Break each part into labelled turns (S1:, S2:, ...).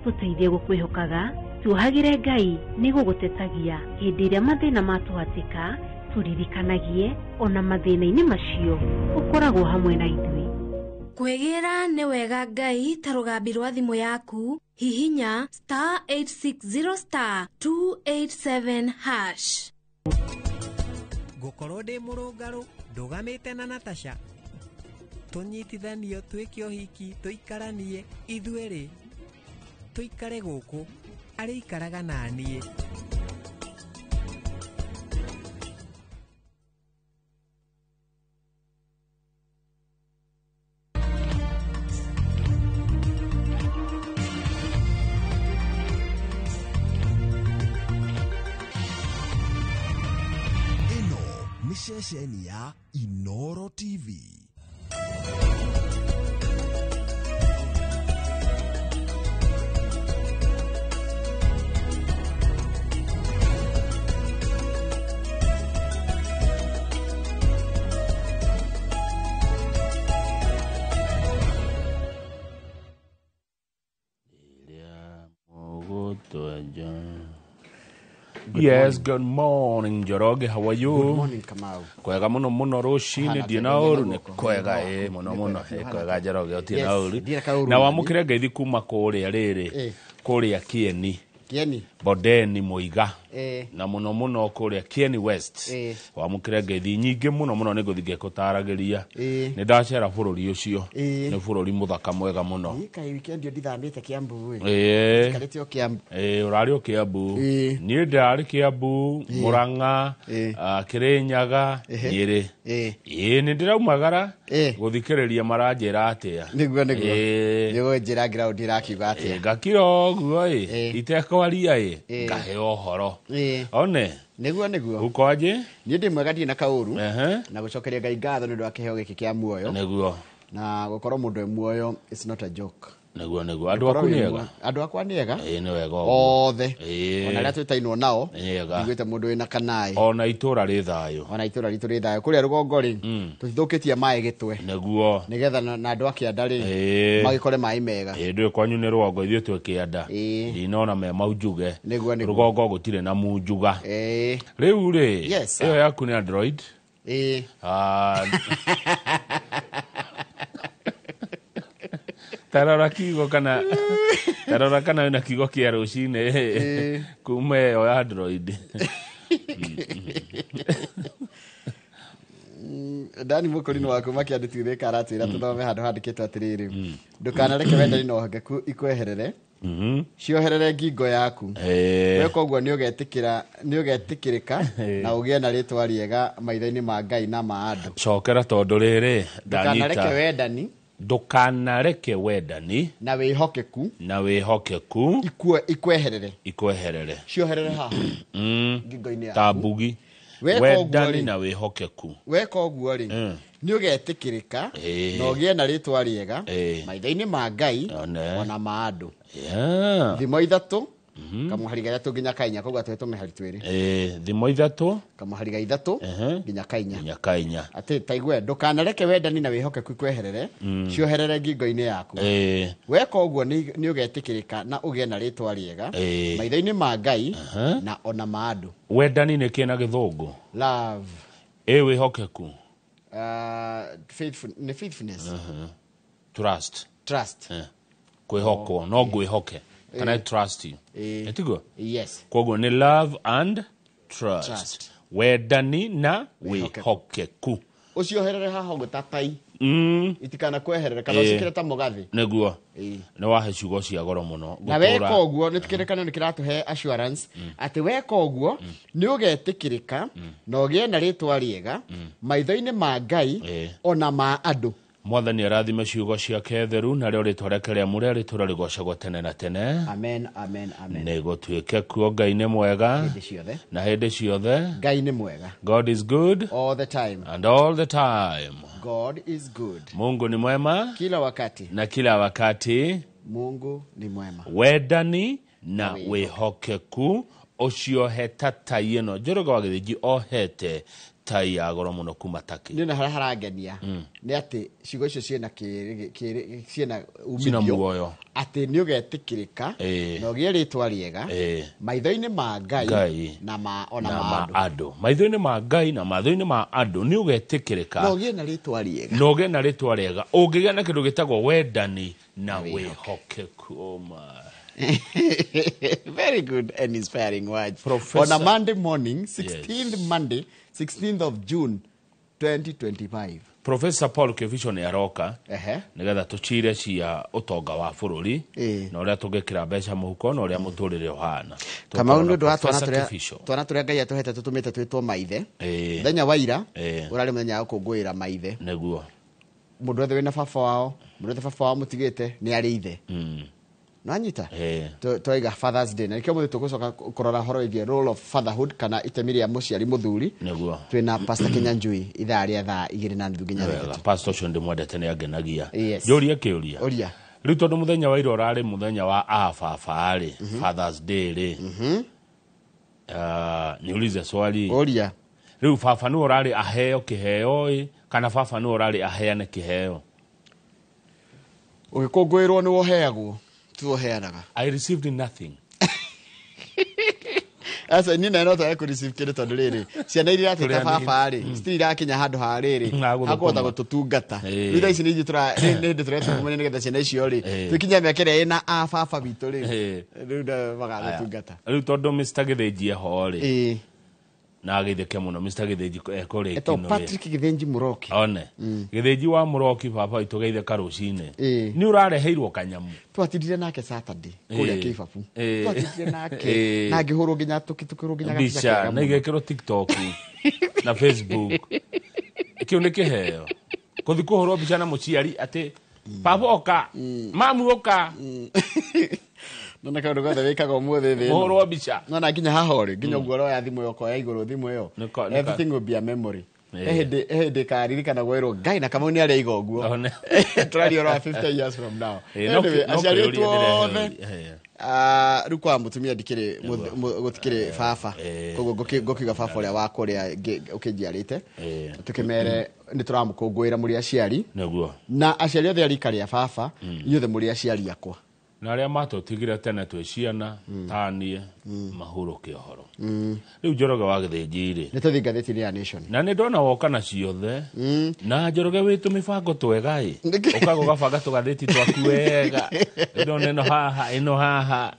S1: tuteithie gukwihokaga tuhagire Ngai nigugutetagia hindi iria mathina matuhatika turirikanagie ona mathina-ini macio ukoragwo hamwe na ithui.
S2: Kwegira ni wega Ngai ta rugambi rwa thimu yaku hihinya *860 *287#.
S3: Gukorwo ndi murungaru ndugamite na Natasha tunyitithanio twike uhiki tuikaranie ithueri tuikare guku ari ikaraga nanie.
S4: Mishesheni ya Inoro TV.
S5: Yes, good morning Njoroge, how are you?
S6: Good morning Kamau.
S5: Kwega muno muno rucini ndina uru ni kwega muno muno kwega Njoroge utina uru na wamukire ngeithi kuma kuria riri kuria Kieni Bodeni Muiga na muno muno kuria Kieni West wamukire ngeithi nyingi muno niguthige kutaragiria ni ndacera bururi ucio ni bururi muthaka mwega muno
S6: kai weekend yo ndithamite Kiambu
S5: kalete o Kiambu urari o Kiambu ni ndari Kiambu Muranga Kirinyaga Nyeri ni ndiraumagara guthikiriria maranjira atia
S6: niguo nigo njira ground irakiuga atia
S5: ngakiro guo itekwaria ngahe ohoro one
S6: niguo
S5: ukoaje
S6: ni ndi mwega ndi na kauru na gucokeria Ngai ngatho ni ndu akiheo giki kia muoyo
S5: niguo
S6: na gukorwo mundu muoyo is not a joke
S5: niguo andu akuniega
S6: andu akwa niega
S5: ni wega
S6: othe ona ria twitainwo nao ngwite mundu wina kanai
S5: ona itura ri thayo
S6: ritu ri thayo kuria rugongo ri tuthukitie mai gitwe
S5: niguo
S6: nigetha na andu akianda ri magikore mai mega
S5: ndu kwanyu ni rugongo ithio twe kianda ndinona me maujuge rugongo gutire na munjuga riu ri iyo yaku ni Android tarora kigo kana na kigo kia rucine kume o Android
S6: Dani mukorino wako makianditire karatira tuthome handu handikitwo atiriri ndukanareke wendani no hangeku ikweherere cioherere ngingo yaku weka uguo ni ugetikirika na ugie na ritwa riega maitho-ini ma Ngai na ma andu
S5: cokera tondu riri
S6: ndukanareke wendani na wihokeku ikweherere cioherere haha ngingo-ini yaku
S5: tabugi wendani na wihokeku
S6: weka uguo ri ni ugetikirika na ugie na ritwa riega maitho-ini ma Ngai ona ma andu thimo ithatu kamuhariga ithatu nginya kainya koguo atwe tumehari twiri
S5: thimo ithatu
S6: kamuhariga ithatu nginya kainya ati taigwe ndukanareke wendani na wihokeku ikweherere cioherere ngingo-ini yaku weka uguo ni ugetikirika na ugie na ritwa riega maitho-ini ma Ngai na ona ma andu
S5: wendani ni kina githungu
S6: love
S5: wihokeku
S6: faithfulness
S5: trust kwihoko no ngwihoke can I trust you etigo
S6: yes
S5: koguo ni love and trust wendani na wihokeku
S6: ucioherere haha ngutatai itikana kweherera kana cikire ta mugathi
S5: niguo ni wahe ciugo cia goro muno
S6: na weka uguo nitikirekana ni kiratuhe assurance ati weka uguo ni ugetikirika na ugie na ritwa riega maitho-ini ma Ngai ona ma andu
S5: Mwathani arathime ciugo ciake theru na rio ritwa riake ria muria ritura rigocagwo tene na tene
S6: amen
S5: nigutuike kuo Ngai ni mwega na hindi ciothe
S6: Ngai ni mwega
S5: God is good
S6: all the time
S5: and all the time
S6: God is good
S5: Mungu ni mwema
S6: kila wakati
S5: na kila wakati
S6: Mungu ni mwema
S5: wendani na wihokeku ucio heta tayeno Njoroge wa Githiji ohete tai ya goro muno kuma Taki
S6: nĩ na harangenia nĩ atĩ ciugo icio ciena umithio atĩ nĩ ũgetĩkĩrĩka na ũgĩe rĩtwa rĩega maitho-inĩ ma Ngai na ona ma andũ
S5: maitho-inĩ ma Ngai na maitho-inĩ ma andũ nĩ ũgetĩkĩrĩka
S6: na ũgĩe na rĩtwa rĩega
S5: ũngĩgĩa na kĩndũ gĩtagwo wendani na wĩhokeku.
S6: Very good and inspiring words. On a Monday morning, 16th of June 2025.
S5: Professor Paul Kevicho nĩ aroka nĩgetha tũcire cia ũtonga wa bũrũri na ũrĩa tũngĩkĩra mbeca mũhuko na ũrĩa mũtũrĩre ũhana.
S6: Kamau nĩ ũndũ wa twana tũrĩa Ngai atũhete tũtũmĩte twĩtwo maithe. Mũthenya wa ira ũrarĩ mũthenya wa gũkũngũĩra maithe.
S5: Nĩguo
S6: mũndũ wothe wĩna baba wao, mũndũ wothe baba wao mũtigĩte nĩ arĩ ithe. Nanyita toiga Father's Day na nikio mũthĩ tũgũcoka kũrora horo wĩgiĩ role of fatherhood kana itemi rĩa mũciari mũthuri. Twĩna Pastor Kinyanjui ithaa rĩa thaa 2:30 nginya 3.
S5: Pastor ũcio ndĩmwendete nĩ angenagia. Njũria kĩũria rĩu tondũ mũthenya wa ira ũrarĩ mũthenya wa baba rĩ Father's Day rĩ niulize swali rĩu baba nĩ ũrarĩ aheo kĩheo kana baba nĩ ũrarĩ aheane kĩheo?
S6: Ũgĩkũngũĩrwo nĩ woheagwo.
S5: I received nothing.
S6: Asa ni na nota ku receive kile tondu riri ciana iria atita baba ri stira kinya handu ha riri akota gututungata ritha ici ni tura ni nditurete kumene nigetha ciana icio ri tukinya mĩaka ina a baba bitu ri riu nda magagutungata
S5: riu tondu Mr. Githenji ho ri na agitheke muno Mr. Githenji ekore
S6: kino Patrick Githenji Muroki
S5: one Githenji wa Muroki baba itugeithe karucine ni urareheirwo kanyamu
S6: twatindire nake Saturday kuria Kibabu twatindire nake na ngihurwo nginya tukirwo nginya
S5: gabica na igekero TikTok na Facebook ikio ni kiheo kuthi kuhurwo bica na muciari ati baba oka mamu oka
S6: nona kaundu gothe wikaga umuthi thi
S5: muhurwo bica
S6: nona nginya hahori nginya guoro ya thimu yoko ya iguru thimu yo everything will be a memory ehede karirikana gwero Ngai na Kamau ni ari igoguo turari ora 50 years from now aciari tuothe rukwa mutumia ndikire gutikire baba koguo ngokiga baba uria wako uria ukinjiarite tukimere ni turamukungwira muri aciari na aciari othe arika ria baba inyothe muri aciari akwa
S5: na aria matutigire tene twe ciana tanie mahuruke ohoro riu Njoroge wa Githenji ri
S6: ni tuthingathĩtie ni ya Nation
S5: na ni ndona woka na ciothe na Njoroge witu mibango twega ukago gabanga tugathĩti twaku wega ndone ino haha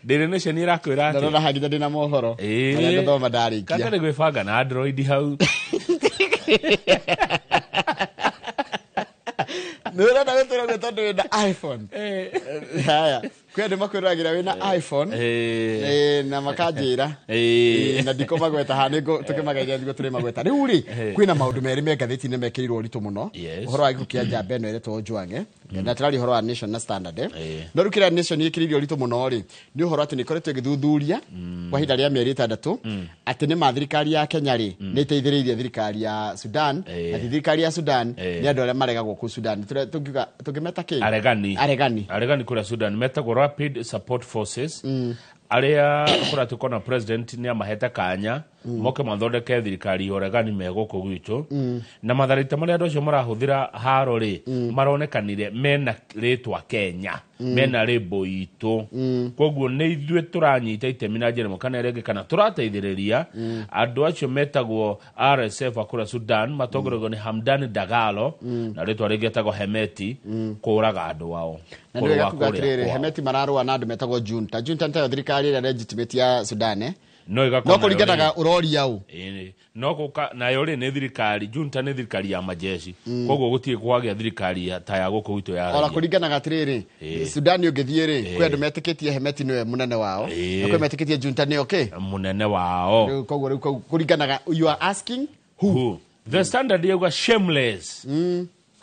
S5: Daily Nation irakwira ati
S6: ndona hangitha ndina mohoro aria ndathoma ndarikia
S5: kaka ni gwibanga na Android hau
S6: nura na wetu ro tondu wina iPhone haya kwende makwiragira wina iPhone na makanjira na ndiko magweta ha nigo tukimagaira ndigo turi magweta riu ri kwina maundu meri megathĩti-inĩ mekirirwo ritu muno uhoro wa gikukia njamba eno iretwo Njwange na turari uhoro wa Nation na Standard no rukira Nation ikiririo ritu muno ri ni uhoro ati nikoretwo githuthuria kwa hinda ria mieri 6 ati ni mathirikari ya Kenya ri ni iteithĩrĩirie thirikari ya Sudan na thirikari ya Sudan ni andu aria maregagwo ku Sudan tugimeta ki aregani kura Sudan metagwo Rapid Support Forces aria kura tukona president ni amaheta kanya moke mathondeke thirikari oregani megoko gwitu na matharita maria andu acio marahuthira haro ri maronekanire mena ritwa Kenya mena rebo itu koguo ni ithue turanyita itemi na njĩra kana rege kana turateithĩrĩria andu acio metagwo RSF akura Sudan matongoragwo ni Hamdan Dagalo na ritwa rĩngĩ etagwo Hemeti kũraga andu wao na ndio yakugatirire Hemeti mararua na andu metagwo Junta ntayo thirikari ĩrĩa legitimate ya Sudan no kũringanaga uroria u
S5: no guka nayo ri ni thirikari Junta ni thirikari ya majeshi koguo gutie kwagĩa thirikari ta ya guku gwitu ya
S6: ora kũringanaga atiriri Sudan ũngĩthie ri kwĩ andu metĩkĩtie Hemeti niwe munene wao na kwĩ metĩkĩtie Junta ni okay
S5: munene wao
S6: koguo kũringanaga you are asking who
S5: the Standard yuga shameless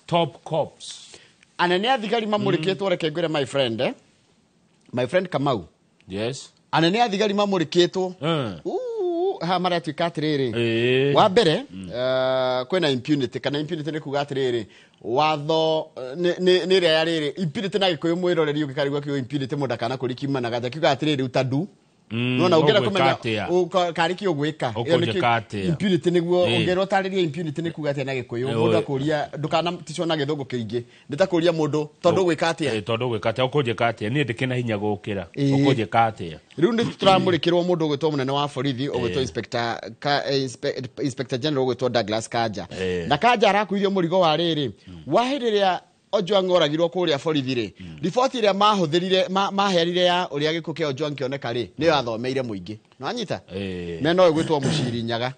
S5: top cops
S6: anene athigari mamurikĩtwo reke ngwĩre my friend Kamau
S5: yes
S6: anene athigari mamurikĩtwo ha maratuika atiriri wa mbere kwena impunity kana impunity ni kuga atiriri watho ni ria yariri impunity na gikuyu mwiroreri ugikarigwa kiyo impunity munda kana kurikima na gaja kiuga atiriri utadu no na ungera kumenya kariki ogweka impunity niguo ungera utariria impunity ni kuga tena gikuyu mundu akuria ndukana ticona githungu kiingi nditakuria mundu tondu gwika atia
S5: tondu gwika atia ukujika atia ni ndikina hinya gukira ukujika atia
S6: riu ndi turamurikirwo mundu gwitwo munene wa borithi ogwitwo inspector general ogwitwo Douglas Kanja na Kanja arakuithio murigo wa riri wahiriria Ojwang oragirwo kuria borithi ri riboti iria mahuthirire mahearire ya uria gikuo kia Ojwang kioneka ri ni athomeire muingi no anyita me no gwitwo muciri nyaga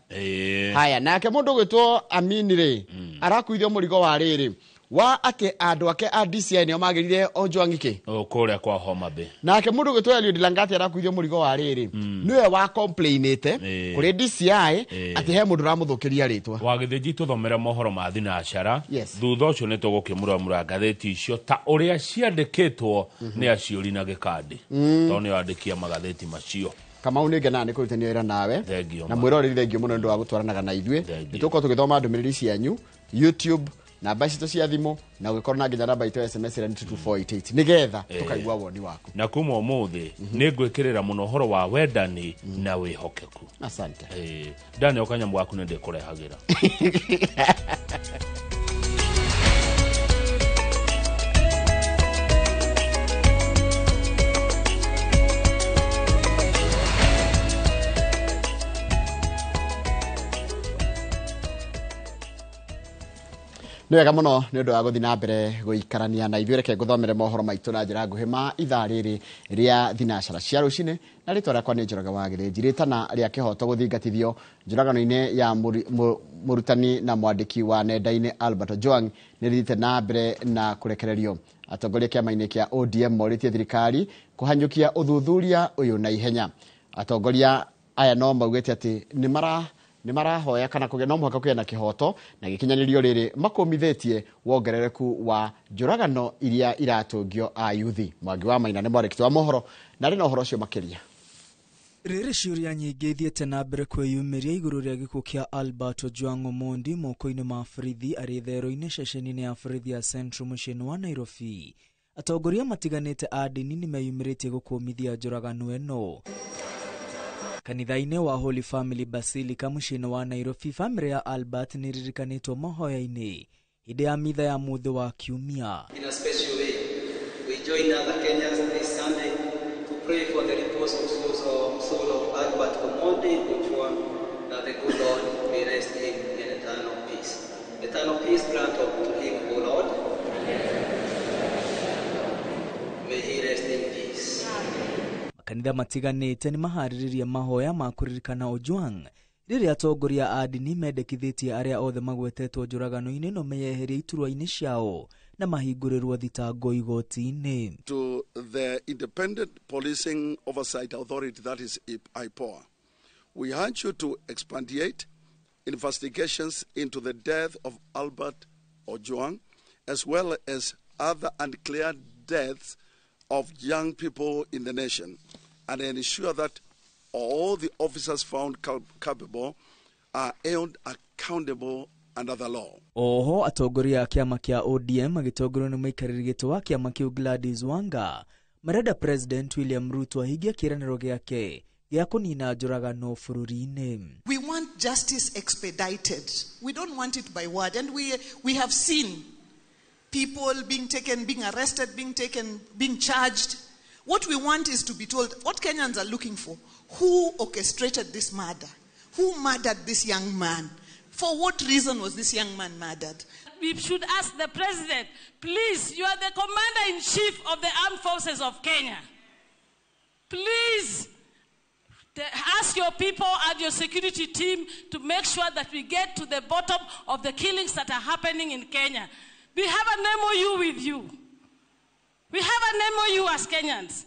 S6: haya nake mundu gwitwo Amini ri arakuithio murigo wa riri wa ake andu ake a DCI ni magirire Ojwang iki
S5: kuria kwa Homa Bay
S6: nake mundu gwitwo Eliud Langati arakuithio murigo wa riri niwe wa complainite kuri DCI ati he mundu ramuthukiria ritwa
S5: wagithiji tuthomera mohoro ma thinacara thutha ucio ni tugukimura ngatheti icio ta uria ciandikitwo ni aciuri na gikandi toni wandikia magatheti macio
S6: kama unengena ni kurutania wira nawe na mwiroreri thengio muno ndu wa gutwaranaga na ithwe nituko tugithoma ndumiriri cianyu YouTube na basi cia thimu na ugikorwo na nginya namba itu SMS ira 22488 nigetha tukaigwa woni waku
S5: na kuma umuthi ni ngwikirira muno horo wa wendani na wihokeku
S6: asante
S5: Dani okanyambu waku nende kurehagira
S6: Niwega muno ni undu wa guthi na mbere guikarania na ithuĩ reke nguthomere mohoro maitu na njĩra nguhĩ ma ithaa rĩrĩ rĩa thinacara cia rũcinĩ na rĩtwa rĩakwa nĩ Njoroge wa Gĩthĩnji rĩtana rĩa kĩhoto gũthingatithio njũragano-inĩ ya mũrutani na mwandĩki wa nenda-inĩ Albert Ojwang nĩ rĩthĩte na mbere na kũrekererio atongoria kĩama-inĩ kĩa ODM morĩtie thirikari kũhanyũkia ũthuthuria ũyũ na ihenya atongoria aya no maugĩte atĩ nĩ marahoya kana kũgĩa no mũhaka kũgĩa na kĩhoto na gĩkinyanĩrio rĩrĩ makomithetie wongerereku wa njũragano iria iratũngio a yuthi Mwangi wa Maina nĩ mwandĩki wa mohoro na rĩ na ũhoro ũcio makĩria
S7: Rĩrĩ ciũria nyingĩ ithiĩte na mbere kwĩyumĩria igũrũ rĩa gĩkuũ kĩa Albert Ojwang Omondi moko-inĩ ma borithi arĩ therũ-inĩ ceceni-inĩ ya borithi ya Central mũciĩ-inĩ wa Nairobi atongoria matiganĩte a ndini nĩ meyumĩrĩtie gũkũmithia njũragano ĩno kanitha-inĩ wa Holy Family Basilica mũciĩ-inĩ wa Nairobi family ya Albert nĩ ririkanĩtwo mahoya-inĩ hĩndĩ ya mitha ya mũthĩ wa kiumia.
S8: In a special way, we join other Kenyans this Sunday to pray for the repose of soul of Albert Omondi Ojwang, that the good Lord may rest him in eternal peace. Eternal peace grant unto him, O Lord. May he rest in peace.
S7: Kanitha matiganĩte nĩ maharĩrĩria mahoya ma kũririkana Ojwang rĩrĩa atongoria a ndini mendekithĩtie arĩa othe magwetetwo njũragano-inĩ no meyeherie iturwa-inĩ ciao na mahingũrĩrwo thitango igoti-inĩ.
S9: To the Independent Policing Oversight Authority, that is IPOA, we urge you to expedite investigations into the death of Albert Ojwang as well as other unclear deaths of young people in the nation and ensure that all the officers found culpable are held accountable under the law.
S7: Oho atongoria a kĩama kĩa ODM agĩtongorio nĩ mũikarĩri gĩtĩ wa kĩama kĩu Gladys Wanga marenda President William Ruto ahingie kĩĩranĩro gĩake gĩa kũnina njũragano bũrũri-inĩ.
S10: We want justice expedited. We don't want it by word, and we have seen people being taken, being arrested, being charged. What we want is to be told what Kenyans are looking for. Who orchestrated this murder? Who murdered this young man? For what reason was this young man murdered?
S11: We should ask the president, please, you are the commander-in-chief of the armed forces of Kenya. Please, ask your people and your security team to make sure that we get to the bottom of the killings that are happening in Kenya. We have an MOU with you. We have an MOU as Kenyans.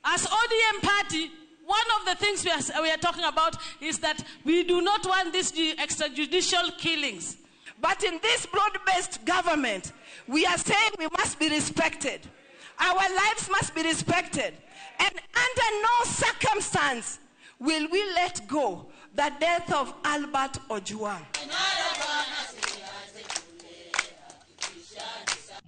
S11: As ODM party, one of the things we are talking about is that we do not want these extrajudicial killings.
S12: But in this broad-based government, we are saying we must be respected. Our lives must be respected. And under no circumstance will we let go the death of Albert Ojwang.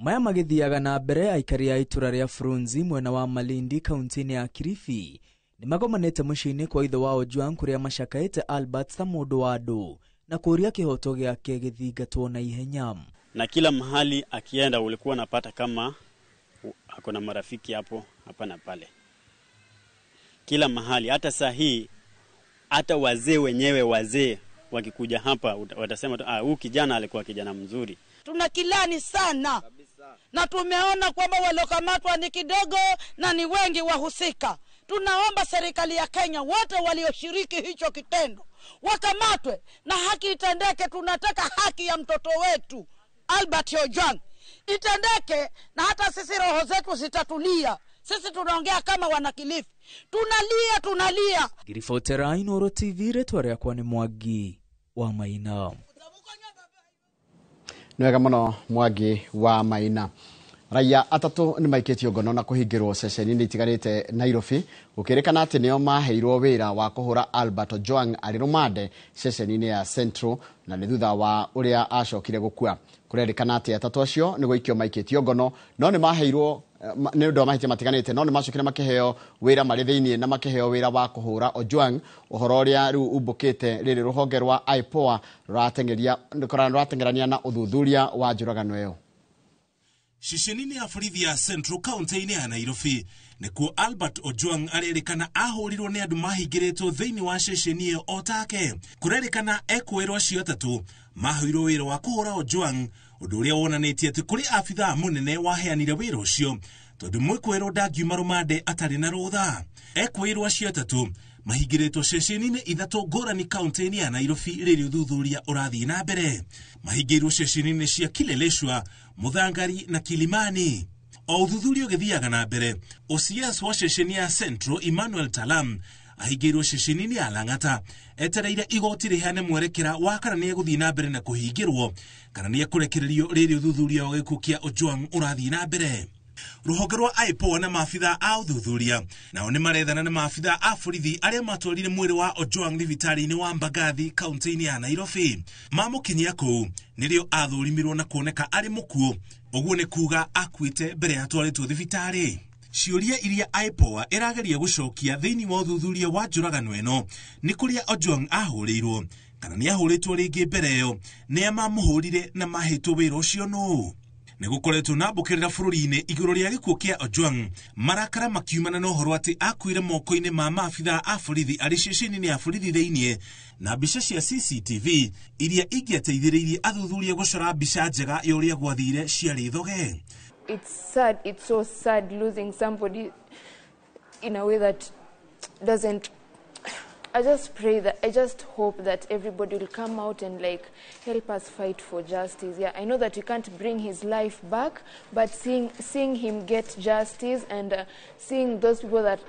S7: Maya magĩthiaga na mbere aikari a itura rĩa Frunzi mwena wa Malindi kaunti-inĩ ya Kilifi nimagomanite muciini kwa ithe wa Ojwang kuria mashakaite Albert ta mundu wa andu na kuria kihoto giake githingatwo na ihenya.
S13: Na kila mahali akienda ulikuwa unapata kama ako na marafiki hapo hapa na pale. Kila mahali, hata saa hii, hata wazee wenyewe wakikuja hapa watasema huyu kijana alikuwa kijana mzuri.
S14: Tunakilani sana na tumeona kwamba waliokamatwa ni kidogo na ni wengi wahusika. Tunaomba serikali ya Kenya wote walioshiriki hicho kitendo wakamatwe na haki itendeke. Tunataka haki ya mtoto wetu Albert Ojwang itendeke, na hata sisi roho zetu zitatulia. Sisi tunaongea kama wanakilifi, tunalia.
S7: Girifotera Inoro TV retware kwa ni Mwangi wa Maina.
S6: Nwega muno Mwangi wa Maina. Raia atatu ni maiketio ngono na kuhingirwo ceceni-ini itigarite Nairobi ukirikana ati nio maheirwo wira wa kuhura Albert Ojwang ari rumande ceceni-ini ya Central na ni thutha wa uria acokire gukua. Kurerikana ati atatu acio ni goikio maiketio ngono no ni maheirwo ni ndo mahitia matiganite no ni macokire makiheo wira mari thiini na makiheo wira wa kuhura Ojwang uhoro uria riu umbukite riri ruhonge rwa IPOA ruratengerania na uthuthuria wa njuragano iyo.
S15: Ceceni-ini ya borithi ya Central County-ini ya Nairobi nikuo Albert Ojwang arerikana ahurirwo ni andu mahingiritwo thiini wa ceceni iyo otake. Kurerikana ekwirwo acio atatu maheirwo wira wa kuhura Ojwang, undu uria wonanitie ati kuri afitha munene waheanire wira ucio tondu mwikwirwo ndangiuma rumande atari na rutha. Ekwirwo acio atatu mahingiritwo ceceni-ini ithatu ngurani kaunti-ini ya Nairobi riri uthuthuria urathii na mbere. Mahingirwo ceceni-ini cia Kileleshwa, Muthangari na Kilimani. O uthuthuria ugithiaga na mbere, OCS wa ceceni ya Central Emmanuel Talam ahingirwo ceceni-ini ya Lang'ata etereire igoti rihane mwerekera wa kana ni eguthii na mbere na kuhingirwo kana ni ekurekererio riri uthuthuria wa gikuo kia Ojwang urathii na mbere. Ruhonge rwa IPOA na maafitha a uthuthuria nao ni marethana na maafitha a borithi aria matwarire mwiri wa Ojwang thibitari-ini wa Mbagathi kaunti-ini ya Nairobi. Mamukinyia kuu nirio athurimirwo na kuoneka ari mukuo, uguo ni kuga akuite mbere ya atwaritwo thibitari. Ciuria iria IPOA irageria gucokia thiini wa uthuthuria wa njuragano ino ni kuria Ojwang ahurirwo kana ni ahuritwo ringi mbere iyo ni amamuhurire na mahitwo wira ucio no. Nigukoretwo na mbukirira bururi-ini iguru ria gikuo kia Ojwang, marakara makiumana na uhoro ati akuire moko-ini ma maafitha a borithi ari ceceni-ini ya borithi thiini na mbica cia CCTV iria ingiateithiriirie athuthuria gucora mbica njega ya uria gwathire ciari thoge.
S16: It's sad, it's so sad losing somebody in a way that doesn't. I just hope that everybody will come out and help us fight for justice. Yeah, I know that we can't bring his life back, but seeing him get justice and seeing those people that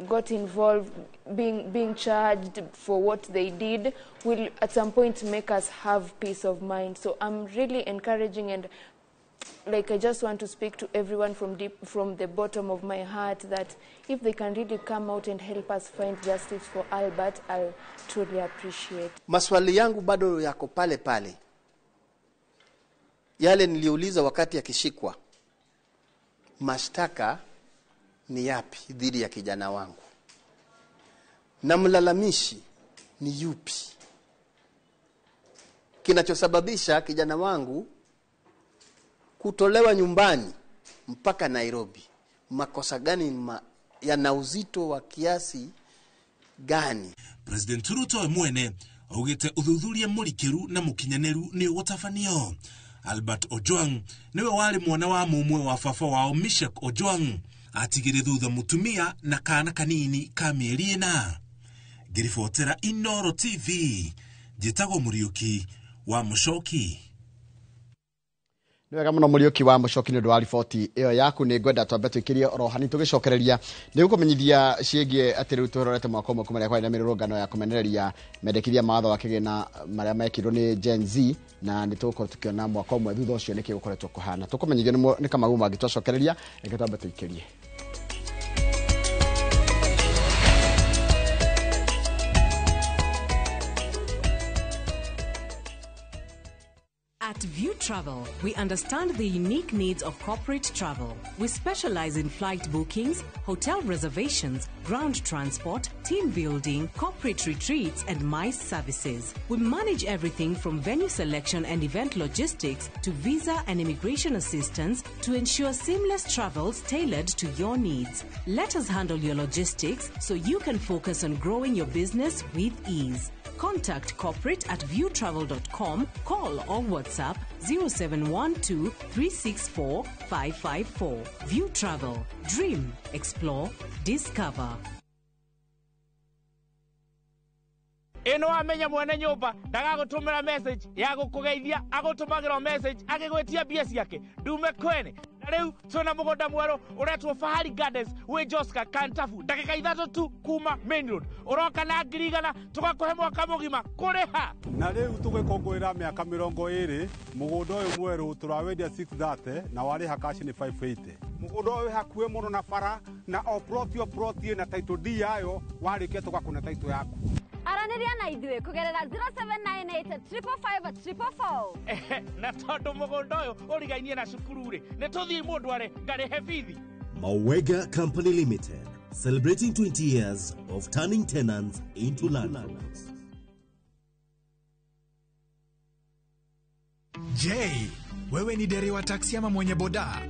S16: got involved being charged for what they did will at some point make us have peace of mind. So I'm really encouraging and I just want to speak to everyone from the bottom of my heart that if they can really come out and help us find justice for Albert, I'll truly appreciate.
S17: Maswali yangu bado yako pale pale. Yale niliuliza wakati akishikwa. Mashtaka ni yapi dhidi ya kijana wangu? Na mlalamishi ni yupi? Kinachosababisha kijana wangu kutolewa nyumbani mpaka Nairobi, makosa gani yana uzito wa kiasi gani?
S15: President Ruto mwene augite uthuthuria murikiru na mukinyaneru ni ugutafanio. Albert Ojwang niwe wali mwana wa mumwe wa baba wao Meshach Ojwang, atigire thutha mutumia na kana kanini ka mieri 4. Girifotera Inoro TV, Jitago Muriuki wa Mushoki.
S6: Niwega muno Muriuki wa Mushoki ni ndo riboti iyo yaku. Ni ngwenda twambe twikirie rohani tugicokereria ni gukumenyithia ciigie ati riu tuhorete mwaka umwe kumaria kwa na mirurungano ya kumenereria mendekithia mawatho wa kigina maria mekirwo ni Gen Z na ni tuko tukiona mwaka umwe thutha ucio niki gukoretwo kuhana. Tukumenyithio ni kama uma gitwacokereria reke twambe twikirie.
S2: At
S18: At View Travel, we understand the unique needs of corporate travel. We specialize in flight bookings, hotel reservations, ground transport, team building, corporate retreats, and MICE services. We manage everything from venue selection and event logistics to visa and immigration assistance to ensure seamless travels tailored to your needs. Let us handle your logistics so you can focus on growing your business with ease. Contact corporate at viewtravel.com, call or WhatsApp 0712 364 554. View Travel. Dream, explore, discover.
S19: Ino amenya mwene nyumba ndagagutumira message ya gukugeithia agutumagira message agigwetia bia ciake ndume kwene na riu tuna mugunda mwero uretwo Fahari Gardens we Joska Kantafu dakika 3 tu kuma main road uroka na ngirigana tugakuhe mwaka mugima kuriha
S20: na riu tugikongorera miaka 20 mugunda uyu mweru turawendia 630 na wari hakashi ni 580 mugunda uyu hakuwe muno na bara na oprotio na title D yayo warikia tugakuna title yaku
S21: Araniria na idwe kugerera 0798
S19: na tondu mugondo uyu urigainie na cukuru ri ne tuthii mundu are ngari hefithi
S22: Mawega Company Limited, celebrating 20 years of turning tenants into landlords.
S23: Je, wewe ni dereva taksi ama mwenye boda?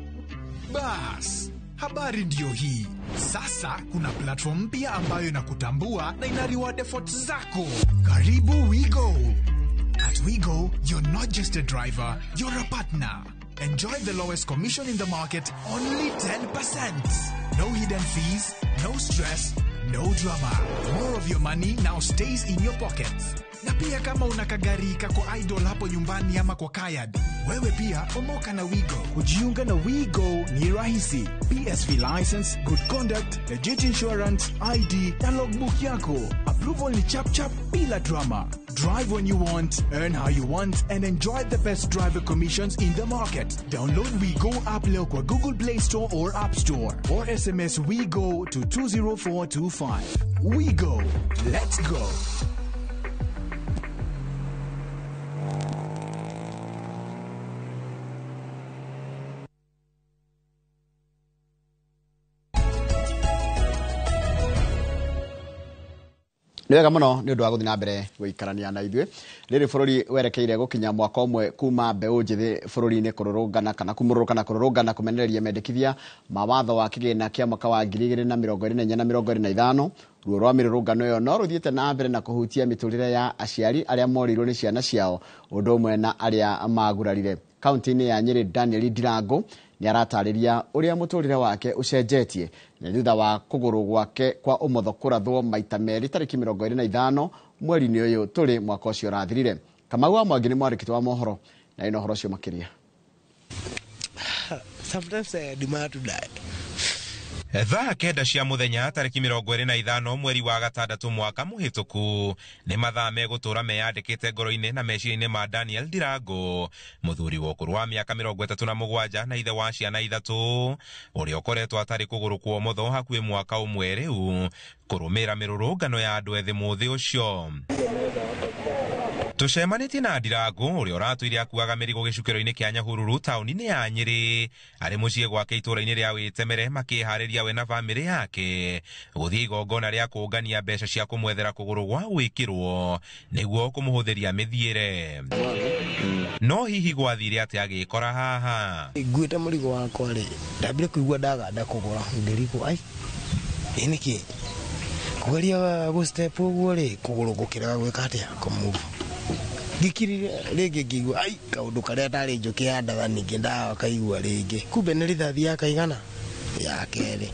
S23: Bas, habari ndio hii. Sasa kuna platform mpya ambayo inakutambua na ina reward efforts zako. Karibu WeGo. At WeGo, you're not just a driver, you're a partner. Enjoy the lowest commission in the market, only 10%. No hidden fees, no stress, no drama. More of your money now stays in your pockets. Na pia kama unakagari kako idle hapo nyumbani ama kwa kayad, wewe pia omoka na WeGo.
S24: Kujiunga na WeGo ni rahisi. PSV license, good conduct, legit insurance, ID na logbook yako. Approval ni chap chap bila drama. Drive when you want, earn how you want, and enjoy the best driver commissions in the market. Download WeGo app leo kwa Google Play Store or App Store, or SMS WeGo to 20425. WeGo, let's go.
S6: Niwega muno ni undu wa guthi na mbere guikarania na ithue riri bururi werekeire gukinya mwaka umwe kuma mbeu njithi bururi-ini kururungana kana kumururukana kururungana kumenereria mendekithia mawatho wa kigina kia mwaka wa 2024 na 2025 ruo rwa mirurungano yo no ruthiete na mbere na kuhutia miturire ya aciari aria morirwo ni ciana ciao undu umwe na aria magurarire. Kaunti-ini ya Nyeri, Daniel Ndirango ni aratariria uria muturire wake ucenjetie na thutha wa kuguru gwake kwa umotho kurathwo maita meri tariki 25 mweri-ini uyu turi mwaka ucio rathirire. Kamau wa Mwangi ni mwarikiti wa mohoro na ino horo cio makiria.
S25: Sometimes I demand to die.
S26: Thaa kenda cia muthenya tariki 25 mweri wa gatandatu mwaka muhituku ni mathaa megutura meyandikite ngoro-ini na meciria-ini ma Daniel Ndirango, muthuri wa ukuru wa miaka 37 na ithe wa ciana ithatu, uria ukoretwo atari kuguru kwa umotho hakuhi mwaka umwe riu kurumira mirurungano ya andu ethi muthi ucio. Tucemanitie na Ndirango uria uratuire akuaga mirigo gicukiro-ini kia Nyahururu tauni-ini ya Nyeri ari mucii gwake itura-ini ria Witemere makihariria we na family yake guthii igongona ria kungania mbeca cia kumwethera kuguru gwa gwikirwo niguo kumuhuthiria mithiire. No hihi gwathire ati agikora haha
S25: Nguite murigo wakwa ri ndambire kuigua ndaganda kugura ngiriko ai iniki kugeria go step uguo ri kuguru gukira gwika atia kumuvu ngikirire rĩngĩ ngĩigua ai kaũndũ karĩa ndarĩ njũkĩhandaga ningĩ ndawa kaigua rĩngĩ kumbe nĩ rithathi ya kaigana ya kerĩ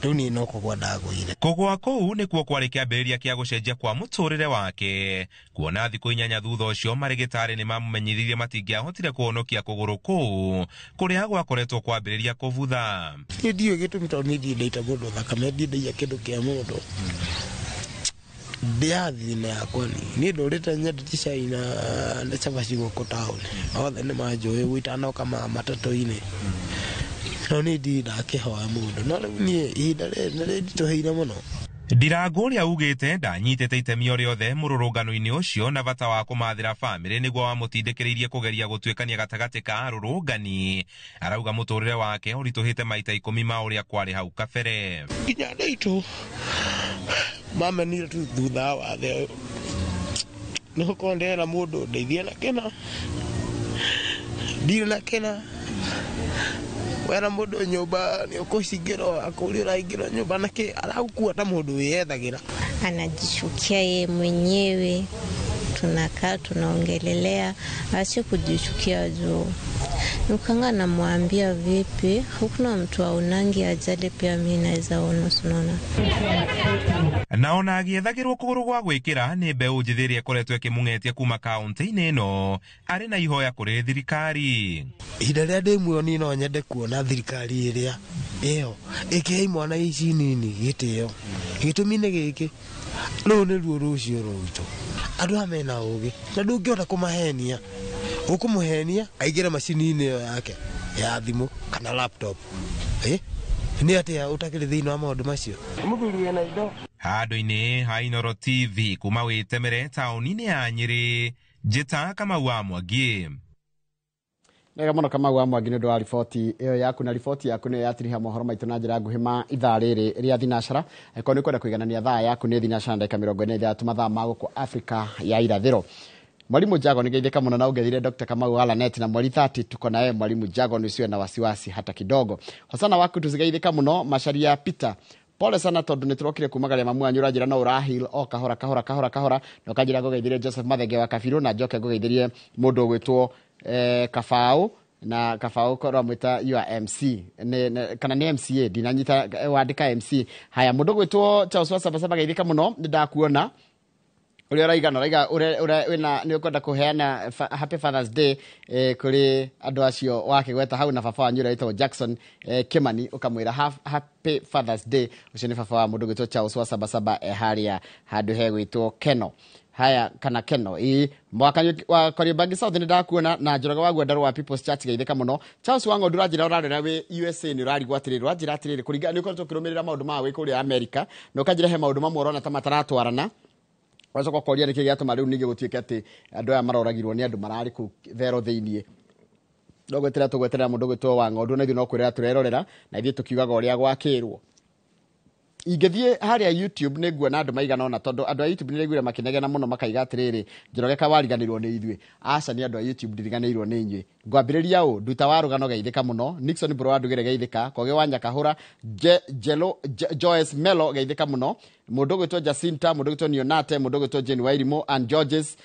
S25: rĩu niĩ no kũgwa ndagũire.
S26: Kũgwa kũu nĩkuo kwarĩ kĩambĩrĩria kĩa gũcenjia kwa mũtũrĩre wake, kuona thikũ 8 thutha ũcio marĩgĩtarĩ nĩ mamũmenyithirie matingĩahotire kũhonokia kũgũrũ kũu kũrĩa gwakoretwo kwambĩrĩria kũbutha.
S25: Niĩ ndiũĩ gĩtũmi tondũ niĩ ndiendeite mũndũ thakame, ndiendagia kĩndũ kĩa mũndũ ndiathina yakwa ni ndorete nyendete cai na cabaci gũkũ taũni othe nĩ manjũĩ gwĩtanoka matatu-inĩ no nĩ ndi ndakĩhoya mũndũ no rĩu niĩ ihinda nĩ rĩnditũhĩire mũno.
S26: Ndirango ũrĩa ugĩte ndanyitĩte itemi o rĩothe mũrũrũngano-inĩ ũcio na bata wa kũmathĩra bamĩrĩ nĩguo wamũtindĩkĩrĩirie kũgeria gũtuĩkania gatagatĩ ka arũrũngani. Arauga mũtũrĩre wake ũritũhĩte maita 10 ma ũrĩa kwarĩ hau kabere.
S25: Nginya ndaitu mamenire tu thutha wa thĩ nĩho kondera mũndũ ndeithie na kena ndirĩ na kena wera mũndũ nyũmba nĩ ũkũcingĩrwo akũrĩra ingĩrwo nyũmba nake araukua ta mũndũ wĩyethagira.
S1: Anajishukia yeye mwenyewe, tunakaa tunaongelelea, acha kujishukia juu. Nukanga namwambia vipi, hukuna mtu aunangi ajali pia mimi naweza ona sunona.
S26: Naona agĩethagĩrwo kũgũrũ gwa gwĩkĩra nĩ mbeũ njĩthĩ ĩrĩa ĩkoretwo ĩkĩmũng'etia kuma kaũntĩ-inĩ ĩno arĩ na ihoya kũrĩ thirikari.
S25: Ihinda rĩrĩa ndĩ muoni no nyende kuona thirikari ĩrĩa ĩyo ĩkĩhe imwana ici nini gĩtĩo. Gĩtũmi nĩ gĩkĩ, rũu nĩruo rũciũ rwitũ. Andũ mena ũgĩ na ndũngĩhota kũmahenia. Ũkũmũhenia aingĩre macini-inĩ ĩyo yake ya thimũ kana laptop. Nĩ atĩa ũtakĩrĩ thĩinĩ wa maũndũ macio. Mũthuri wĩna indo.
S26: Handũ-inĩ ha Inooro TV kuma Wĩtemere taũni-inĩ ya Nyĩrĩ, njĩta Kamau wa Mwangi.
S6: Nega mũno Kamau wa Mwangi nĩ ũndũ wa riboti ĩyo yaku, na riboti yaku nĩ yatiriha mohoro maitũ na njĩra nguhĩ ma ithaa rĩrĩ rĩa thinacara. Ko nĩ kwenda kũiganania thaa yaku nĩ thinacara ndagĩka 43 mathaa ma gũkũ Afrika ya irathĩro. Mwalimu Jago ni geithika muno na ugethire Dr. Kamau Alanet na mweri 30 tuko naye Mwalimu Jago nisiwe na wasiwasi hata kidogo. Hosana waku tuzigeithika muno Masharia Peter. Pole sana tondu niturokire kumagaria mamwanyu rajira na urahil o kahora no kajira gugeithire Joseph Mathenge wa Kabiru na Njoke gugeithirie mundu gwitwo Kafau na Kafau korwa mwita UMC kana ni MCA dinanyita wandika MC. Haya mundu gwitwo Charles Wasaba geithika muno ndakuona uri raiga wina ni ukwenda kuheana happy Father's Day kuri andu acio wake gweta hau na baba wanyu raitwo Jackson Kimani ukamwira happy Father's Day. Ucio ni baba wa mundu gwitwo Charles Wasaba haria handu he gwitwo Keno. Haya kana Keno mwaka wa Kariobangi South ni ndakuona na Njoroge wa Gwenda wa People's Church geithika muno. Charles Wango ndurajira urarera we USA ni urari gwatirira njira atiriri kuriga ni ukoretwo kirumirira maundu ma we kuri America no kajira he maundu mamwe urona ta mataratwarana. Wazo kwa koria niki giatuma riu nige gutuike ati andu aya maroragirwo ni andu marari ku thero theinie ndogwetera tugweterera mundu gwitwo wa Ng'ondu na ithu no kwirera turerorera na ithu tukiugaga uria gwakirwo. Ingethie haria YouTube niguona andu maigana ona tondu andu a YouTube ni regwire makinegena muno makaiga atiriri Njoroge kawariganirwo ni ithuĩ. Aca ni andu a YouTube ndiriganirwo ni inyuĩ. Ngwambiriria u nduta wa rugano geithika muno Nixon bro andugire geithika Koge wa Nyakahura Joyce Melo geithika muno mundu gwitwo Jacinta mundu gwitwo Nionate mundu gwitwo Jane Wairimo and Georges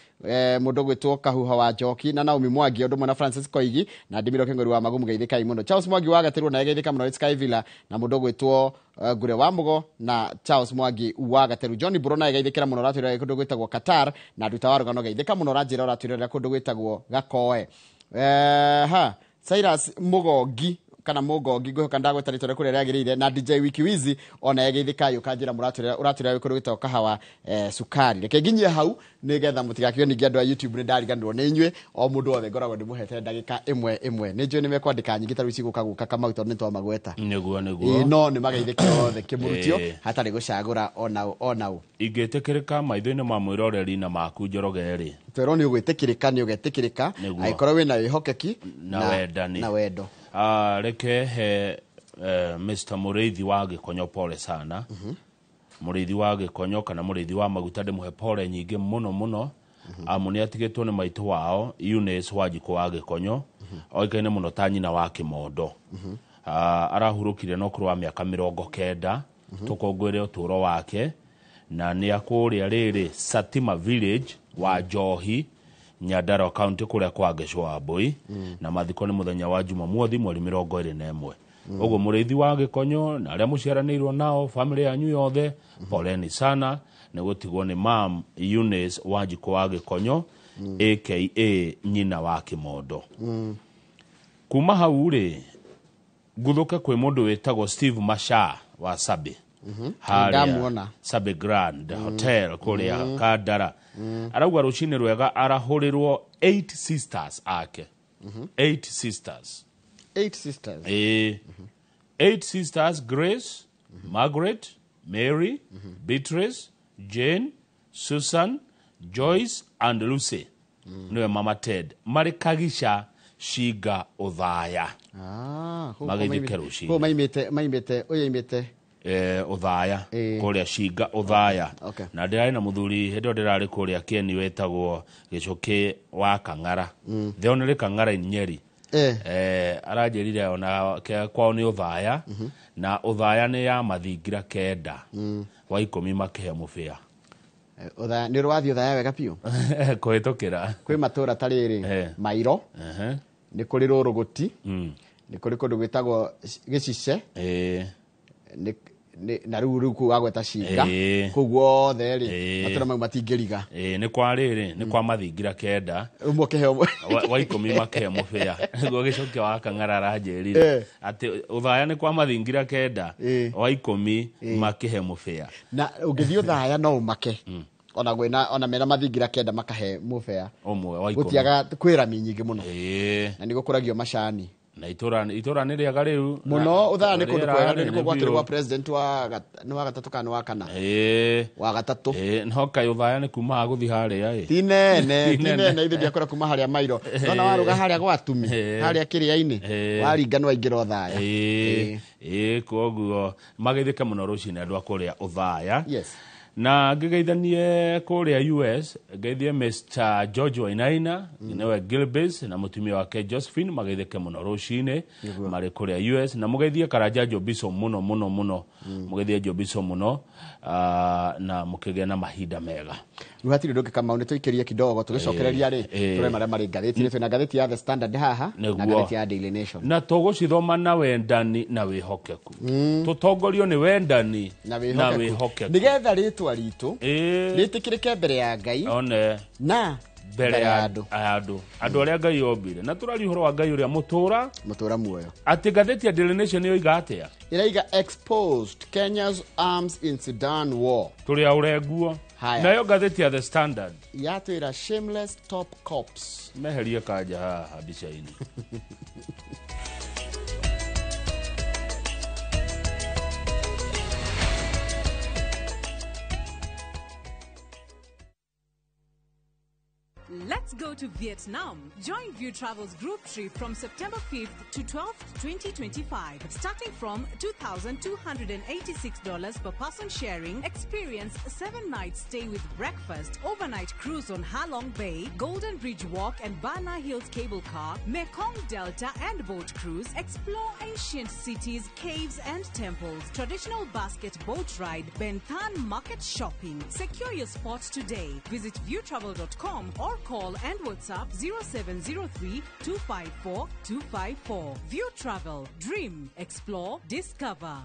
S6: mundu gwitwo Kahuha wa Njoki na Naomi Mwangi undu mwana Francis Koigi na Ndimiro Kengori wa Magumu geithika muno. Charles Mwangi wa Gatirwo na geithika muno Sky Villa na mundu gwitwo Gure wa Mugo na Charles Mwangi wa Gatirwo. Johnny Brona geithikira muno ratwira kundu gwitagwo Qatar na nduta wa rugano geithika muno ranjira ratwira kundu gwitagwo Gakoe. Cyrus Mugongi kana Mugongi gwihoka ndagweta ritore kuri rĩagĩrĩire na DJ Wikiwizi ona yagithika yo kanjira uratwira kundu gwitagwo Kahawa Sukari. Reke nginyie hau nigetha mutigakio ningi andu a YouTube ni ndariganirwo ni inyue o mundu wothe ngoragwo ndimuhete ndagika imwe ni njui ni mekwandika nyingi taru iciguka guka Kamau tondu ni twamagweta
S3: niguo
S6: no ni mageithike othe kimurutio hatari gucagura onau
S3: ingetikirika maitho-ini ma mwiroreri na maku Njoroge ri
S6: twero ni ugwitikirika ni ugetikirika aikorwo wina wihokeki na wendo.
S3: Reke he Mr. Mureithi wa Gikonyo pole sana. Mureithi wa Gikonyo kana Mureithi wa Maguta ndimuhe pole nyingi muno amuni atigetwo ni maitu wao Eunice Wanjiko wa Gikonyo oikaine muno ta nyina wa Kimondo. Arahurukire no kuru wa miaka 90 tukongwire uturo wake na ni akuria riri Satima Village wa Njohi Nyandarua County kuria kwa Geshwa Boy na mathiko ni muthenya wa Jumamothi mweri 21. Ugo Mureithi wa Gikonyo na aria muciaranirwo nao family yanyu yothe poleni sana ni gutigwo ni mam Eunice Wanjiko wa Gikonyo aka nyina wa Kimondo. Kuma hau ri guthuka kwi mundu wetagwo Steve Masha wa Sabe Sabe Grand Hotel kuria Kandara. Arauga rucini rwega arahurirwo 8 sisters ake 8 sisters
S6: 8 sisters
S3: 8 sisters Grace Margaret Mary, Beatrice, Jane, Susan, Joyce and Lucy. Niwe Mama Ted. Mari Kagisha Shiga Othaya. Magithike ruci.
S6: Ko maimite oyaimite
S3: Othaya kuria Shiga Othaya. Na ndirai na muthuri hendo ndirari kuria Keni wetagwo Gicuki wa Kang'ara. Thionere Kang'ara Nyeri. Aranjirire ona kwao ni Othaya na Othaya ni ya mathingira kenda wa 10 makihe mubia.
S6: Othaya ni rwathi Othaya wega piu
S3: kuhitukira
S6: kwi matura tariri Mairo ni kuri Ruruguti ni kuri kundu gwitagwo Gicice na riu ku agweta Shiga kuguo othe ri matura mau matingiriga
S3: ni kwa riri ni kwa mathingira kenda
S6: umwe kihe
S3: wa 10 makihe mubia go Gicuki wa Kang'ara aranjirire ati Othaya ni kwa mathingira kenda wa 10 makihe mubia
S6: na ungithio Othaya no umake ona gwena ona mera mathingira kenda makahe mubia
S3: umwe wa 10
S6: gutiaga kwira minyingi muno na ni gukuragio macani
S3: na itura ni riaga riu
S6: muno Othaya ni kundu kwega ni kugwatirwa president wa gatatu kana wa kana wa gatatu
S3: no kai Othaya ni kuma guthi haria
S6: tinene ithi ndiakora kuma haria Mairo nona waruga haria gwatumi haria kiriaini waringano aingira Othaya
S3: koguo magithike muno rucine andu akuria Othaya na ngigeithanie kuria US ngeithie Mr George Wainaina niwe Gilbis na mutumia wake Josephine magithike muno rucine mari kuria US na mugeithie Karanja Jobiso muno mugeithie Jobiso muno na mukigea na mahinda mega
S6: Ruhatiri ndoke kama unetoikeria kidogo tugicokereria ri ture mara mari gatheti ni na gatheti ya The Standard haha na gatheti ya Daily Nation
S3: na tugucithoma na wendani na wihokeku tutongorio ni wendani na wihokeku
S6: nigetha ritwa ritu ritikirike mbere ya Ngai
S3: one
S6: na
S3: mbere ya andu aria Ngai ombire na turari uhoro wa Ngai uria mutura
S6: muoyo
S3: ati gatheti ya Daily Nation yoiga atia
S6: iraiga exposed Kenya's arms in Sudan war
S3: turia ureguo nayo gatheti ya The Standard
S6: yatwira shameless top cops
S3: meherie kanja haha bica-ini
S18: Let's go to Vietnam. Join View Travel's group trip from September 5th to 12th, 2025. Starting from $2,286 per person sharing, experience a 7-night stay with breakfast, overnight cruise on Ha Long Bay, Golden Bridge Walk and Bana Hills cable car, Mekong Delta and boat cruise, explore ancient cities, caves and temples, traditional basket boat ride, Ben Thanh market shopping. Secure your spot today. Visit viewtravel.com or call and WhatsApp 0703-254-254. View Travel. Dream. Explore. Discover.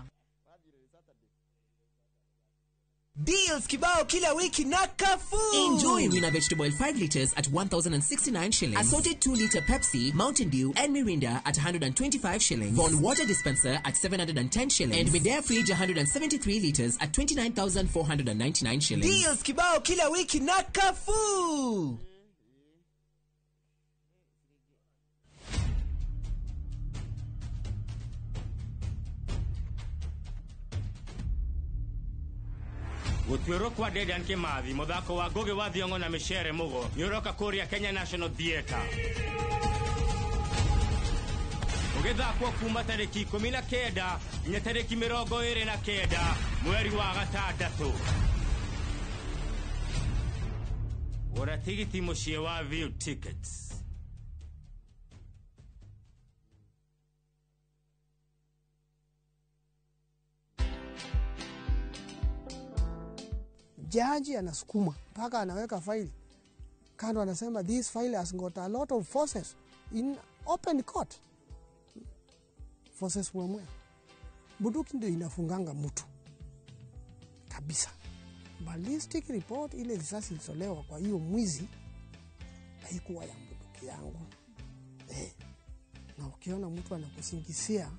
S4: Deals kibao kila wiki na Carrefour.
S5: Enjoy Rina vegetable oil 5 liters at 1,069 shillings. Assorted 2-liter Pepsi, Mountain Dew and Mirinda at 125 shillings. Von water dispenser at 710 shillings. And Medea fridge 173 liters at 29,499 shillings.
S4: Deals kibao kila wiki na Carrefour.
S8: Gutwiro kwa Dedan Kimathi muthako wa Ngugi wa Thiong'o na Michere Mugo niuroka kuria Kenya National Theatre ugithakwo kuma tariki 19 nginya tariki 29 mweri wa gatandatu ora tigiti mucie wa View Tickets.
S9: Jaji anasukuma mpaka anaweka faili kando, anasema this file has got a lot of forces in open court. Forces mwemwe bunduki ndio inafunganga mtu kabisa. Ballistic report ile risasi ilisolewa kwa hiyo mwizi haikuwa ya bunduki yangu. Na ukiona mtu anakusingizia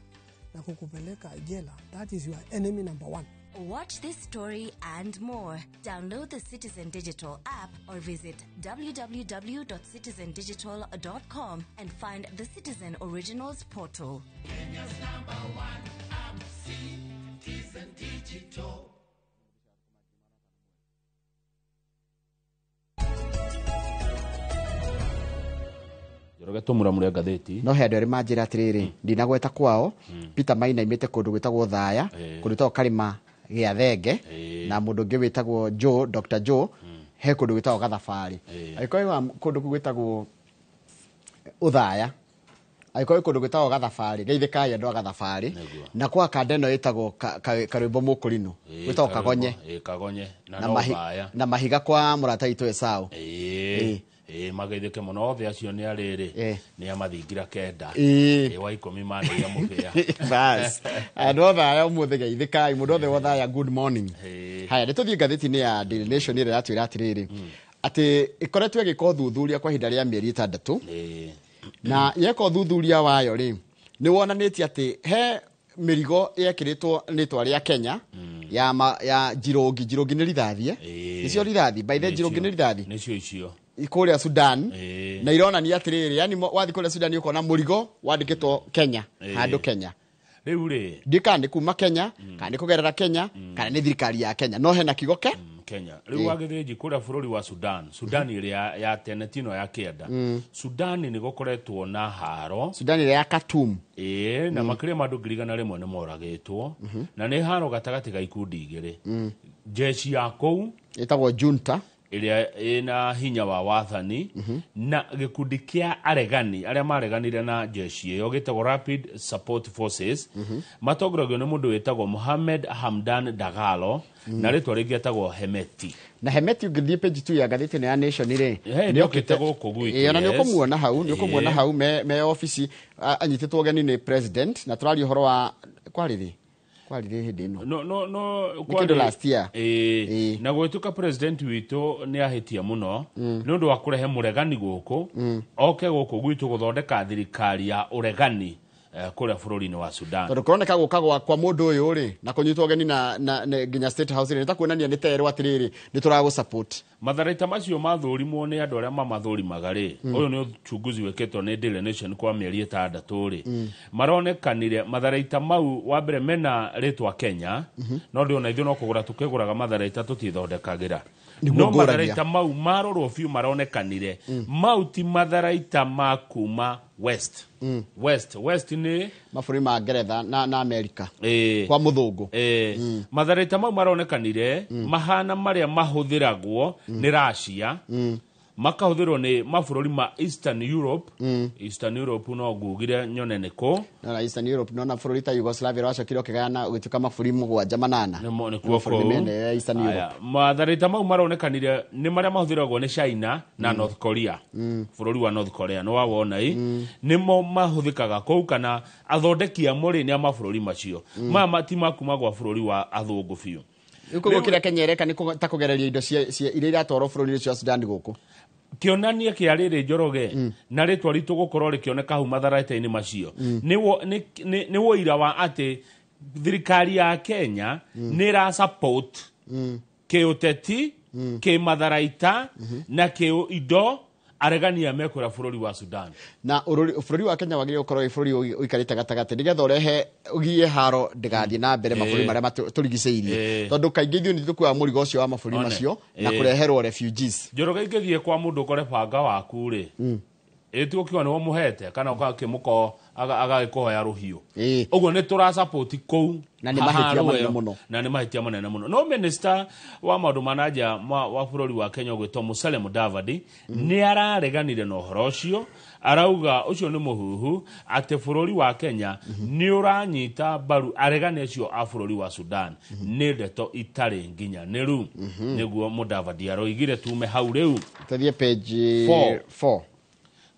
S9: na kukupeleka jela, that is your enemy number 1.
S10: Watch this story and more. Download the Citizen Digital app or visit www.citizendigital.com and find the Citizen Originals portal.
S11: Kenya's #1 app, Citizen Digital.
S3: Rogetumura ngathĩti.
S6: No he andũ erĩ manjĩra atĩrĩrĩ, ndinagweta kwao. Peter Maina imĩte kũndũ gwĩtagwo Thaya, kũndũ gwĩtagwo Karima gĩa Thenge, na mũndũ ũngĩ wĩtagwo Joe, Dr. Joe, he kũndũ gwĩtagwo Gathabarĩ. Agĩkorwo kũndũ kũu gwĩtagwo Uthaya, agĩkorwo kũndũ gwĩtagwo Gathabarĩ, geithĩkai andũ a Gathabarĩ, na kwa kanda ĩno ĩtagwo Karwĩmbo Mũkũrinũ, gwĩtagwo Kagonye.
S3: Kagonye
S6: na mahiga kwa mũrata witũ Esau.
S3: Mageithĩke mũno othe acio nĩ arĩrĩ nĩ amathingira kenda wa 10 manĩria mũbĩa.
S6: Bas andũ othe aya ũmũthĩ geithĩkai, mũndũ othe wa Thaya, good morning. Haya, nĩtũthiĩ ngathĩti-inĩ ya Daily Nation ĩrĩa yatwĩra atĩrĩrĩ atĩ ĩkoretwo ĩgĩka ũthuthuria kwa ihinda rĩa mĩeri 6 na yeka ũthuthuria wayo rĩ nĩ wonanĩtie atĩ he mĩrigo yekĩrĩtwo rĩtwa rĩa Kenya ya Njirũngi nĩ rithathi nĩcio rithathi by the Njirũngi nĩ rithathi
S3: nĩcio icio
S6: kũrĩa Sudan na ironania atĩrĩrĩ, yani wathi kũrĩa Sudan ũkona mũrigo wandĩkĩtwo Kenya handũ Kenya.
S3: Rĩu rĩ
S6: ndika nĩ kuma Kenya kana nĩ kũgerera Kenya kana nĩ thirikari ya Kenya, no hena kigo
S3: Kenya. Rĩu wagĩthĩnji kũrĩa bũrũri wa Sudan ĩrĩa ya tene tino ya kĩenda. Sudan nĩ gũkoretwo na haro.
S6: Sudan ĩrĩa ya Khartoum.
S3: Na makĩria ma andũ 100,000 nĩ moragĩtwo na nĩ haro gatagatĩ ga ikundi igĩrĩ. Jeshi ya kũu
S6: ĩtagwo junta
S3: ĩrĩa ĩna hinya wa wathani na gĩkundi kĩa aregani arĩa mareganire na jeshi ĩyo gĩtagwo Rapid Support Forces matongoragio nĩ mũndũ wĩtagwo Mohamed Hamdan Dagalo na rĩtwa rĩngĩ etagwo Hemeti.
S6: Na Hemeti ũngĩthiĩ page 2 ya ngathĩti ya Nation rĩ
S3: nĩ okĩte gũkũ gwitũ.
S6: Na nĩ ũkũmuona hau me ofici anyitĩtwo ũgeni nĩ president, na tũraria ũhoro wa kwarĩrĩ hĩndĩ ĩno kĩndũ last year
S3: na gwĩtuĩka president witũ nĩ ahĩtia mũno nĩ ũndũ wa kũrehe mũregani gũkũ oke gũkũ gwitũ gũthondeka thirikari ya ũregani kũrĩa bũrũri-inĩ wa Sudan.
S6: Tondũ kũroneka gũka kwa mũndũ ũyũ rĩ na kũnyitwo ũgeni na nginya State House rĩ nĩtakuonania nĩ terwo atĩrĩrĩ nĩ tũragũ support.
S3: Matharaita macio mathũrimwo nĩ andũ arĩa mamathũrimaga rĩ ũyũ nĩ uchunguzi wĩkĩtwo nĩ Daily Nation kwa mĩeri 6 rĩ maronekanire matharaita mau wa mbere mena rĩtwa Kenya no ndĩona ithuĩ no kũgũra tũkĩgũraga matharaita tũtithondekagĩra. No matharaita mau marorwo biũ maronekanire mau ti matharaita ma kuma West nĩ
S6: mabũrũri ma Ngeretha na Amerika kwa mũthũngũ.
S3: Matharaita mau maronekanire mahana marĩa mahũthĩragwo nĩ Russia makahũthĩrwo nĩ mabũrũri ma Eastern Europe. Eastern Europe no ngugire nyone nĩkũ
S6: na Eastern Europe no na bũrũri ta Yugoslavia wacokire ũkĩgayana ũgĩtuĩka mabũrũri 7-8
S3: nĩkuo
S6: Eastern Europe.
S3: Matharaita mau maronekanire nĩ marĩa mahũthĩragwo nĩ China na North Korea. Bũrũri wa North Korea no wawona nĩmo mahũthĩkaga kũu kana athondeki a mũrĩ nĩ a mabũrũri macio maya ti makuma gwa bũrũri wa athũngũ biũ.
S6: Ũkũgũ kĩrĩa Kenya ĩreka nĩ ta kũgereria indo iria iratwarwo bũrũri ũcio wa Sudan gũkũ.
S3: Kĩonania kĩa rĩrĩ Njoroge na rĩtwa ritũ gũkorwo rĩkĩoneka hau matharaita-inĩ macio nĩ woira wa atĩ thirikari ya Kenya nĩ ra support kĩũteti kĩmatharaita na kĩindo aregania mekũra bũrũri wa Sudan.
S6: Na bũrũri wa Kenya wagĩrĩirwo gũkorwo bũrũri ũikarĩte gatagatĩ nĩgetha ũrehe ũgie haro ndĩgathiĩ na mbere mabũrũri marĩa tũrigicĩirie tondũ kaingĩ ithuĩ nĩ tũkuaga mũrigo ũcio wa mabũrũri macio na kũreherwo refugees.
S3: Njoroge ingĩthiĩ kwa mũndũ ũkore banga waku rĩ ĩtuo kiwa nĩwo mũhete kana ũgakĩmũko agagĩkũhoya rũhiũ ũguo nĩ tũra support kũu
S6: na nĩ mahĩtia manene mũno
S3: na nĩ mahĩtia manene mũno. No minister wa maũndũ ma nanja wa bũrũri wa Kenya ũgwĩtwo Musalia Mudavadi nĩ arareganire na ũhoro ũcio arauga ũcio nĩ mũhuhu atĩ bũrũri wa Kenya nĩ ũranyita mbaru aregani acio a bũrũri wa Sudan nĩ ndeto itarĩ nginyanĩru nĩguo Mudavadi aroigire tume hau rĩu.
S6: Tũthiĩ page 4.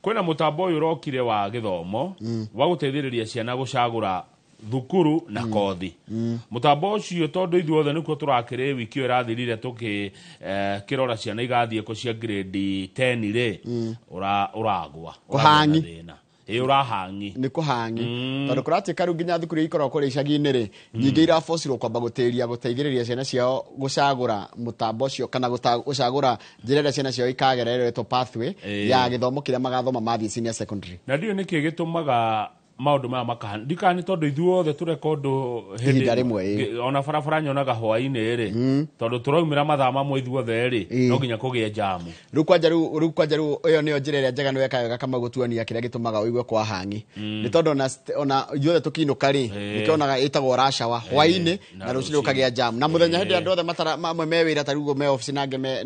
S3: Kwĩna mũtambo ũyũ ũrokire wa gĩthomo wa gũteithĩrĩria ciana gũcagũra thukuru na kothi. Mũtambo ũcio tondũ ithuothe nĩkuo tũrakĩrĩ wiki ĩyo ĩrathirire tũkĩrora ciana igathiĩ kũ cia grade 10 rĩ ũragwa
S6: kũhangi
S3: ũrahangi
S6: nĩ kũhangi tondũ kũratuĩka rĩu nginya thukuru ikoragwo kũrĩa icagi-inĩ rĩ nyingĩ irabocirwo kwamba gũteithĩrĩria ciana ciao gũcagũra mũtambo ũcio kana gũcagũra njĩra ĩrĩa ciana ciao ikagerera ĩretwo pathway ya gĩthomo kĩrĩa magathoma mathiĩ senior secondary.
S3: Na ndiũ nĩkĩ gĩtũmaga maundu maya makahana ndikani tondu ithuothe turekondo hindi ona barabara nyonaga hwaini ri tondu turaumira mathaa mamwe ithuothe ri no nginya kugie jamu
S6: riu kwanja iyo niyo njira iria njega niweka wega kama gutuania kiria gitumaga uigue kwa hangi ni tondu ona ithuothe tukiinuka ri nikionaga itagwo rashawa hwaini na rucini ukagia jamu na muthenya hindi andu othe matara mamwe me wira ta rugo me office nange me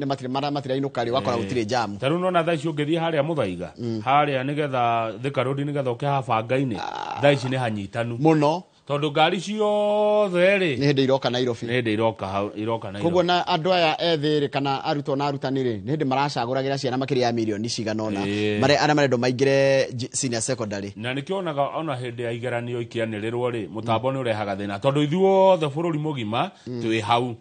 S6: matira inuka ri wakora gutire jamu
S3: taru nona thaa icio ngithie haria muthaiga haria nigetha Thika Road nigetha ukihaba-ngaini thaa ici ni hanyitanu
S6: muno
S3: tondu ngari ciothe ri
S6: ni hindi iroka Nairobi
S3: ni hindi iroka Nairobi
S6: koguo na andu aya ethiri kana arutwo na arutani ri ni hindi maracaguragira ciana makiria ya milioni ciganona mare ana marendo maingire senior secondary
S3: na nikionaga ona hindi ya igeranio ikianirirwo ri mutambo ni urehaga thina tondu ithuothe bururi mugima twi hau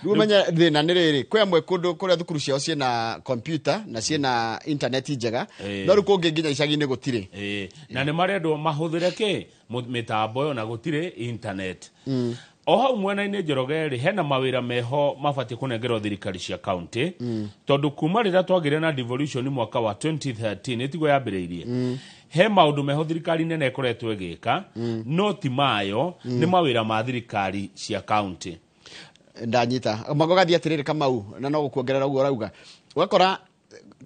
S6: Rumenya thina ni riri kwi amwe kundu kuria thukuru ciao ciena computer na ciena internet njega no ruko nginya icagi-ini gutire
S3: na ni marendo mahuthire ki mitambo yo na gutire internet o hau mwena-ini Njoroge ri hena mawira meho mabati kunengerwo thirikari cia county tondu kuma rira twagire na devolution mwaka wa 2013 itigo yambiriirie he maundu meho thirikari nene ikoretwo igika no ti mayo ni mawira ma thirikari cia county
S6: ndanyita magogathia atiriri Kamau na no gukuongerera uguo rauga ugakora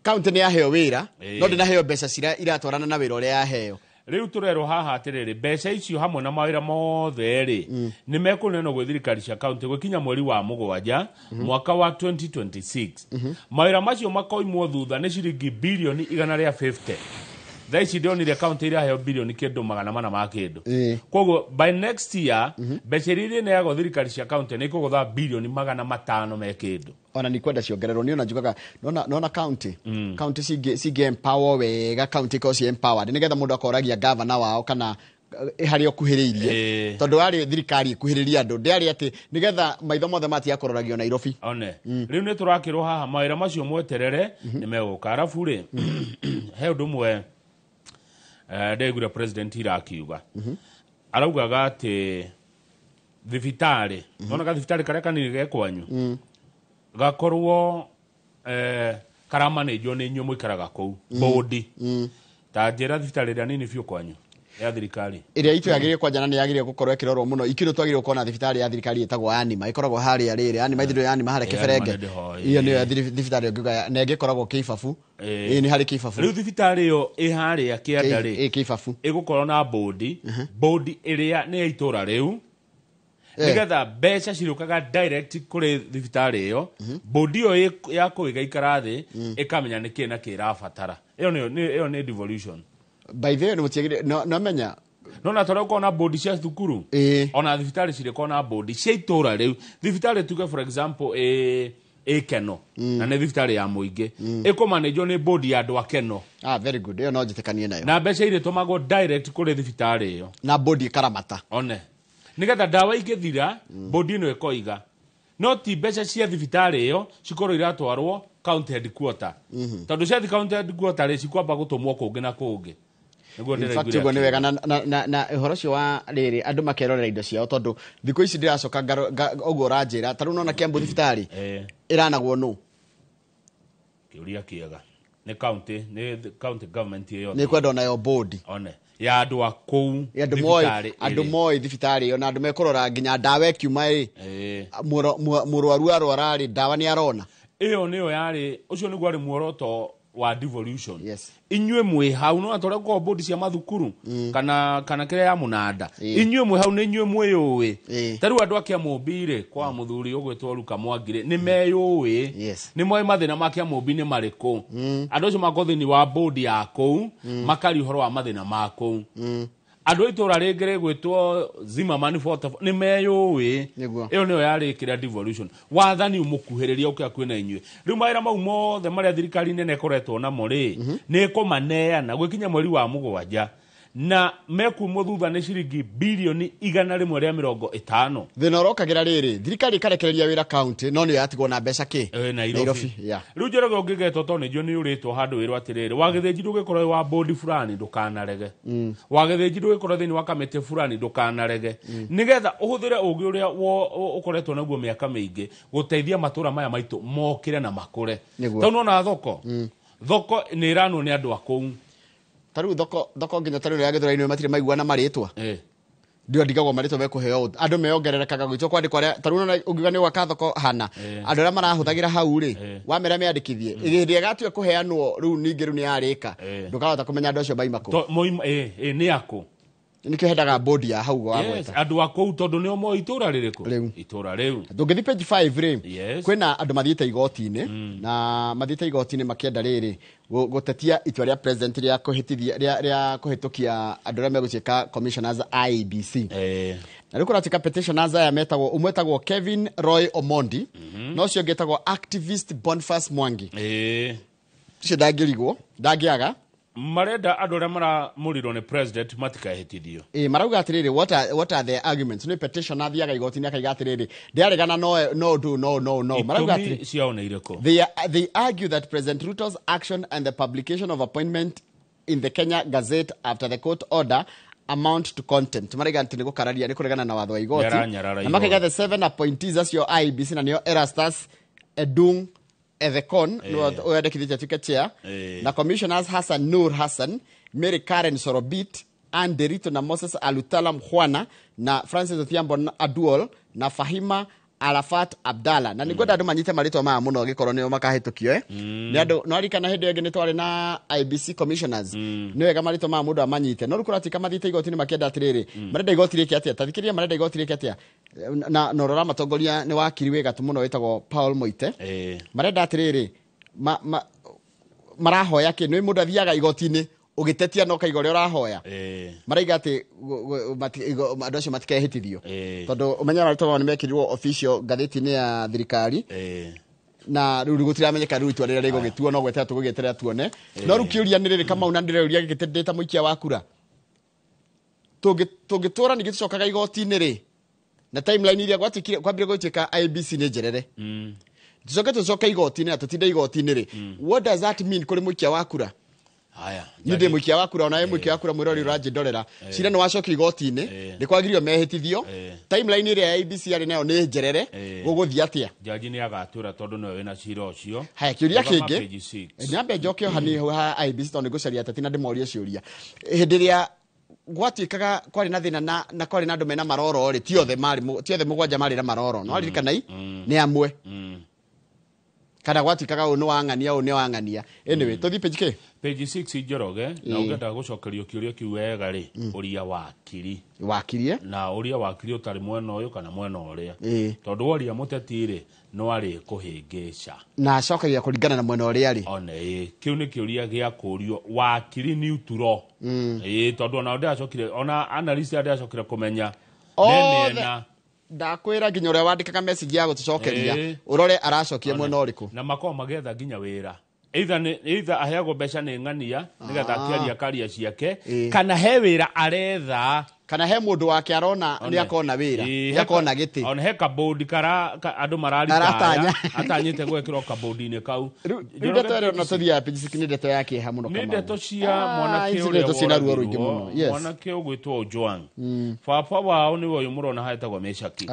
S6: county ni yaheo wira no ndinaheo mbeca cira iratwarana na wira uria yaheo
S3: riu turero haha atiriri mbeca icio hamwe na mawira mothe ri ni mekunenwo gwi thirikari cia county gwikinya mweri wa mugwanja mwaka wa 2026 mawira macio makoimwo thutha ni ciringi bilioni 150 thaa ici ndionire county iria heo bilioni kindu 400 ma kindu koguo by next year mbeca iria neagwo thirikari cia county ni ikugutha bilioni 500 me kindu
S6: ona ni kwenda ciongererwo ni ona njugaga nona county sige empower wega county ko si empowered nigetha mundu akoragia governor wao kana hari okuhiriirie tondu ari thirikari ikuhiriria andu ndiari ati nigetha maitho mothe mati akororagio Nairobi
S3: one riu ni turakirwo haha mawira macio mweterere ni meguka arafu ri he undu mwe ndegura president irakiuga araugaga ati thibitari nona thibitari karia kanini gekwanyu gakorwo karamanĩjwo nĩ inyuĩ mũikaraga kũu bodi ta njĩra thibitari ĩrĩa nini biũ kwanyu ya thirikari
S6: ĩrĩa itu yagĩrĩire kwanja na nĩ yagĩrĩire gũkorwo ĩkĩrorwo mũno ikĩrĩ twagĩrĩire gũkorwo na thibitari ya thirikari ĩtagwo Anima ĩkoragwo harĩa rĩrĩ Anima ithirwo ya Anima harĩa Kĩberenge iyo nĩyo thibitari ngĩuga na ĩngĩkoragwo Kĩibabu nĩ harĩ Kĩibabu
S3: rĩu thibitari ĩyo ĩ harĩa Kĩanda rĩ
S6: Kĩibabu
S3: ĩgũkorwo na bodi ĩrĩa nĩ ya itũra rĩu nigetha mbeca cirukaga direct kuri thibitari iyo bodi iyo ya kuiga ikarathi ikamenya niki na kirabatara iyo ni devolution
S6: by the way no mutiagire no menya
S3: no na toro kona bodi cia thukuru ona thibitari cire kona bodi cia itura riu thibitari tuge for example Keno na ne thibitari ya muingi ikumanĩjwo ni bodi ya andu akeno
S6: very good iyo no njitikanie nayo
S3: na mbeca ire tumagwo direct kuri thibitari iyo
S6: na bodi karamata
S3: one nigetha dawa igithira bodi ino ikoiga no ti mbeca cia thibitari iyo cikorwo iratwarwo county headquarter tondu cia county headquarter ri cikwamba gutumwo kungi na kungi
S6: niguo ndiriguo ni wega na uhoro cio wa riri andu makerorera indo ciao tondu thikũ ici ndiracoka oguo ranjira taru nona Kiambu thibitari iranagwo no
S3: kiuria kiega ni county government iyo
S6: ni kwenda nayo bodi
S3: one ya andu akuu
S6: andu moi thibitari iyo na andu mekorora nginya dawa ekiuma murwaru arwara ri dawa ni arona
S3: iyo niyo yari ucio niguo ari muoroto wa devolution inyue mwe hau no atore ko bodi cia mathukuru kana kire ya munanda inyue mwe hau ni inyue mwe yũĩ taru andu akia mobire kwa muthuri ugwetwo Luka Mwangire ni meyũĩ ni moe mathina makia mobine mariko andu acio makothini wa bodi ya kũu makari uhoro wa mathina ma kũu andu itura ringire gwitwo Zimmerman 44 ni meyũĩ iyo niyo yari kira devolution wathani umukuhiriria ukia kwina inyue riu maira mau mothe maria thirikari nene koretwo na mori ni kumaneana gwikinya mweri wa mugwanja na mekumwo thutha ni ciringi bilioni 150
S6: thina rokagira riri thirikari karekereria wira county no ni yatigwo na mbeca ki
S3: Nairobi riu Njoroge ungigeto to ni jo ni urito handu wirwo atiriri wagithinji ndugikorwo wa bodi fulani ndukanarege wagithinji ndugikorwo thini wa kamete fulani ndukanarege nigetha uhuthire ugi uria ukoretwo naguo miaka mingi guteithia matura maya maitu mokire na makure tondu na thoko ni iranwo ni andu akuu
S6: taru thoko nginya taru ya githura-ini matire maiguana maritwa ndio ndigagwo maritwa mekuheo andu meongererekaga gwitwo kwandikwa taru na ungiga ni gwaka thoko hana andu ara marahuthagira hau ri wamera meandikithie igindi agatue kuheanwo riu ningiru ni arika ndukahota kumenya andu acio maimako
S3: ni ako
S6: nikio hendaga bodi ya hau gwa gweta
S3: andu akwo tondu ni omo itura ririku itura riu
S6: tungithi page 5 ri kwina andu mathiite igoti-ini na mathiite igoti-ini makienda riri gutetia itua ria president ria kuhitithia ria kuhitukia andu aria meguciika commissioners IEBC na riu kuratika petitioners aya metagwo umwetagwo Kevin Roy Omondi no cio ngetagwo activist Boniface Mwangi cio ndangirigwo ndangiaga
S3: marenda andu aria maramurirwo ni president matikahitithio
S6: marauga atiriri what are the arguments ni petition athiaga igoti-ini akaiga atiriri ndiaregana no marauga atiriri
S3: ciaona ireko
S6: they argue that President Ruto's action and the publication of appointment in the Kenya Gazette after the court order amount to contempt maraiga ati ni gukararia ni kuregana na watho wa igoti na makaiga the 7 appointees acio IEBC na nio Erastus Edung Ethekon no oyandikithite atuike chair na commissioners Hassan Nur Hassan, Mary Karen Sorobit, Anne Derito na Moses Alutala Mkhwana na Francis Othiambo Aduol na Fahima Arafat Abdalla na nigoda andu manyite marito ma muno gikorwo ni makahitukio ni andu no arikana hindi yengi ni twari na IEBC commissioners ni wega marito ma mundu amanyite no rukuratika mathite igoti-ini makienda atiriri marenda igoti riki atia tathikiria marenda igoti riki atia na norora matongoria ni wakiri wega tu muno witagwo Paul Moite marenda atiriri marahoya ki ni mundu athiaga igoti-ini ugitetia no kaigo ria urahoya maraiga ati andu acio matikehitithio tondu umenya marito ni mekirirwo official gatheti-ini ya thirikari na riu gutiramenyeka riu itua riria rigugituo no gwetera tugugeterera tuone no riu kiuria ni riri kama una ndireria gigitendeta muikia wa kura tungitura ni gitucokaga igoti-ini ri na timeline iria gwatikire kwambire gutuika IEBC ni njerere tucoka igoti-ini na tutinde igoti-ini ri what does that mean kuri muikia wa kura
S3: haya
S6: ninde muikia wa kura ona muikia wa kura mwirori uraje ndorera cira no wacoka igoti-ini ni kwagirio mehitithio timeline iria IEBC ari nayo ni njerere guguthia atia
S3: jaji ni agatura tondu no wena cira ucio
S6: haya kiuria kingi nyambe njoke hani ha IEBC tondu gucaria atati na ndimoria ciuria hindi ria gwatikaga kwari na thina na kwari na andu mena maroro ri tiothe mugwanja mari na maroro no arikanai ni amwe kada gwatikaga unu wangania anyway tuthi
S3: page 6 Njoroge na ungenda gucokerio kiuria kiu wega ri uria
S6: wakirie
S3: na uria wakiri utari mwena uyu kana mwena uria tondu uria muteti ri no ari kuhingica
S6: na acokagia kuringana na mwena uria ri
S3: ona kiu ni kiuria gia kurio wakiri ni uturo tondu ona ndia acokire ona analyst ndia acokire kumenya nena
S6: ndakwira nginya uria wandikaga message ya gutucokeria urore aracokie mwena uriku
S3: na makao magetha nginya wira either aheagwo mbeca ni ng'ania nigetha akiaria karia ciake kana he wira aretha
S6: kana he mundu wake arona ni akona wira ni akona giti
S3: on he kabodi kara andu mararita atanyite gwekirwo kabodi-ini kau
S6: ndeto ero na tuthia page 6 ndeto yake ha muno kama
S3: ndeto cia mwanake uria
S6: ndeto cina ruo ruingi muno
S3: mwanake ugwitwo Ojwang baba wao ni uyu murona haetagwo Meshaki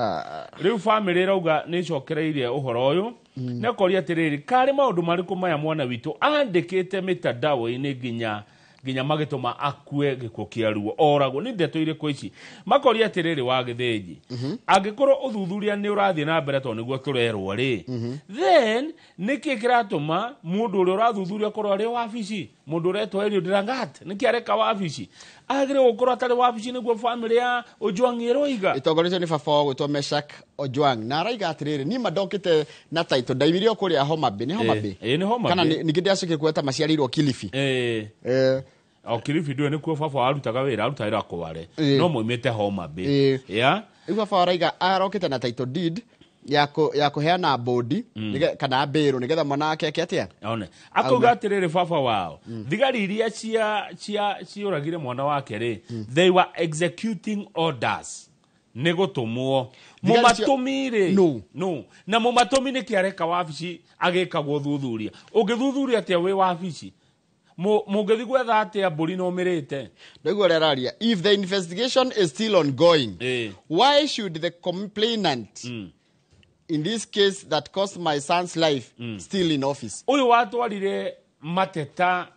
S3: riu family irauga ni cokereirie uhoro uyu ne koria tiriri kari maundu mariku maya mwana witu andikite mitandao-ini nginya magituma akue gikuo kia ruo oragwo ni ndeto iriku ici makoria atiriri wa githinji angikorwo uthuthuria ni urathie na mbere to niguo turerwo ri then niki kiratuma mundu uri urathuthuria korwo ari wabici mundu uretwo Eliud Langat niki areka wabici agire gukorwo atari wabici niguo family ya Ojwang iroiga
S6: itongoretio ni baba gwitwo Meshak Ojwang na araiga atiriri ni madokite na title ndaivirio kuria Homa Bay ni Homa Bay
S3: ni Homa Bay
S6: kana ningi ndiacokire kueta maciarirwo Kilifi
S3: o Kilifi ndio ni kuo baba arutaga wira arutaira kware no moimete Homa Bay
S6: baba araiga arokite na title deed ya kuheana bodi kana biru nigetha mwana wake atia
S3: one akauga atiriri baba wao thigari iria ciuragire mwana wake ri they were executing orders nigutumwo mumatumire no na mumatumi ni kiareka wabici agikagwo thuthuria ungithuthuria atia wi wabici mugethi gwetha atia mburi no mirite
S6: niguo reraria if the investigation is still ongoing why should the complainant in this case that cost my son's life still in office
S3: uyu watwarire mateta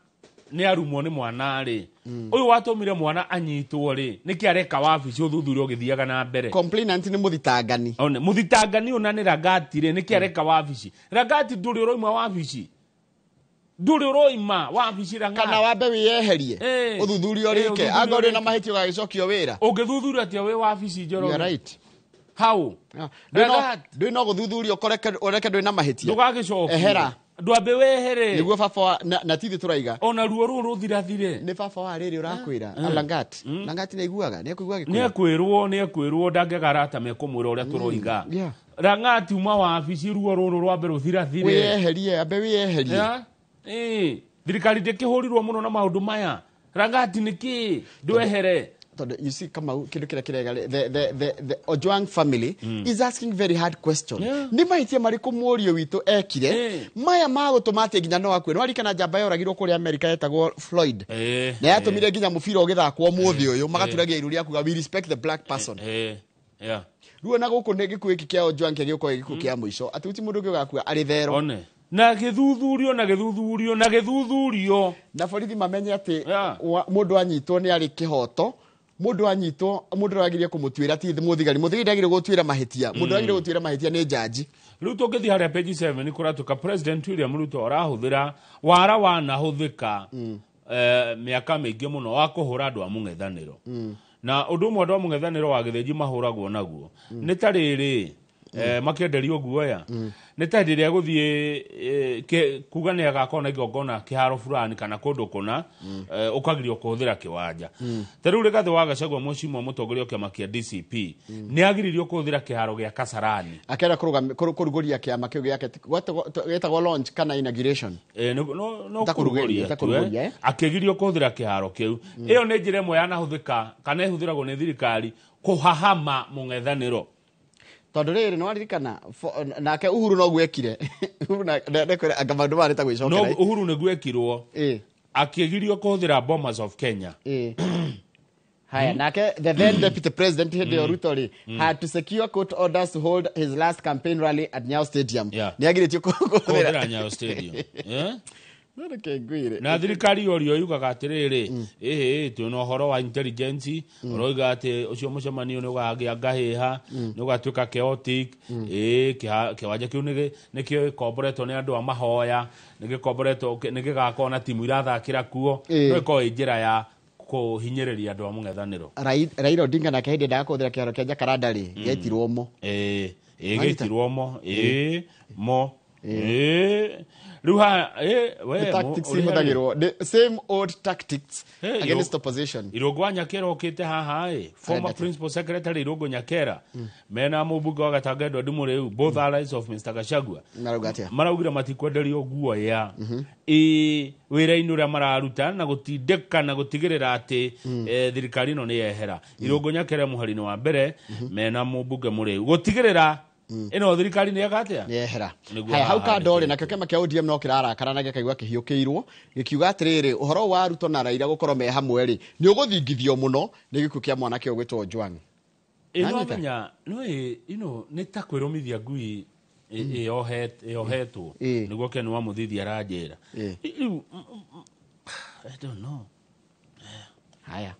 S3: ni arumwo ni mwana ri uyu watumire mwana anyitwo ri niki areka wabici uthuthuria ugithiaga na mbere
S6: complainant ni muthitangani
S3: one muthitangani una ni Rangati ri niki areka wabici Rangati nduri uroima wabici nduri uroima wabici Rangati
S6: kana wambe wiyeherie uthuthuria rike agori na mahitio gagicokio wira
S3: ungithuthuria ati we wabici njoro
S6: you right
S3: how
S6: do no guthuthuria ureke ndwi na mahitia
S3: ndugagicokia
S6: ehera
S3: ndwambe wehere
S6: niguo baba na tithi turaiga
S3: ona ruo ruru thirathire
S6: ni baba wa riri urakwira Rangati ni aiguaga ni akuigua
S3: ni akwirwo ndangĩgarata mekumwira uria turoiga Rangati uma wabici ruo ruru rwambe ruthirathire
S6: wiyeherie ambe wiyeherie
S3: thirikari ndĩkĩhũrirwo mũno na maũndũ maya Rangati nĩkĩ ndwehere.
S6: You see, the Ojwang family is asking very hard questions. Ni mahitia mariku murio witu ekire maya magutuma nginya no akwe no arikana jamba yoragirwo kuri America yetagwo Floyd na yatumire nginya mubira ugithakwo muthi uyu magaturagia iru ria kuga we respect the black person ruo na guku ne gikuo iki kia Ojwang kia gikuo gikuo kia muico ati uti mundu ugakua ari thero
S3: na githuthurio
S6: na borithi mamenye ati mundu anyitwo ni ari kihoto mundu anyitwo mundu ragirie kumutwira ti muthigari ndagire gutwira mahitia mundu ragirie gutwira mahitia ni jaji
S3: riu tungithi haria page 7 ni kuratuka President William Ruto arahuthira wara wanahuthika miaka mingi muno wa kuhura andu a mung'ethaniro na undu umwe andu a mung'ethaniro wa githenji mahuragwo naguo ni tariri makienderio guoya ni tandi ria guthie kuga ni agakona igongona kiharo fulani kana kundu kuna ukagirio kuhuthira kiwanja tariu Rigathi wa Gachagua mucimo mutongoria kiama kia DCP ni agiririo kuhuthira kiharo gia Kasarani
S6: akera kuruguria kiama kiu giake getagwo launch kana inauguration
S3: no kuruguria akigirio kuhuthira kiharo kiu iyo ni njira imwe yanahuthika kana ihuthiragwo ni thirikari kuhahama mung'ethaniro
S6: tondu riri no aririkana nake Uhuru no gwekire anga maundu mareta gwicokera
S3: no Uhuru ni gwekirwo akigirio kuhuthira Bomas of Kenya
S6: haya nake the then deputy president Hende Ruto had to secure court orders to hold his last campaign rally at Nyayo Stadium ni agiritio kuhuthira
S3: Nyayo Stadium na thirikari yorio yugaga atiriri tuno horo wa intelligence roiga ati ucio mucemanio ni ugagia ngahiha ni ugatuika chaotic kiwanja kiu ni gikoboretwo ni andu a mahoya ni gikoboretwo ni gigakona timu irathakira kuo no iko njira ya kuhinyiriria andu a mung'ethaniro
S6: Raila Odinga na Kehinde ndakuthira kiharo kia Jacaranda getirwo mo
S3: getirwo mo Ruha
S6: the tactics ihudagirwo the same old tactics against opposition
S3: Irungu wa Nyakera okite haha former principal secretary Irungu Nyakera mena mubunge wa Gatanga Ndundu Muriu both allies of Mr. Gachagua maraugira matikwenderio guoya wira-ini uria mararuta na gutindika na gutigirira ati thirikari no ni yehera Irungu Nyakera muharini wa mbere mena mubunge Muriu gutigirira ino thirikari ni yagatia
S6: yehera hau ka ndore na kema kia ODM no kirarakara na gikaigwa kihiukiirwo gikiuga atiriri uhoro wa Ruto na Raila gukorwo me hamwe ri ni uguthingithio muno ni gikuo kia mwana kio gwitwo Ojwang
S3: ino menya no ino ni ta kwirumithia ngui yohetwo niguo Ken wa Muthithi aranjira I don't know
S6: haya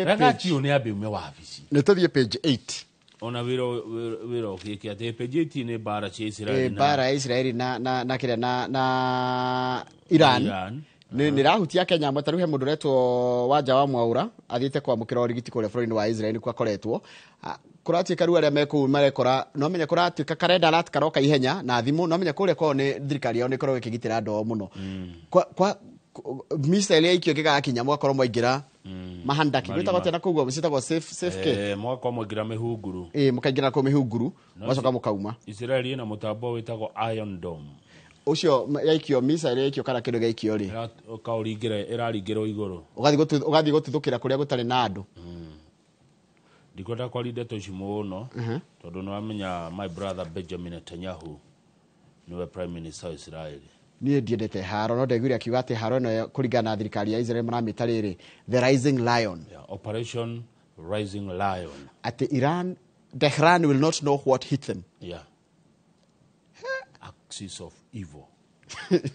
S3: Rangati ni ambe ume wabici
S6: nituthie page 8
S3: ona wiro kiki ati page 8 ni bara cia Israeli
S6: bara Israeli na kire na Iran ni rahutia Kenya mataru he mundu retwo Wanja wa Mwaura athiite kwa mukira origiti kule bũrũri wa Israeli kwa koretwo kuratuika ruo aria meku marekora no menya kuratuika karenda rat karoka ihenya na thimu no menya kule ko ni thirikari yao ni korwo ikigitira ndo muno kwa missile ikio gigakinya mwakorwo mwaingira mahandaki gwitagwo tena kugwa musitagwo safe ke
S3: mwako mwagira mihunguru
S6: mukaingira ko mihunguru wacoka mukauma
S3: Israeli ina mutambo witagwo Iron Dome
S6: ucio yaikio missile yaikio kana kindu gaikio ri
S3: kauringire iraringirwo iguru
S6: ugathi gututhukira kuria gutari na andu
S3: ndikwenda kwarinde tucimuno tondu no amenya my brother Benjamin Netanyahu niwe prime minister wa Israeli
S6: ni ndiendete haro no ndegwire akiuga ati haro no kuringana na thirikari ya Israel maramita riri the rising lion
S3: operation rising lion
S6: ati Tehran will not know what hit them
S3: axis of evil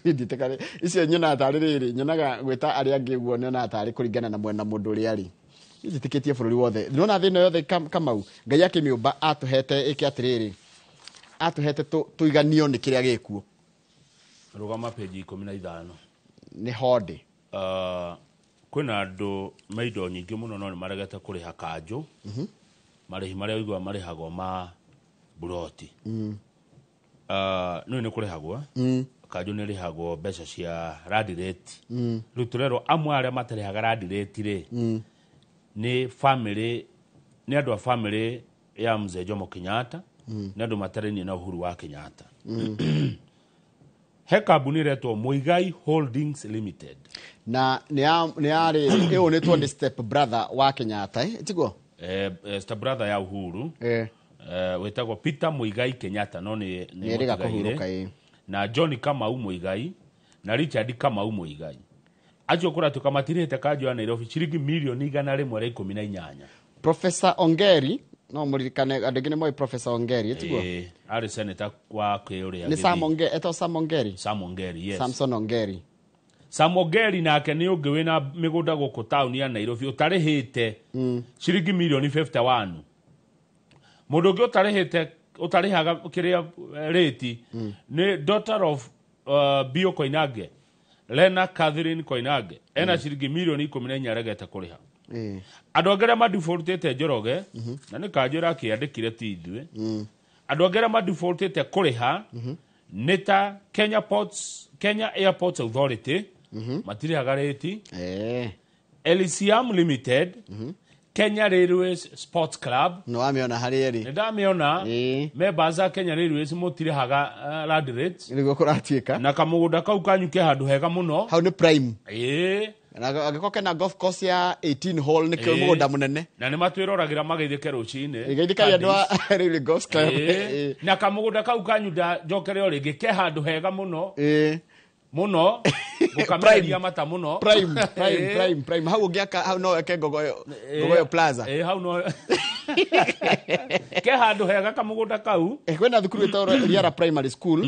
S6: nditekane icio nyona tarĩrĩ nyonaga gwĩta arĩa angĩ guo nyona tarĩ kũringana na mwena mũndũ ũrĩa arĩ njĩtĩkĩtie bũrũri wothe ndĩrona thĩna yothe Kamau Ngai akĩmĩũmba atũhete ĩkĩ atĩrĩrĩ atũhete tũiganio nĩ kĩrĩa gĩkuo
S3: rũgama page 15
S6: nĩ honde
S3: kwĩna andũ maindo nyingĩ mũno no nĩ maregete kũrĩha kanjũ marĩhi marĩa ũigua marĩhagwo ma buroti nĩ nĩ kũrĩhagwo kanjũ nĩ rĩhagwo mbeca cia rand rate rĩu tũrerwo amwe arĩa matarĩhaga rand rate rĩ nĩ family nĩ andũ a family ya Mzee Jomo Kenyatta nĩ andũ matarĩnie na Uhuru wa Kenyatta he kambuni retwo Muigai Holdings Limited
S6: na nĩ arĩ ĩyo nĩtwo nĩ step brother wa Kenyatta tiguo
S3: step brother ya Uhuru wetagwo Peter Muigai Kenyatta no nĩ
S6: rĩga kũhurũka
S3: na John Kamau Muigai na Richard Kamau Muigai acio kũratuĩka matirĩte kanjũ ya Nairobi ciringi milioni 118
S6: Professor Ongeri no mũririkane andũ angĩ nĩ moĩ Professor Ongeri tiguo
S3: arĩ senator wa kĩũrĩa
S6: nĩ Sam Ongeri eto Sam Ongeri
S3: yes
S6: Samson Ongeri
S3: Sam Ongeri nake nĩ ũngĩ wĩna mĩgũnda gũkũ taũni ya Nairobi ũtarĩhĩte ciringi milioni 51 mũndũ ũngĩ ũtarĩhaga kĩrĩa rate nĩ daughter of Bio Koinange Lena Catherine Koinange ena ciringi milioni 14 aregete kũrĩha andũ angĩ madefaultĩte Njoroge na nĩ kanjũ rakĩandĩkire ti ithuĩ andũ angĩ madefaultĩte kũrĩha nĩ ta Kenya Airports Authority matirĩhaga rate Elysium Limited Kenya Railways Sports Club
S6: no amĩona harĩ eri
S3: ndamĩona members a Kenya Railways mũtirĩhaga rand rates
S6: nĩguo kũratuĩka
S3: na kamũgũnda kau kanyuke handũ hega mũno
S6: hau nĩ prime na agĩkoke na golf course ya 18 hole nĩ kĩo mũgũnda mũnene na
S3: nĩ matwĩroragĩra mageithĩke rũcinĩ
S6: geithĩka andũ a Railway Golf Club
S3: na kamũgũnda kau kanyuda njokere o rĩngĩ ke handũ hega mũno muno gukameria mata muno
S6: prime hau ngiaka hau no eke gogoyo plaza
S3: hau no ke handu hega kamugunda kau
S6: kwena thukuru ĩtagwo Riara Primary School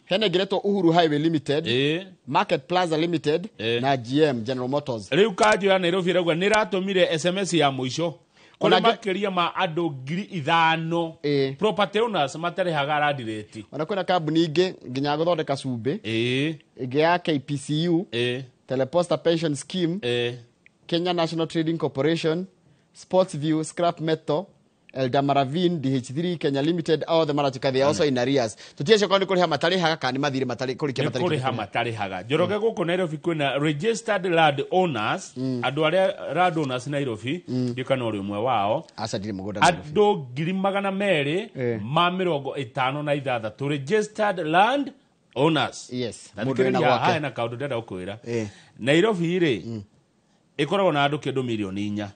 S6: hena ngiretwo Uhuru Highway Limited Market Plaza Limited na GM General Motors
S3: riu kanjũ ya Nairobi rauga nĩ ratũmire SMS ya mũico kũrĩ makĩria ma andũ 5,000 property owners matarĩhaga rand rate
S6: ona kwĩna kambuni ingĩ nginya gũthondeka cumbĩ ĩngĩ ya KPCU Teleposta Pension Scheme Kenya National Trading Corporation Sportsview Scrap Metal Eldamaravine DH3 Kenya Limited othe maratuĩka they also in arrears tutiacio kwa nĩ kũrĩha matarĩhaga kana mathire
S3: kũrĩha matarĩhaga Njoroge gũkũ Nairobi kwĩna registered land owners andũ arĩa land owners Nairobi ndikana ũrĩ ũmwe wao
S6: acadirĩ mũgũnda
S3: andũ 256 registered land owners
S6: yes
S3: mũndũ wĩna gwake na kaũndũ ndĩrenda gũkwĩra Nairobi rĩ ĩkoragwo na andũ kĩndũ milioni 4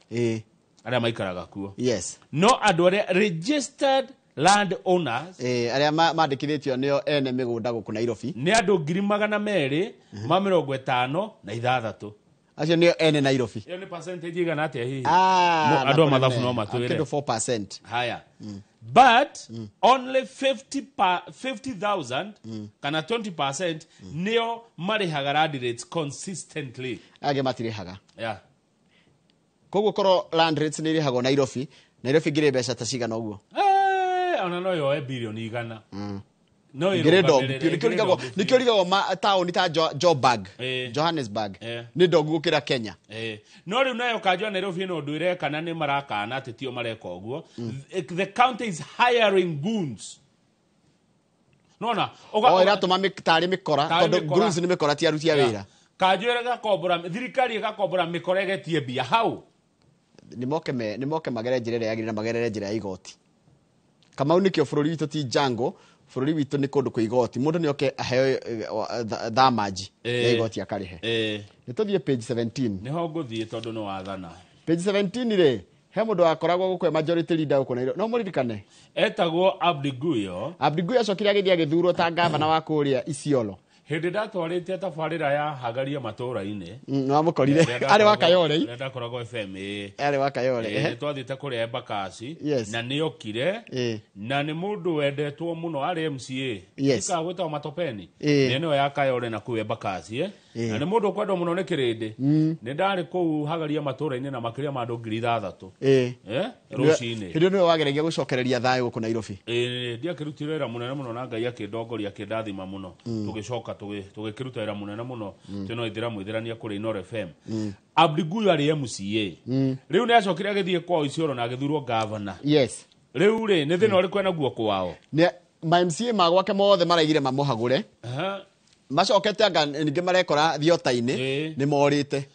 S3: arĩa maikaraga kuo
S6: yes
S3: no andũ arĩa registered land owners
S6: arĩa mandĩkithĩtio nĩo ene mĩgũnda gũkũ Nairobi
S3: nĩ andũ 256
S6: acio nĩo ene Nairobi
S3: iyo nĩ percentage igana atĩa hihi andũ mathabu no matwĩre
S6: 4%
S3: haya but only 50,000 kana 20% nĩo marĩhaga rand rates consistently
S6: age matirĩhaga koguo korwo land rates nĩ irĩhagwo Nairobi ngĩrĩ mbeca ta cigana ũguo
S3: ona no yoe bilioni 100
S6: no nikio rigagwo taũni ta Joburg Johannesburg nĩ ndongu gũkĩra Kenya
S3: no rĩu nayo kanjũ Nairobi no ũndũ irekana nĩ marakana atĩ tio mareka ũguo the county is hiring goons nona
S6: iratũma tarĩ mĩkora tondũ goons nĩ mĩkora ti aruti a wĩra
S3: kanjũ ĩgakombora thirikari ĩgakombora mĩkora ĩgetie mbia hau
S6: nĩ moke magere njĩra ĩrĩa yagĩrĩire na magerere njĩra ya igoti Kamau nĩkĩo bũrũri witũ ti jango bũrũri witũ nĩ kũndũ kwa igoti mũndũ nĩ oke aheo thamaji ya igoti akarĩhe nĩ tũthiĩ page 17
S3: nĩho ngũthiĩ tondũ nĩ wathana
S6: page 17 rĩ he mũndũ wakoragwo gũkwe majority leader gũkũ Nairobi no mũririkane
S3: etagwo Abdi Guyo
S6: acokire agĩthiĩ agĩthurwo ta gavana wa kũrĩa Isiolo
S3: hindi ndatwarite tabarira ya hagaria matura-ini
S6: no mukorire ari wa Kayole
S3: nda koragwo FM
S6: ari wa Kayole
S3: twathite kuri Embakasi na ni okire na ni mundu wendetwo muno ari MCA ikagwita matopeni neno ya Kayole na ku Embakasi na ni mundu kwendwo muno ni kirindi ni ndari ku hagaria matura-ini na makiria ma 3,000 rucini
S6: hindi no wageregia gucokereria thayo guku Nairobi
S3: ndia kirutire wira munene muno na Ngai akindongoria kindathima muno tugicoka tugikiruta wira munene muno tino ithirania kuri Inoro FM Abdi Guyo ari MCA riu ni acokire agithie kwa Isiolo na agithurwo governor riu ri ni thina uriku ena guoko wao
S6: ma MCA magwake mothe maraigire mamuhagure macokete anga ninge marekora thiota-ini ni morite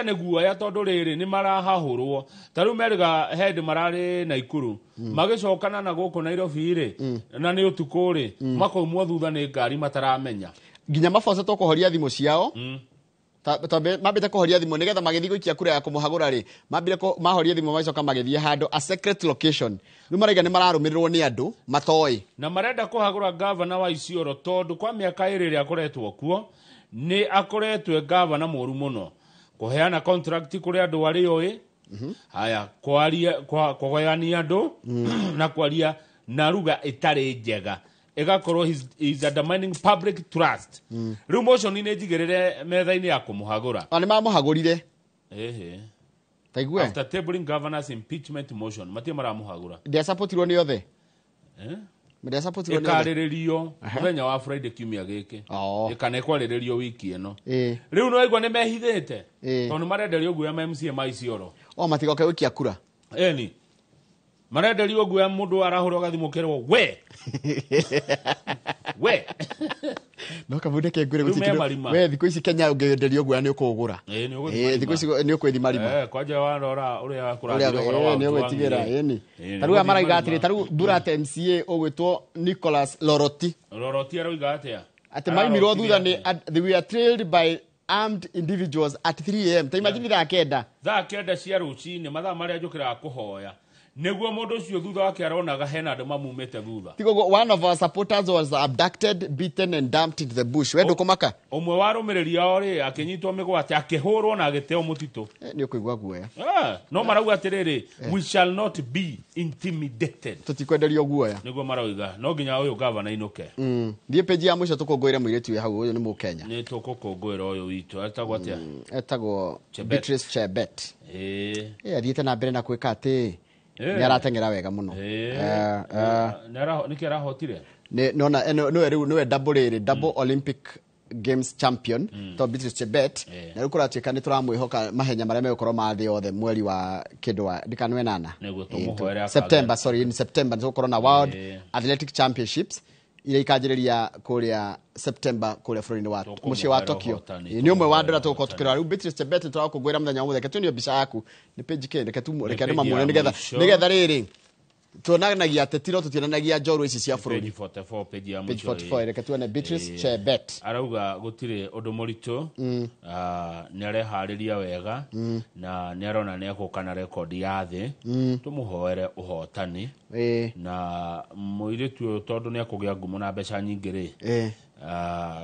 S3: ni guoya tondu riri ni marahahurwo taru meriga head marari Naikuru magicokana na guku Nairobi ri na ni utuku ri makoimwo thutha ni ngari mataramenya
S6: nginya maboce to kuhoria thimu ciao mambite kuhoria thimu nigetha magithi guikia kura ya kumuhagura ri mambire mahoria thimu macoka magithie handu a secret location ni maraiga ni mararumirirwo ni andu matoi
S3: na marenda kuhagura governor wa Isiolo tondu kwa miaka iri akoretwo kuo ni akoretwe governor moru muno kuheana contract kuri andu ari oi haya kwaria andu na kwaria na ruga itari njega igakorwo is undermining public trust riu motion ni njigirire metha-ini ya kumuhagura
S6: ani mamuhagurire taigwe
S3: after tabling governor's impeachment motion matie maramuhagura
S6: ndia supportirwo ni othe ndia supportirwo ni othe
S3: ikariririo muthenya wa Friday kiumia giki ikanekwariririo wiki eno riu no igwa ni mehithite tondu marenderio guya MCA ma Isiolo
S6: matigoke wikia kura
S3: ni marenderio guya mundu arahurwo gathimu kerwo we
S6: no kabude ke ngure gutikiro we thiko ici Kenya ungenderio guya ni ukugura thiko ici ni ukwethi marima
S3: kwaje warora uria kurathirwo
S6: ni ugwetigira ni taru amaraiga atiri taru Durate MCA ogwitwo Nicholas Loroti
S3: aroiga atia
S6: ati maimirwo thutha ni they were trailed by armed individuals at 3 am ta imagine thaa kenda
S3: cia rucini mathaa maria njukiraga kuhoya neguo mundu ucio thutha wake aronaga hena andu mamumete thutha
S6: tigo one of our supporters was abducted, beaten and dumped into the bush wendo kumaka
S3: umwe wa rumiriria ori akinyitwo migwate akihurwo na agiteo mutito
S6: ni ukuigwa guoya
S3: no marauga atiriri we shall not be intimidated
S6: tutikwenderio guoya
S3: niguo marauga no nginya uyu governor inuke
S6: thie page ya mwisho tukongoire muiretu we hau uyu ni Mukenya
S3: ni tukukongoira uyu witu etagwo atia
S6: etagwo Beatrice Chebet athiete na mbere na gwika ati ni aratengera wega muno
S3: niki arahotire
S6: nona no double Olympic Games champion to Beatrice Chebet na riu kuratuika ni turamwihoka mahenya maria megukorwo mathi yothe mweri wa kindu wa ndikanwe 8 September in September nigukorwo na World Athletic Championships ile ikanjiriria kuria September kuria bururi-ini wa mucii wa Tokyo ni umwe wa ndora tuko tukira riu Beatrice Chebet turakungwira muthenya wa muthenya tunio bica yaku ni page ke reke nduma muone nigetha riri tuonanagia tetiro tutionanagia njorua ici cia bururi
S3: page
S6: 44 reke tuone Beatrice Chebet
S3: arauga gutire undu muritu ni arehariria wega na ni arona ni akukana record ya thi tumuhoere uhotani na muiritu tondu ni akugia ngumu na mbeca nyingi ri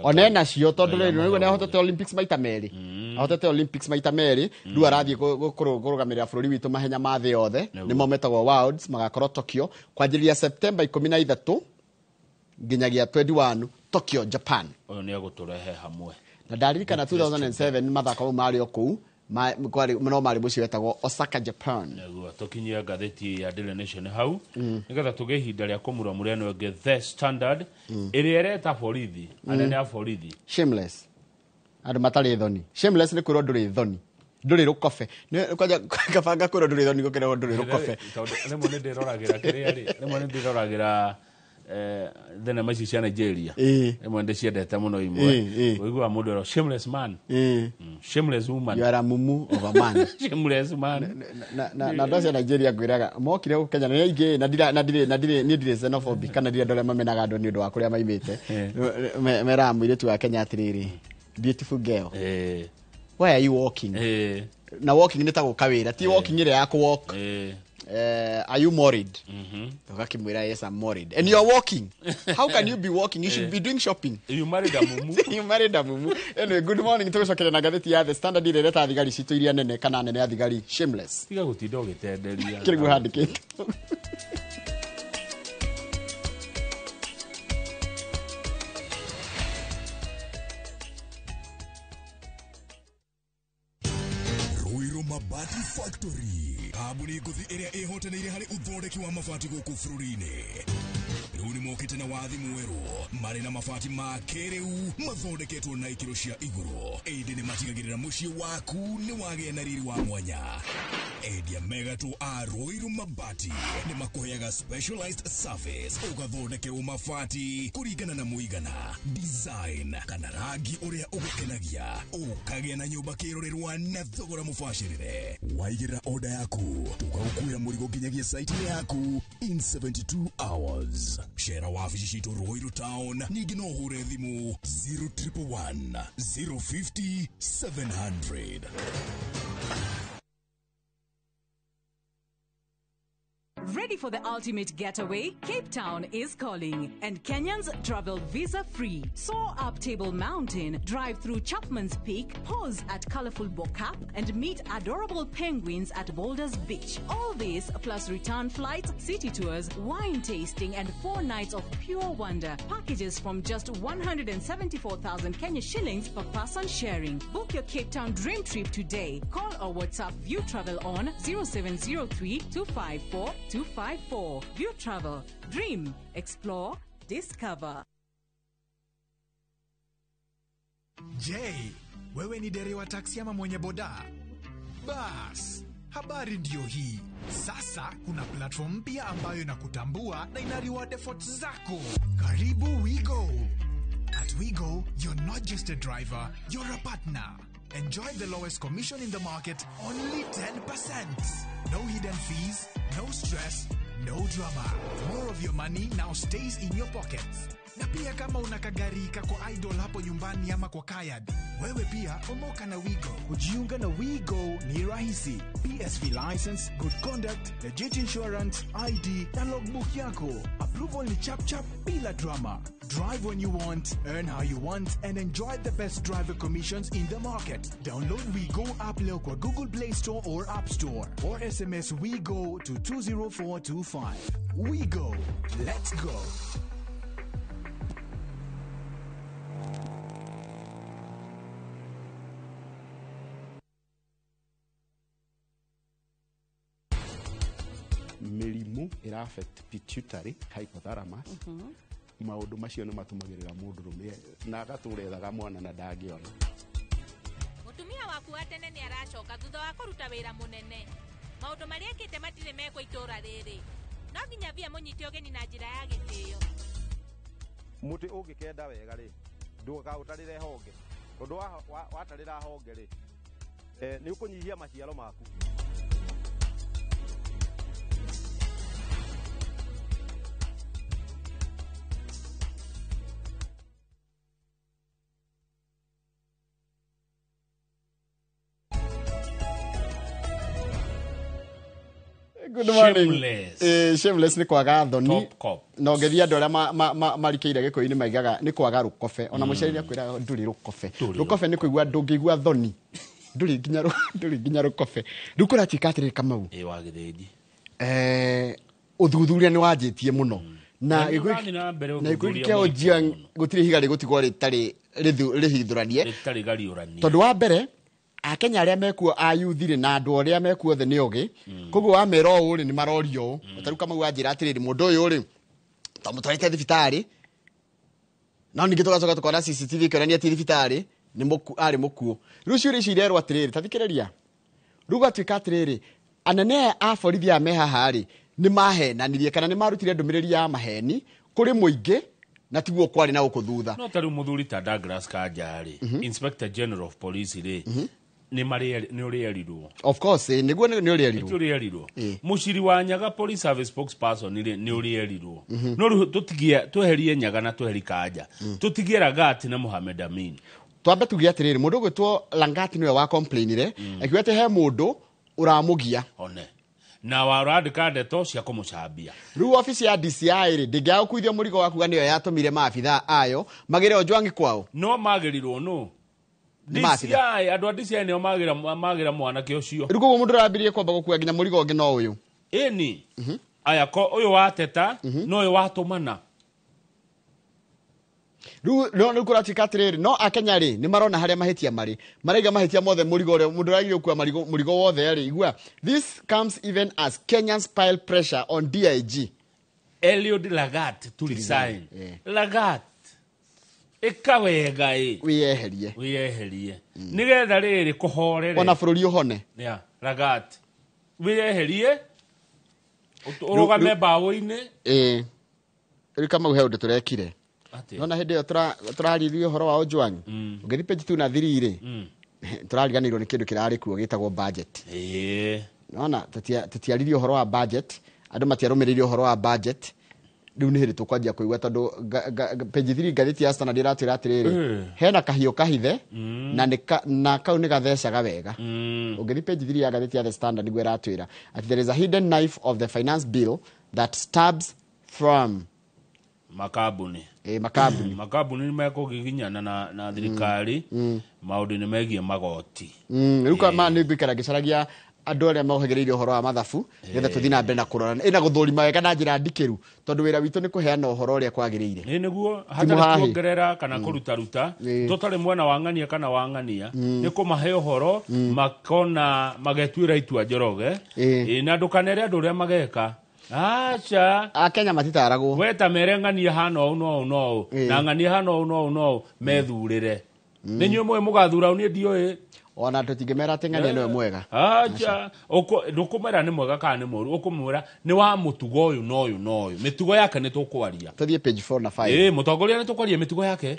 S3: onena cio tondu ri niguo ni ahotete Olympics maita meri ahotete Olympics maita meri riu arathie kurugamirira bururi witu mahenya ma thi yothe nimo metagwo Worlds magakorwo Tokyo kwanjiriria September 13 nginyagia 21 Tokyo Japan uyu ni aguturehe hamwe
S6: na ndaririkana 2007 mathako mari okuu no mari muci wetagwo Osaka Japan
S3: niguo tukinyia ngatheti ya Daily Nation hau nigetha tuge ihinda ria kumura muriano nge The Standard iri ereta borithi anene a borithi
S6: shameless andu matari thoni shameless ni kwirwo nduri thoni nduri rukobe kwaja kabanga kwirwo nduri thoni gukira nduri rukobe
S3: remo ni ndirораgira kiria ri remo ni ndirораgira thenema ici cia Nigeria imwe ndiciendete muno imwe uigua mundu ero shameless man shameless woman
S6: you are a mumu of a man
S3: shameless man
S6: na ndocia Nigeria ngwiraga mokire ku Kenya na ingi na ndire xenophobic kana ndire ndore mamenaga andu ni undu wa kuria maimite mera muiretu wa Kenya atiriri beautiful girl why are you walking na walking ni ta gukawira ti walking ile ya ku walk are you married? Ukakimwira, yes, I'm married. And you're walking. How can you be walking? You should be doing shopping.
S3: You married a mumu.
S6: You married a mumu. Anyway, good morning. Tucokere na gatheti ya The Standard ile leta thigari citu iria nene kana nene ya thigari shameless.
S3: Tiga gutinda ugitenderia.
S6: Kirigu handikite.
S7: Ruiru Mabati Factory. Kambuni nguthi iria ihotanĩire harĩ uthondeki wa mabati gũkũ bũrũri-inĩ. Rĩu nĩ mokĩte na wathi mwerũ marĩ na mabati ma kĩrĩu mathondeketwo na ikĩro cia igũrũ. Ĩndĩ nĩ matigagĩrĩra mũciĩ waku nĩ wagĩa na riri wa mwanya. Endia megatũ a Ruiru Mabati nĩ makũheaga specialized service ũgathondekerwo mabati kũringana na mũigana, design kana rangi ũrĩa ũgũkenagia. Ũkagĩa na nyũmba kĩrorerwa na thogora mũbacĩrĩre. Waigĩra order yaku tũgagũkuĩra mũrigo nginyagia site yaku in 72 hours. Share wabici citũ Ruiru Town. Ningĩ no ũhũre thimũ 0111 050 700.
S18: Ready for the ultimate getaway? Cape Town is calling, and Kenyans travel visa-free. Soar up Table Mountain, drive through Chapman's Peak, pause at colorful Bokap, and meet adorable penguins at Boulders Beach. All this plus return flights, city tours, wine tasting, and 4 nights of pure wonder. Packages from just 174,000 Kenya shillings per person sharing. Book your Cape Town dream trip today. Call or WhatsApp View Travel on 0703 254 254. View Travel. Dream. Explore. Discover.
S23: Je, wewe ni dereva taksi ama mwenye boda? Bas, habari ndio hii. Sasa kuna platform mpya ambayo inakutambua na ina reward efforts zako. Karibu WeGo. At WeGo, you're not just a driver, you're a partner. Enjoy the lowest commission in the market, only 10%. No hidden fees, no stress, no drama. More of your money now stays in your pockets. Na pia kama una kagari kako idle hapo nyumbani ama kwa kayad, wewe pia omoka na WeGo.
S24: Kujiunga na WeGo ni rahisi. PSV license, good conduct, legit insurance, ID na logbook yako. Approval ni chap chap bila drama. Drive when you want, earn how you want, and enjoy the best driver commissions in the market. Download WeGo app leo kwa Google Play Store or App Store, or SMS WeGo to 20425. WeGo, let's go.
S11: Mirimu ira affect pituitary hypothalamus. Maundu macio nĩ matumagĩrĩra mũndũ rũme na agatũrethaga mwana na ndangĩona.
S12: Mutumia waku wa tene nĩ aracoka thutha wa kũruta wĩra mũnene. Maũndũ marĩa ekĩte matirĩ mekwo itũũra rĩrĩ. No nginya via mũnyite ũgeni na njĩra ya gĩtĩo.
S13: Mũtĩ ũngĩkenda wega rĩ, ndũkaũtarĩre honge. Tondũ watarĩra honge rĩ, nĩ ũkũnyihia maciaro maku.
S6: Good morning.
S3: Shameless.
S6: Shameless ni kwaga thoni.
S3: Top cop.
S6: No ngethia andå arĩa marikĩire gĩkũyũ-inĩ maigaga nĩ kwaga rũkobe. Ona mũciari nĩakwĩra ndũrĩ rũkobe. Rũkobe nĩ kũigua ndũngĩigua thoni. Ndũrĩ nginya rũkobe. Rĩu kũratuĩka atĩrĩrĩ Kamau.
S3: Wa gĩthĩnji.
S6: Ũthuthuria nĩ wanjĩtie mũno. Na gĩkũyũ kĩa Ojiang gũtirĩ higa rĩgũtigwo rĩtarĩ rĩhithũranie.
S3: Rĩtarĩ gariũranie.
S6: Tondũ wa mbere Akenya arĩa mekuo a yuthire na andũ arĩa mekuo the nĩ oge. Koguo wa mera ũũ rĩ nĩ marorio. Taru Kamau wanjĩra atĩrĩrĩ mũndũ ũyũ rĩ tamũtwarĩte thibitarĩ. No ningĩ tũgacoka tũkona CCTV ĩkĩonania atĩ thibitarĩ arĩ mũkuo. Rĩu ciũria ici irerwo atĩrĩrĩ tathikĩrĩria. Rĩu gatuĩka atĩrĩrĩ anene a borithi aya me haha rĩ nĩ mahenanirie kana nĩ marutire ndũmĩrĩri ya maheni kũrĩ mũingĩ na tiguo kwarĩ na gũkũ thutha.
S3: No tarĩ mũthuri ta Douglas Kanja rĩ Inspector General of Police rĩ nĩ ũrĩerirwo.
S6: Of course nĩguo nĩ ũrĩerirwo.
S3: Nĩ ũrĩerirwo. Mũciri wa Nyaga Police Service spokesperson nĩ ũrĩerirwo. No rĩu tweherie Nyaga na tweherie Kanja. Tũtigie Ragati na Mohamed Amin.
S6: Twambe tugie atĩrĩrĩ mũndũ gwĩtwo Langati nĩwe wa complainire akiuga atĩ he mũndũ ũramũgia.
S3: One. na warandika ndeto cia kumucambia.
S6: Riu ofisi ya DCI ri ndingiaga kuithia murigo waku ga niyo yatumire maabitha ayo magire Ojwang kwao.
S3: No magirirwo no. DCI andu a DCI nio magira mwanake ucio.
S6: Riu koguo mundu arambirie kwamba gukua nginya murigo ungi no uyu.
S3: Eni. Aya ko uyu wateta no uyu watumana.
S6: Riu kuratika atiriri no akenya ri ni marona haria mahitia mari maraiga mahitia mothe murigo ri mundu aragire gukua murigo wothe ri igua. This comes even as Kenyans pile pressure on DIG
S3: Eliud Lagat to resign. Lagat ikawega wiyeherie nigetha riri kuhorere
S6: ona bururi uhone.
S3: Lagat wiyeherie urugame bawo-ini
S6: ri kama uhe undu turekire nona hindi yo turarithio horo wa Ojwang ungithi page 2 na 3 ri turariganirwo ni kindu kirari kuo gitagwo budget. Nona tutiarithio horo wa budget andu matiarumiririo horo wa budget riu ni hindi tukwanjia kuigwa tondu page 3 ngathiti ya Standard iratwira atiriri hena kahio kahithe na kau ni gathecaga wega. Ungithi page 3 ya ngathiti ya The Standard gwe iratwira ati there is a hidden knife of the finance bill that stabs from
S3: makabuni. Makabuni ni mekugiginyana na thirikari maundu ni megie magoti.
S6: Riu kama ni ngikara gicaragia andu aria mahogereirio horo wa mathabu getha tuthina mbere na kurora ina guthurima wega na njira ndikiru tondu wira witu ni kuheana uhoro uria kwagiriire.
S3: Ni niguo hatari kuongerera kana kuruta tutari mwana wangania kana wangania ni kumahe uhoro makona magetwira itua njoroge na ndukanere andu uria mageka. Acha
S6: akenya matitarago
S3: weta merengania hano no na ngania hano no methurire ni nywe mwe mugathura uni ndioi
S6: ona tutingemera tengania no mwega.
S3: Acha ndukumera ni mwega kana ni moru ukumura ni wa mutugo uyu no mitugo yake ni tukwaria
S6: tuthie page 4 na 5
S3: mutongoria ni tukwaria mitugo yake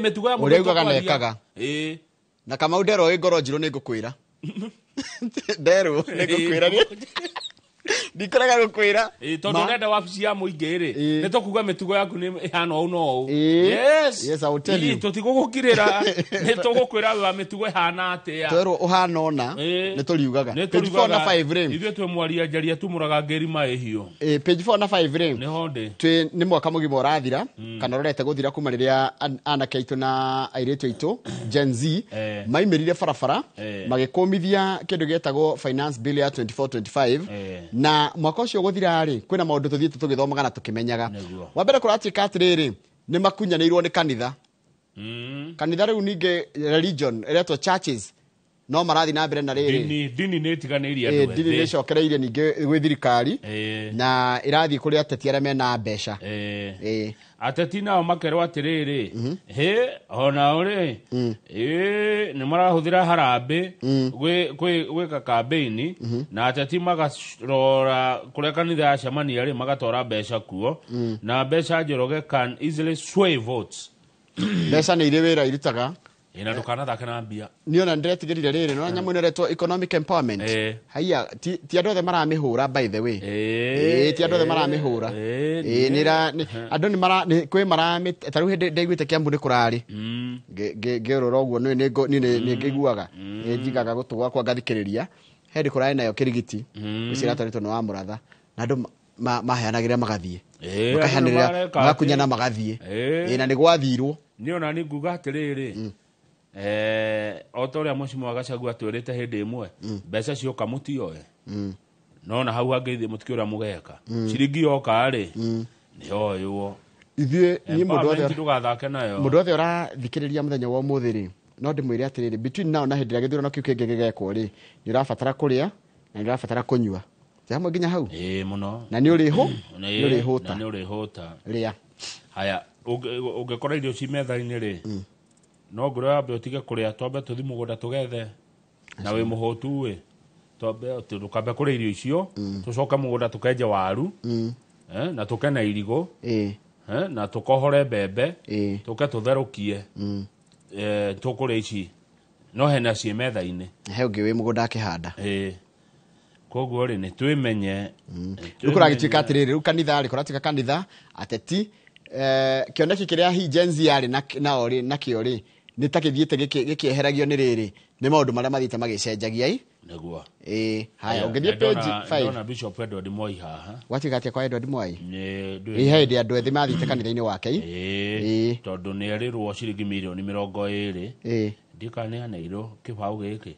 S3: mitugo ya
S6: mutugo nekaga na kama udero igoro njiro ni ngukwira ndero ni ngukwira ndikoraga gukwira
S3: tondu nenda wabici ya muingi ri ni tukuga mitugo yaku ni ihana no
S6: yes I will tell you
S3: tutigugukirira ni tugukwira wa mitugo ihana atia
S6: twero uhana ona ni turiugaga
S3: page 4 na 5 rim ithuĩ twe mwaria njaria tumuraga ngeri maihio
S6: page 4 na 5 rim
S3: ni honde
S6: twi ni mwaka mugima urathira kana rorete guthira kuma riria anake aitu na airitu aitu Gen Z maimirire barabara magikumithia kindu getagwo finance bill ya 24-25 na mwaka ucio guthira ri kwina maundu tuthiete tugithomaga na tukimenyaga wa mbere kuratika atiriri ni makunyanirwo ni kanitha kanitha riu ninge religion eretwo churches no marathi na mbere na riri
S3: dini ne tiganeirie andu
S6: dini ne cokereirie ninge gwi thirikari na irathi kuri ateti aria mena mbeca
S3: ateti nao makerwo atiriri ona uri ni marahuthira harambe gwika campaign na ateti magarora kuria kanitha yacemania ri magatora mbeca kuo na mbeca njoroge can easily sway votes.
S6: Mbeca ni iri wira irutaga
S3: ina ndukana thake na mbia
S6: niona ndiretigirire riri no nyamu neretwo economic empowerment haiya ti andu othe maramihura by the way ti andu othe maramihura nira andu ni mara kwi marami taru hindi ndeiguite Kiambu ni kurari ngirora uguo ni ngiguaga njigaga gutugwa kwa ngathikiriria hindi kurari nayo kirigiti gicira tarito no wa muratha na andu maheanagira magathie makahanirira magakunyana magathie na ni gwathirwo
S3: niona ni nguga atiriri otoria mucimo agacagua twirite hindi imwe mbeca cioka mutioe nona hau hangeithie mutikiura mugeka ciringi yoka ri ni oywo
S6: ithie ni mundu othe
S3: ndugathake nayo
S6: mundu othe urathikiriria muthenya wa umuthi ri no ndimwire atiriri between now na hindi ya githurano kiu kingi gigekwo ri ni urabatara kuria na ni urabatara kunyua jamwe nginya hau
S3: muno
S6: na ni uriho
S3: ni urihuta
S6: ria
S3: haya ungekora irio ci metha-ini ri no ngoro yambe utige kuria twambe tuthi mugunda tugethe na wi muhotu wi twambe tukambe kuria irio icio tucoka mugunda tukenje waru na tukena irigo na tukohore mbembe tuke tutherukie tukuria ici no hena ci metha-ini
S6: he ungi wi mugunda akihanda
S3: koguo ri ni twimenye
S6: ukuragituika atiriri ru kanitha ri kuratika kanitha ateti kioneki kiria hi Gen Z ari na ori na kiori nĩ ta gĩthiĩte gĩkĩeheragio nĩ rĩrĩ nĩ maũndũ marĩa mathiĩte magĩcenjagia
S3: nĩguo
S6: haya ũngĩthiĩ page 5
S3: ndona Bishop Edward Moi haha
S6: gwatiga atĩa kwa Edward Moi hĩndĩ andũ ethĩ mathiĩte kanitha-inĩ wake
S3: tondũ nĩ erirwo ciringi mirioni 20 ndikaneanĩirwo kĩbaũ gĩkĩ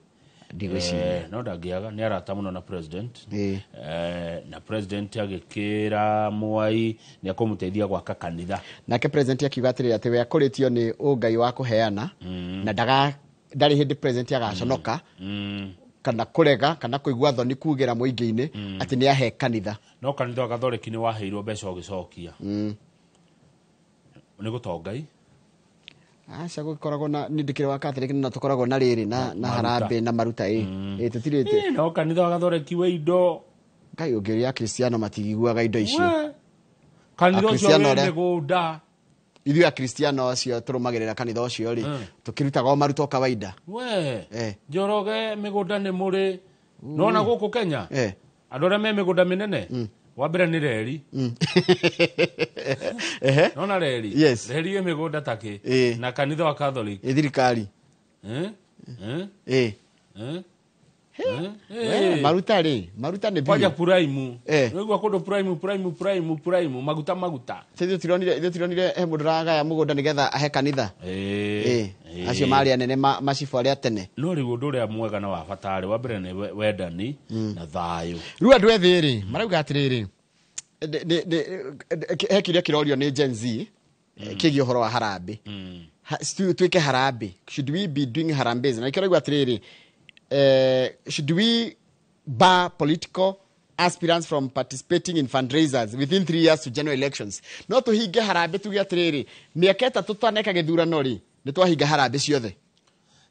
S3: no ndangĩaga nĩ arata mũno na president na president agĩkĩra Mwai nĩ akũmũteithia gwaka kanitha
S6: nake president akiuga atĩrĩrĩ atĩ we akũrĩtio nĩ ũngai wa kũheana na ndarĩ hĩndĩ president agaconoka kana kũrega kana kũigua thoni kugĩra mũingĩ-inĩ atĩ nĩ ahe kanitha
S3: no kanitha wa Gathoreki nĩ waheirwo mbeca ũgĩcokia nĩ gũtongai
S6: aca gũkoragwo na nĩndĩkĩrĩ wa Catholic na tũkoragwo na rĩrĩ na harambe na maruta tũtirĩte
S3: no kanitha wa Gathoreki we indo
S6: ngai ũngĩria Kristiano matigiguaga indo icio
S3: kanitha ũcio wĩ mĩgũnda
S6: ithuĩ Kristiano acio tũrũmagĩrĩra kanitha ũcio rĩ tũkĩrutaga o maruta kawaida
S3: Njoroge mĩgũnda nĩ mũrĩ nona gũkũ Kenya andũ arĩa me mĩgũnda mĩnene wa mbere nĩ reri nona reri reri ĩ mĩgũnda takĩ na kanitha wa Catholic
S6: thirikari maruta nĩ
S3: kwaja prime nĩguo kũndũ prime maguta
S6: ithuĩ tironire he mũndũ ragaya mũgũnda nĩgetha ahe kanitha acio marĩ anene macibu arĩa tene
S3: no rĩu ũndũ ũrĩa mwega na wa bata wa mbere nĩ wendani na thayũ
S6: rĩu andũ ethĩ rĩ marauga atĩrĩrĩ he kĩrĩa kĩrorio nĩ Gen Z kĩgiĩ ũhoro wa harambe tuĩke harambe should we be doing harambes na kĩrauga atĩrĩrĩ should we bar political aspirants from participating in fundraisers within 3 years to general elections no tuhinge harambe tuge atiriri miaka 3 tutaneka githurano ri ni twahinga harambe ciothe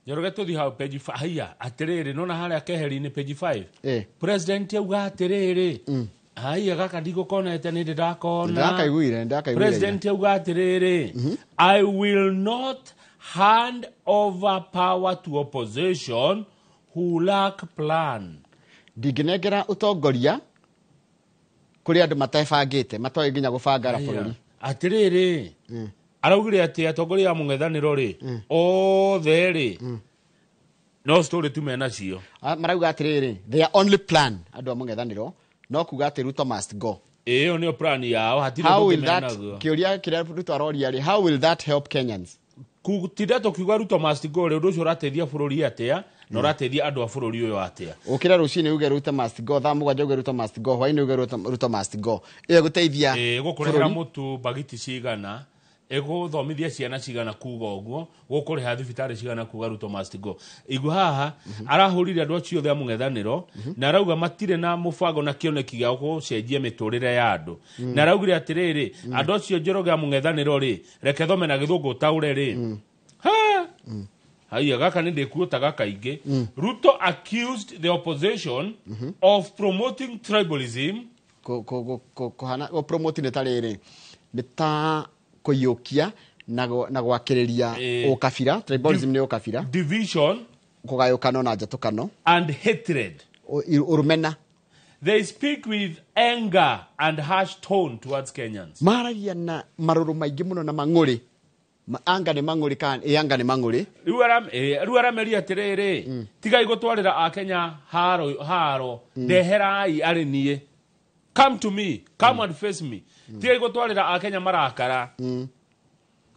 S3: Njoroge tuthi hau page 5 haya atiriri nona haria keheri-ini page 5 president auga atiriri haya gaka ndigukonete ni ndakona president auga atiriri I will not hand over power to opposition who lack plan.
S6: Ndinginengera utongoria kuri andu matebangite matoe nginya gubangara bururi
S3: atiriri araugire ati atongoria mung'ethaniro ri othe ri no story tu mena cio
S6: marauga atiriri their only plan andu amung'ethaniro no kuga ati Ruto must go
S3: iyo ni plan yao hatire
S6: ndumena kiuria kiria Ruto aroria ri how will that help Kenyans
S3: kutinda tukiuga Ruto must go ri undu ucio urateithia bururi atia no rateithia andu a bururi uyu atia
S6: ukira rucini uge Ruto must go tha muganja uge Ruto must go hwaini uge Ruto must go iyo guteithia
S3: gukurehera mutu bagiti cigana guthomithia ciana cigana kuga uguo gukuriha thibitari cigana kuga Ruto must go igu haha arahurire andu acio othe amung'ethaniro na arauga matire na mubango na kioneki gya gucenjia miturire ya andu na araugire atiriri andu acio Njoroge amung'ethaniro ri reke thome na githungu taure ri haya gaka ni ndikuotaga kaingi Ruto accused the opposition of promoting tribalism
S6: kohana promoting netarere nita kuyukia na gwakiriria ukabira tribalism ni ukabira
S3: division
S6: kugayukano na njatukano
S3: and hatred
S6: urumena.
S3: They speak with anger and harsh tone towards Kenyans.
S6: Maragia na maruru maingi muno na mang'uri anga ni mang'uri kan anga ni mang'uri
S3: riu arameria atiriri tigai gutwarira a Kenya haro ndeherai ari nie come to me come and face me tigai gutwarira a Kenya marakara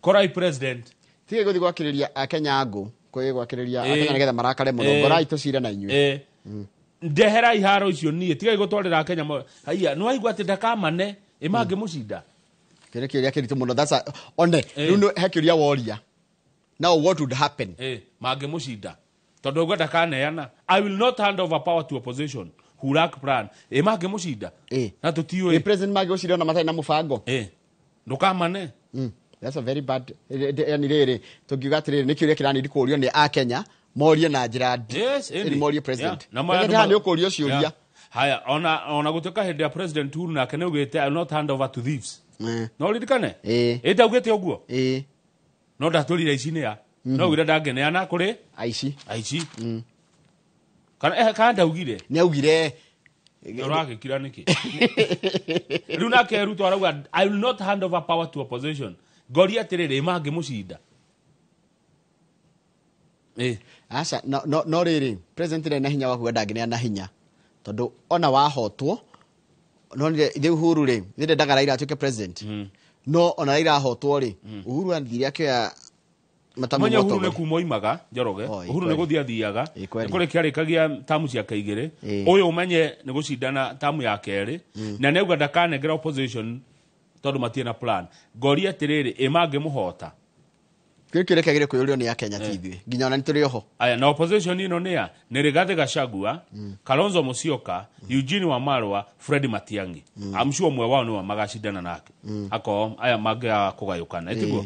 S3: korai president
S6: tigai guthi gwakiriria a Kenya angu koi gwakiriria a Kenya nigetha marakare muno ngorai tucire na inyue ndeherai
S3: haro icio nie tigai gutwarira a Kenya haya no aigua ati ndakamane imange mucinda
S6: kile kiria kiritu muno that's one runo hekiria woria now what would happen
S3: mange mucinda tondu gwenda kaneana I will not hand over power to opposition who lack plan mange mucinda na tutiwe
S6: president mange ucira na matai na mubango
S3: ndukamane
S6: that's a very bad yani rere tungiuga atiriri ni kiria kirani ndikurio ni a Kenya morie na njira ni morie president na ni ukurio ciuria
S3: haya ona gutuka hindi ya president Uhuru na kene ugite I will not hand over to thieves no ririkane eta ugite uguo no ndaturire ici-ini ya no ugire ndangeneana kuri
S6: aici
S3: kana ndaugire
S6: ni augire
S3: uragikira niki riu nake Ruto arauga I will not hand over power to opposition goria atiriri mange mucinda
S6: aca no riri president ĩrĩ na hinya wakuga ndangĩneana na hinya tondũ ona wahotwo no ithe Uhuru rĩ ithe ndaga Raila atuĩke president no ona Raila ahotwo rĩ Uhuru athire akĩoya
S3: matamu moto Uhuru nĩ kuma oimaga Njoroge Uhuru nĩ gũthiĩ athiaga kũrĩ kĩarĩkagia tamu ciake igĩrĩ ũyũ ũmenye nĩ gũcindana tamu ya kerĩ na nĩauga ndakanengera opposition tondũ matie na plan ngoria atĩrĩrĩ ĩmangĩmũhota
S6: kĩrekagĩre kwĩyũrio nĩ ya Kenya TV nginya ona nĩtũrĩ oho
S3: aya na opposition ĩno nĩa nĩ Rigathi Gachagua Kalonzo Musyoka Eugene Wamalwa Fred Matiang'i I'm sure mwe wao nĩwe magacindana nake ako aya mangĩa kũgayũkana ĩtiguo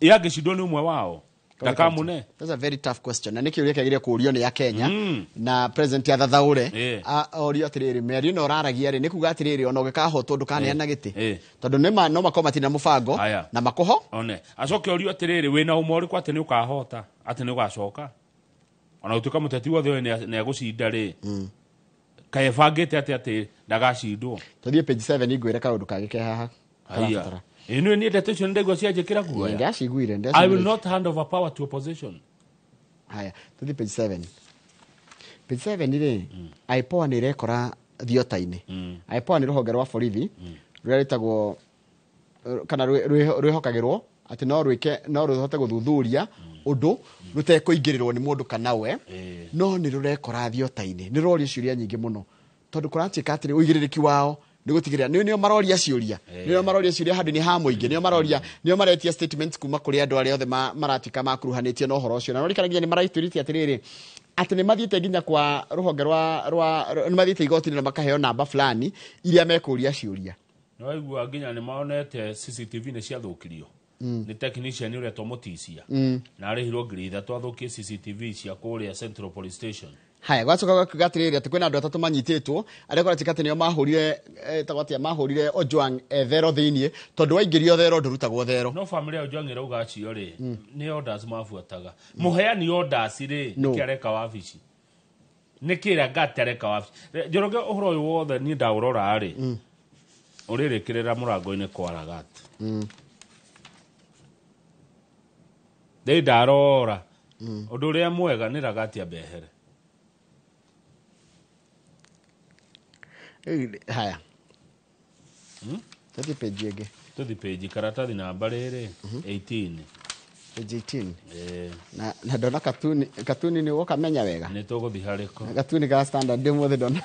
S3: yangĩcindwo nĩ ũmwe wao ndakamune.
S6: That's a very tough question na nĩkĩũria kĩagĩrĩire kũũrio nĩ ya Kenya na president athathaũre orio atĩrĩrĩ mĩario ĩno ũraragia rĩ nĩ kuga atĩrĩrĩ ona ũngĩkahotwo ndũkaneana gĩtĩ tondũ nĩma no makorwo matina mũbango na makũho
S3: one acoke orio atĩrĩrĩ wĩna ũma ũrĩkũ atĩ nĩ ũkahota atĩ nĩ ũgacoka ona ũtuĩka mũteti wothe nĩ egũcinda rĩ kaĩ bangĩte atĩ ndagacindwo.
S6: Tũthiĩ page 7 ngwĩre kaũndũ kagĩke haha.
S3: Inu ni ndeto icio ndego cianjikira guoya.
S6: Ndaciguire
S3: I will not hand over power to opposition.
S6: Haya, tuthi page 7. Page 7 ri IPOA ni rekora thiota-ini. IPOA ni ruhonge rwa borithi ruria ritagwo kana rwihokagirwo ati no rwike no ruhote guthuthuria undu rutekũingĩrĩrwo ni mundu kana we no ni rurekora thiota-ini ni roria ciuria nyingi muno tondu kũratika atĩ uigĩrĩrĩki wao nigutigirira nio maroria ciuria nio maroria ciuria handu ni ha muingi nio maroria nio maretia statements kuma kuri andu aria othe maratika makuruhanĩtie na uhoro ucio na norikanagia ni maraitũrĩtie atiriri ati ni mathiĩte nginya kwa ruhonge rwa ni mathiĩte igoti na makaheo namba fulani iria mekuria ciuria
S3: no igua nginya ni maonete CCTV ni ciathũkirio ni technician uria tomotisia na arihirwo ngiri 3 athukie CCTV cia kuria Central Police Station.
S6: Haya gwacoka gatiriri ati kwina andu atatu manyititwo aria koratika ati nio mahurire tagwatia mahurire Ojwang thero thiini tondu waingirio thero ndurutagwo thero
S3: no family ya Ojwang irauga acio ri ni orders mafuataga muheani orders ri nikiareka wabici nikira gatareka wabici Njoroge uhoro uyu wothe ni ndaurora ri uririkirira murango-ini kwaragat ndarora undu uria mwega ni Ragatia Behere.
S6: Haya. Tuthi page ige.
S3: Tuthi page karatathi namba riri 18.
S6: Page 18. Na ndona katuni ni wokamenya wega.
S3: Ni tuguthi hariko.
S6: Katuni ka standard demo the dona.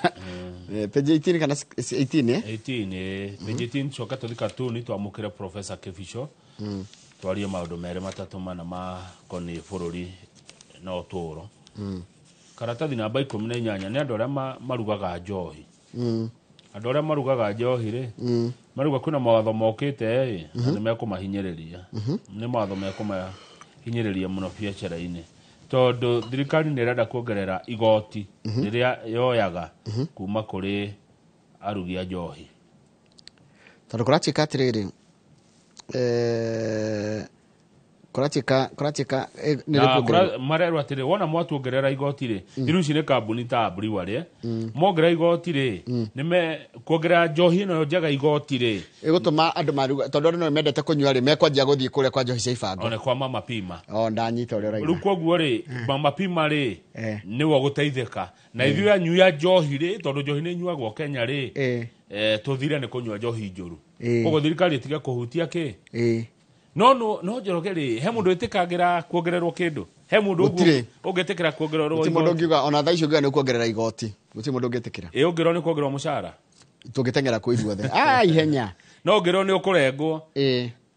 S6: Page 18 kana 18
S3: 18 page 18 coka tuthi katuni twamukire Professor Kefisho. Twarie maundu mere matatu mana ma koni bururi no turo. Karatathi namba 18 ni andu aria marugaga njohi. Andu aria marugaga njohi ri maruga kuna mawatho mokite na ni mekumahinyiriria ni mawatho mekumahinyiriria muno biacara-ini tondu thirikari ni irenda kuongerera igoti riria yoyaga kuma kuri arugi a njohi
S6: tondu kuratika atiriri kuratika
S3: marerwa atiri wona mwatuongerera igoti ri iruci ni kambuni ta Brewery mongerera igoti ri nime kuongerera njohi ino njaga igoti ri
S6: igutuma andu maruga tondu no mendete kunyua ri mekwanjia guthii kuria kwa njohi cia ibango
S3: one kwa Mama Pima
S6: ndanyita uria raiga
S3: riu koguo ri Mama Pima ri niwo guteithika na ithuĩ anyua njohi ri tondu njohi ni nyuagwo Kenya ri tuthire ni kunyua njohi njuru koguo thirikari itige kuhutia ki no Njoroge ri he mundu itikangira kuongererwo kindu he mundu ungitikira kuongererwo
S6: igoti mundu ngiuga ona thaicio ngiuga ni kuongerera igoti guti mundu ungitikira
S3: ungirwo ni kuongererwo mushara
S6: tungitengera ku ithuothe ihenya
S3: no ungirwo ni ukurengwo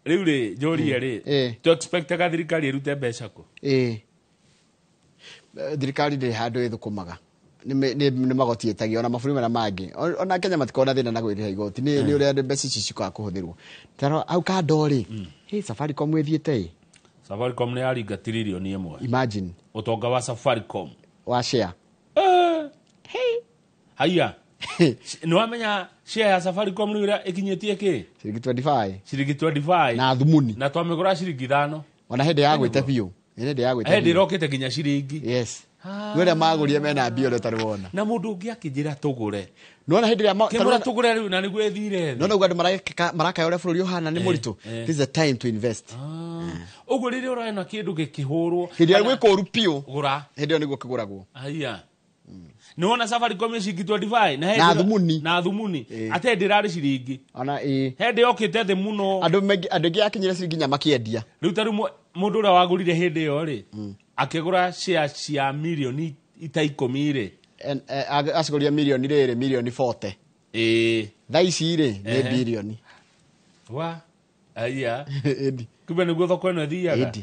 S3: riu ri njorie ri to expect ga thirikari irute mbeca ku
S6: thirikari ndi handu ithukumaga ni magoti etagia ona maburi mara mangi ona Kenya matikona thina na gwirira igoti ni uria mbeca ici cikoa kuhuthirwo taro au ka ndori Safaricom ethiete
S3: Safaricom ni aringa trilioni imwe
S6: imagine
S3: utonga wa Safaricom
S6: wa share
S3: haya no amenya share ya Safaricom ni uria ikinyetie ki
S6: ciringi
S3: 25
S6: na thumuni
S3: na twamigura ciringi 5
S6: ona hende ya gwite biu hende ya gwite
S3: hende rokete ginya ciringi
S6: Wele maguria mena mbia ole tarwona.
S3: Na mundu ungi akijira tugure.
S6: Nona hindi ya
S3: tarwona tugure riu na niguo ethire.
S6: Nona ugandu maraka yore bururi uhana ni muritu. This is the time to invest.
S3: Ugo riri urana kindu gikihurwo.
S6: Hindi ya gwiko rupio.
S3: Gura.
S6: Hindi yo niguo kiguragwo.
S3: Aya. Niwona Safaricom ciringi 25
S6: na thumuni.
S3: Na thumuni. Ate ndirari ciringi.
S6: Ona
S3: Hindi yokite the muno.
S6: Andu ngi akinyira ciringi nya makiendia.
S3: Riu taru mundu ura wagurire hindi yo ri. Akigura share cia milioni ita 10 ri.
S6: Asiguria milioni 40. Thaici ri ni bilioni.
S3: Wa. Aya. Kumbe niguo thoko ino thiaga.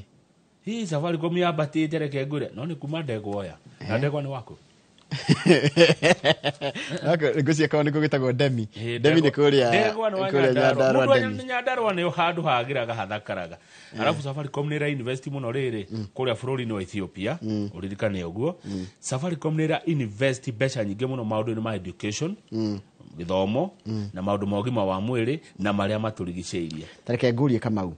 S3: Hii Safaricom yabatite reke ngure. No ni kuma ndegwoya. Na ndegwa ni wako.
S6: Ngucia kwa niko gitagwo Demi. Demi ni kuria.
S3: Nyandarua ni handu hagiraga hathakaraga. Alafu Safaricom ni ra invest muno riri kuria bururi no Ethiopia. Uririkane uguo. Safaricom ni ra invest beca nyingi muno maundu ni ma education. Githomo na maundu ma ugima wa mwiri na maria maturigiceirie.
S6: Tareke ngurie Kamau.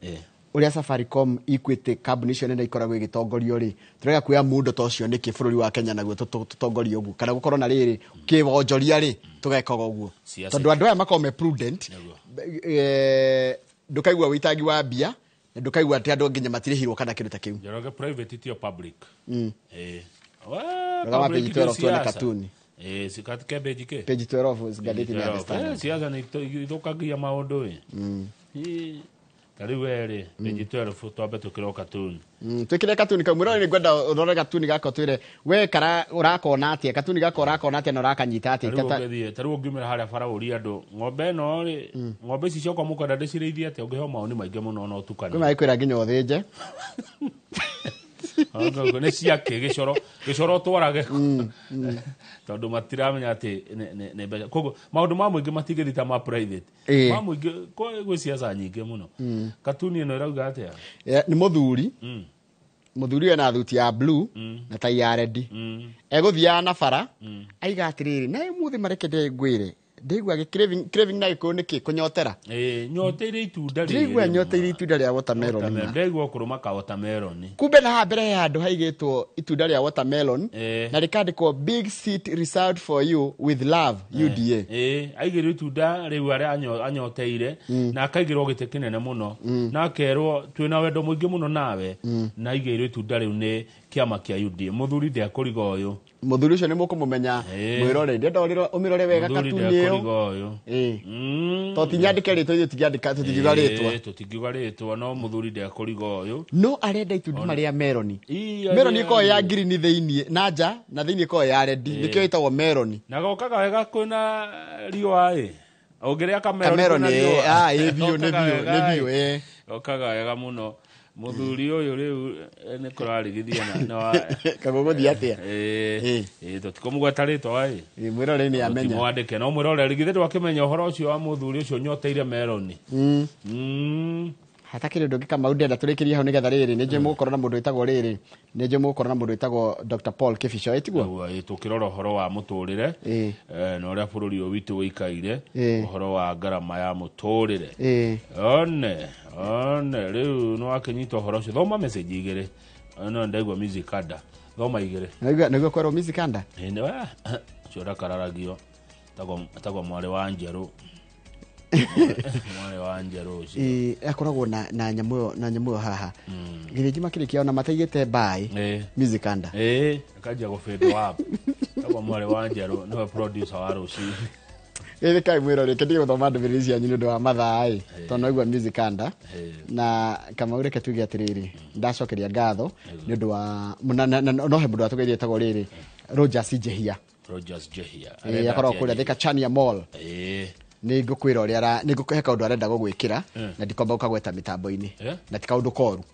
S6: Uria Safaricom Equity Company cio nenda ikoragwo igitongorio ri turega kuya mundu to cio niki bururi wa Kenya naguo tutongorio uguo kana gukorwo na riri kiwonjoria ri tugekaga uguo tondu andu aya makome prudent ndukaigua witangi wa bia ndukaigua ati andu nginya matirihirwo kana kindu ta kiu
S3: Joroge private ti public
S6: kama page 12 tuone katuni
S3: sikati ke
S6: page 12 zgadeti ni understand
S3: siasa ni ithukagia maundu Kari were vegetarian twambe tukiro katuni.
S6: Twikire katuni kamwiro ni gwenda urore katuni gako twire we kara urakona atia katuni gako urakona atia na urakanyita atia
S3: taru ungimira haria bara uri andu ng'ombe no ri ng'ombe ici ciokwa mukanda ndicirithia atia ungihe mauni maingi muno no tukana.
S6: Kuma ikwira nginya uthinje.
S3: Ngo ne ciake gicoro twarage tondu matiramenya ati ne beja kogo maundu ma mwingi matigithita ma private ma mwingi ko gwe ciaca nyingi muno katuni ino irauga atia
S6: ni muthuri muthuri ena thuti ya blue na tai ya red eguthia na bara aiga atiriri na imuthi mareke ndengwire ndigwa craving na iko niki kunyotera
S3: nyoteire itunda ri
S6: ndigwa nyoteire itunda ria watermelon
S3: ndigwa kuruma ka watermelon
S6: kumbe na mbere ya andu haigitwo itunda ria watermelon na rikandikwo big seat reserved for you with love UDA
S3: aigirwo itunda riu ari anyoteire na akaigirwo gite kinene muno na akerwo twina wendo muingi muno nawe na aigirwo itunda riu ni kiama kia UDA muthuri ndia kuriga uyu
S6: muthuri ucio ni mukumumenya mwirore ndoriro umirore wega katuni yo to tinyandike ritwa ithu tigiandika
S3: tutingiuga ritwa no muthuri ndia kuriga uyu
S6: no arenda itunda maria meloni iko ya green theinie na nja na theinie iko ya red nikio itagwo meloni
S3: na gokaga wega kwina riwa ongerea
S6: kameroni ni bio
S3: gokaga wega muno muthuri uyu riu ni kurarigithia na
S6: kagogothi atia
S3: tutikumugweta ritwa
S6: mwirore ni amenya
S3: mwandike no mwirore rigithitwo akimenya uhoro ucio wa muthuri ucio nyoteire meloni
S6: hata kindu ngika maundi nda turikiria ho nigetha riri nije mukorwo na mundu witagwo riri nije mukorwo na mundu witagwo Dr Paul Kifisho etigwo
S3: tukirora uhoro wa muturire na uria bururi uyu witu wikaire uhoro wa ngarama ya muturire one riu no akinyita uhoro ucio thoma message igire no ndaigwa music ada thoma igire
S6: niguo kwero music anda
S3: chora kararagio tagwo mware wa Njeru mware wa Njeru
S6: akoragwo na nyamuyo haha giringi makirikia ona mataigite bai music anda
S3: akaja go fade up tagwo mware wa Njeru no producer wa Rusi
S6: kai mwirore kedi guthoma ndumirizi ya nyindu wa mathai tono igwa music anda na kama ureke tuge atiriri ndacokeria ngatho ni undu wa no he mundu atugeire tago riri Rogers Jehia akorwo kuria Thika Chania Mall ni ngukwira uria ni ngukuhe kaundu arenda gugwikira na ndikomba ukagweta mitambo-ini na ti kaundu koru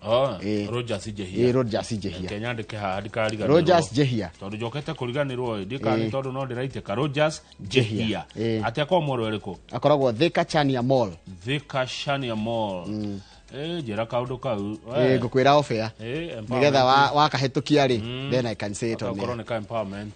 S6: Rogers Jehia
S3: Kenya ndike ha ndikariga
S6: Rogers Jehia
S3: tondu jokete kuriganirwo ndikari tondu no ndiraite ka Rogers Jehia atia kwa moro eriku
S6: akoragwo Thika Chania Mall
S3: jera kaundu kau
S6: ngukwira ofea nigetha wakahitukia ri then I can say it on
S3: corona empowerment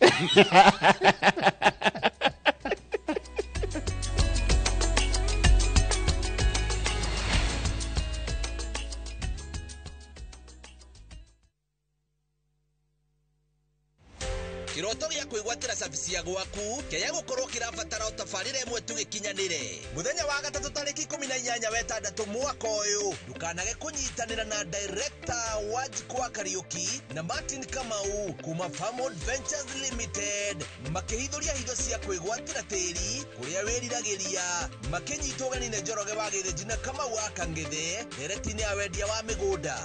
S2: kiroto gya kwigwatira service ya gwaku kaya gukorwo kirabatara utafarire imwe tu gikinyanire muthenya wa gatatu tariki 18 wetandatu mwaka uyu dukanage kunyitanira na director wa Jikwa Karaoke na Martin Kamau kuma Farmwood Ventures Limited makihithuria hindo cia kwigwatira tiri kuria wiriragiria makinyitogani ne Njoroge wagire jina Kamau akangithe eretini ya wendia wa migunda.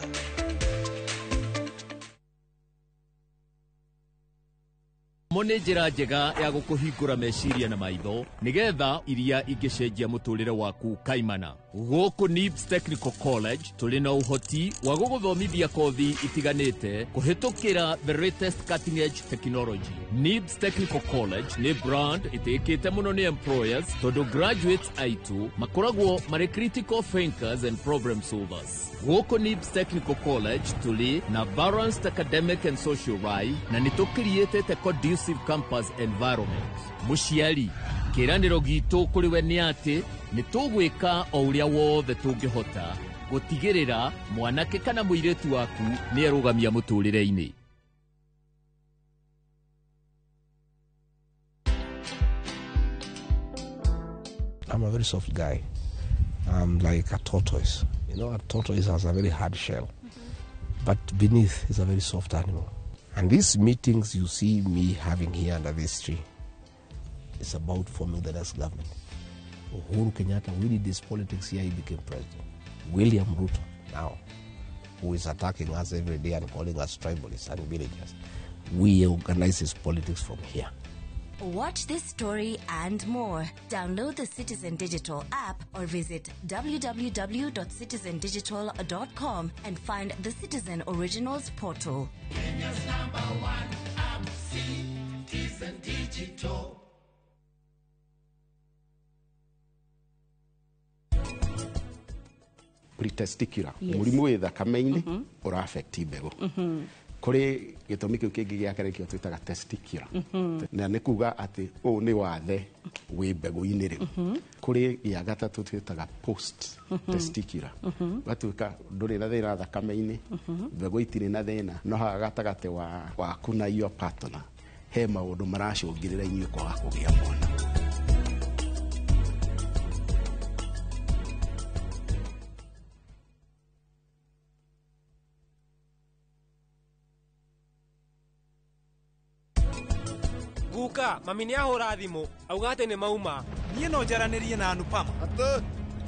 S14: Mone njira njega ya gukuhingura meciria na maitho nigetha iria ingicenjia muturire waku kaimana. Guku NIBS Technical College tuli na uhoti wa guguthomithia kothi itiganite kuhitukira the latest cutting edge technology. NIBS Technical College ni brand itikite muno ni employers tondu graduates aitu makoragwo mari critical thinkers and problem solvers. Guku NIBS Technical College tuli na balanced academic and social life na nitucreated a conducive campus environment. Muciari kiraniro gitu kuri we ni ati nitugwika o uria wothe tungihota gutigirira mwanake kana muiretu waku ni erugamia muturire-ini.
S15: I'm a very soft guy. I'm like a tortoise. You know, a tortoise has a very hard shell, but beneath is a very soft animal. And these meetings you see me having here under this tree, it's about forming the next government. Uhuru Kenyatta, we did this politics here, he became president. William Ruto now, who is attacking us every day and calling us tribalists and villagers. We organize his politics from here.
S10: Watch this story and more. Download the Citizen Digital app or visit www.citizendigital.com and find the Citizen Originals portal.
S7: Kenya's #1 app, Citizen Digital.
S11: Pretesticular.
S7: Yes.
S11: Murimu wi thakame-ini ura affect mbegu. Kuri gitumi kiu kingi gia kare kio twitaga testicular. Na ni kuga ati o ni wathe wi mbegu-ini riu. Kuri gia gatatu twitaga post testicular. Gatuika nduri na thina thakame-ini, mbegu itiri na thina, no ha gatagate wa kuna your partner he maundu maracungirira inyuĩ kwaga kugia mwana.
S16: Guka, mami ni ahura thimu, auga ati ni mauma.
S17: Niĩ no njaranirie na Anupama.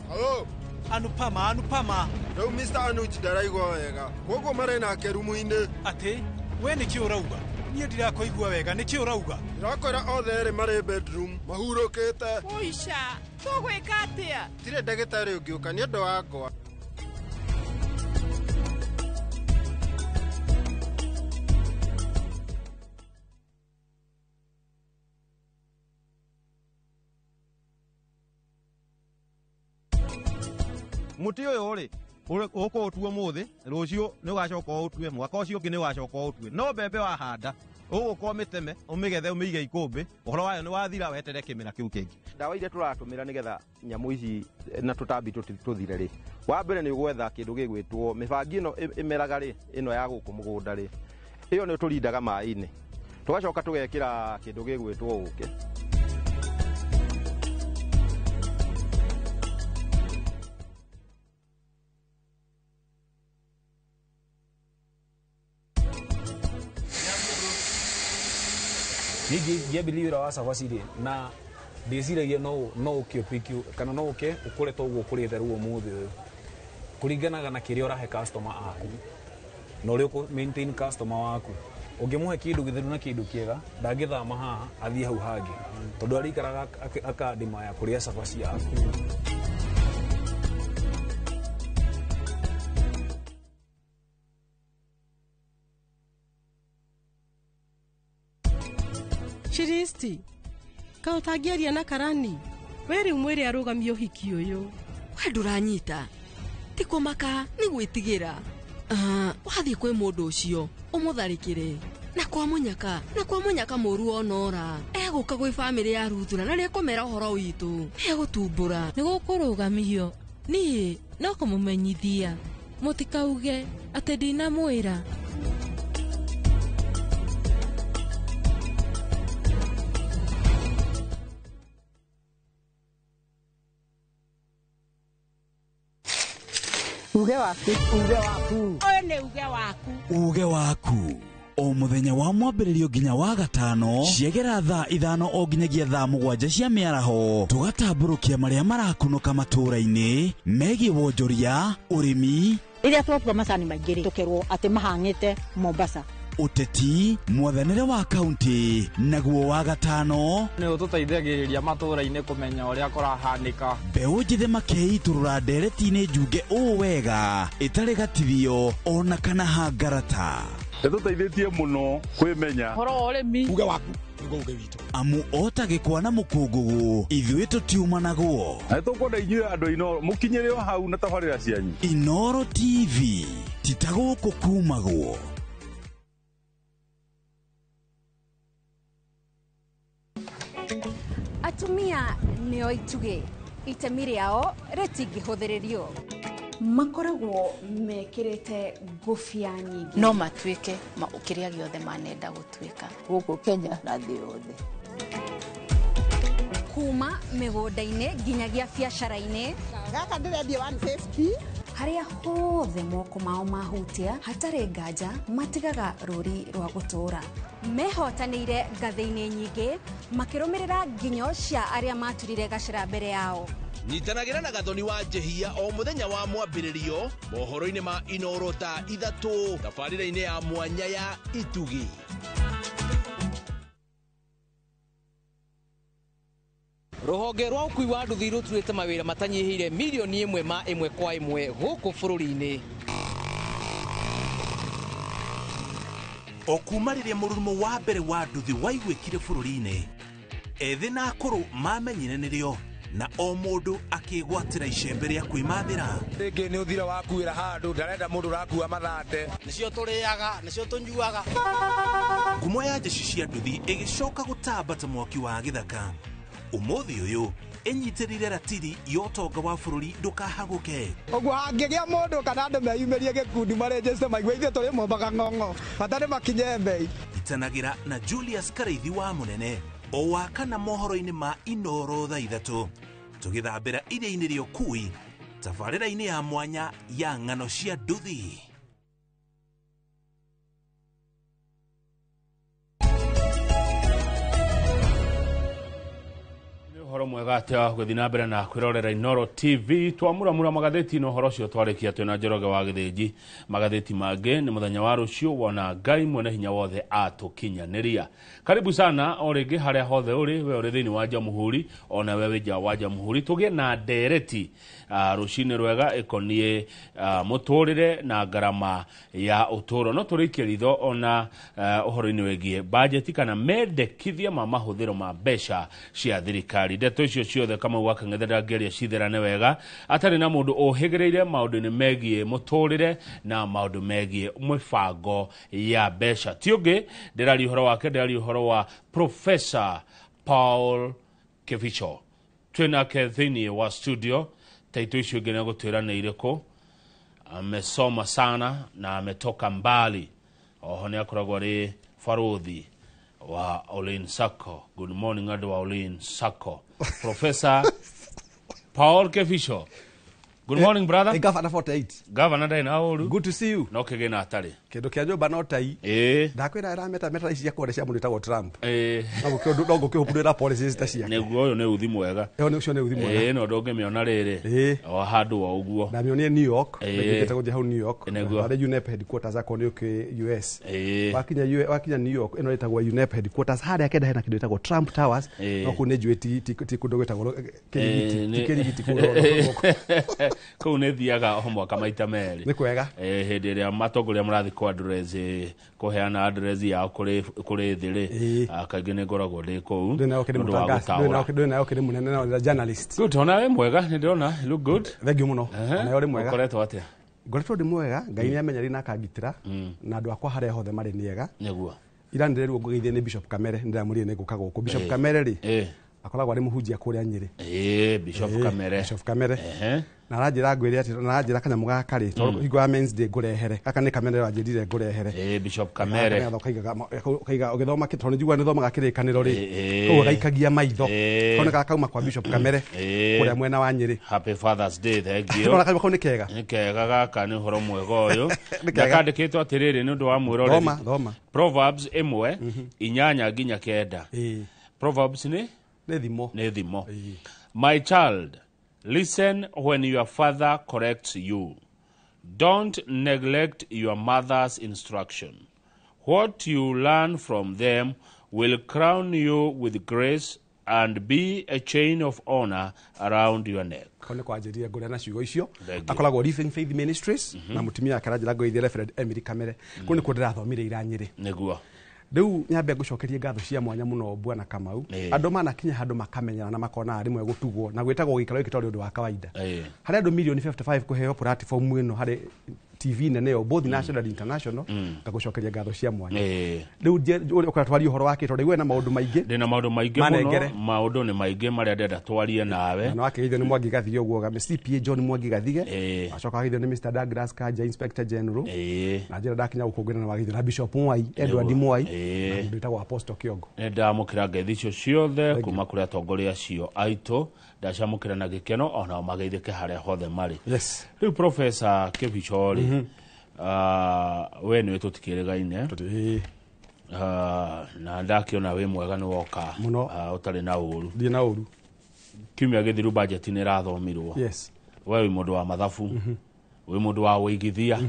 S20: Halo.
S17: Anupama.
S20: Rĩu Mr. Anuj ndaraigua wega. Koguo marĩ nake rumu-inĩ.
S17: Ati, we nĩkĩ ũrauga? Niĩ ndirakũigua wega, nĩkĩ ũrauga?
S20: Ndĩrakwĩra othe erĩ marĩ bedroom, mahurũkĩte.
S12: Ũica, tũgwĩka atĩa?
S20: Tirĩ ndagĩtarĩ ũngĩũka nĩ ũndũ wa ngwa.
S13: muti uyu ri uko utuo muthi rucio ni ugacoka utue mwaka ucio ngi ni ugacoka utue no mbembe wahanda uguko miteme umigethe umige ikumbi uhoro wayo ni wathira wetere kimira kiu kingi dawa iria turatumira nigetha nyamu ici na tutambi tuthire ri wa mbere ni ugwetha kindu gigwitwo mibangi ino imeraga ri ino ya guku mugunda ri iyo ni turindaga mai-ini tugacoka tugekira kindu gigwitwo uke
S27: Nigi ngiambĩrĩria wa cabaci na ndĩciragia no ũkĩopikio kana no ũke ũkũre toguo ũkũrĩte rĩu ũmũthĩ ũyũ kũringanaga na kĩrĩa ũrahe customer aku na ũrĩa ũkũ maintain customer waku ũngĩmũhe kĩndũ gĩtheru na kĩndũ kĩega ndangĩthama haha athiĩ hau hangĩ tondũ arĩikaraga akandimaya kũrĩa cabaci yaku.
S28: Shiristi, ka utagiaria na Karani, weri umwere arugamia ũhiki ũyũ.
S29: We ndũranyita, ti kũmaka nĩ gwĩtigĩra. Wathiĩ kwĩ mũndũ ũcio, ũmũtharĩkĩre. Na kwa mũnyaka mũru onora. Egũka gwĩ bamĩrĩ ya Ruthura na nĩekũmera ũhoro witũ. Egũtumbũra.
S1: Nĩ gũkũrũgamio. Niĩ no kũmũmenyithia. Mũtikauge atĩ ndinamwĩra.
S4: uge waku
S12: Oyo nĩ uge waku.
S24: uge waku o muthenya wa mwambĩrĩrio nginya wa gatano ciegera thaa 5 o nginyagia thaa 7 cia mĩaraho tugatambũrũkia marĩa marakunũka matũũra-inĩ megiĩ wonjoria ũrĩmi
S4: rĩrĩa twatua macani maingĩ tũkerwo atĩ mahang'ĩte Mombasa
S24: ũteti mwathanĩre wa kaunti naguo wa gatano
S27: nĩ ũtũteithagĩrĩria matũũra-inĩ kũmenya ũrĩa kũrahanĩka
S24: mbeũ njĩthĩ makeitũrũra ndereti-inĩ njunge ũũ wega ĩtarĩ gatithio ona kana hangarata
S5: nĩtũteithĩtie mũno kwĩmenya
S27: horo wa ũrĩmi
S5: uge waku nĩguo uge witũ
S24: amu ota gĩkwa na mũkũngũgũ ithuĩ tũtiuma naguo
S5: na nĩtũkwenda inyuĩ andũ Inoro mũkinyĩre o hau na tabarĩra cianyu
S24: Inoro TV titagũkũ kumagwo
S8: atumia nĩo ituge itemi rĩao rĩtingĩhũthĩrĩrio makoragwo mekĩrĩte ngũbia nyingĩ
S9: no matuĩke kĩrĩa gĩothe manenda gũtuĩka gũkũ Kenya na thĩ yothe
S8: kuma mĩgũnda-inĩ nginyagia biacara-inĩ
S4: gaka ndĩrendia 150
S8: harĩa hothe moko mao mahutia hatarĩ nganja matigaga rũri rwa gũtũũra mehotanĩire ngathĩ-inĩ nyingĩ makĩrũmĩrĩra nginyo cia arĩa maturire gacĩra mbere yao
S2: nyitanagĩra na Gathoni wa Njĩhia o mũthenya wa mwambĩrĩrio mohoro-inĩ ma Inoro ta 3 tabarĩra-inĩ ya mwanya ya Itugi.
S19: Rũhonge rwa ũkui wa nduthi rũturĩte mawĩra matanyihĩire milioni 1 ma 1 kwa 1 gũkũ bũrũri-inĩ.
S21: O kuma rĩrĩa mũrurumo wa mbere wa nduthi waiguĩkire bũrũri-inĩ ethĩ na akũrũ mamenyire nĩrĩo na o mũndũ akĩgwatĩra icembe rĩa kwĩmathĩra
S20: rĩngĩ nĩ ũthira wakuĩra handũ ndarenda mũndũ ũrakua mathate
S19: nĩcio tũrĩaga nĩcio tũnyuaga
S21: ngumo ya njeci cia nduthi ĩgĩcoka gũtamba ta mwaki wa gĩthaka ũmũthĩ ũyũ ĩnyitĩrĩire ratiri ya ũtonga wa bũrũri ndũkahagũke
S20: ũguo hangĩgĩa mũndũ kana andũ meyumĩrie gĩkundi marĩnjĩcite maigua ithuĩ tũrĩ mombaga ng'ong'o hatarĩ makinye mbei
S21: itanagĩra na Julius Karaithi wa Mũnene o wakana mohoro-inĩ ma Inoro thaa 3 tũgĩthambĩra iria-inĩ rĩa ũkui tabarĩra-inĩ ya mwanya ya ng'ano cia nduthi.
S3: Horo mwega atia gũthiĩ na mbere na kwĩrorera Inoro TV twamuramura magathĩti no horo cio twarĩkia twĩna Njoroge wa Gĩthĩnji magathĩti mangĩ nĩ mũthenya wa rũciũ wona Ngai mwene hinya wothe atũkinyanĩria. Karibu sana o rĩngĩ harĩa hothe ũrĩ we ũrĩ thĩinĩ wa Jamhuri ona we wĩ nja wa Jamhuri tũgĩe na ndereti rũcinĩ rwega ĩkoniĩ mũtũrĩre na ngarama ya ũtũũro no tũrĩkie ritho ona ũhoro-inĩ wĩgiĩ bajeti kana mendekithia ma mahũthĩro ma mbeca cia thirikari. Ndeto icio ciothe kama wakang'ethera ngeria citherane wega atarĩ na mũndũ ũhĩgĩrĩire maũndũ-inĩ megiĩ mũtũrĩre na maũndũ megiĩ mĩbango ya mbeca. Ti ũngĩ ndĩrari ũhoro wake ndĩrari ũhoro wa Professor Paul Kevicho twĩnake thĩinĩ wa studio taito icio ingĩ nĩ gũtwĩra nĩ irĩkũ amesoma sana na ametoka mbali oho nĩ akoragwo arĩ barothi wa Olin Sacco. Good morning andũ wa Olin Sacco. Professor Paul Kevicho. Good morning brother.
S22: Hey, Governor 48.
S3: Governor Dane, how are you?
S22: Good to see you.
S3: No kĩgĩna atarĩ.
S22: Kĩndũ kĩa nyũmba no tai. Ndakwĩra ĩrameta ici cia kũrĩa cia mũndũ ĩtagwo Trump. No gũkĩhũthĩra policies ta ciake.
S3: Nĩguo ũyũ nĩ uthi mwega.
S22: Ũcio nĩ uthi mwega.
S3: No ndũngĩmĩona rĩrĩ. O handũ wa ũguo.
S22: Na mĩonire New York. Nĩgĩte gũthiĩ hau New York.
S3: Harĩ
S22: UNEP headquarters akwo nĩ US. Wakinya New York ĩno ĩtagwo UNEP headquarters harĩa kenda hena kĩndũ ĩtagwo Trump Towers. No kũu nĩ njũĩ ti kũndũ gwĩtagwo kĩrigiti kũu.
S3: Kũu nĩ thiaga o mwaka maita merĩ.
S22: Nĩ kwega.
S3: Hĩndĩ ĩrĩa matongoria mũrathiĩ kwa address kũheana address yao kũrĩ thĩrĩ kaingĩ nĩ ngoragwo ndĩ kũu.
S22: Ndĩ nayo kĩrĩ mũnene na journalist.
S3: Good, ona wĩ mwega nĩ ndĩrona you look good.
S22: Thank you mũno. Nayo ũrĩ mwega.
S3: Ũkoretwo atĩa?
S22: Ngoretwo ndĩ mwega, Ngai nĩ amenyerire na akangitĩra na andũ akwa harĩa hothe marĩ nĩega.
S3: Nĩguo.
S22: Ira ndĩrerwo ngũgeithie nĩ Bishop Kamere ndĩramũrire nĩ ngũka gũkũ. Bishop Kamere rĩ akoragwo ari muhunjia kuria Nyeri
S3: Bishop Kamere
S22: Bishop Kamere na arajira ngwiri ati na arajira kanyamũ gaka rĩ tondũ hingo ya Men's Day ngũrehere gaka nĩ Kamere wanjĩrire ngũrehere
S3: Bishop Kamere
S22: kaiga ũgĩthoma tondũ njiguaga nĩ thomaga kĩrĩkanĩro rĩ koguo gaikagia maitho kone gaka kauma kwa Bishop Kamere kũrĩa mwena wa Nyeri.
S3: Happy Father's Day thank you
S22: no kau nĩ kega
S3: gaka nĩ ũhoro mwega ũyũ ndakandĩkĩtwo atĩrĩrĩ nĩ ũndũ wa mwĩroreri
S22: thoma
S3: Proverbs 1:8-9 Proverbs nĩ thimo My child, listen when your father corrects you. Don't neglect your mother's instruction. What you learn from them will crown you with grace and be a chain of honor around your neck.
S22: Kone kwa njĩria ngũrĩa na ciugo icio akoragwo Living Faith Ministries na mutumia akaranjĩra ngũithia Reverend Emily Kamere kũnĩ kũ ndĩrathomire ira Nyeri
S3: nĩguo
S22: riu nyambe ngucokerie ngatho cia mwanya muno Bwana Kamau andu manakinya handu makamenyana na makona rimwe gutugwo na gwitagwo gikaro gikitari undu wa kawaida hari andu milioni 55 kuheo platform ino hari TV nene o both national and international ngagucokeria ngatho cia mwanya riu ukatwaria uhoro wake tondu iwe na maundu maingi
S3: ndina maundu maingi muno maundu ni maingi maria ndenda twarie nawe
S22: na wakithio ni Mwangi Gathige uguo ga CPA John Mwangi Gathige acoka wakithio ni Mr Douglas Kanja Inspector General na njira ndakinya gukungana na wakithio na Bishop Mwai Edward Mwai na nditagwo Apostle Kiongo
S3: ndamukira ngethi icio ciothe kuma kuri atongoria acio aito ndacamukira na gikeno ona mageithike haria hothe mari riu Professor Kebichori we nä tå tikärĩgaine na ndakiona wä mwega nä woka å tarä na å ru kiumia gä thiru budget nä rathomirwo we wä må ndå wa mathabu wä må ndå wa wå igithia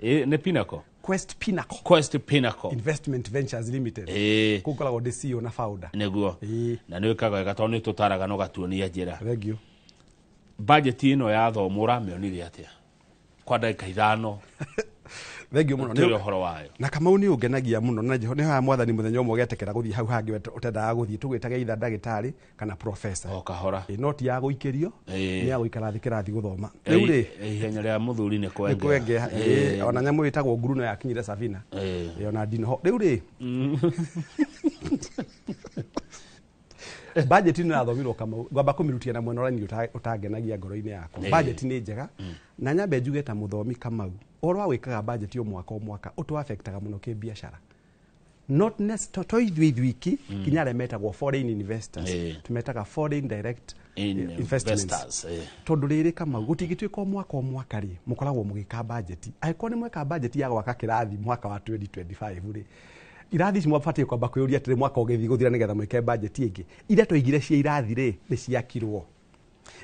S3: nä Pinnacle
S22: Quest Pinnacle Investment Ventures Limited kukoragwo ndĩ CEO na founder
S3: nĩguo na nĩ wĩkaga wega tondũ nĩ tũtaraga no gatuonia njĩra budget ino yathomũra mĩonire atĩa kwa ndagĩka ithano
S22: thengio muno
S3: nĩ ũhoro wayo
S22: na Kamau nĩ ũngenagia muno na nĩ ha mwathani mũthenya ũmwe ũgetekera gũthiĩ hau hangĩ ũtendaga gũthiĩ tũgwĩtaga itha ndagĩtarĩ kana professor
S3: o kahora
S22: noti ya gũikĩrio nĩ ya gũikara thĩ kĩrathi gũthoma rĩu rĩ
S3: ihenya rĩa mũthuri nĩ kwenge
S22: ona nyamũ ĩtagwo Nguruno yakinyire Savina ona Dino rĩu rĩ budget ni nathomirwo Kamau ngwamba kũmirutia na mwena ũrani ũtangenagia ngoro-inĩ yakwa budget nĩ njega na nyambe njuge ta mũthomi Kamau ũhoro wa gwĩkaga budget o mwaka ũtũ affectaga mũno kĩbiacara not necessarily ithuiki kinya arĩa metagwo foreign investors tumetaga foreign direct investments tondu rĩrĩ Kamau gũtigĩtuĩka o mwaka rĩ mũkoragwo mũgĩka budget angĩkorwo nĩ mweka budget ya gwaka kĩrathi mwaka wa 2025 rĩ irathi ici mwabatie kwamba kwĩyũria atĩrĩ mwaka ũgĩthiĩ gũthira nĩgetha mwĩke budget ĩngĩ iria twaigire cia irathi rĩ nĩ ciakirwo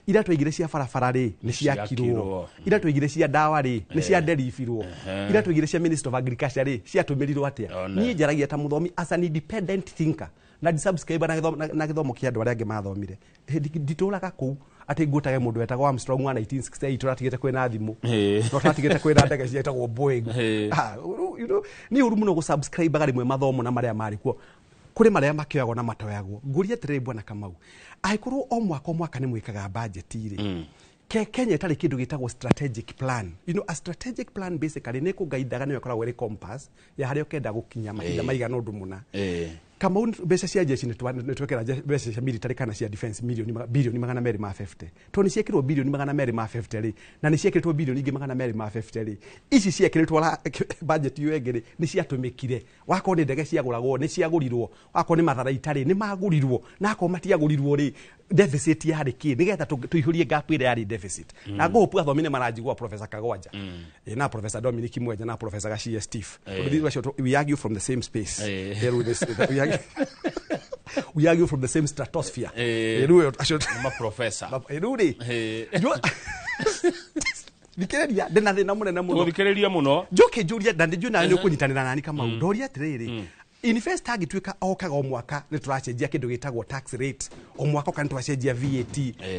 S22: iria twaigire cia barabara rĩ nĩ ciakirwo iria twaigire cia ndawa rĩ nĩ cia derifirwo iria twaigire cia Minister of Agriculture rĩ ciatũmĩrirwo atĩa niĩ njaragia ta mũthomi as an independent thinker na disubscribe na gĩthomo kĩa andũ arĩa angĩ mathomire nditũraga kũu atĩ ngũtage mũndũ wetagwo Armstrong wa 1968 tũratigĩte kwĩna thimũ no tũratigĩte kwĩna ndege cietagwo Boeing nĩ ũru mũno gũsubscribe rĩmwe mathomo na marĩa marĩ kuo kuri marĩa makĩoyagwo na matoyagwo ngũria atĩrĩ Bwana Kamau angĩkorwo o mwaka nĩ mwĩkaga budget rĩ Kenya itarĩ kĩndũ gĩtagwo strategic plan a strategic plan basically nĩ kũgaithaga nĩyo ĩkoragwo ĩrĩ compass ya harĩa ũkenda gũkinya mahinda maigana ũndũ mũna Kamau mbeca cia jeshi nĩ twekera mbeca cia military kana cia defense bilioni 250 to nĩ ciekĩrwo bilioni 250 rĩ na nĩ ciekĩrĩtwo bilioni ingĩ 250 rĩ ici ciekĩrĩtwo budget yo ĩngĩ rĩ nĩ ciatũmĩkire wakorwo nĩ ndege ciagũragwo nĩ ciagũrirwo wakorwo nĩ matharaita rĩ nĩ magũrirwo na akorwo matiagũrirwo rĩ deficit yarĩ kĩ nĩgetha tũihũrie gap ĩrĩa yarĩ deficit na ngũpu athomine maranjigua Professor Kagwanja na Professor Dominic Mwenja na Professor Gashie Steve we argue from the same space we argue from the same stratosphere
S3: I'm a professor
S22: Thikĩrĩria ndĩna thĩna mũnene mũno
S3: thikĩrĩria mũno
S22: njoke njũria na ndĩnjũna nĩ ũkũnyitanĩra nani Kamau ndoria atĩrĩrĩ invest agituĩka okaga o mwaka nĩ tũracenjia kĩndũ gĩtagwo tax rate o mwaka kana tũracenjia VAT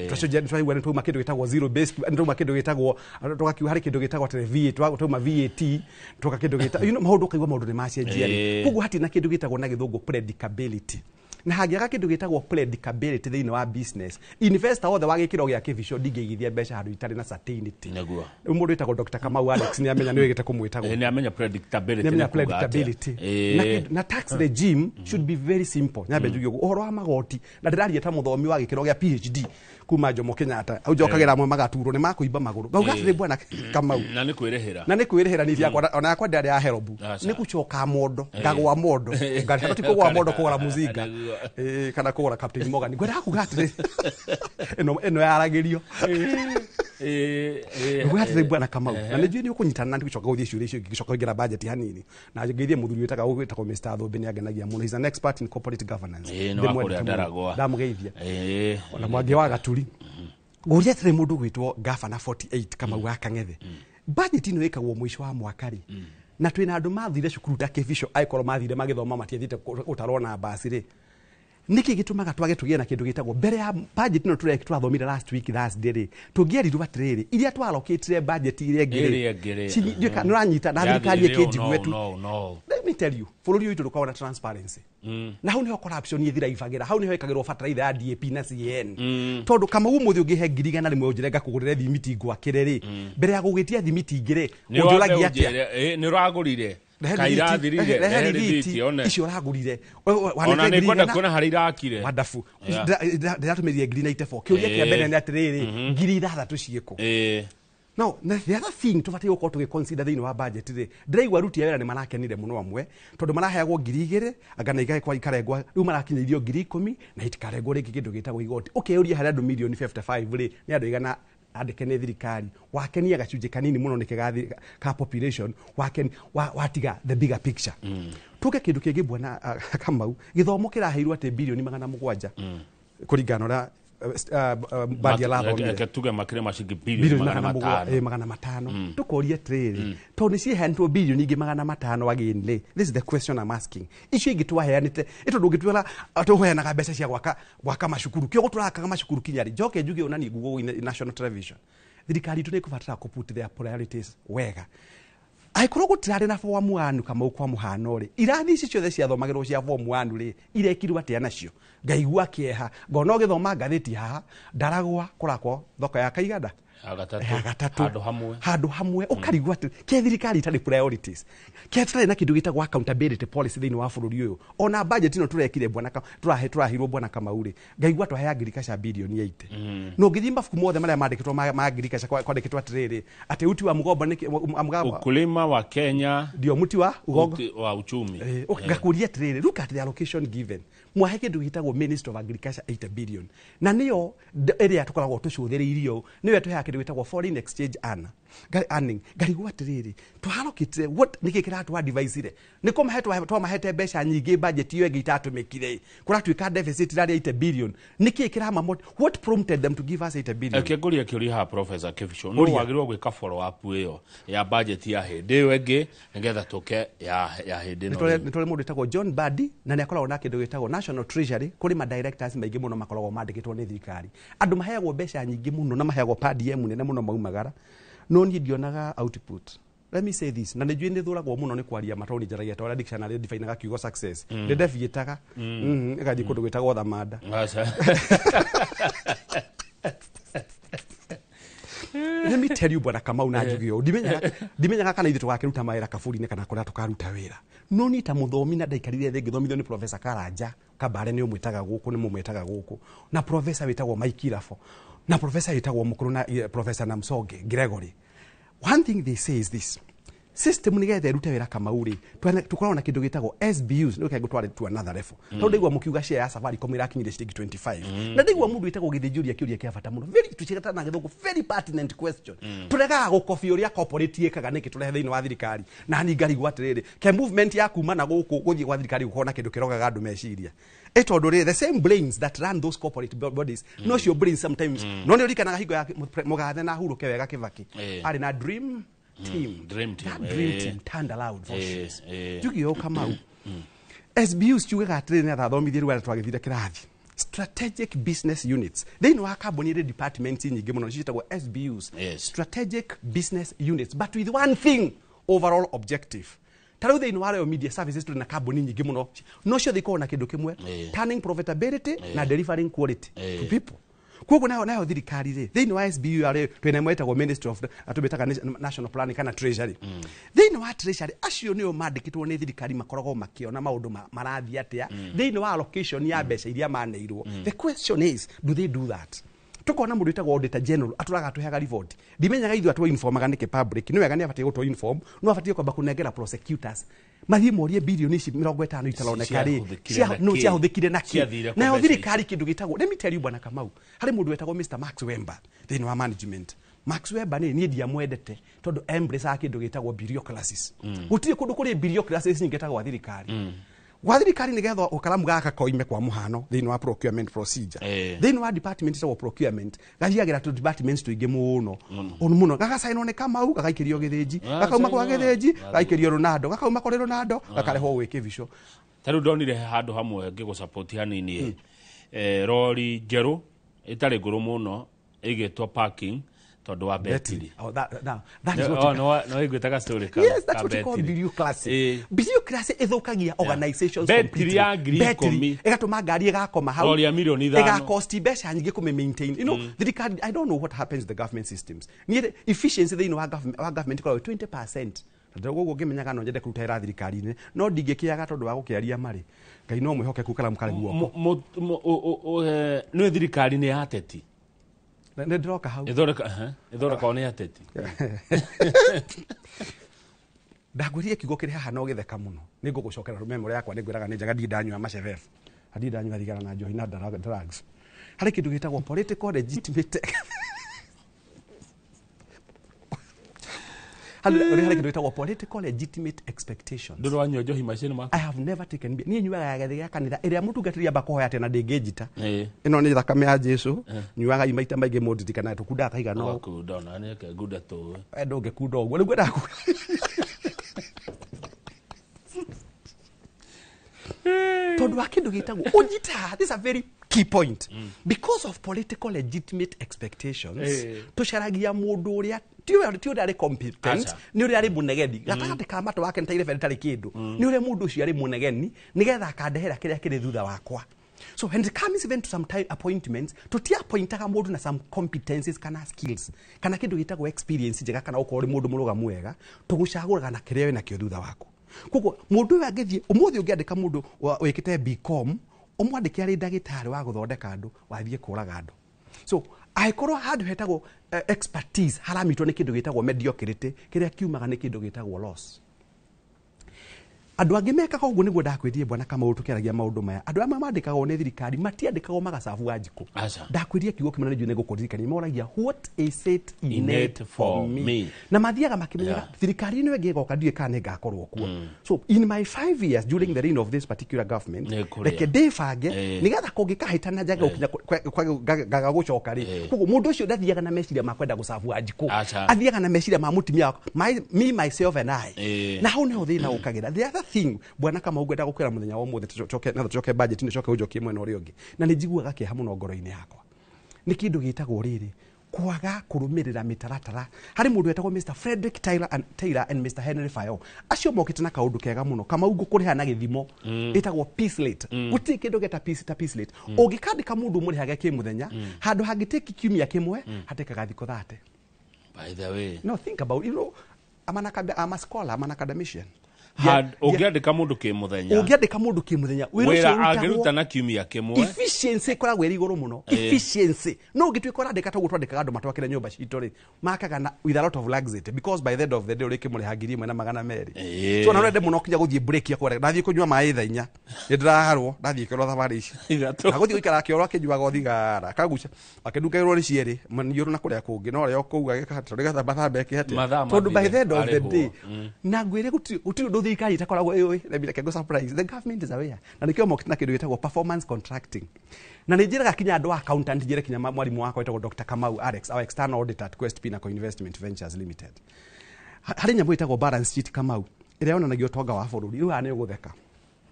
S22: tũracenjia twauma kĩndũ gĩtagwo zero based twauma kĩndũ gĩtagwo tũgakiuga harĩ kĩndũ gĩtagwo VAT twauma VAT tũka kĩndũ gĩtagwo maũndũ kaigua maũndũ nĩ macenjia rĩ koguo hatirĩ na kĩndũ gĩtagwo na gĩthũngũ predictability na hangĩaga kĩndũ gĩtagwo predictability thĩinĩ wa business, investor wothe wa gĩkĩro gĩa kĩbico ndingĩigithia mbeca handũ itarĩ na certainty.
S3: Nĩguo.
S22: Mũndũ wĩtagwo Dr. Kamau Alex nĩ amenya nĩ wĩgĩte kũmwĩtagwo.
S3: Nĩ amenya predictability.
S22: Nĩ amenya predictability. Na tax regime should be very simple. Nyambe njuge ũhoro wa magoti na ndĩraria ta mũthomi wa gĩkĩro gĩa PhD kuma Jomo Kenyatta au njokagĩra amwe magaturwo nĩ makũimba magũrũ. Bauga atĩ bwana Kamau.
S3: Na nĩ kwĩrĩhĩra.
S22: Na nĩ kwĩrĩhĩra nĩ yakwa ona yakwa ndari ya herobu. Nĩ gũcoka mondo ngagwa mondo. Ngari tikũgwa mondo kũgũra muzinga. Kana kũgũra Captain Morgan. Ngwenda kuga atĩ eno yaragĩrio. Ngwenda bwana Kamau. Na nĩ njui nĩ ũkũnyitana na ndĩgũcoka gũthiĩ ciũria icio igĩcoka kũgira budget hanini. Na ngeithie mũthuri wĩtagwo Mr. Thombe nĩ agenagia mũno. He's an expert in corporate governance. Ndamũgeithia. Ona mwangi wa gaturi. Ngũria atĩrĩ mũndũ gwĩtwo Gavana 48 Kamau wa Kang'ethe. Budget ĩno ĩkagwo mũico wa mwaka rĩ. Na twĩna andũ mathire cukuru ta kĩbico aikorwo mathire magĩthoma matiathite gũtarwo na basi rĩ. Niki gĩtũmaga twage tũgĩe na kĩndũ gĩtagwo mbere ya budget ĩno twathomire last week Thursday rĩ. Tũngĩerirwo atĩrĩrĩ iria twalokĩtire budget iria ĩngĩ. Nĩũranyita na thirikari ĩkĩnjiguĩtu. Let me tell you, bũrũri ũyũ tũkoragwo na transparency. Na hau nĩho corruption ĩthiraibagĩra. Hau nĩho ĩkagĩrwo bataraitha ya DAP na CAN. Tondũ kama ũmũthĩ ũngĩhe ngiri igana rĩmwe ũnjĩre ngakũgũrĩre thimiti ngwakĩre rĩ. Mbere ya gũgĩtia thimiti ingĩ rĩ. Ũnjũragia atĩa?
S3: Nĩ ũragũrire. Kairathirire one
S22: icio ragurire
S3: ona nĩ kwenda kuona harĩ irakire
S22: wadafu ndiratũmĩrire ngiri 94 kĩũria kĩa mbere nĩ atĩrĩrĩ ngiri 6 ciĩko. No, the other thing tubatiĩ gũkorwo tũgĩconsider thĩinĩ wa budget rĩ, ndĩraigua aruti a wĩra nĩ marakenire mũno amwe tondũ maraheagwo ngiri 2 agana igakwa ikarengwa rĩu marakinyĩirio ngiri 10 na itikarengwo rĩngĩ kĩndũ gĩtagwo igoti. Ũkeyũria harĩ andũ mirioni 55 rĩ nĩ andũ igana andĩke nĩ thirikari wakenia gacunjĩ kanini mũno nĩ kĩgathi ka population watiga the bigger picture. Tuge kĩndũ kĩngĩ bwana Kamau gĩthomo kĩraheirwo atĩ bilioni 700 kũringana na badia la thomire
S3: tuge makire mashingi bilioni
S22: 500 tukoria trade to nĩ ciheanĩtwo bilioni ingĩ 500 again rĩ. This is the question I'm asking. Icio ingĩ twaheanĩte ĩto ndũngĩtwĩra tũheanaga mbeca cia gwaka macukuru kĩo gũtũrakaga macukuru kinyarĩ njoke njuge ona ni Google national television. Thirikari tu nĩ kũbatara kũ put their priorities wega. Aikorwo gũtirarĩ na form 1 Kamau kwa mũhano rĩ irathi ici ciothe ciathomagĩrwo cia form 1 rĩ irekirwo atĩa nacio ngaigua kĩeha ngona ũgĩthoma ngathĩti haha ndaragwa kũrakwo thoko ya kaiganda handũ hamwe ũkarigwa atĩ kĩ thirikari itarĩ priorities kĩ tũtarĩ na kĩndũ gĩtagwo accountability policy thĩinĩ wa bũrũri ũyũ ona budget ĩno tũrekire bwana tũrahirwo bwana Kamau rĩ ngaigua twahe agriculture bilioni 80 no ngĩthiĩ mabuku mothe marĩa mandĩkĩtwo ma agriculture kwandĩkĩtwo atĩrĩrĩ atĩ uti wa mgomba
S3: ukulima wa Kenya
S22: ndio muti wa ugongo
S3: wa uchumi
S22: ngakuria atĩrĩrĩ look at the allocation given mwahe kĩndũ gĩtagwo Ministry of Agriculture 8 billion na nĩyo ĩrĩa tũkoragwo tũcũthĩrĩirio nĩwe tũheaga kĩndũ gĩtagwo foreign exchange earning ngarigwo atĩrĩrĩ tũharokĩte what nĩkĩ kĩratũ advice-ire nĩkũ mahetwo twamahete mbeca nyingĩ budget iyo ĩngĩ itatũmĩkire kũratuĩka deficit rarĩ 8 billion nĩkĩ kĩrama what prompted them to give us 8 billion.
S3: Kĩngũria kĩũria ha Professor Kĩbico no wagĩrĩirwo gwĩka follow up ĩyo ya budget ya hĩndĩ ĩyo ĩngĩ nĩgetha tũke ya hĩndĩ ĩno
S22: nĩ tũrĩ mũndũ wĩtagwo John Badi na nĩ akoragwo na kĩndũ gĩtagwo National Treasury kũrĩ ma directors maingĩ mũno makoragwo mandĩkĩtwo nĩ thirikari andũ maheagwo mbeca nyingĩ mũno na maheagwo PDM nene mũno maumagara no niĩ ndionaga output. Let me say this na nĩnjũĩ nĩ thũragwo mũno nĩ kwaria matoni njaragia ta ũrĩa dictionary define kiugo success nĩ ndebiĩtaga ĩgathiĩ kũndũ gwĩtagwo thamanda. Let me tell you bwana Kamau na njuge ũũ ndimenyaga kana ithuĩ tũgakĩruta mawĩra kaburi-inĩ kana kũrĩa tũkaruta wĩra no niĩ ta mũthomi na ndaikarire thĩ ngĩthomithio nĩ Professor Karanja Kabare nĩ ũmwĩtaga gũkũ nĩ mũmwĩtaga gũkũ na Professor wĩtagwo Mike Irafo na Professor wĩtagwo mũkũrũ na Professor Namsoge Gregory. One thing they say is this system nĩgetha ĩrute wĩra Kamau rĩ tũkoragwo na kĩndũ gĩtagwo SBUs nĩ ũkĩngũ tware to another level tondũ ndaigua mũkiuga share ya Safaricom ĩrakinyire ciringi 25 na ndaigua mũndũ wĩtagwo gĩthĩnjũria kĩũria kĩa bata mũno very tuchekata na gĩthũngũ very pertinent question tũregaga gũkobia ũrĩa corporate ĩkaga nĩkĩ tũrehe thĩinĩ wa thirikari na ni ngarigwa atĩrĩrĩ ke movement ya kuma na gũkũ gũthiĩ gwa thirikari gũkorwo na kĩndũ kĩrogaga andũ meciria tondũ rĩ the same brains that run those corporate bodies no your brain sometimes no nĩ ũrikanaga hingo ya mũgathe na hurũke wega Kĩbaki arĩ na dream team turned aloud voices jugio Kamau SBUs tugaga atĩrĩ nĩ athathomithie rĩu twagĩthire kĩrathi strategic business units thĩinĩ wa kambuni ĩrĩ departments nyingĩ mũno ciĩtagwo SBUs strategic business units but with one thing overall objective
S11: tarau thĩinĩ wa Royal Media Services tũrĩ na kambuni nyingĩ mũno no ciothe ikorwo na kĩndũ kĩmwe turning profitability na delivering quality to people. Koguo nayo thirikari rĩ thĩinĩ wa SBU rĩ twĩna mwetagwo Ministry of atũbĩtaga National Planning kana Treasury. Thĩinĩ wa Treasury acio nĩo mandĩkĩtwo nĩ thirikari makoragwo makĩona maũndũ marathiĩ atĩa thĩinĩ wa allocation ya mbeca iria maneirwo. The question is, do they do that? Tukona mũndũ wĩtagwo Auditor General atũraga atũheaga report. Ndimenyaga ithuĩ atũ informaga nĩkĩ public nĩ wega nĩ abatie gũtũ inform no abatie kwamba kũnengera prosecutors mathiĩ morie bilioni ici 50 itaroneka rĩ no ciahũthĩkire na kĩ nayo thirikari kĩndũ gĩtagwo let me tell you bwana Kamau harĩ mũndũ wĩtagwo Mr. Max Wemba thĩinĩ wa management. Max Wemba niĩ ndiamwendete tondũ embrace kĩndũ gĩtagwo bureaucracies. Gũtirĩ kũndũ kũrĩ bureaucracies nyingĩtagwo thirikari. Gwa thirikari nĩgetha ũkaramu gaka koime kwa mũhano thĩinĩ wa procurement procedure thĩinĩ wa department ĩtagwo procurement gathiagĩra tu departments tũingĩ mũno gagacainwo nĩ Kamau gagaikĩrio Gĩthĩnji gakauma kwa Gĩthĩnji gagaikĩrio Ronaldo gakauma kũrĩ Ronaldo gakarehwo gwĩ Kĩbico.
S3: Tarĩu ndonire handũ hamwe ngĩgũsupport hanini rori njerũ ĩtarĩ ngũrũ mũno ĩgĩtwo parking tondu wa betiri.
S11: That is what
S3: no igwetaga story ka.
S11: Yes, that's what you call bureaucracy. Bureaucracy ithukagia organizations
S3: betiri ya green komi
S11: igatuma ngari igakoma hau
S3: rori ya milioni 5
S11: igacost mbeca nyingĩ kũme maintain. You know, I don't know what happens to the government systems. Near efficiency thĩinĩ wa government kwa 20%. Ndogo ngimenyaga no njende kuruta ira thirikari-inĩ no ndingĩkĩaga tondũ wa gũkĩaria marĩ Ngai no mwĩhokeku kala mũkare guoko
S3: no thirikari nĩ ateti
S11: ndĩroka hau
S3: ithoreka one ateti
S11: ndagwĩrire kiugo kĩrĩ haha no gĩtheka mũno nĩ ngũgũcokera rumemore yakwa nĩ ngwĩraga nĩ njaga ndanyua macebebe ndanyua thigara na njohi na drugs harĩ kĩndũ gĩtagwo political legitimate political legitimate expectations. I have never taken beer. Ni nyuaga gathĩ gĩa kanitha ĩrĩa mũtungatĩri amba kũhoya atĩ na ndĩngĩnjita. Ĩno nĩ thakame ya Jesu. Nyuaga imaita maingĩ mũndũ tikana tũkunda akaiga no.
S3: Kunda na nĩ kũnda tũ.
S11: Ndũngĩkunda ũguo. Rĩu ngwenda tondũ wa kĩndũ gĩtagwo ũnyita. This is a very key point. Because of political legitimate expectations tũcaragia mũndũ ũrĩa ti ũrĩa arĩ competent nĩ ũrĩa arĩ mũnegeni gatagatĩ ka matũ wake nĩtaire tarĩ kĩndũ nĩ ũrĩa mũndũ ũcio arĩ mũnegeni nĩgetha akandehera kĩrĩa kĩrĩ thutha wakwa. So when it comes even to some time appointments tũtiappointaga mũndũ na some competencies kana skills kana kĩndũ gĩtagwo experience njega kana ũkorwo ũrĩ mũndũ mũrũgamu wega tũgũcagũraga na kĩrĩa wĩna kĩo thutha waku. Koguo mũndũ ũyũ angĩthiĩ ũmũthĩ ũngĩandĩka mũndũ wĩkĩte BCom ũmwandĩke arĩ ndagĩtarĩ wa gũthondeka andũ wathiĩ kũraga andũ. So aikorwo handũ hetagwo expertise haramitwo nĩ kĩndũ gĩtagwo mediocrity kĩrĩa kiumaga nĩ kĩndũ gĩtagwo loss. Andũ angĩ mekaga ũguo nĩguo ndakwĩrire bwana Kamau tũkĩaragia maũndũ maya. Andũ amwe mandĩkagwo nĩ thirikari matiandĩkagwo magacabu wa njiko. Ndakwĩrire kiugo kĩmwe nĩjũ nĩgũkũririkania moragia what is it in it for me. Na mathiaga makĩmenyaga thirikari ĩno ĩngĩ ĩgoka ndiũĩ kana nĩngakorwo kuo. So in my 5 years during the reign of this particular government reke ndĩbange nĩgetha kũngĩkahĩtana njaga gaga gũcoka rĩ. Koguo mũndũ ũcio ndathiaga na meciria ma kwenda gũcabu wa njiko. Athiaga na meciria ma mũtumia me myself and I. Na hau nĩho thĩna ũkagĩra. Thing bwana Kamau ngwenda gũkwĩra mũthenya wa ũmũthĩ tũcoke budget nĩ coke ũnjokie mwena ũrĩa ũngĩ na nĩ njiguaga kĩeha mũno ngoro-inĩ yakwa nĩ kĩndũ gĩtagwo rĩrĩ kwaga kũrũmĩrĩra mĩtaratara harĩ mũndũ wetagwo Mr. Frederick Taylor and Mr. Henry Fayo acio mokĩte na kaũndũ kega mũno Kamau ngũkũrĩha na gĩthimo ĩtagwo peace rate gũtirĩ kĩndũ geta peace rate ũngĩkandĩka mũndũ mũrĩhage kĩmũthenya handũ hangĩtĩki kiumia kĩmwe hatĩkaga thikũ 30.
S3: By the way,
S11: no, think about, you know, I'm a scholar, I'm an academician.
S3: Ũngĩandĩka mũndũ
S11: kĩmũthenya
S3: wĩra angĩruta na kiumia kĩmwe
S11: efficiency ĩkoragwo ĩrĩ igũrũ mũno efficiency no ũngĩtuĩka ũrandĩka ta ũguo twandĩkaga andũ matwakĩre nyũmba citũ rĩ makaga na with a lot of laxity because by the end of the day ũrĩkĩmũrĩha 1,200 so na ũrende mũno kinya gũthiĩ break ya kũrega ndathiĩ kũnyua maĩ thaa 4 nĩndĩraharwo ndathiĩ kĩrwo thabarĩ ici na gũthiĩ gũikara kĩoro akĩnyuaga thigara kaguca akĩndungagĩrwo nĩ cierĩ maniũrũ na kũrĩa kũngĩ no ũrĩa ũkauga gĩkahata ũrĩgatha mathambe kĩhate tondũ by the end of the day na ngwĩre gũtirĩ thirikari itakoragwo reke go surprise the government is aware na nikio mokĩte na kĩndũ gĩtagwo performance contracting na nĩ njĩraga kinya andũ accountant njĩre kinya mwarimu wakwa wetagwo Dr. Kamau Alex our external auditor at Quest Pinnacle Investment Ventures Limited harĩ nyamũ ĩtagwo balance sheet Kamau ĩrĩa yonanagia ũtonga wa bũrũri rĩu nĩ ũgũtheka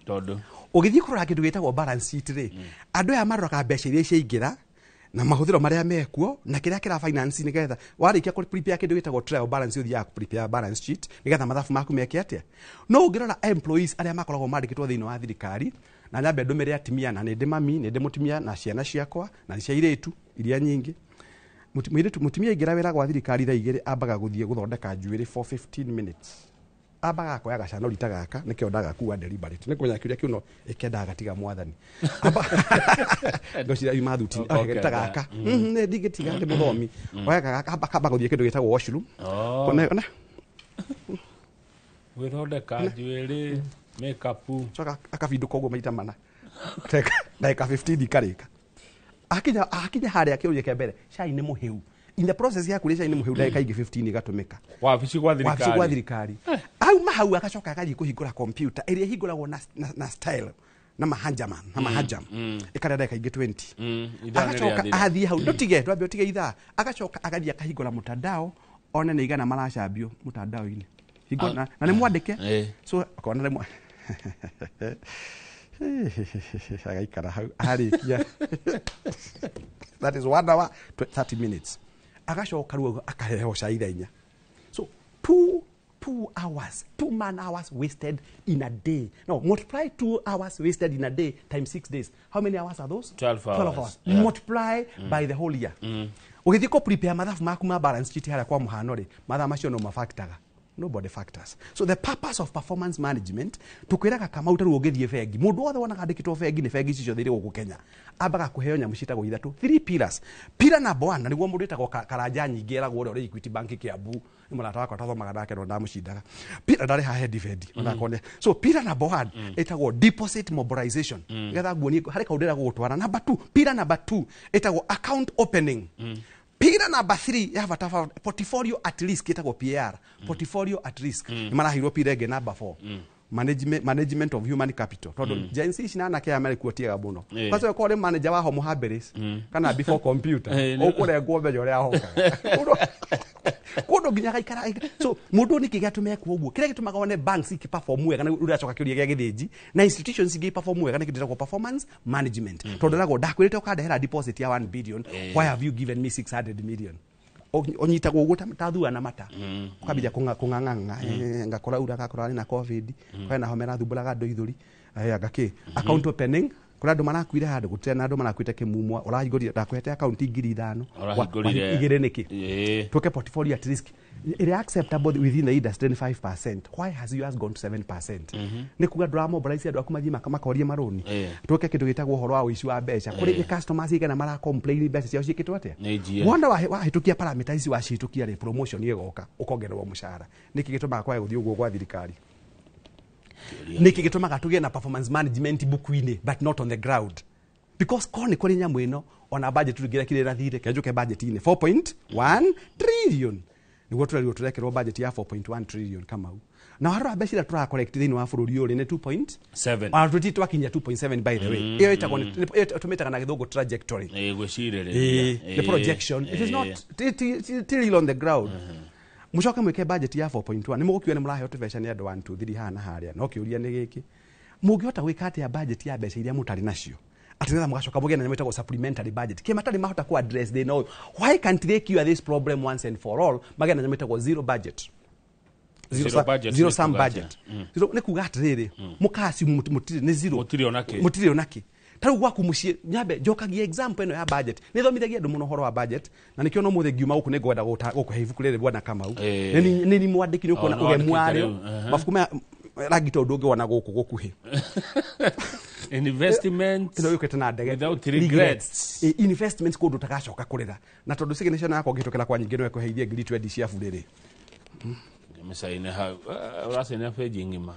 S3: tondũ
S11: ũgĩthiĩ kũrora kĩndũ gĩtagwo balance sheet rĩ andũ aya maroraga mbeca iria ciaingĩra na mahuthiro maria mekuo na kiria kira finance nigetha warikia ku prepare kindu gitagwo trial balance uthi ya prepare balance sheet nigetha mathafu maku meke atia no ngirora employees aria makoragwo mandikitwo thiini wa thirikari na nyambe ndumire atimia na ndi mami ndi mutimia na ciana ciakwa na cia iretu iria nyingi mutimia ingira wira gwa thirikari tha igiri ambaga guthie guthondeka njuiri for 15 minutes abaga koya gacana rita gaka nikio ndaga kuwa deliberate nikumenya kiuria kiuno ikenda gatiga mwathani ngocira yuma thuti ageta gaka ne digitiga ndi muthomi koya gaka kamba guthie kindu gitagwo washroom ona
S3: withondeka njuiri makeup
S11: coka akavinduka uguo maita mana ndagika 15 ikarika akinya haria kiuria kia mbere cai ni muhiu in the process ya kulisha ini muhiu ndagika ingi 15 igatumika
S3: wabici gwa
S11: thirikari au mahau akacoka akathi kuhingura computer iria hinguragwo na style na mahajam ikara ndagika ingi 20 akacoka athie hau ndotige twambe utige ithaa akacoka agathi akahingura mutandao one ni igana maracambio mutandao-ini hingona na ni mwandike so akona ni agaikara hau harikia that is 1 hour 30 minutes agacoka ruo akaheho caithainya so 2 hours 2 man hours wasted in a day. No, multiply 2 hours wasted in a day times 6 days. How many hours are those?
S3: 12 hours.
S11: Yeah. Multiply by the whole year. Ugithi ko prepare mathafu maku ma balance sheet haria kwa muhano ri mathaa macio no mafactaga. Nobody factors. So the purpose of performance management tukwiraga kama utaru ugithie fengi mundu othe wona kandikitwo fengi ni fengi cicio thiri guku Kenya ambaga kuheo nyamu citagwo ithatu 3 pillars. Pillar number 1 niguo mundu itagwo karanja nyingi eragwo uri Equity Bank Kiambu ni murata wakwa tathomaga nake no ndamucindaga pillar ndari ha head fed onakone. So pillar number 1 itagwo deposit mobilization getha nguoni hari kaundira gutwara. Number 2 pillar number 2 itagwo account opening. Pillar number 3 you have a portfolio at risk itagwo PR. Portfolio at risk marahirwo pillar ege number 4 management of human capital. Todo jensi cinana kia Amerika muno. Kaso yo kole manager wa Homo habilis kana before computer okore ngombe jore ahoka kundo ginya gaikara. So mundu ni kigatume kuoguo kire gitumaga one banks ikiperform wega na uracoka kiuria gia githiji na institutions igi perform wega na kidira performance management. Todo nago ndakwirite ukandehera deposit ya 1 billion. Why have you given me 600 million? Onyita guguta tathua na mata ukabija kunganganga ngakora ura gakora na covid kwa na homera thumburaga ndo ithuri agaki account opening kuna andu marakwire handu gutire na andu marakwite kimumwa urahingurire ndakwete account 5,000 igire niki toke portfolio at risk it is acceptable within the industry 5%. Why has yours gone to 7%? Ni kuga ndura mobilize andu akuma jima kama koria maroni toke kindu gitagwo horo wa uici wa mbeca kuri customers igana mara complain mbeca ciao cikitwo atia wanda wa hitukia parameter ici wa citukia re promotion yegoka ukongererwo mushara niki gitumaga kwa guthii uguo gwa thirikari niki gitumaga tugie na performance management buku-ini but not on the ground because koni kuri nyamu ino ona budget tugira kirira thire kenjuke budget ine 4.1 trillion niguo turekerwo budget ya 4.1 trillion kama u na harwa mbeca tura collect thini wa bururi uri ni 2.7 ona tutitwa kinya 2.7 by the way iyo itagwo tumitaga na githungu trajectory
S3: gwicirereria
S11: the projection it is not till on the ground mucoke mwike budget ya 4.1 ni mugukiwa ni muraheo tubeca ni andu 1 2 3 hana haria no kiuria ni giki mungihota gwika atia budget ya mbeca iria mutari nacio atinetha mugacoka mugie na nyamwitagwo supplementary budget kimatari mahota ku address they know why can't they cure this problem once and for all magie na nyamwitagwo zero budget zero sum budget zero ni kuga atiriri mukasi mutiri ni zero mutiri onaki taru gwaku mucie nyambe jokagia example eno ya budget ni thomithagia andu muno horo wa budget na nikio no muthe ngiuma guku ni ngwenda gukuhe ibuku riri bwana Kamau ni mwandiki ni ukona ugemware mafuku ma ragito ndu ngiona guku gukuhi
S3: investment without regrets
S11: investments kundu takacoka kurira na tondu signature yako ngitokela kwa nyingine wekoheithia ngiri 20 cia buriri
S3: misaine ha urasene page ngima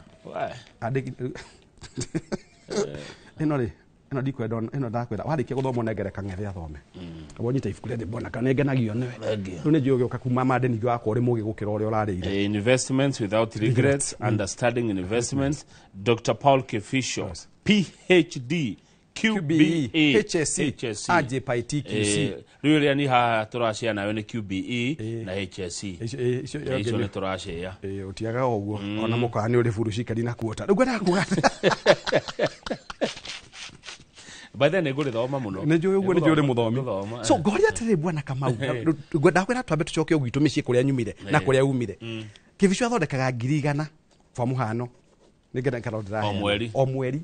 S11: adiki eno dikwenda eno ndakwenda warikia guthomo negere kang'ethe athome abonyita ibuku riri bona kana ngenagio niwe none jio gioka kuma made ni gwa kore mugi gukira uri urarire
S3: investments without regrets understanding investments. Dr. Paul Kifisho PhD QBE
S11: HSC AJPITQC
S3: riuria ni ha turacia nayo ni QBE na HSC icio ni turacia
S11: utiaga uguo ona mukani uri furushika dina kuota ngwenda kuga
S3: by the way thoma muno
S22: ne njui uguo ne njui muthomi so ngoria atiri bwana Kamau ndakwira twambe tucoke ugitu micii kuria nyumire na kuria umire Kĩbico athondekaga 100,000 kwa muhano nigenda karondera o mweri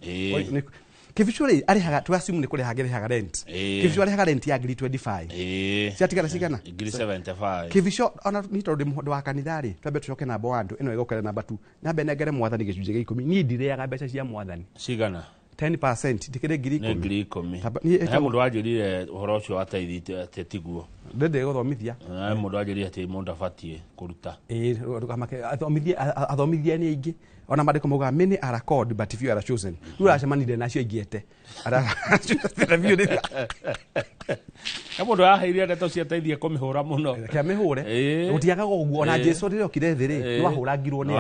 S22: Kĩbico ri arihaga twasimu ni kurihaga arihaga rent Kĩbico arihaga rent ya 25 ciatigara cigana
S3: 75
S22: Kĩbico ona ni tondu muhondo wa kanitha ri twambe tucoke namba 1 ino igokere namba 2 nambe negere mwathani gicunje gĩa 10 ni ndireaga mbeca cia mwathani
S3: cigana
S22: 10% tikire
S3: 10,000 he mundu wajirire uhoro ucio ateithite atiguo
S22: ndende guthomithia
S3: mundu wajirire ati mundu abatie kuruta
S22: athomithia ni aingi ona mandiko muga many are called but few are chosen rura cemanire nacio ingiete
S3: mundu aheire ndeto cia teithia kumihura muno
S22: kia mihure utiaga uguo ona Jesu rire okire thiri no ahurangirwo ni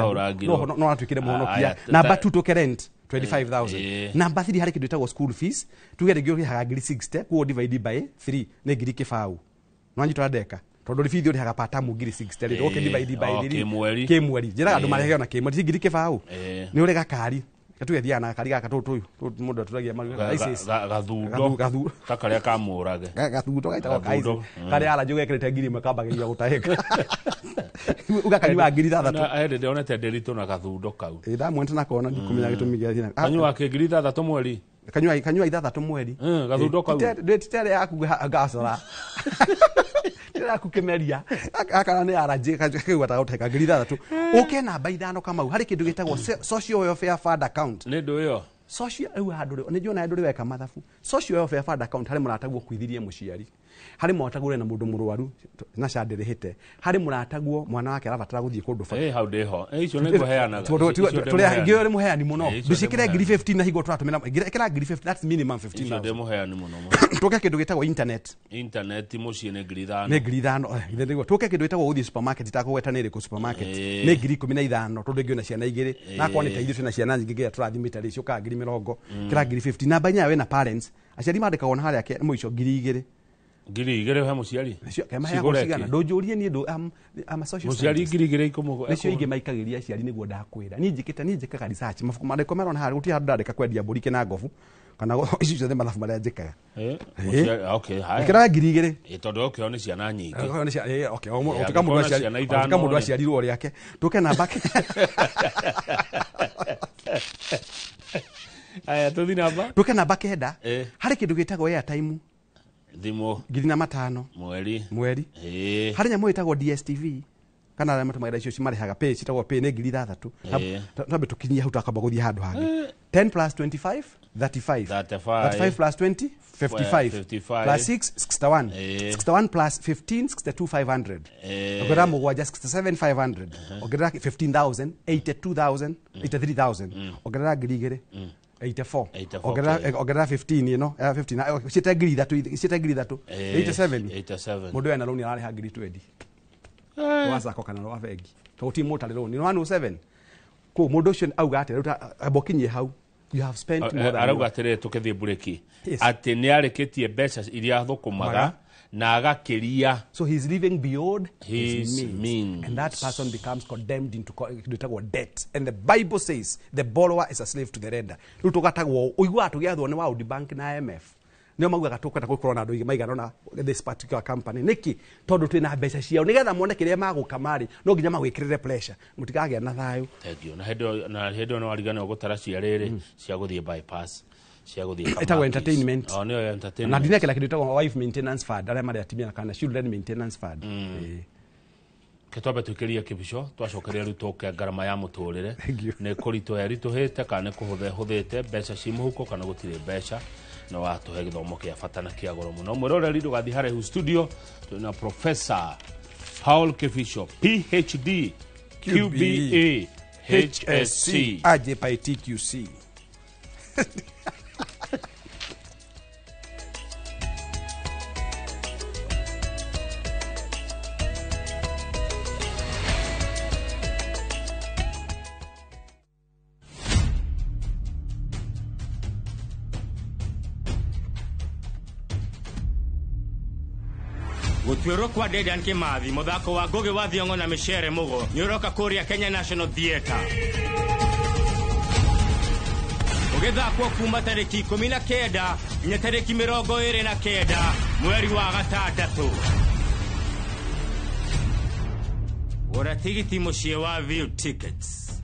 S22: no atwikire muhonokia namba 2 to rent 25,000 namba 3 hari kindu itagwo school fees tugere gyo haga 60 ku divide by 3 ne ngiri kibau nwanyi twadeka tondu rifithi uri haga patamu ngiri 60 ri okay divide by 3 kimweri njira andu marehega na kimweri ngiri kibau ni uri gakari katugethia na kari gaka tutu mundu turagia
S3: gathundo kakaria kamurage
S22: gathundo gaitagwo kaizo kari ala jugekirite ngiri makambagiria gutaheka ugakanywa ngiri 3
S3: ende ndionete ndirito na gathundo kau
S22: ndamwente nakona ndikumenya gitumi gia thina
S3: kanywa ke ngiri 3 mweri
S22: kanywa 3 mweri
S3: gathundo kau
S22: titere yaku gasora tira kukemeria akana ni araje kagwa tagauteka ngiri 3 uke namba 5 Kamau hari kindu gitagwo social welfare fund account
S3: ni ndu yo
S22: social au handure ne jona ndu weka mathafu social welfare fund account hari muratagwo kwithirie muciari hari mwatagwo na mundu murwaru na chandire hite hari muratagwo mwana wake arabatara guthie kundu
S3: fa how they ho icio ne guheanaga
S22: tuli ngire muheani muno bicikire ngiri 15 na higo twatumira kira ngiri 50 that's minimum 15
S3: icio de muheani muno
S22: tuke kindu gitagwo internet
S3: mucie ne ngiri 5
S22: ne ngiri 5 ithe niguo tuke kindu gitagwo guthie supermarket itakugwetanire ku supermarket ne ngiri 15 tondu ngiona ciana igiri na kwa ni taithio cina ciana nyingi ngia turathimita ri cio ka ngiri 50 kira ngiri 50 na banya we na parents aciari mandikaga na haria muico ngiri
S3: 2 he muciari
S22: kema ya gucigana ndujurie ni ndu ama social
S3: muciari ngiri 2 ikomugo
S22: nicio ingi maikagiria aciari niguo ndakwira ni njikaga research mafuku mandiko mero na haria guti handu ndandika kwendia mburi na ngofu kana icio ciothe mathabu maria njikaga
S3: okay hai
S22: kira ngiri 2
S3: tondu okio ni ciana nyingi
S22: okay otuka mundu aciarirwo riake tuke namba
S3: aya tuthi namba
S22: tuke namba 9 hari kindu gitagwo airtime
S3: thimo
S22: ngiri na 5 mweri hari nyamu itagwo DSTV kana arĩa matumagira icio cimarehaga pay citagwo pay ne ngiri 3 tambe tukinyia hau takamba guthie handu hangi 10 plus 25 35 plus 20 55 plus 6 61 61 plus 15 62 500 ogera mugwanja 67 500 ogera 15,000 82,000 83,000 ogera ngiri igiri 84 ogera 15 you know 15 citagiri 3 87 mundu ena roni arare hangiri 20 wasako kana wa bengi to ti mota roni 107 ko mundu ucio auga ati abokinye hau you have spent more than
S3: arauga tere tukethie bureki ati ni areketie mbeca iria thukumaga na agakiria
S22: so he's living beyond
S3: his means
S22: and that person becomes condemned into debt and the Bible says the borrower is a slave to the lender tugatagwo uigwa tugiathwo ni World Bank na IMF nio maguaga tukwenda gukorwo na andu ingi maigana na this particular company niki tondu twina mbeca ciao nigetha muone kiria magukamari no nginya magwikirire pressure mutikagea na thayu
S3: thank na hedo no arigana gutara ciarere cia guthie bypass cia guthie
S22: itago entertainment
S3: no entertainment
S22: na dine kila kitu itago wife maintenance fund aria mari atimia na kana children maintenance fund
S3: ketwabe tukiria Kĩbico twacokeria ru toke garama ya muturire ne kurito ya rituhete kana kuhuthete mbeca ci muhuko kana gutire mbeca no watuhe githomo kia fatana kia goro muno mwirore rido gathi hare studio tuna Professor Paul Kĩbico PhD QBA HSC
S22: aje pa TQC
S6: Gutwiro kwa Dedan Kimathi muthako wa Ngugi wa Thiong'o na Michere Mugo nyuroka kuria Kenya National Theatre tũgĩthakwo kuma tarĩki 19 nginya tarĩki 29 mweri wa gatandatũ. Gũra tigiti mũciĩ wa View Tickets.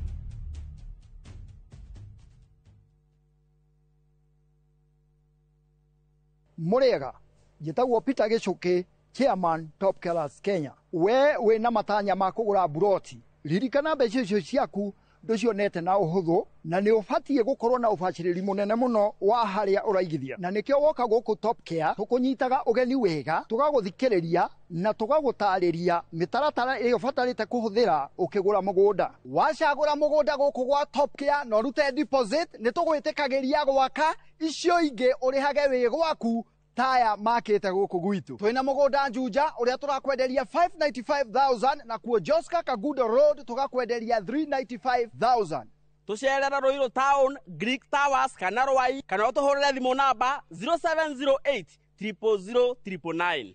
S7: Murega njĩtagwo Peter Gicuki, Chairman Top Killers Kenya. We wĩna matanya ma kũgũra buroti, ririkana mbeca icio ciaku ndũcionete na ũhũthũ, na nĩ ũbatiĩ gũkorwo na ũbacĩrĩri mũnene mũno wa harĩa ũraigithia. Na nĩkĩo woka gũkũ Top Care tũkũnyitaga ũgeni wega, tũgagũthikĩrĩria na tũgagũtarĩria mĩtaratara ĩrĩa ũbatarĩte kũhũthĩra ũkĩgũra mũgũnda. Wacagũra mũgũnda gũkũ gwa Top Care na ũrute deposit, nĩ tũgwĩtĩkagĩria gwaka, icio ingĩ ũrĩhage wĩ gwaku taya makĩte gũkũ gwitũ. Twĩna mũgũnda Juja ũrĩa tũrakwenderia 595,000 na kuo Joska Kagudo Road tũgakwenderia 395,000.
S10: Tucerera Ruiru Town, Greek Towers kana Rwai, kana ũtũhũrĩre thimũ namba 0708 000 999.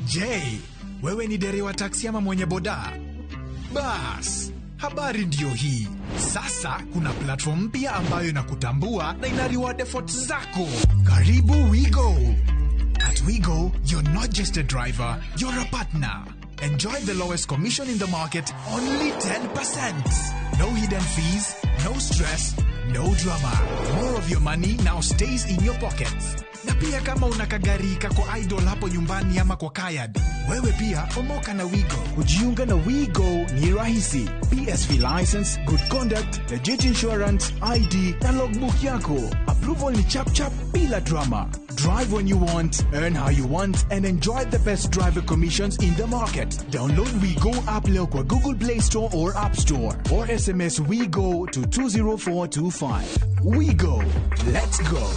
S24: Je, wewe ni dereva taksi ama mwenye boda? Bas, habari ndio hii. Sasa kuna platform mpya ambayo inakutambua na ina reward efforts zako. Karibu WeGo. At WeGo, you're not just a driver, you're a partner. Enjoy the lowest commission in the market, only 10%. No hidden fees, no stress, no drama. More of your money now stays in your pockets. Na pia kama unakagari kako idle hapo nyumbani ama kwa kayad, wewe pia omoka na WeGo. Kujiunga na WeGo ni rahisi. PSV license, good conduct, legit insurance, ID na logbook yako. Approval ni chap chap bila drama. Drive when you want, earn how you want, and enjoy the best driver commissions in the market. Download WeGo app leo kwa Google Play Store or App Store, or SMS WeGo to 20425. WeGo, let's go.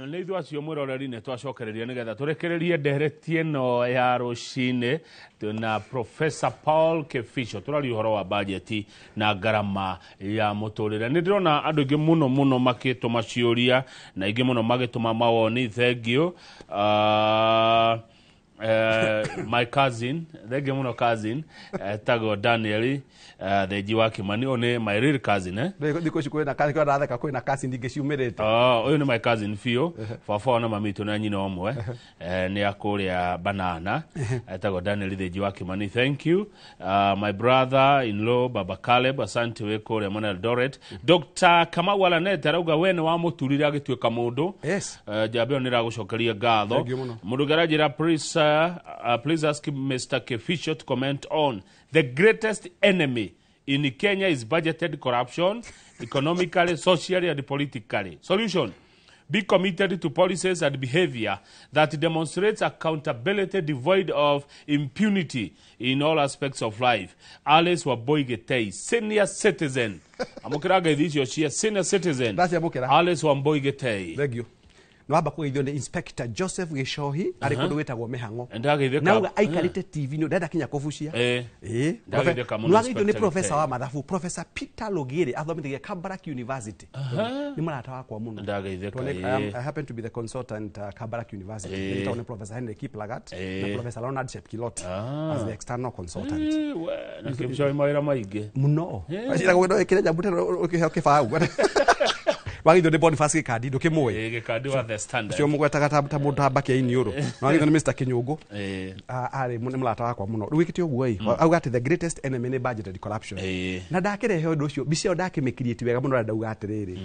S3: Neithu acio mwiroreri ne twacokereria nigetha turekererie ndereti eno ya rucine na Professor Paul Keficho turari uhoro wa budget na garama ya muturire. Ndirona andu ingi muno makituma ciuria na ingi muno magituma mawoni. Thank you. My cousin, thenge muno cousin, tago Daniel, the jiwa Kimani, one my real cousin,
S22: Ndiko shikwe na kazi kwa ratheka kwina cousin ndige ciumirite.
S3: Oyo ni my cousin Fio, fa na mamitu na nyina omwe, ni akuria banana, tago Daniel the jiwa Kimani. Thank you. My brother-in-law Baba Caleb, asante we kore Mona Eldoret. Dr. Kamawala Neta rauga wene wa muturire agituika mundu.
S22: Yes.
S3: Jabio niragucokeria gatho. Mundu garajira please ask Mr. Keficho to comment on the greatest enemy in Kenya is budgeted corruption, economically, socially, and politically. Solution: be committed to policies and behavior that demonstrates accountability devoid of impunity in all aspects of life. Alice Wamboigetei, senior citizen. Amukiraga idhicio cia senior citizen. Alice Wamboigetei.
S22: Thank you. Nwamba kugeithio ni Inspector Joseph Gishohi ari kundu wetagwo Mihango.
S3: Ndageithio
S22: na aikarite TV no ndenda kinya kubucia.
S3: Ndageithio ka muno.
S22: Ndageithio ni professor wa mathabu, Professor Peter Logere athomithagia Kabarak University. Ni murata wakwa muno.
S3: Ndageithio ka.
S22: I happen to be the consultant Kabarak University. Nita one Professor Henry Kiplagat na Professor Leonard Shepkilot as the external consultant.
S3: Na kibisho mawira maingi.
S22: Muno. Ashira gwendo ekire jambuta ukifau. Wagithio ni Boniface Kadi ndukimwe.
S3: Gikadi wa the standard.
S22: Cio mugwetaga ta mundu ambake iniuru. Wagithio ni Mr. Kinyugu. Ari mulata wakwa muno. Rwikite uguo auga ati the greatest enemy ni budgeted corruption. Na ndakirehe undu ucio bicio ndakimikirieti wega muno ndauga atiriri.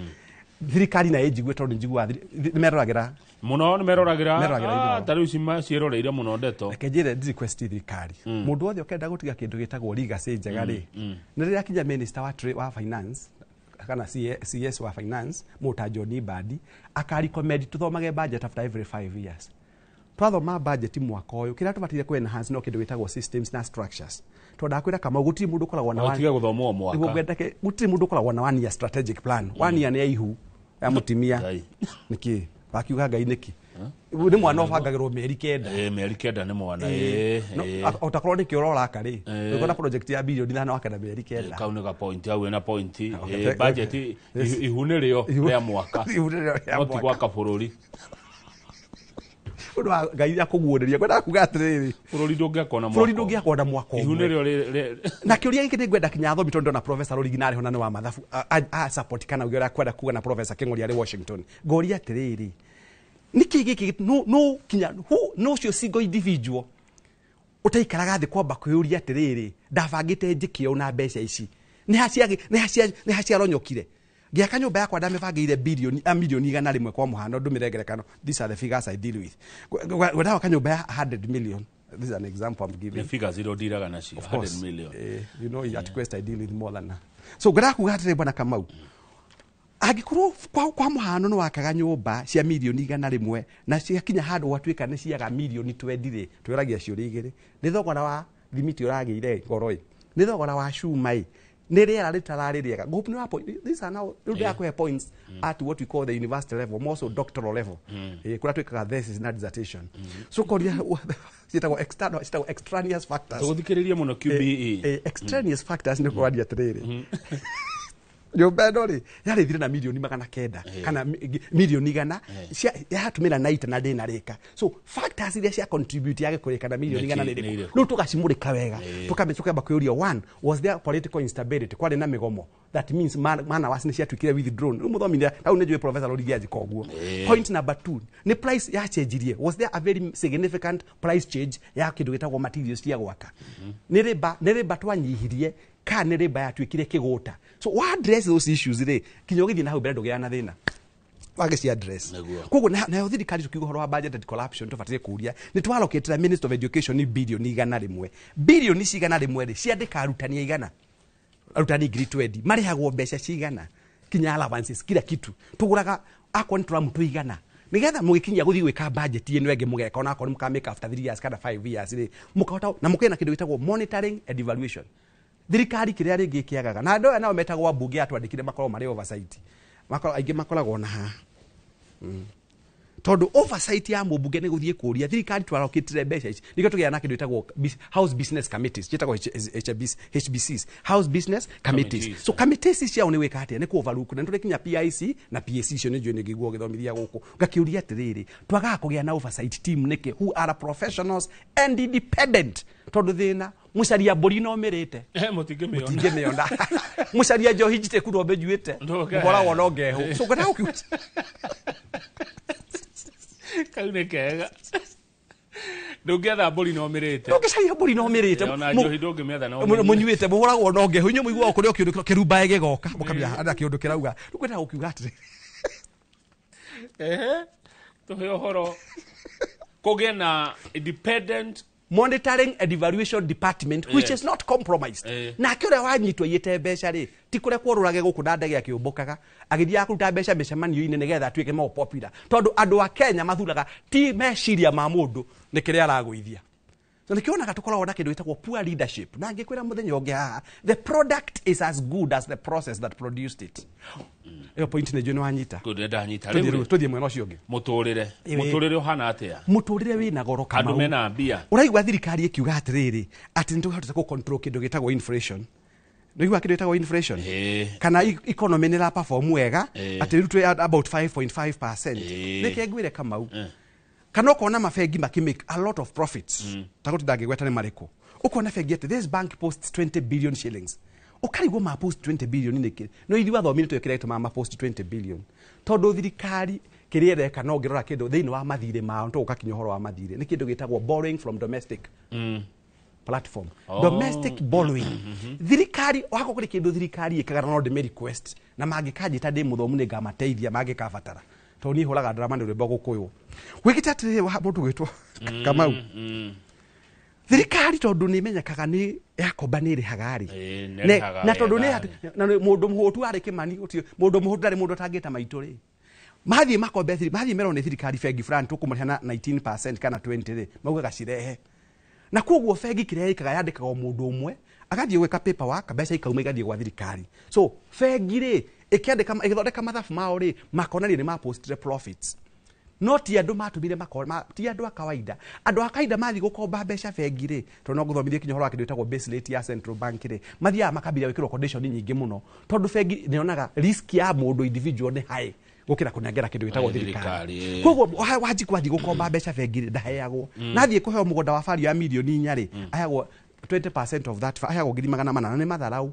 S22: Thirikari na ejigwe tondu njigwa nimeroragira
S3: muno nimeroragira tari cima ciroreire muno ndeto
S22: kenjire request thirikari mundu othe okenda gutiga kindu gitagwo legacy njega ri ni riria kinya minister wa finance kana CS wa finance Muta John Badi akarecommend tuthomage budget after every 5 years. Twathoma budget mwaka uyu kira tubatire ku enhance no kindu gitagwo systems na structures. Twakwira kama gutiri mundu koragwa na
S3: watiga guthomwo mwaka
S22: gwendeke gutiri mundu koragwa na 1 year strategic plan 1 year ni ihu ya mutimia niki bakiuga ngai niki ni mwana obangagirwo meri kenda
S3: meri kenda ni mwana
S22: utakorwo ni kioro raka ri ukona project ya bilioni 5 wakana meri kenda
S3: kau ni ga point au na point budget ihunirio ya mwaka oti gwaka bururi
S22: undu ngai ya kuguoneria kwenda kuga atiriri
S3: bururi ndungiakona
S22: mwaka
S3: ihunirio
S22: na kiuria giki ni gwenda kinya thomi tondu na professor original hona ni wa mathabu a support kana ugira kwenda kuga na professor King'ori ari Washington ngoria atiriri niki giki no kinya no cio single individual utaikaraga thi kwamba kwiyuria atiriri ndabangite njikio na mbeca ici ni hacia ronyokire giaka nyumba yakwa ndamebangire bilioni milioni 100 kwa muhano ndumirengerekano. These are the figures I deal with. Gwenda ka nyumba ya 100 million. This is an example I'm giving.
S3: The figures zero diraga na 100 million.
S22: You know at Quest I deal with more than that. So gwenda kugatire bwana Kamau. Agikuru kwa muhano no wakaga nyumba cia milioni 100 na cia kinya handu watwika ni ciaga milioni 20 twiragia ciuri igiri ni thogora wa limiti uragire ngoroi ni thogora wa shumai ni riera ritaraririega group ni wapo. These are now yakwe points at what we call the university level, more so doctoral level. Kuna twikaga thesis na dissertation. So koria citagwo extraneous factors.
S3: So thikiriria muno QBE
S22: extraneous factors ni kwa atiriri nyumba ndori yari thire na milioni 900 kana milioni 100 yatumira night na day na reka. So factors iria cia contribute yake kureka na milioni 100 no tukacimurika wega tukamba kuyuria. One, was there political instability, kwari na migomo? That means mana wasini cia twikire withdrawn umuthomi au nejo professor Lorigiaji koguo. Point number 2, ni price ya change. Was there a very significant price change ya kindu gitagwo materials cia gwaka? Ni riba twanyihirie kana riba ya twikire kigota. So what address those issues re kinyo githi na hau mbere ndugia na thina wage si address koguo na thirikari tukiguhoro wa budget corruption tubatie kuria ni twaloketera Minister of Education ni bilioni 100 bilioni cigana rimwe ri ciandika arutani igana arutani grade 20 marihagwo mbeca cigana kinya allowances kila kitu tuguraga akontra mtu igana nigetha mugikinya guthi gwika budget ino enge mugeka ona akoni mukameka after 3 years kana 5 years ri mukahota na mukena kindu gitagwo monitoring and evaluation. Thirikari kiria ringi kiagaga na ndo nao metagwo bunge atwandikire makoro mari oversight makoro aingi makoragwo na ha tondu oversight ya mubunge ni guthie kuria thirikari twarokitire mbeca ici nikyo tugia na kindu itagwo house business committees kitagwo HBCs house business committees. So committees cia oni weka atia ni ku overlook na ndure kinya PIC na PAC cio ni njwe ngiguo githomithia guku ngakiuria atiriri twaga kugia na oversight team niki who are professionals and independent tondu thina mucaria mburi no mirite mutingimiona mucaria njohi njite kurombe njuite ngoragwo no ngehu so ngona ukiuta
S3: kaune kega ndungetha mburi no mirite
S22: ndungecaria mburi no mirite
S3: ona njohi ndungimetha no
S22: munyuite muhoragwo no ngehu inyu muigua kuri okiundu kirumba gigoka mukamya ana kiundu kirauga rukwenda ukiuga atire
S3: tuhe horo kugena independent
S22: monitoring and evaluation department which is not compromised. Na kire wanyitwo yite mbeca ri ti kure kworurage guku na ndege akiumbukaga agithia kuruta mbeca mecemanio ine nigetha atwike mo popular tondu andu a Kenya mathuraga ti meciria ma mundu ni kire aragwithia. So nikiona gatukoragwo na kindu gitagwo poor leadership na ngikwira muthenya ungi haha the product is as good as the process that produced it. Iyo point ne jeno anyita
S3: kudeda anyita riu
S22: tuthie mwena ucio ungi
S3: muturire uhana atia
S22: muturire wina goro kama
S3: andu mena mbia
S22: uraigwa thirikari ikiuga atiriri ati nituhota ku control kindu gitagwo inflation ndigwa kindu gitagwo inflation kana economy ni la perform wega ati riu about 5.5% nikengwire Kamau kana ukona mafegi makimake a lot of profits taguti ndangigweta ni mariko ukona fegi ati this bank posts 20 billion shillings ukarigwo ma post 20 billion niki no ithiwa thomire twekire to ma post 20 billion tondu thirikari kiriere kana ngirora kindu thiini wa mathire mao to ukakinya horo wa mathire ni kindu gitagwo borrowing from domestic platform domestic borrowing thirikari wako kuri kindu thirikari ikagara no de request na mangikajita ndi muthomu ni ngamateithia mangikabatara to ni huraga drama ni rwimbo gukuyu wikitati wa mundu gwitwo Kamau thirikari tondu ni menyakaga ni yakomba ni rihagari na tondu ni mundu muhutu ari Kimani mundu muhutu ndari mundu tangita maitu ri mathi makombe mathi merone thirikari fegi fulani tukumurihana 19% kana 20 ri maugaga cirehe na koguo fegi kiria ikaga yandikaga mundu umwe agathie gwika paperwork mbeca ikauma igathie gwa thirikari. So fegi ri ikiandika igithondeka mathabu mao ri makona ni ma post profits no ti andu matumire makoma ti andu a kawaida mathi gukomba mbeca bengi ri to no guthomithie kinya horo akindu itagwo base rate ya central bank ri mathia makambira wikirwo condition nyingi muno tondu bengi nionaga risk ya mundu individual ni high gukira kunengera kindu gitagwo thirikari koguo waji kwathi gukomba mbeca bengi ri ndaheagwo nathie kuheo mugunda wa value ya milioni 4 ri aheagwo 20% of that aheagwo 800 na ni matharau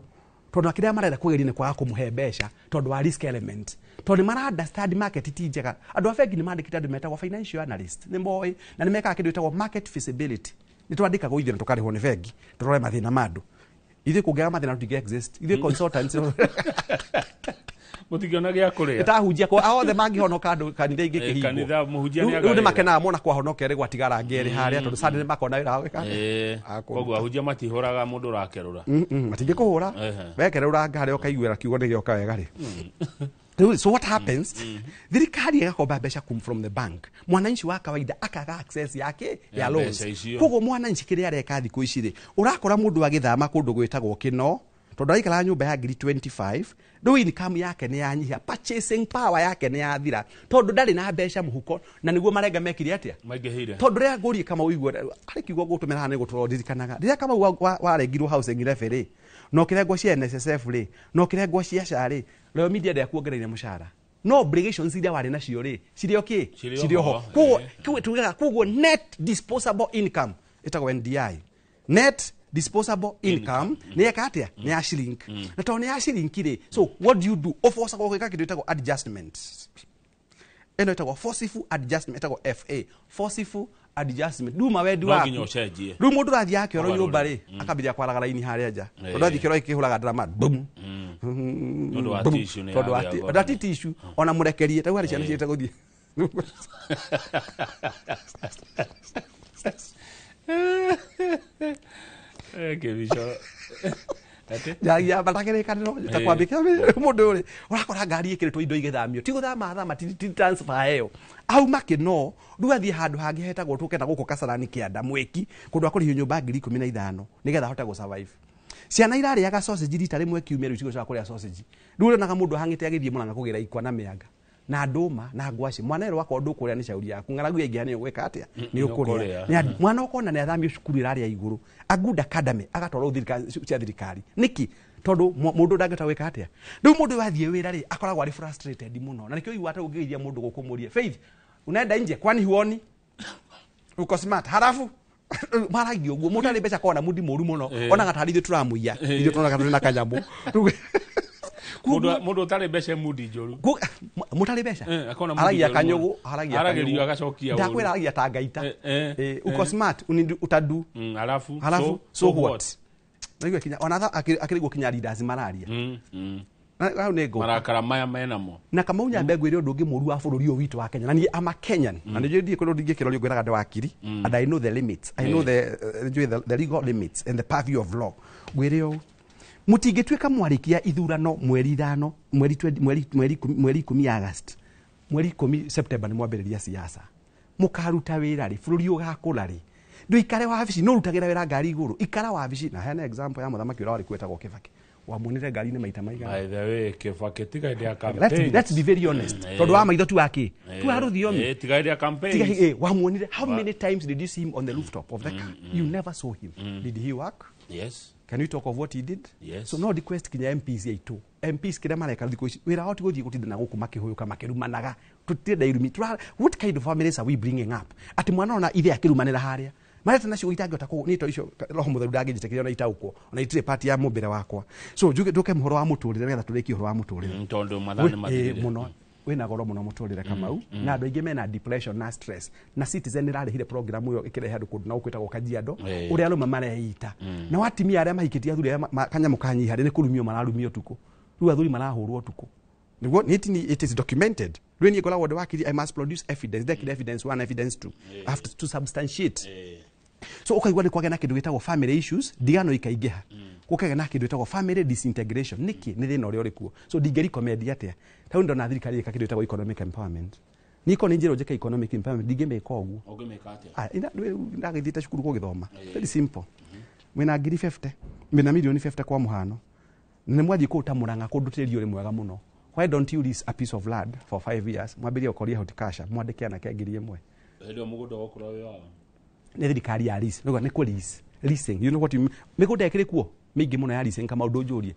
S22: tondu akiria marenda kugeria ni kwaga kumuhe mbeca tondu wa risk element tondu mara understand market ti njega andu a bengi ni mandikite andu metagwo financial analyst ni boy na ni meka kindu gitagwo market feasibility ni twandika go ithire tukariho ni bengi turore mathina mandu ithe kugera mathina tutige exist ithe consultants
S3: mutigiona gya kuria
S22: itahunjia ko aothe mangihonoka andu kanitha ingi kihingo
S3: kanitha muhunjia ni aga
S22: ni makenaga mona kwahonoka ri gwatigara ngeri haria tondu sande ni makona wira wika
S3: koguo ahunjia matihuraga mundu rakerura
S22: matingi kuhura wekerura ngari ukaiguira kiugo ni gioka wega ri so what happens thirikari igakomba mbeca from the bank mwananchi wa kawaida akaga access yake ya loans koguo mwananchi kiria areka thiku ici ri urakora mundu agithama kundu gwitagwo kino tondu aikara nyumba ya 25 do income yake ni yanyihia purchasing power yake ni yathira tondu ndari na mbeca muhuko na niguo marenga mekire atia
S3: maigehire
S22: tondu ria nguri kama uigwe ari kiugo gutumira hane guturodirikanaga ria kama warengirwo housing referee no kirengwo cia NSSF ri no kirengwo cia SHA ri Royal Media ndia kuongereire mushara no obligations iria wari nacio ri cirio ki cirio ho kuwe tugaga kugo net disposable income itagwo NDI net disposable income ni yakatia ni ya shrink na to ni ya shrink ri so what do you do ofosa ko gwika kindu itagwo adjustment eno itagwo forceful adjustment itagwo FA forceful adjustment duma wedu wa du mundu rathi yake oro nyumba ri akabiria kwaragara ini haria nja tondu athi kiro ikihuraga drama bum
S3: tondu wa tissue ni
S22: tondu ati tissue ona murekerie tagu ari ciana ciete guthie
S3: kevisho
S22: ya batakere kanino takwambika mundu ri urakora ngari ikiritwo indo igethamio ti guthama thama ti transfer eo au makino ruathi handu hangi hetagwo tukenda guko Kasarani kianda mweki kundu akuri nyumba 15 nigetha hota go survive ciana irari yaga sausage rita rimwe kiumia rucigo cia kuria sausage rure naga mundu hangite agithie munanga kugira ikwa na mianga na nduma na ngwaci mwana ero wako ndu kuria ni shauri yaku ngaragu ingi ni gweka atia ni ukuria ni mwana ukona ni athamio cukuru irari ya iguru a good academy agatwara thirikari niki tondu mundu ndangeta gweka atia riu mundu wathie wira ri akoragwo ari frustrated muno na nikio iwata ungeithia mundu gukumuria Faith unaenda nje kwani huoni uko smart halafu maragio guo mutari mbeca kona mundi moru muno ona gatarithio turamuia ithio tona kana kanyamu
S3: mundu utari mbeca mudi njoru
S22: mutari mbeca aragia kanyogo
S3: aragerio agacokia
S22: ndakwira aragia ta ngaita uko smart utadu
S3: halafu
S22: so what nigwe kinya ona akirigwo kinya leaders mararia na nego
S3: marakara maya menamo
S22: na kama unya mbegu iri undu ungi muru wa bururi uyu witu wa Kenya na ni ama Kenyan na ndio ndie kono ndinge kirori gwiraga nda wakiri and I know the limits I know the legal limits and the purview of law gwirio mutingitwika mwarikia ithurano mweri 5 mweri 10 August mweri 10 September ni mwambiriria siasa mukaruta wira ri bururi ugakura ri ndu ikare wa wabici no rutagira wira ngari iguru ikara wa wabici na hena example ya muthamaki ura wari kwetagwo Kibaki wa munire ngari ni maita maiga
S3: by the way Kibaki tiga dia campaign
S22: let's be very honest tondu wa maitho tu wake tu aruthiomi
S3: tiga dia campaign
S22: wa munire how many times did you see him on the rooftop of the car you never saw him did he work
S3: yes
S22: can you talk of what he did
S3: yes
S22: so no request kinya MPs yaitu MPs kira mareka thiko wira hoti guthii gutindana guku makihuyuka makirumanaga tutinde irumi what kind of families are we bringing up ati mwana ona ithe akirumanira haria mareta nacio itangota ku nito icio roho mutheru ndangijitekeria ona itauko ona itire party ya mumbere wakwa so nduke muhoro wa muturire nigetha turiki uhoro wa muturire
S3: tondu mathani mathire
S22: muno wina goro muno muturire kama u na andu aingi mena depression na stress na Citizen irarehire program iyo ikirehe andu kundu na ukwitagwo Kajiado uria arume mareita na watimia aria mahikitie athuri kanyamu kanyiha ni kurumio mararumio tuko riu athuri marahurwo tuko niguo it is documented when you go out wakiri I must produce evidence the evidence 1 evidence 2 I have to substantiate so ukaigwa ni kwage na kindu gitagwo family issues digano ikaigeha ukage na kindu gitagwo family disintegration niki ni thina uria urikuo so digeri comedy atia tau ndo na thirikari ika kindu gitagwo economic empowerment niko ni njiro njeka economic empowerment digemeka ogu
S3: ogemeka atia
S22: ina ndagithita cukuru ko githoma very simple mwina ngiri 50 mwina milioni 50 kwa muhano ni mwathi ko utamuranga kundu tiri uri mwega muno why don't you lease a piece of land for 5 years mwambirie ukoria horticulture mwandike anake 1,000
S3: ndio mugunda wakura wao
S22: nĩ thirikari ya lease nĩ ku lease leasing you know what you mean migunda ikiri kuo mingi muno ya leasing kama undu njurie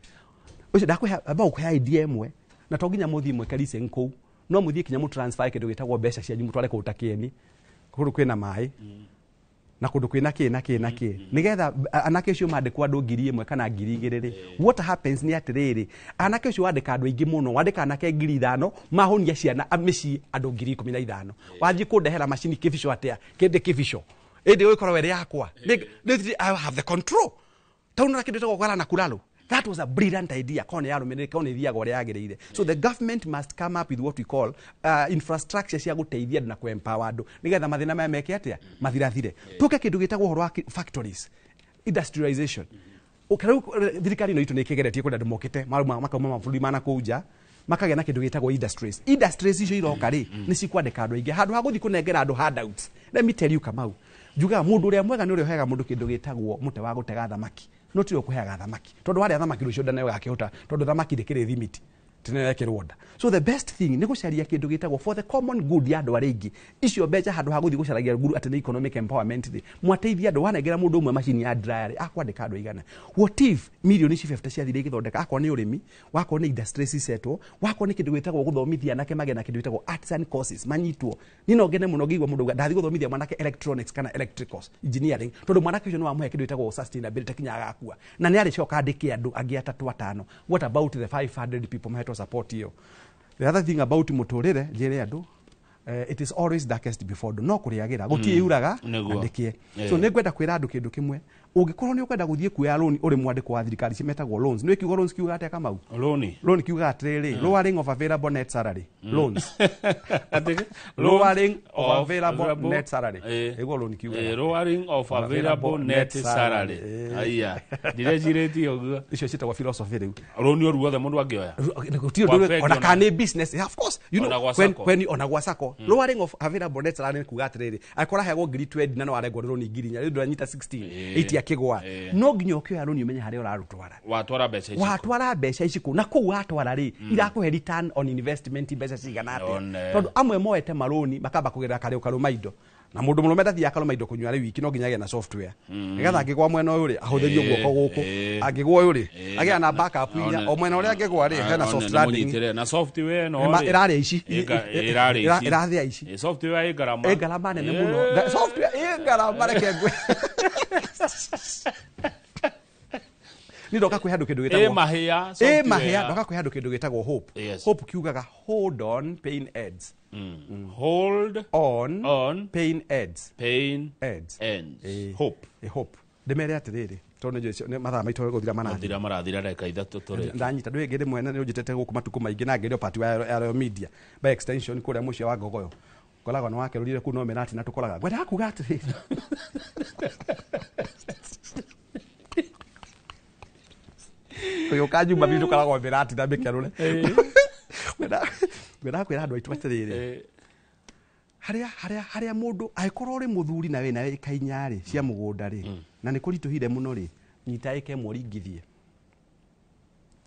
S22: ucio ndakwe aba ukhe idea imwe na to nginya muthii mweka leasing kou no muthii kinya mu transfer kindu gitagwo mbeca cia nyu mutware kuruta kieni kundu kwina mai na kundu kwina ki nigetha anake ucio mandikwa andu 1,000 kana 2,000 what happens ni atiriri anake ucio wandika andu aingi muno wandika anake 5,000 mahonia ciana amici andu 15,000 wathi kundehera macini kibisho atia kende kibisho indi uikoro were yakwa I have the control tauna kindu tagwo na kulalo. That was a brilliant idea. So the government must come up with what we call infrastructure cia guteithia na ku empower andu nigetha mathina maya meke atia mathirathire tuke kindu gitagwo horo wa factories industrialization ukara thirikari no itu ni kigeretie kwenda andu mokite makauma maburi mana kuja makagena kindu gitagwo industries icio iroka ri ni cikwandika andu aingi handu ha guthi kunengera andu handouts. Let me tell you Kamau juga mundu uria mwega ni uria hega mundu kindu gitagwo mute wa gutega thamaki no tiro kuheaga thamaki tondu wari thamaki rucio ndane gakihota tondu thamaki ndikire thimiti tinekirwonda. So the best thing ni gucaria kindu gitagwo for the common good ya andu aringi icio mbeca handu ha guthi gucaragia guru atene economic empowerment thi mwateithia andu wanengera mundu umwe machine ya dryer akwandika andu igana what if milioni 50 cia thire githondeka akwa ni urimi wako ni industry settle wako ni kindu gitagwo guthomithia nake magena kindu gitagwo artisan courses manyitwo nino ngene muno ngigwa mundu ndathi guthomithia mwanake electronics kana electricals engineering tondu mwanake ucio no wamuhe kindu gitagwo sustainability kinya agakua na ni ari coka andike andu angi 3-5 what about the 500 people maheto support hiyo. The other thing about muturire jere andu it is always darkest before dawn no kuriagira gutie uraga andikie so ne gwenda kwira andu kindu kimwe ungikorwo ni ukwenda guthie kuya loan uri mwandiko wa thirikari cimetagwo loans no kiugo loans kiuga atia Kamau loan kiuga atiriri lowering of available net salary loans lowering of available net salary ego loan kiuga
S3: lowering of available net salary aya direjireti oguo
S22: icio citagwo philosophy riu
S3: loan oru othe mundu angioya
S22: ona kana business of course you know when ona gwasako lowering of available net salary kuuga atiriri akora hego 20 na no aregwo loan ngirinya riu ndanyita 16 kigwa no nginyo kyo loan umenye hari urarutwara watwara mbeca ici ku na ku watwara ri irakuhe return on investment mbeca cigana ate tondu amwe moete maroni makamba kugerera kare ukaruma indo na mundu murume ndathia akaruma indo kunywa ri wiki no nginya na software nigetha angigwa mwena uyu ri ahutherio guoko guku angigwa uyu ri agia na backup inya o mwena uria angigwa ri hena soft landing
S3: na software no
S22: irari ici
S3: irathia
S22: ici
S3: software
S22: igarama nene muno software igarama rekegwe ni ndoka kwi handu kindu gitagwo mahia ndoka kwi handu kindu gitagwo hope hope kiugaga hold on pain ends
S3: hold on
S22: pain ends
S3: hope
S22: ndemere atiriri tondu nje mathaa maitu guthira
S3: marathira reka ithatu turi
S22: ndanyita ndwe ngire mwene ni ujitete guku matuku maingi na ngire part ya media by extension kuria mucio wa Gogoyo koraga no wake rurire ku no menati na tukoraga gwenda kuga atiriri Yo kajumba bitu kala kwa berati na bekerule. Wena kwira andu aitu atiriri. Haria mundu aikorwo ri muthuri na we na ikainyari cia mugunda ri. Na ni kurituhire muno ri. Nyita ike muringithie.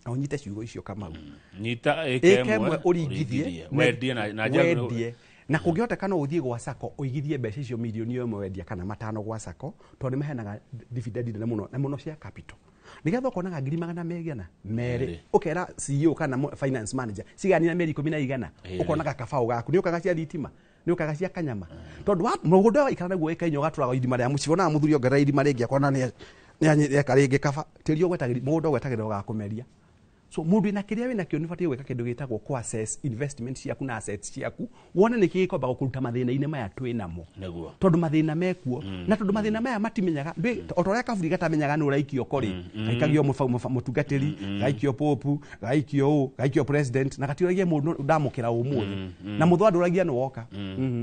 S22: Na unyite ciugo icio Kamau.
S3: Nyita ike
S22: uringithie.
S3: Wendie
S22: na kungihoteka no uthie gwa sako uigithie mbeca icio milioni imwe wendia kana 5 gwa sako tondu mahenaga dividend na muno cia capital nigetha ukonaga 200 mere ukera CEO kana finance manager cigani na meri 10 ukonaga kabao gaku ni ukaga cia thitima ni ukaga cia kanyama tondu mugunda ikara naguo ikanyo gaturaga idima ria mucibona muthuri ongerera idima ringi akona ni eka ringi kaba tirio gwetagiri mugunda gwetagirwo ga kumeria so mundu ina kiria wina kio nifatie gweka kindu gitagwo ku assess investment ciaku na assets ciaku wona ni kikomba gukuruta mathina ine maya twinamo
S3: neguo
S22: tondu mathina mekuo na tondu mathina maya matimenyaga otoria kaburi gatamenyaga no raikio kori gaikagio mutungatiri gaikio popu gaikio president na gatiragie mundu ndamukira umuthi na muthu anduragia no woka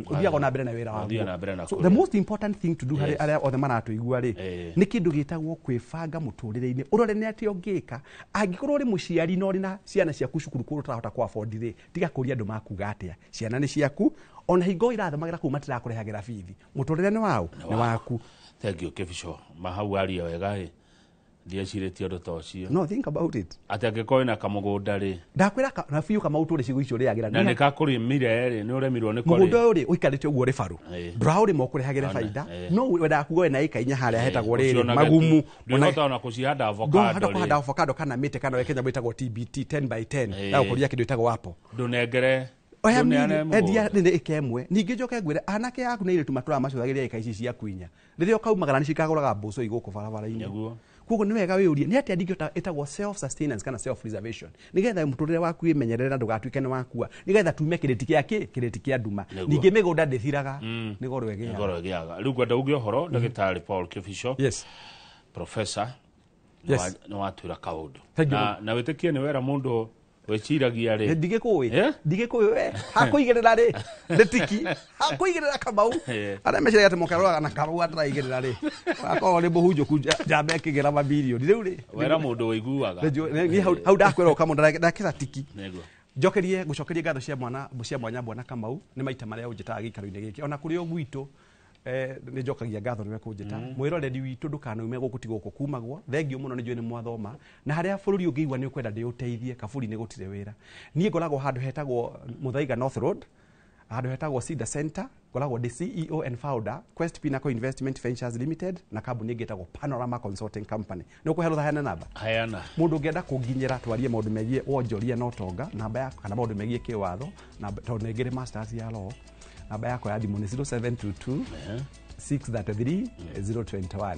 S22: uthiaga na mbere na wira waku so the most important thing to do hari othe maratu igua ri ni kindu gitagwo kwibanga muturire-ini urore ni ati ongika angikorwo ri muciari no ri na ciana ciaku cukuru kuru tarahota kwa afford ri tiga kuria andu makuga atia ciana ni ciaku ona hingo irathamagira kuma tirakurehagira bithi muturire ni wao ni waku
S3: thank you Kebisho mahau ari wega ndieciretie ndo tocio
S22: no think about it
S3: ati angĩkorwo na kamũgũnda rĩ
S22: ndakwĩra na biũ kama ũtũre cigo icio rĩagĩra
S3: na nĩ kakũrĩmire rĩ nĩ ũremirwo nĩ kũrĩ
S22: mũgũnda ũrĩ ũikarĩte ũguo rĩ baru ndũraũrĩma ũkũrehagĩre baida no wendaga kuga na ĩka inya harĩa hetagwo rĩrĩ magumu
S3: ndũhota ona kũcihanda avocado
S22: kũhanda avocado kana mĩtĩ kana wekenya gwĩtagwo TBT 10x10 ya gũkũria kĩndũ gĩtagwo apple
S3: ndũnengere
S22: endia nĩ ĩkemwe ningĩ njoke ngwĩre anake yaku nĩ irĩtu matũraga macũthagĩria ĩka ici cia kwinya rĩrĩa ũkaumagara nĩ cikagũraga mboco igũkũ barabara-inĩ koguo nĩ wega wĩũrie nĩ atĩa ndingĩhota ĩtagwo self sustenance kana self preservation nĩgetha mũtũrĩre waku wĩmenyerere na ndũgatuĩke nĩ wakua nĩgetha tume kĩrĩti gĩake kĩrĩti kĩa nduma ningĩ mĩgũnda ndĩthiraga nĩ goro ĩgĩaga
S3: rĩu ngwenda uge ũhoro ndagĩtarĩ Paul Kĩbico
S22: yes
S3: professor nĩ watwĩra kaũndũ na wĩtĩkie nĩ wera mũndũ weciragia rĩ
S22: ndigĩkũĩ we hakũigĩrĩra rĩ ndĩtiki hakũigĩrĩra Kamau arĩa meciragia atĩ mũkaroraga na Kamau ataraigĩrĩra rĩ akorwo nĩ mũhunjũku njamba ĩkĩgera mabilioni rĩu rĩ
S3: wera mũndũ ũiguaga
S22: hau ndakwĩra ũkamũ ndakĩra tiki njokerie gũcokeria ngatho cia mwanya Bwana Kamau nĩ maita marĩa ũnjĩtaga gĩikaro-inĩ gĩkĩ ona kũrĩ o gwitũ nĩ njokagia ngatho nĩwe kũnjĩta mwĩroreri witũ ndũkanaume gũkũ ti gũkũ kumagwo thengio mũno nĩ njũĩ nĩ mwathoma na harĩa bũrũri ũngĩigua nĩ ũkwenda ndĩũteithie kaburi nĩ gũtirĩ wĩra niĩ ngoragwo handũ hetagwo Muthaiga North Road handũ hetagwo Cedar Center ngoragwo ndĩ CEO and founder Quest Pinnacle Investment Ventures Limited na kambuni ĩngĩ ĩtagwo Panorama Consulting Company nĩ ũkũhe rũtha heana namba mũndũ ũngĩenda kũnginyĩra twarie maũndũ megiĩ wonjoria na ũtonga namba yakwa kana maũndũ megiĩ kĩwatho tondũ nĩ ngĩrĩ masters ya law namba yako ya thimũ nĩ 0722 633 021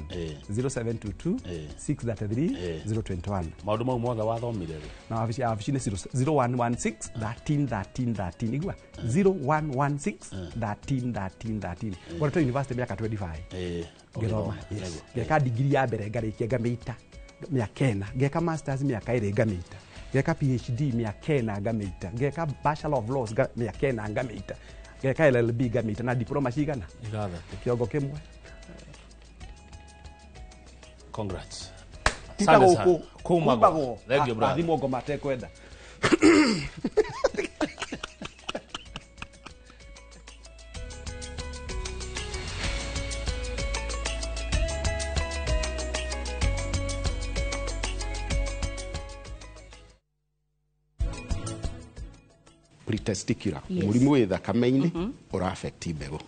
S22: 0722 633 021
S3: maũndũ mau mothe wathomire
S22: na wabici nĩ 0116 13 igua 0116 13 ngorete university mĩaka 25 ngĩthoma ngeka digiri ya mbere ngarĩkia ngamĩita mĩaka 4 ngeka masters mĩaka 2 ngamĩita ngeka PhD mĩaka 4 ngamĩita ngeka bachelor of laws mĩaka 4 ngamĩita ngeka LLB ngamĩita na diploma cigana kĩongo kĩmwe
S3: congrats
S22: tita gũkũ
S3: kumagwo thank you brother
S22: athimo ngoma tekwenda
S11: pretesticular mũrimũ wĩ thakame-inĩ ũra affect mbegũ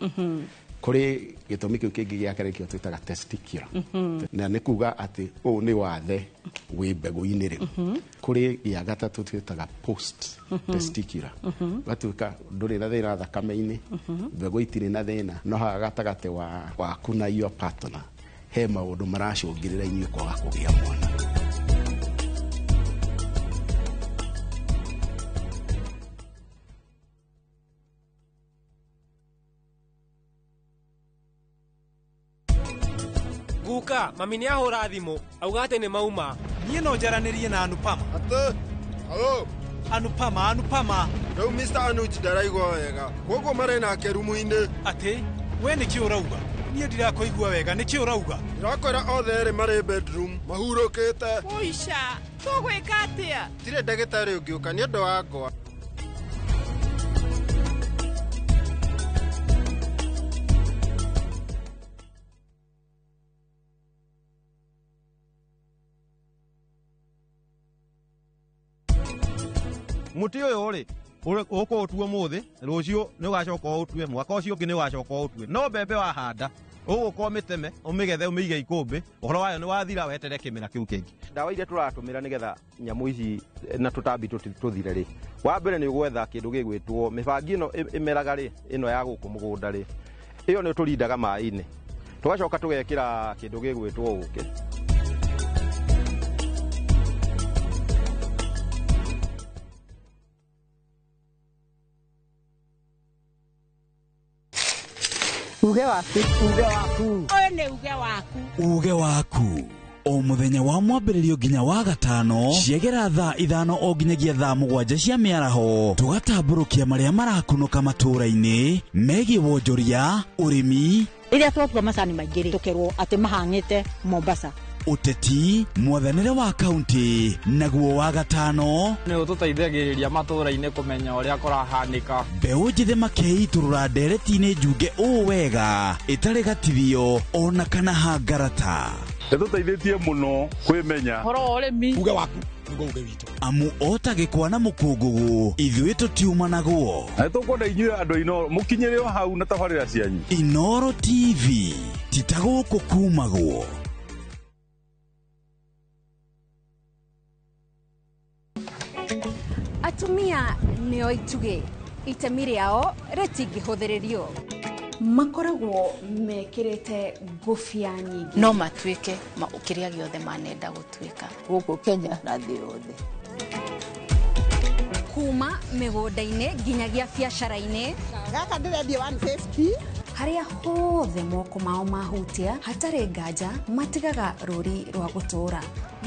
S11: kũrĩ gĩtũmi kĩu kĩngĩ gĩa kerĩ kĩo twĩtaga testicular na nĩ kuga atĩ ũũ nĩ wathe wĩ mbegũ-inĩ rĩu kũrĩ gĩa gatatũ twĩtaga post testicular gatuĩka ndũrĩ na thĩna thakame-inĩ mbegũ itirĩ na thĩna no haha gatagatĩ waku na your partner he maũndũ maracũngĩrĩra inyuĩ kwaga kũgĩa mwana
S13: guka mami nĩ ahũra thimũ auga atĩ nĩ mauma niĩ no njaranĩrie na Anupama Anupama
S14: rĩu Mr. Anuch ndaraigua wega koguo marĩ nake rumu-inĩ
S13: atĩ we nĩkĩ ũrauga niĩ ndirakũigua wega nĩkĩ ũrauga
S14: ndĩrakwĩra othe erĩ marĩ bedroom mahurũkĩte
S15: ũica tũgwĩka atĩa
S14: tirĩ ndagĩtarĩ ũngĩũka nĩ ũndũ wakwa
S16: muti ũyũ rĩ ũkũũtua mũthĩ rũciũ nĩ ũgacoka ũtue mwaka ũcio ũngĩ nĩ ũgacoka ũtue no mbembe wahanda ũgũka ũmĩteme ũmĩgethe ũmĩige ikũmbĩ ũhoro wayo nĩ wathira wetere kĩmera kĩu kĩngĩ ndawa iria tũratũmĩra nĩgetha nyamũ ici na tũtambi tũthire rĩ wa mbere nĩ ũgwetha kĩndũ gĩgwĩtwo mĩbangi ĩno ĩmeraga rĩ ĩno ya gũkũ mũgũnda rĩ ĩyo nĩ tũrindaga maĩ-inĩ tũgacoka tũgekĩra kĩndũ gĩgwĩtwo ũkĩ
S4: uge waku
S15: ũyũ nĩ uge waku
S17: o mũthenya wa mwambĩrĩrio nginya wa gatano ciegera thaa 5 o nginyagia thaa 7 cia mĩaraho tũgatambũrũkia marĩa marakunũka matũũra-inĩ megiĩ wonjoria ũrĩmi
S4: rĩrĩa twatua macani maingĩ tũkerwo atĩ mahang'ĩte Mombasa
S17: ũteti mwathanĩre wa kaunti naguo wa gatano
S18: nĩ ũtũteithagĩrĩria matũũra-inĩ kũmenya ũrĩa kũrahanĩka
S17: mbeũ njĩthĩ makeitũrũra ndereti-inĩ njunge ũũ wega ĩtarĩ gatithio ona kana hangarata
S1: Nĩtũteithĩtie mũno kwĩmenya.
S15: Horo ũrĩmi.
S1: Uge waku nĩguo uge witũ.
S17: Amu ota gĩkwa na mũkũngũgũ ithuĩ tũtiumanaguo.
S1: Na nĩtũkwenda inyuĩ andũ a Inooro mũkinyĩre o hau na tabarĩra cianyu.
S17: Inooro TV titagũkũ kumagwo.
S8: Atumia nĩo ituge itemi rĩao rĩtingĩhũthĩrĩrio. Makoragwo mekĩrĩte ngũbia nyingĩ
S9: no matuĩke kĩrĩa gĩothe manenda gũtuĩka gũkũ Kenya na thĩ yothe.
S8: Kuma mĩgũnda-inĩ nginyagia biacara-inĩ.
S15: Gaka ndĩrendia 150.
S8: Harĩa hothe moko mao mahutia hatarĩ nganja matigaga rũri rwa gũtũũra.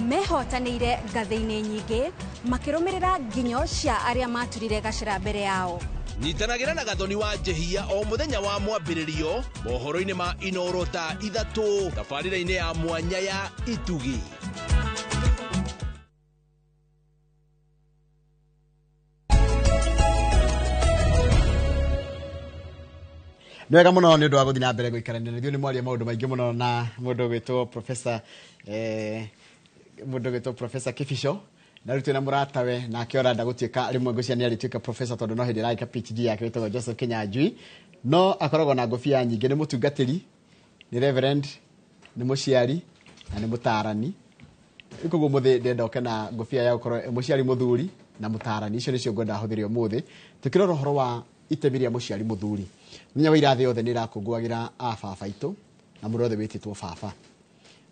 S8: Mehotanĩire ngathĩ-inĩ nyingĩ makĩrũmĩrĩra nginyo cia arĩa maturire gacĩra mbere yao.
S2: Nyitanagĩra na Gathoni wa Njehia o mũthenya wa mwambĩrĩrio mohoro-inĩ ma Inooro ta 3 tabarĩra-inĩ ya mwanya ya Itugi.
S5: Nwega muno ni undu wa guthi na mbere guikarania nithio ni mwaria maundu maingi muno na mundu gwitwo Professor Kifisho na rutu na muratawe na akiora ndagutuika rimwe ngucia ni arituika professor tondu no hindi raika PhD yake witwo Joseph Kinyanjui no akoragwo na ngofia nyingi ni mutungatiri ni reverend ni muciari na ni mutarani ikugo muthi ndenda okena ngofia ya ukorwo muciari muthuri na mutarani icio nicio ngwenda huthirio muthi tukirora horo wa itemi ria muciari muthuri munya wa irathe yothe ni rakungwagira baba itu na mundu othe wititwo baba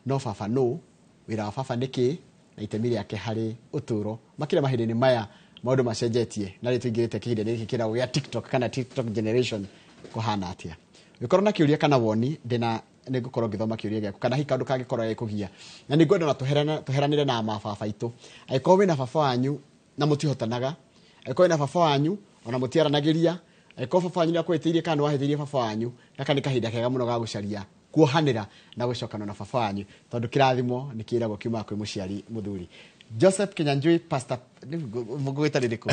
S5: no baba no wira wa baba niki na itemi riake hari uturo makira mahindi-ini maya maundu macenjetie na ri tuingirite kihinda-ini giki kiragwo gia TikTok kana TikTok generation kuhana atia wikorwo na kiuria kana woni ndina ni gukorwo ngithoma kiuria giaku kana hikandu kangikorwo gikugia na ni ngwenda na tuheranire na baba itu aikorwo wina baba wanyu na mutihotanaga aikorwo wina baba wanyu ona mutiaranagiria aikorwo baba wanyu ni akwitirie kana wahithirie baba wanyu gaka ni kahinda kega muno ga gucaria kuohanira na gucokana na baba wanyu tondu kirathimo ni kiragwo kiuma kwi muciari muthuri Joseph Kinyanjui pastor mugwita ririko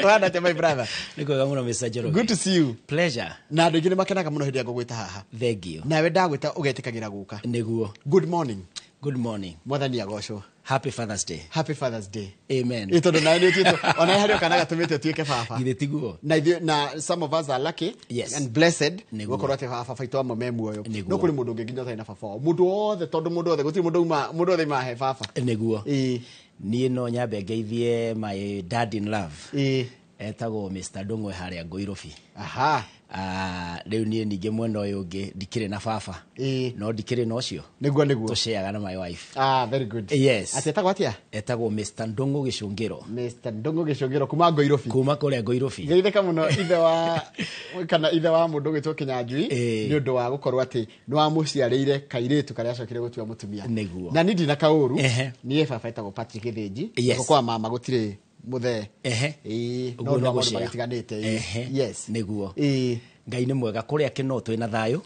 S5: kwanda te my brother
S12: niko muno Mr. Jero
S5: good to see you
S12: pleasure
S5: na andu ingine makenaga muno hindi ya ngwita haha
S12: thank you
S5: nawe ndagwita ugetikagira guka
S12: niguo
S5: good morning
S12: mwathani
S5: agocwo
S12: happy father's day
S5: amen itondo na ni tito ona hari okanaga tumite tuike baba
S12: githe tiguo
S5: na some of us are lucky and blessed gukorwo ati baba itu amwe memu uyu no kuri mundu ungi nginya na baba mundu othe tondu mundu othe gutiri mundu othe mahe baba
S12: niguo ni no nyambe ngeithie my dad in love etagwo Mr. Ndung'we haria Ngoirobi riu nie ninge mwena uyu ungi ndikire na baba no ndikire na ucio
S5: niguo
S12: tusheaga na my wife
S5: very good
S12: yes
S5: atetagwo atia
S12: etagwo Mr. Ndung'u Gicungiro
S5: kuma Ngoirobi
S12: kuma kuria Ngoirobi
S5: ngeitheka muno ithe wa mundu gwitwo Kinyanjui ni undu wa gukorwo ati ni wa muciarire kairitu karia acokire gutua mutumia
S12: niguo
S5: na nindi na kauru ni baba etagwo Patrick Githinji kwa mama gutire muthe
S12: uguo
S5: no ndo magitiganite yes
S12: niguo Ngai ni mwega kuria kino twina thayo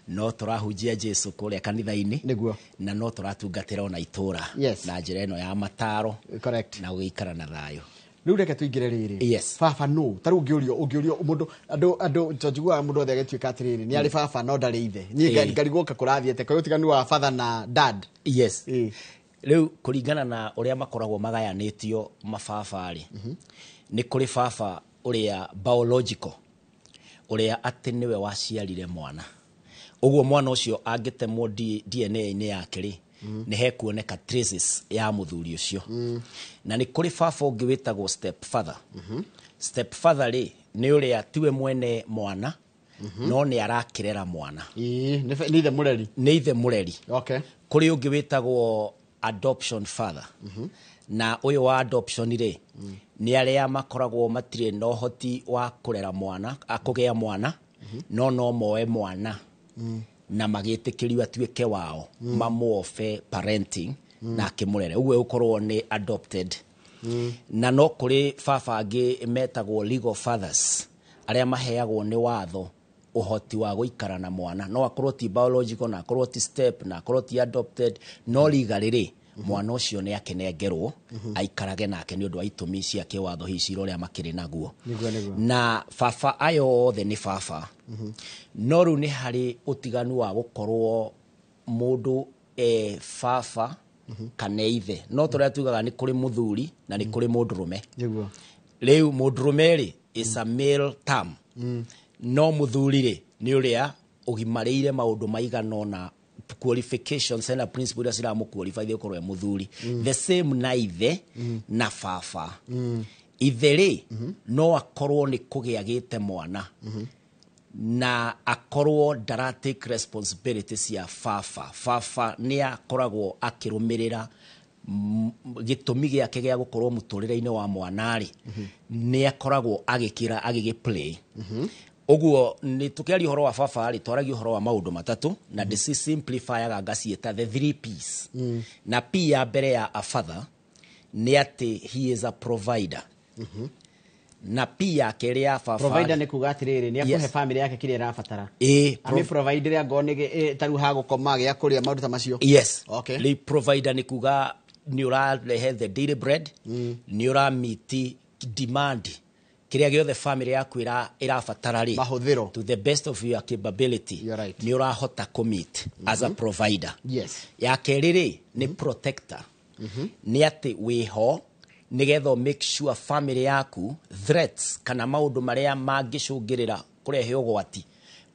S12: no turahunjia Jesu kuria kanitha-ini
S5: niguo
S12: na no turatungatira ona itura na njira ino ya mataro
S5: correct
S12: na guikara na thayo
S5: riu reke tuingire riri baba no taru ungiurio mundu andu tojigua mundu othe agituika atiriri ni ari baba no ndari ithe ni ngarigwoka kurathiete kwa utiganu wa father na dad
S12: riu kuringana na uria makoragwo magayanitio mababari ni kuri baba uria biological uria ati niwe waciarire mwana uguo mwana ucio angitemwo DNA-ini yake ri ni hekuoneka traces ya muthuri ucio na ni kuri baba ungi witagwo step father ri ni uria tiwe mwene mwana no ni arakirera mwana
S5: ni ithe mureri
S12: okay kuri ungi witagwo adoption father na uyu wa adoption ri ni aria makoragwo matire no hoti wa kurera mwana akugea mwana no moe mwana na magitikirio atuike wao mamuofe parenting na kimurere uwe ukorwo ni adopted na no kuri baba angi metagwo legal fathers aria maheagwo ni watho uhoti wa guikara na mwana no akorwo ti biological na akorwo ti step na akorwo ti adopted no legally mwana ucio ni akenengerwo aikarage nake ni undu wa itumi cia kiwatho hici roria makiri naguo na baba ayo othe ni baba no ru ni hari utiganu wa gukorwo mundu baba kana ithe no turia tugaga ni kuri muthuri na ni kuri mundurume
S5: niguo
S12: riu mundurume ri is a male term no muthuri ri ni uria ugimareire maundu maiganona qualifications and principle iria ciramu qualify ukorwe muthuri the same na ithe na baba ithe ri no akorwo ni kugiagite mwana na akorwo ndara take responsibilities ya baba ni akoragwo akirumirira gitumi giake gia gukorwo muturire-ini wa mwanari ni akoragwo agikira agigiplay oguo ni tukiari horo wa baba ari twaragi horo wa maundu matatu na this simplify gacieta the 3 P's na P ya mbere ya a father ni ati he is a provider na pia keria baba
S5: provider ni kuga atiriri ni akuhe family yake kile irabatara ami provider ya ngone taru ha gukoma gya kuria maundu ta macio
S12: yes okay le provider ni kuga ni urarehe the daily bread ni ura meet demand kiria giothe family yaku irabatara ri
S5: mahuthiro
S12: to the best of your capability
S5: right.
S12: ni urahota commit as a provider
S5: yes
S12: ya keriri ni protector ni ati wiho nigetho make sure family yaku threats kana maundu maria mangicungirira kurehe ugwati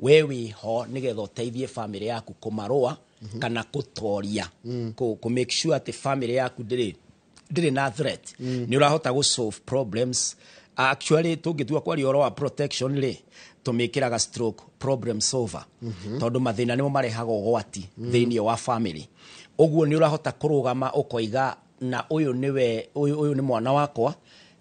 S12: wewe ho nigetho teithie family yaku kumarua kana kutoria ku make sure ati family yaku ndiri na threat ni urahota go solve problems actually tungitua kwa rioro wa protection ri tumikiraga stroke problem solver tondu mathina nimo marehaga ugwati thiini wa family oguo ni urahota kurugama ukoiga na uyu ni mwana wakwa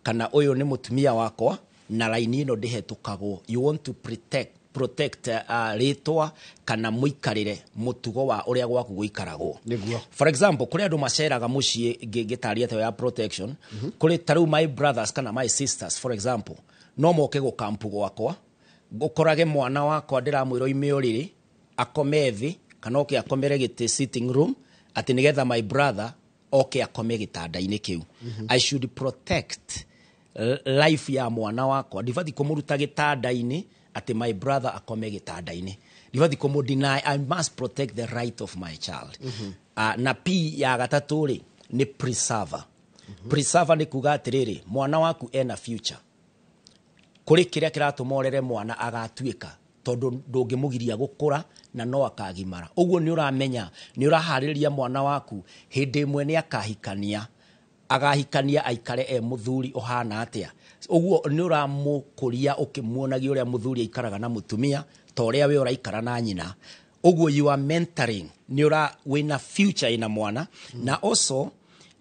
S12: kana uyu ni mutumia wakwa na laini ino ndihetukagwo you want to protect ritwa kana muikarire mutugo wa uria gwaku guikaragwo for example kuri andu maceraga mucii gitaria ta ya protection kuri taru my brothers kana my sisters for example no moke go kampu gwakwa gukorage mwana wakwa ndiramwiro ime uriri akomethi kana oke akomere gite sitting room ati nigetha my brother okay akome gitanda-ini kiu I should protect life ya mwana wakwa ndibati kumuruta gitanda-ini ati my brother akome gitanda-ini ndibati kumu deny I must protect the right of my child na P ya gatatu ri ni preserver preserver ni kuga atiriri mwana waku ena future kuri kiria kiratumorere mwana agatuika tondu ndungimugiria gukura na no akagimara uguo ni uramenya ni urahariria mwana waku hindi imwe ni agahikania aikare muthuri ohana atia uguo ni uramukuria ukimuonagia uria muthuri aikaraga na mutumia to uria we uraikara na nyina uguo you are mentoring ni ura wina future ina mwana na also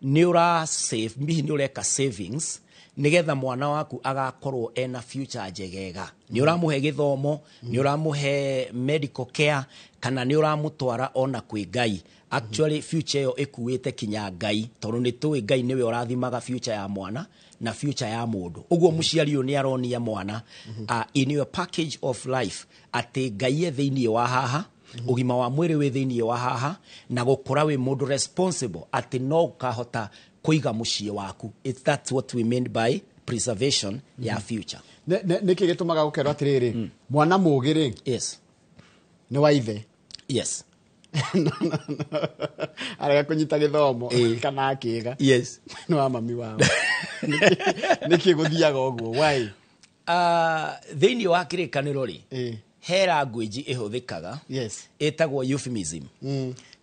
S12: ni ura save ni ureka savings nigetha mwana waku agakorwo ena future njegega ni uramuhe githomo ni uramuhe medical care kana ni uramutwara ona kwi Ngai actually future yo ekuwete kinya Ngai tondu ni tuwe Ngai niwe urathimaga future ya mwana na future ya mundu uguo muciari yo ni aronia mwana in your package of life ati Ngai ethiini wa haha ugima wa mwiri we thiini wa haha na gukura we mundu responsible ati no kahota kuiga muciĩ waku that's what we mean by preservation ya future
S5: niki gitumaga gukerwa atiriri mwana mugiri
S12: yes
S5: ni wa ithe
S12: yes
S5: arega kunyita githomo kana akiga
S12: yes
S5: ni wa mami wao niki guthiaga uguo why
S12: thiini wa kirikaniro ri he language ihuthikaga
S5: yes
S12: etagwo euphemism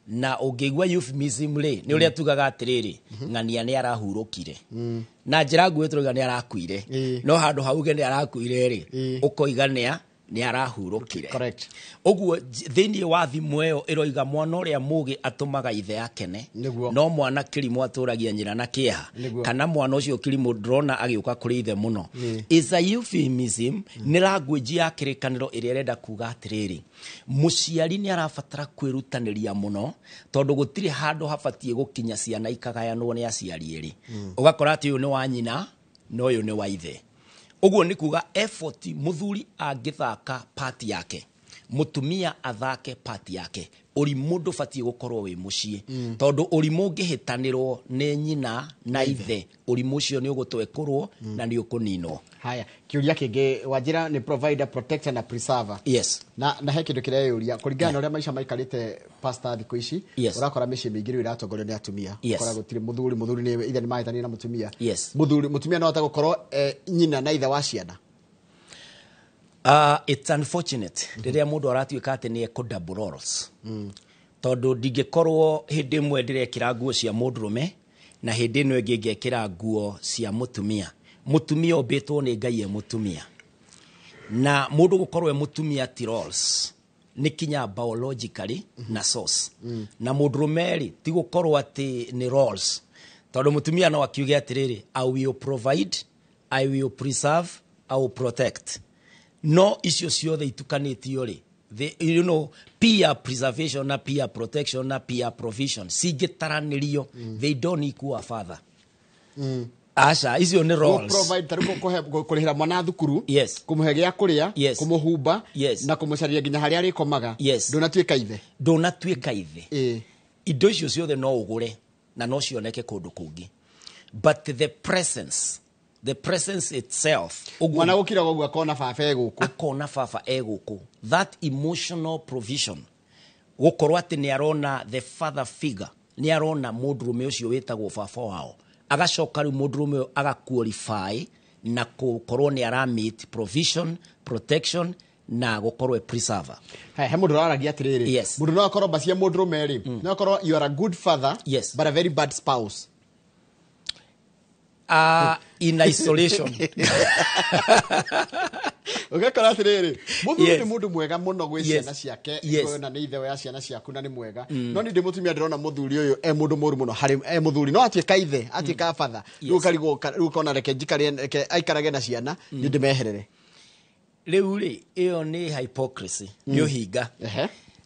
S12: na ungigwa euphemism ri ni uria tugaga atiriri ng'ania ni arahurukire na njira nguĩ turuga ni arakuire no handu hauge ni arakuire ri ukoigania ni arahurukire
S5: correct
S12: uguo thiini wa thimu eyo iroiga mwana uria mugi atumaga ithe akene no mwana kirimu aturagia nyina na kieha kana mwana ucio kirimu drona agiuka kuri ithe muno is a euphemism ni language ya kirikaniro iria irenda kuga atiriri muciari ni arabatara kwirutaniria muno tondu gutiri handu habatie gukinya ciana ikagayanwo ni aciari eri ugakora ati uyu ni wa nyina no uyu ni wa ithe uguo ni kuga effort muthuri angithaka part yake mutumia athake part yake urimu ndubatie gukorwo wi mucii tondu urimu ngihitanirwo ni nyina na ithe urimu ucio ni ugutwekurwo na ni ukuninwo.
S5: Haya, kiuria kingi Wanjira ni provider, protector na preserver.
S12: Yes.
S5: Na he kindu kiria yuria kuringana na uria maisha maikarite pastor thiku ici urakora mici mingi ri iratongorio ni atumia ukora gutire muthuri ni ithe ni mahitania na mutumia. Mutumia no atagukorwo nyina na ithe wa ciana.
S12: It's unfortunate riria mundu aratuika ati ni eko double roles. Tondu ndingikorwo hindi imwe ndirekira nguo cia mundurume na hindi ino ingi ngekira nguo cia mutumia. Mutumia obetwo ni Ngai mutumia. Na mundu gukorwo mutumia ti roles. Ni kinya biologically na source. Na mundurume ri ti gukorwo ati ni roles. Tondu mutumia no akiuge atiriri, I will provide, I will preserve, I will protect. No icio ciothe itukanitio ri, peer preservation na peer protection na peer provision singitaranirio, they don't equal a father. Asha icio ni roles.
S5: Provide taruko kurihira mwana thukuru, kumuhe gia kuria, kumuhumba na kumucaria nginya haria arikomaga. Ndunatuika ithe. Indo
S12: icio ciothe no ugure na no cioneke kundu kungi. But the presence itself,
S5: mwana gukira gwo akona
S12: baba eguku, that emotional provision gukorwo ati ni arona the father figure, ni arona mundurume ucio wetagwo baba wao, agacoka ri mundurume agaqualify na gukorwo ni aramit provision, protection na gukorwo preserver.
S5: He mundu aragia atiriri, mundu no akorwo bacia mundurume ri no akorwo you are a good father but a very bad spouse.
S12: In isolation.
S5: Ugakora atiriri, muthuri ni mundu mwega muno gwi ciana ciake, na ni ithe wa ciana ciaku na ni mwega. No ni ndimutumia ndirona muthuri uyu mundu muru muno hari muthuri no atuika ithe, atuika father. Riu kona reke njikari aikarage na ciana ni ndimeherere.
S12: Riu ri iyo ni hypocrisy, ni uhinga.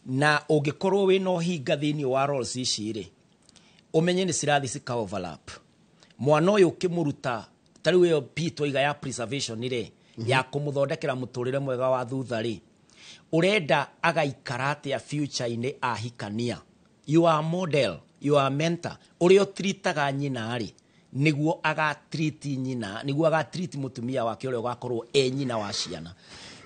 S12: Na ungikorwo wi no hinga thini wa roles ici ri, umenye ni cirathi cika overlap. Mwana uyu kimuruta tari yo pito iga ya preservation nire ya kumuthondekera muturire mwega wa thutha ri, urenda agaikara ati a future ine ahikania. You are model, you are mentor. Urio treataga nyina ri niguo aga treat nyina, niguo aga treat mutumia wake urio gakorwo nyina wa ciana.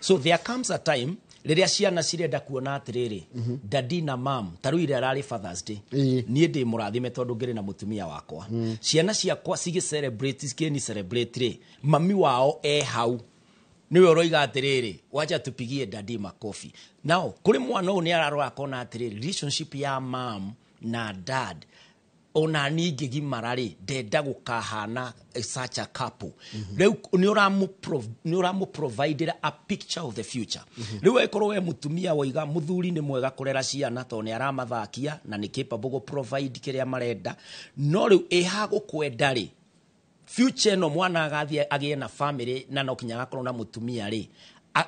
S12: So there comes a time riria ciana cirenda kuona atiriri, daddy na mom taruire arari Father's Day, nie ndi murathime tondu ngiri na mutumia wakwa. Ciana ciakwa cigi celebrate skeni celebrate ri, mami wao hau niwe roiga atiriri, wacha tupigie daddy makofi. Now kuri mwana uyu ni ararora akona atiriri, relationship ya mom na dad ona ningi gimarari ndenda gukahana such a couple. Riu ni uramu provide a picture of the future. Riu ekorwo we mutumia woiga muthuri ni mwega kurera ciana to ni aramathakia na ni capable go provide kiria marenda, no riu eha gukwenda ri future no mwana agathie agie na family na no kinya gakorwo na mutumia ri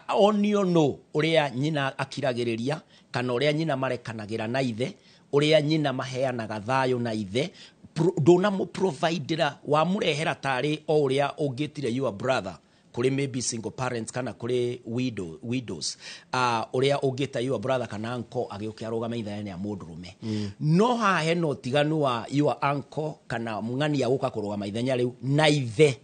S12: onio no uria nyina akiragiriria kana uria nyina marekanagira na ithe, uria nyina maheanaga thayo na ithe, ndona mu providera wa murehera tari o uria ungitire your brother kuri maybe single parents kana kuri widows, uria ungita your brother kana uncle agiukia rugama ithaene ya mundurume. No ha heno tiganu wa your uncle kana mung'ani aguka kurugama ithenya riu na ithe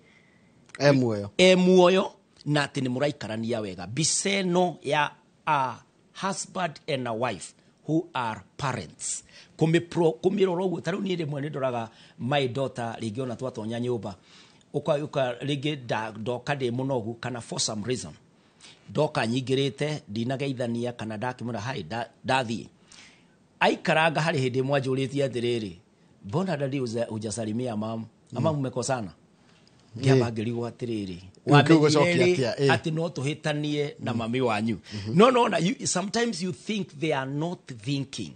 S12: muoyo na ati ni muraikarania wega. Biseno ya a husband and a wife who are parents kumiroro guo taru ni rimwe ni ndoraga my daughter rigiona twatonya nyumba uka rigi doka de munogu kana for some reason doka nyingirite ndinageithania kana ndakimura hai ndathi aikaranga hari hindi mwanjuritie atiriri, mbona dadi ujasalimia mama mmekosana ngiabangirigwo atiriri ati no tuhitanie na mami wanyu. No, sometimes you think they are not thinking,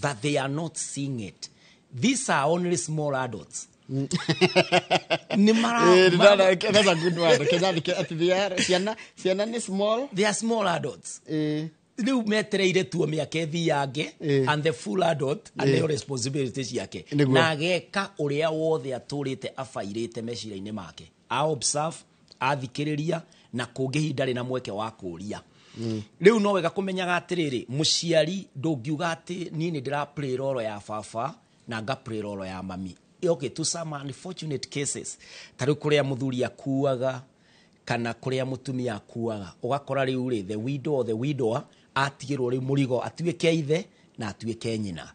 S12: that they are not seeing it. These are only small adults.
S5: That's a good one. Siana ni small.
S12: They are small adults. Riu metereire tuo miake thiange and the full adult and the responsibilities yake na ageka uria wothe aturite afairite mecira-ini make, a observe, athikiriria na kungihinda ri na mweke wa kuria. riu no wega kumenyaga atiriri muciari ndungiuga ati ni ndira play role ya baba na nga play role ya mami. Okay, to some unfortunate cases tari kuria muthuri akuaga kana kuria mutumia akuaga ugakora riu ri the widow or the widower atigirwo ri murigo atuike ithe na atuike nyina.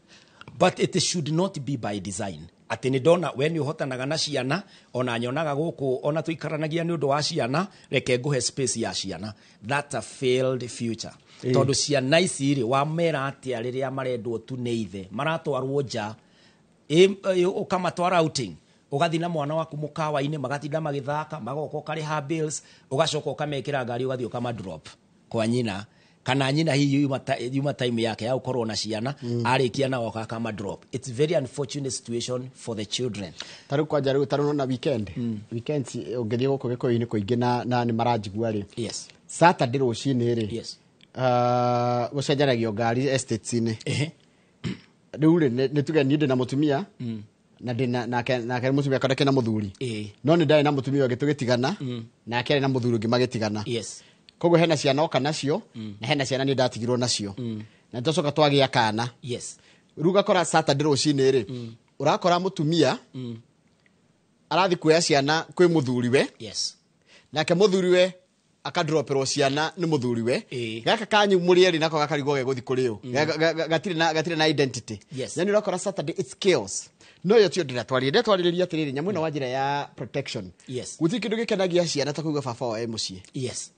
S12: But it should not be by design. Ati ni dona when you hotanaga na ciana ona nyonaga guku ona tuikaranagia ni undu wa ciana reke nguhe space ya ciana. That's a failed future. Tondu ciana ici ri wa mera atia riria marendwo tu ni ithe maratwarwo nja ukamatwara outing ugathi na mwana waku mukawa-ini magatinda magithaka magoko kariha bills ugacoka ukamekira ngari ugathi ukama drop kwa nyina kana nyina hii yuma time yake ya ukorwo na ciana arikia na oka kama drop. It's very unfortunate situation for the children.
S5: Taru kwa jaru taru na weekend weekends ungethi guko giko-ini kuingi na ni marajigua ri.
S12: Yes.
S5: Saturday rucini ri.
S12: Yes.
S5: Gucenjaragio ngari estates-ini. Riu ri ni tuge ni na mutumia na ndina na mutumia kadake na muthuri. No ni ndai na mutumia wage tugitigana na akere na muthuri ngi magitigana.
S12: Yes.
S5: Kogo hena ciana oka nacio na hena ciana ni ndatigirwo nacio na tucoka twagia kana.
S12: Yes.
S5: Ruga kora Saturday rucini ri urakora mutumia arathi kuya ciana kwi muthuri we.
S12: Yes.
S5: Nake muthuri we akadropero ciana ni muthuri we. Gaka kanyu murieri nako gakarigo ge guthi kuriyo gatire na identity.
S12: Yes.
S5: Yani urakora Saturday it's chaos. No yo tio ndetwaririria atiriri nyamu na wajira ya protection.
S12: Yes.
S5: Guthi kindu gikenagia ciana ta kuiga baba wa mucie.
S12: Yes.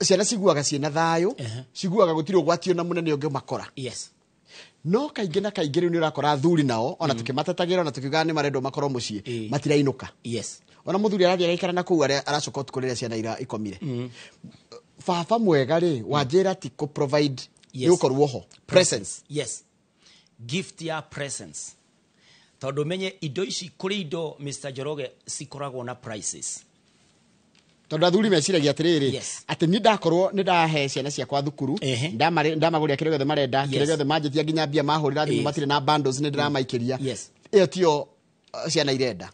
S5: Ciana ciguaga ciena thayo ciguaga gutiri ugwatio na munene ungi makora.
S12: Yes.
S5: No kaingi na kaingi ni urakora thuri nao ona tukimatatagira ona tukiuga ni marendo makoro mucie matirainuka.
S12: Yes.
S5: Ona muthuri arathia gaikara na kuu aracoka tukureria ciana ira ikomire. Baba mwega ri wanjira ti ko provide yukorwo ho presence.
S12: Yes. Gift ya presence. Tondu menye indo ici kuri indo Mr. Joroge sikoragwo na prices.
S5: Tondu athuri meciragia atiriri ati ni ndakorwo ni ndahe ciana ciakwa thukuru ndamaguria kire gothe marenda kire gothe manjitia nginya mbia mahurira thimu matire na bundles ni ndiramaikiria. Iyo tio ciana irenda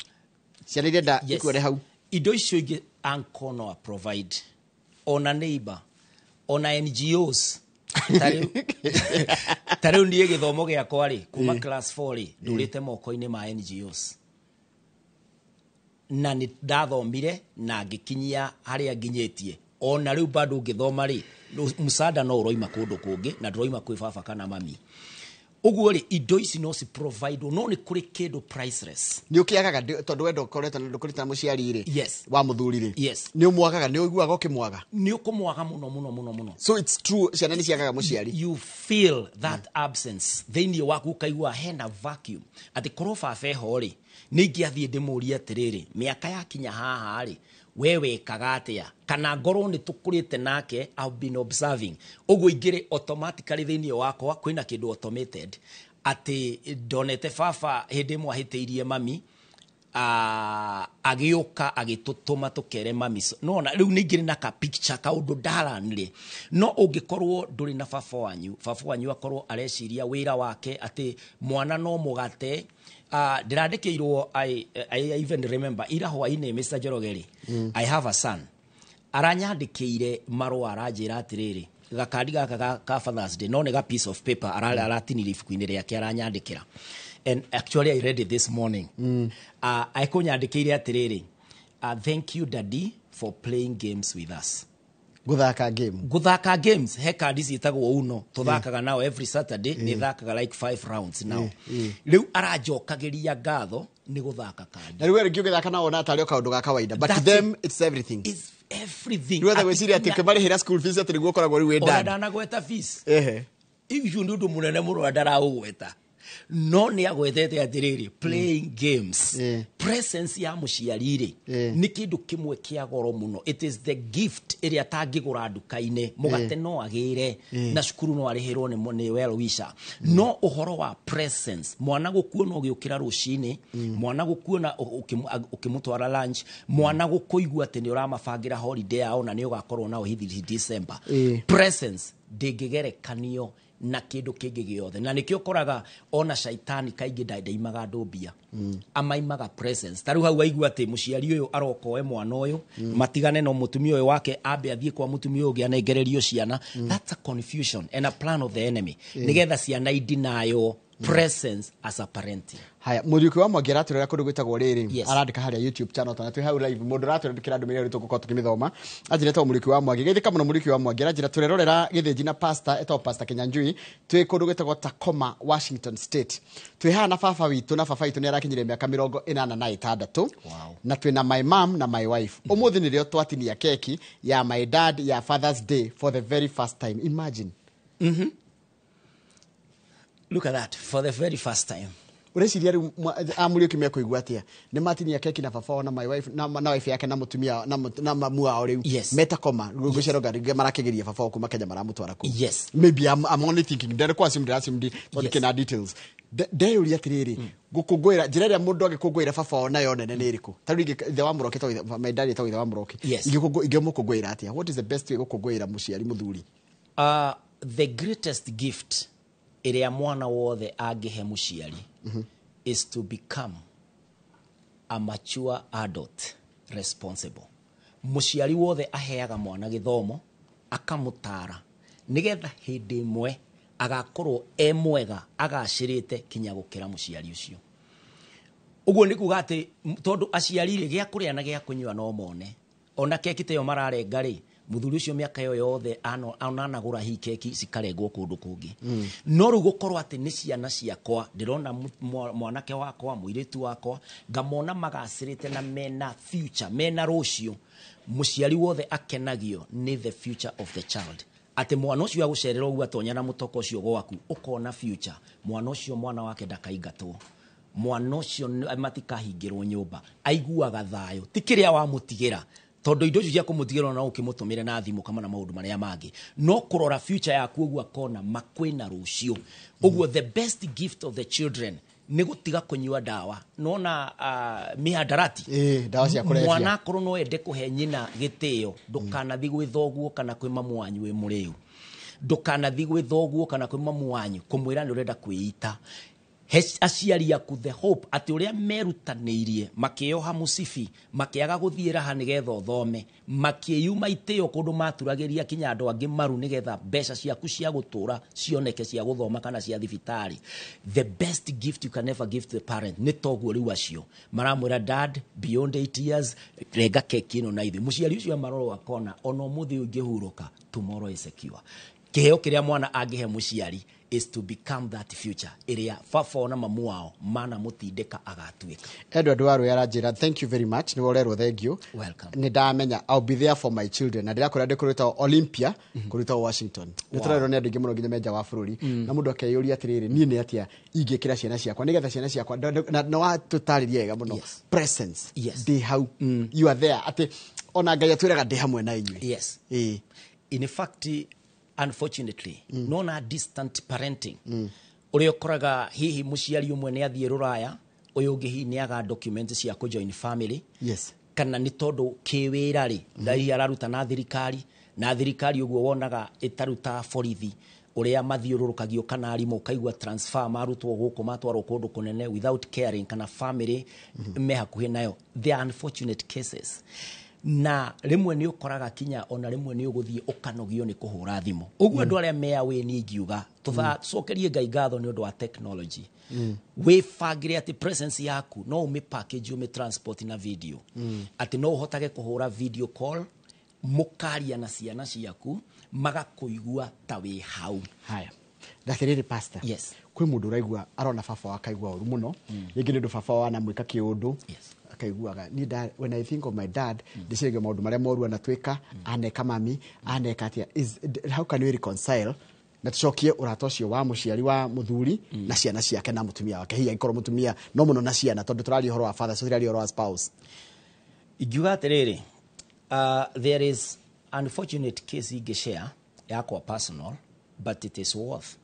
S5: ikwere hau
S12: indo icio ingi ankono provide ona neighbor ona NGOs tariu nie githomo giakwa ri kuma class 4 ri ndurite moko-ini ma NGOs na ni ndathomire na ngikinyia haria nginyitie ona riu bado ngithoma ri musada no uroima kundu kungi na ndroima kwi baba kana mami. Uguo ri indo ici no si provide no ni kuri kindu priceless.
S5: Ni ukiagaga tondu wendo ukoretwo ndukurita muciari ri wa muthuri ri.
S12: Yes.
S5: Ni umwagaga ni uiguaga ukimwaga.
S12: Ni ukumwaga muno.
S5: So it's true ciana ni ciagaga muciari.
S12: You feel that absence. Thini waku kaigua hena vacuum. Ati korofa feho ri ni ngiathie ndimuria atiriri miaka yakinya haha ri wewe kagatia kana ngoro ni tukurite nake I've been observing uguo ingire automatically thini wakwa kwina kindu automated ati donete baba hindi mwahitiirie mami agiuka agitutuma tukere mami no na riu ningire na ka picture ka undu ndaranire no ungikorwo nduri na baba wanyu akorwo areciria wira wake ati mwana no mugate ndirandikiirwo I even remember ira hwaine Mr. Jorogeri I have a son aranyandikiire marwa aranjira atiriri gakandi gaka ka Father's Day no ne ga piece of paper aratinire ifuku-ini riake aranyandikira. And actually I read it this morning. I kunyandikiire atiriri thank you daddy for playing games with us.
S5: Guthaka
S12: games he kandi citagwo uno tuthakaga nao every Saturday ni thakaga like 5 rounds now. Riu arajokagiria ngatho ni guthaka kandi.
S5: Na riu eri ngithaka nao na atari kaundu ga kawaida but to them it's everything.
S12: It's everything.
S5: Riu gweciria ati kemarihira school fees ati niguo koragwo riu wenda.
S12: Ona gweta fees. Iyu ndu munene muno ndaraugweta. No ni agwetete atiriri playing games. Presence ya muciarire ni kindu kimwe kia goro muno. It is the gift area tangigura nduka-ini mugate no agire na cukuru no arihirwo ni well wisher. No uhoro wa presence mwana gukuona ugiukira rucini mwana gukuona ukimutwara lunch mwana gukuigua ati ni uramabangira holiday yao na ni ugakorwo nao hithi December. Presence ndingigerekanio na kindu kingi giothe na nikio koraga ona shaitani kaingi ndaimaga andu mbia amaimaga presence taru hau waigua ati muciari uyu arokoe mwana uyu matigane no mutumia uyu wake ambe athie kwa mutumia uyu anengererio ciana that's a confusion and a plan of the enemy nigetha ciana idinayo presence as a parenting.
S5: Haya Muriuki wa Mwangi araturera kundu gwitagwo riri arandika haria YouTube channel tana twi hau live mundu araturera ndu miri tugukorwo tukimithoma ajireta Muriuki wa Mwangi githika muno Muriuki wa Mwangi aranjira turerorera githinji na pastor eto pastor Kinyanjui twi kundu gwitagwo Tacoma Washington State twi hana baba witu na baba witu ni arakinyire miaka 46 na twi na my mom na my wife umuthi ni rio twatinia keki ya my dad ya Father's Day for the very first time. Imagine.
S12: Look at that, for the very first time.
S5: Ureciria ri amuri kimya kuigua atia ni matinia keki na baba na my wife na wife yake na mutumia na mamu wao riu Metacoma gucero gari marakigeria baba kuma Kenya maramutwara ku.
S12: Yes,
S5: maybe I'm only thinking there kwa simdi but kina details de uri atiriri gukugwira njira ria mundu agikugwira baba na yo nene ni iriku taru the wa muroke to my dad to the wa muroke igimukugwira atia what is the best way gukugwira muciari muthuri?
S12: The greatest gift iria mwana wothe angihe muciari is to become a mature adult responsible. Muciari wothe aheaga mwana githomo akamutara nigetha hindi imwe agakorwo mwega agacirite kinya gukira muciari ucio. Uguo ni kuga ati tondu aciarire gia kuria na gia kunywa no mone ona keki te yo mararenga ri muthuri ucio miaka yo yothe anagura hi keki cikarengwo kundu kungi no ru gukorwo ati ni ciana ciakwa ndirona mwanake wakwa muiritu wakwa ngamona magacirite na mena future mena rucio muciari wothe akenagio ni the future of the child ati mwana ucio agucererwo gwa tonya na mutoko ucio gwaku ukona future mwana ucio mwana wake ndakaingatwo mwana ucio matikahingirwo nyumba aiguaga thayo tikiria wa mutigira tondu indo cia kumutigirwo na ukimutumire na thimu kama na maundu maria mangi no kurora future yaku ogwa kona makwina rucio ogwo the best gift of the children ni gutiga kunyua dawa nona mihadarati
S5: dawa cia kurefia
S12: mwana korwo no ende kuhe nyina gitio ndukana thi gwithogwo kana kwi mamu wanyu wi muriu ndukana thi gwithogwo kana kwi mamu wanyu kumwira ni urenda kwiita aciari yaku the hope ati uria merutanirie makioha musibi makiaga guthiira ha nigetha uthome makiyuma itio kundu maturagiria kinya andu angi maru nigetha mbeca ciaku cia gutura cioneke cia guthoma kana cia thibitari. The best gift you can ever give to the parent ni toguo riu acio maramwira dad beyond 8 years rega keki no na ithi muciari ucio maroro akona ono muthi ungihuruka tomorrow is secure. Kiheo kiria mwana angihe muciari is to become that future area baba na mamu wao mana mutindika agatuika.
S5: Edward Waru yaranjira thank you very much ni worerwo thank you
S12: welcome
S5: ni ndamenya I'll be there for my children na ndira kurade kuruta Olympia kuruta Washington niturero ni andu ingi muno nginya meja wa bururi na mundu akeyuria atiriri nie ni atia ingikira ciana ciakwa nigetha ciana ciakwa na wa tutariria ega muno presence they how you are there ati ona ngai atwiraga ndi hamwe na inyui
S12: in fact unfortunately nona distant parenting uri okoraga hihi muciari umwe ni athie ruraya uyu ungi hi ni aga document cia ku join family kana ni tondu kiwira ri ndai araruta na thirikari uguo wonaga itaruta borithi uria mathiururukagio kana arimu kaigwa transfer marutwo guku matwarwo kundu kunene without caring kana family mehakuhi nayo. There are unfortunate cases na rimwe ni ukoraga kinya ona rimwe ni uguthie ukanogio ni kuhura thimu uguo andu aria mea we ni ngiuga tuthacokerie ngai ngatho ni undu wa technology we fagire ati presence yaku no umi package umi transport na video ati no uhotage kuhura video call mukaria na ciana ciaku magakuigua ta we hau.
S5: Haya ndathiriri pastor kwi mundu raigua arona baba wakaigua uru muno ringi ni ndu baba wana mwika kiundu akaiguaga ni dad when I think of my dad ndicirege maundu maria moru anatwika aneka mami aneka atia is how can we reconcile na tucokie urato cio wa muciari wa muthuri na ciana ciake na mutumia wake hiya ikoro mutumia no muno na ciana tondu turali horo wa father so turali horo wa spouse
S12: igiuga atiriri there is unfortunate case ingishare yakwa personal but it is worth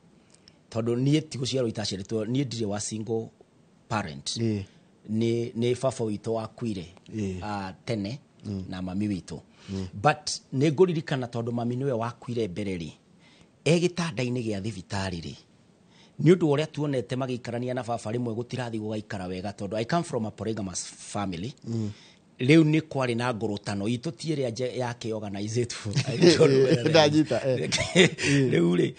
S12: tondu nie tiguciarwo itaciritwo nie ndire wa single parent ni baba wito akuire tene na mami wito but ne nguririkana tondu mami niwe wakuire mbereri gĩtanda-inĩ gĩa thibitarĩ rĩ nĩ ũndũ ũrĩa tuonete magĩikarania na baba rĩmwe gũtirathi gũgaikara wega tondũ I come from a polygamous family rĩu nĩ kwarĩ na ngũrũtano itũ tiĩrĩa yake organized rĩu rĩ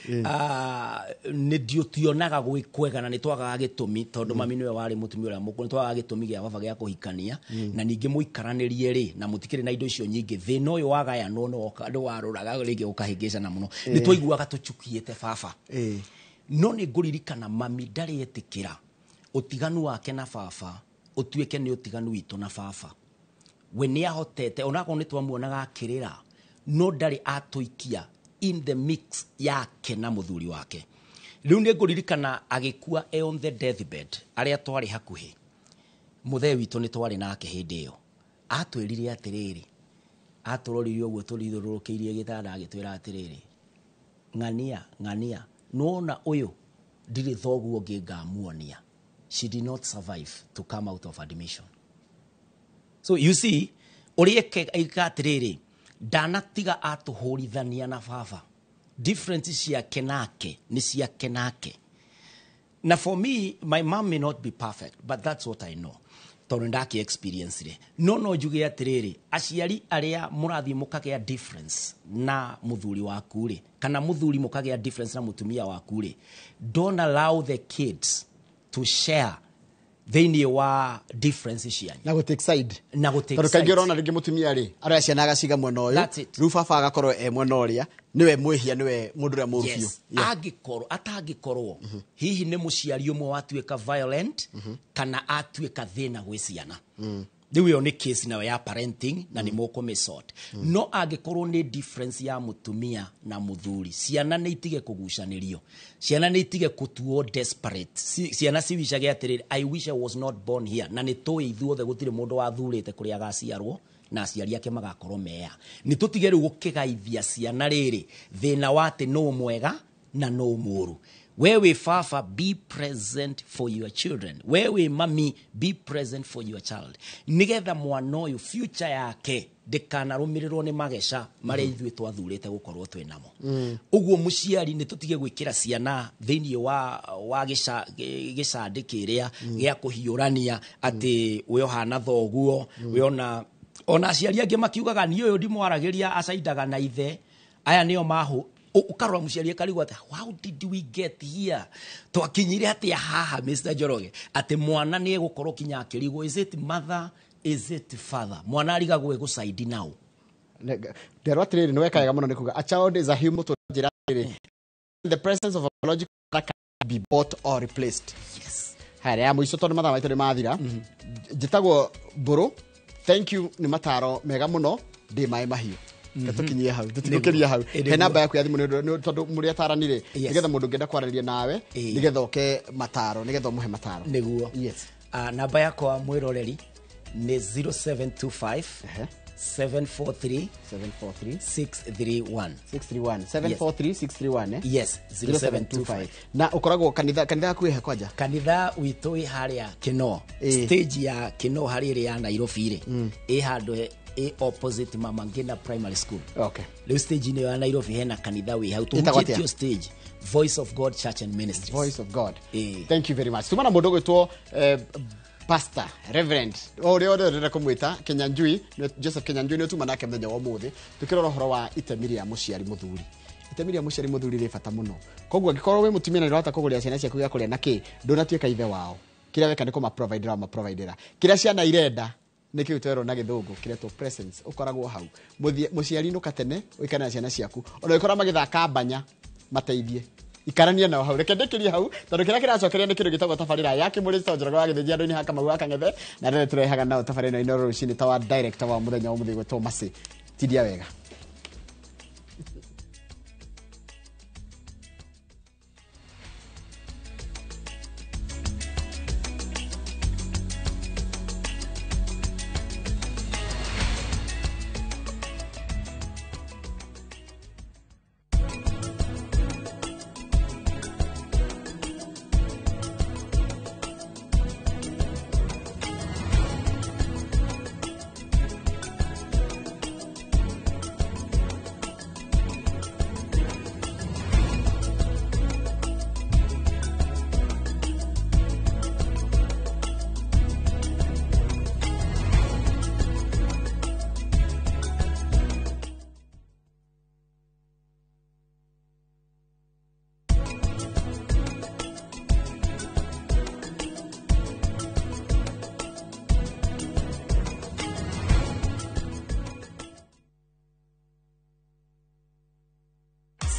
S12: nĩ ndiotionaga gwĩkwega na nĩ twagaga gĩtũmi tondũ mami nĩwe warĩ mũtumia ũrĩa mũkũrũ nĩ twagaga gĩtũmi gĩa baba gĩa kũhikania na ningĩ mũikaranĩrie rĩ na mũtikĩrĩ na indo icio nyingĩ thĩna ũyũ wagayanwo nĩ warũraga rĩngĩ ũkahĩngĩcana mũno nĩ twaiguaga tũchukiĩte baba no nĩ ngũririkana mami ndarĩ etĩkĩra ũtiganu wake na baba ũtuĩke nĩ ũtiganu witũ na baba we nĩ ahotete onakorwo nĩ twamuonaga akĩrĩra no ndarĩ atũikia in the mix yake na mũthuri wake rĩu nĩ ngũririkana agĩkua on the deathbed arĩa twarĩ hakuhĩ mũthee witũ nĩ twarĩ nake hĩndĩ ĩyo atwĩrire atĩrĩrĩ atũrorire ũguo tũrithiũrũrũkĩirie gĩtanda agĩtwĩra atĩrĩrĩ ng'ania nona ũyũ ndirĩ thoguo ũngĩ ngamuonia she did not survive to come out of admission. So you see ũrĩa ĩkatirĩrĩ ndanatiga atũhũrithania na baba difference ciake nake nĩ ciake nake na for me my mom may not be perfect but that's what I know tondũ ndaki experience rĩ no njuge atĩrĩrĩ aciari arĩa mũrathiĩ mũkagĩa difference na mũthuri waku rĩ kana mũthuri mũkagĩa difference na mũtumia waku rĩ don't allow the kids to share thĩinĩ wa difference cianyu
S5: na gũtake side tondũ kaingĩ ũrona rĩngĩ mũtumia rĩ arĩa ciana agaciga mwena ũyũ rĩu baba agakorwo mwena ũrĩa niwe mwĩhia niwe mũndũ ũrĩa mũru biũ atangĩkorwo hihi nĩ mũciari ũmwe watuĩka violent kana atuĩka thĩna gwĩ ciana rĩu ĩyo nĩ case nayo ya parenting na nĩ mũkũmĩsort no angĩkorwo nĩ difference ya mũtumia na mũthuri ciana nĩ itige kũgucanĩrio ciana nĩ itige gũtuo desperate ciana ciwicage atĩrĩrĩ I wish I was not born here na nĩ tũĩ ithuothe gũtirĩ mũndũ wathurĩte kũrĩa agaciarwo na aciari ake magakorwo meya nĩ tũtige rĩu gũkĩgaithia ciana rĩrĩ thĩna wa atĩ no mwega na no mũru wewe fafa be present for your children wewe mami be present for your child nigetha mwana ũyũ future yake ndĩkanarũmĩrĩrwo nĩ mageca marĩa ithuĩ twathurĩte gũkorwo twĩ namo ũguo mũciari nĩ tũtige gwĩkĩra ciana thĩinĩ wa gĩcandĩ kĩrĩa gĩa kũhiũrania atĩ we ũhana thoguo we ona aciari angĩ makiugaga niĩ ũyũ ndimwaragĩria acaindaga na ithe aya nĩo mahu ukarora mũciari akarigwo ati how did we get here twakinyire ati haha Mr. Njoroge ati mwana nĩ egũkorwo kinya akĩrigwo is it mother is it father mwana arigagwo egũcaidi nao nderwo atĩrĩrĩ nĩ wekaga mũno nĩ kuga a child is a human to njĩra atĩrĩrĩ the presence of a biological can be bought or replaced yes haya ya mũico tondũ mathaa maitũ nĩ mathira njĩtagwo Mbũrũ thank you nĩ mataro mega mũno ndĩ maĩ mahiũ tukinyie hau tutikokeria hau he namba yaku ya thimũ tondu mũrĩa taranire nigetha mũndũ ngenda kwaranĩria nawe nigetha oke mataro nigetha umuhe mataro
S12: niguo
S5: yes
S12: namba yakwa mwiroreri ni 0725 743 631
S5: 743
S12: yes 0725
S5: na ukoragwo kanitha yaku he kwanja
S12: kanitha witũ ĩ harĩa Kinoo stage ya Kinoo harĩa ĩrĩ ya Nairobi rĩ ĩ handũ opposite Mama Ngina Primary School.
S5: Okay.
S12: Leo stage ni ya Nairobi hena kanitha wi hau tumukitio stage Voice of God Church and Ministries.
S5: Voice of God. Thank you very much. Tumana mundu gwitwo Pastor Reverend ore kumwita Kenyanjui Joseph Kenyanjui ni tuma nake mthenya wa muthi tukirora horo wa itemi rĩa mũciari mũthuri itemi rĩa mũciari mũthuri rĩ bata mũno koguo angĩkorwo we mũtumia nĩ ũrahota kũgũrĩra ciana ciaku gĩa kũrĩa na kĩ ndũnatuĩka ithe wao kĩrĩa weka nĩ kũma-providera kĩrĩa ciana irenda nĩkĩu twerwo na gĩthũngũ kĩretwo presence ũkoragwo hau mũciari nũka tene ũikane na ciana ciaku ona ikora magĩthaka mbanya mateithie ikarania nao hau reke ndĩkĩrie hau tondũ kĩrĩa kĩracokeria nĩ kĩndũ gĩtagwo tabarĩra ya Kĩmũrĩci Njoroge wa gĩthĩnjia andũ-inĩ haka Kamau Kang'ethe na rĩrĩa tũrehaga nao tabarĩra ino rũcinĩ ta wa director wa mũthenya wa mũthĩ gwĩtwo Mercy tidia wega.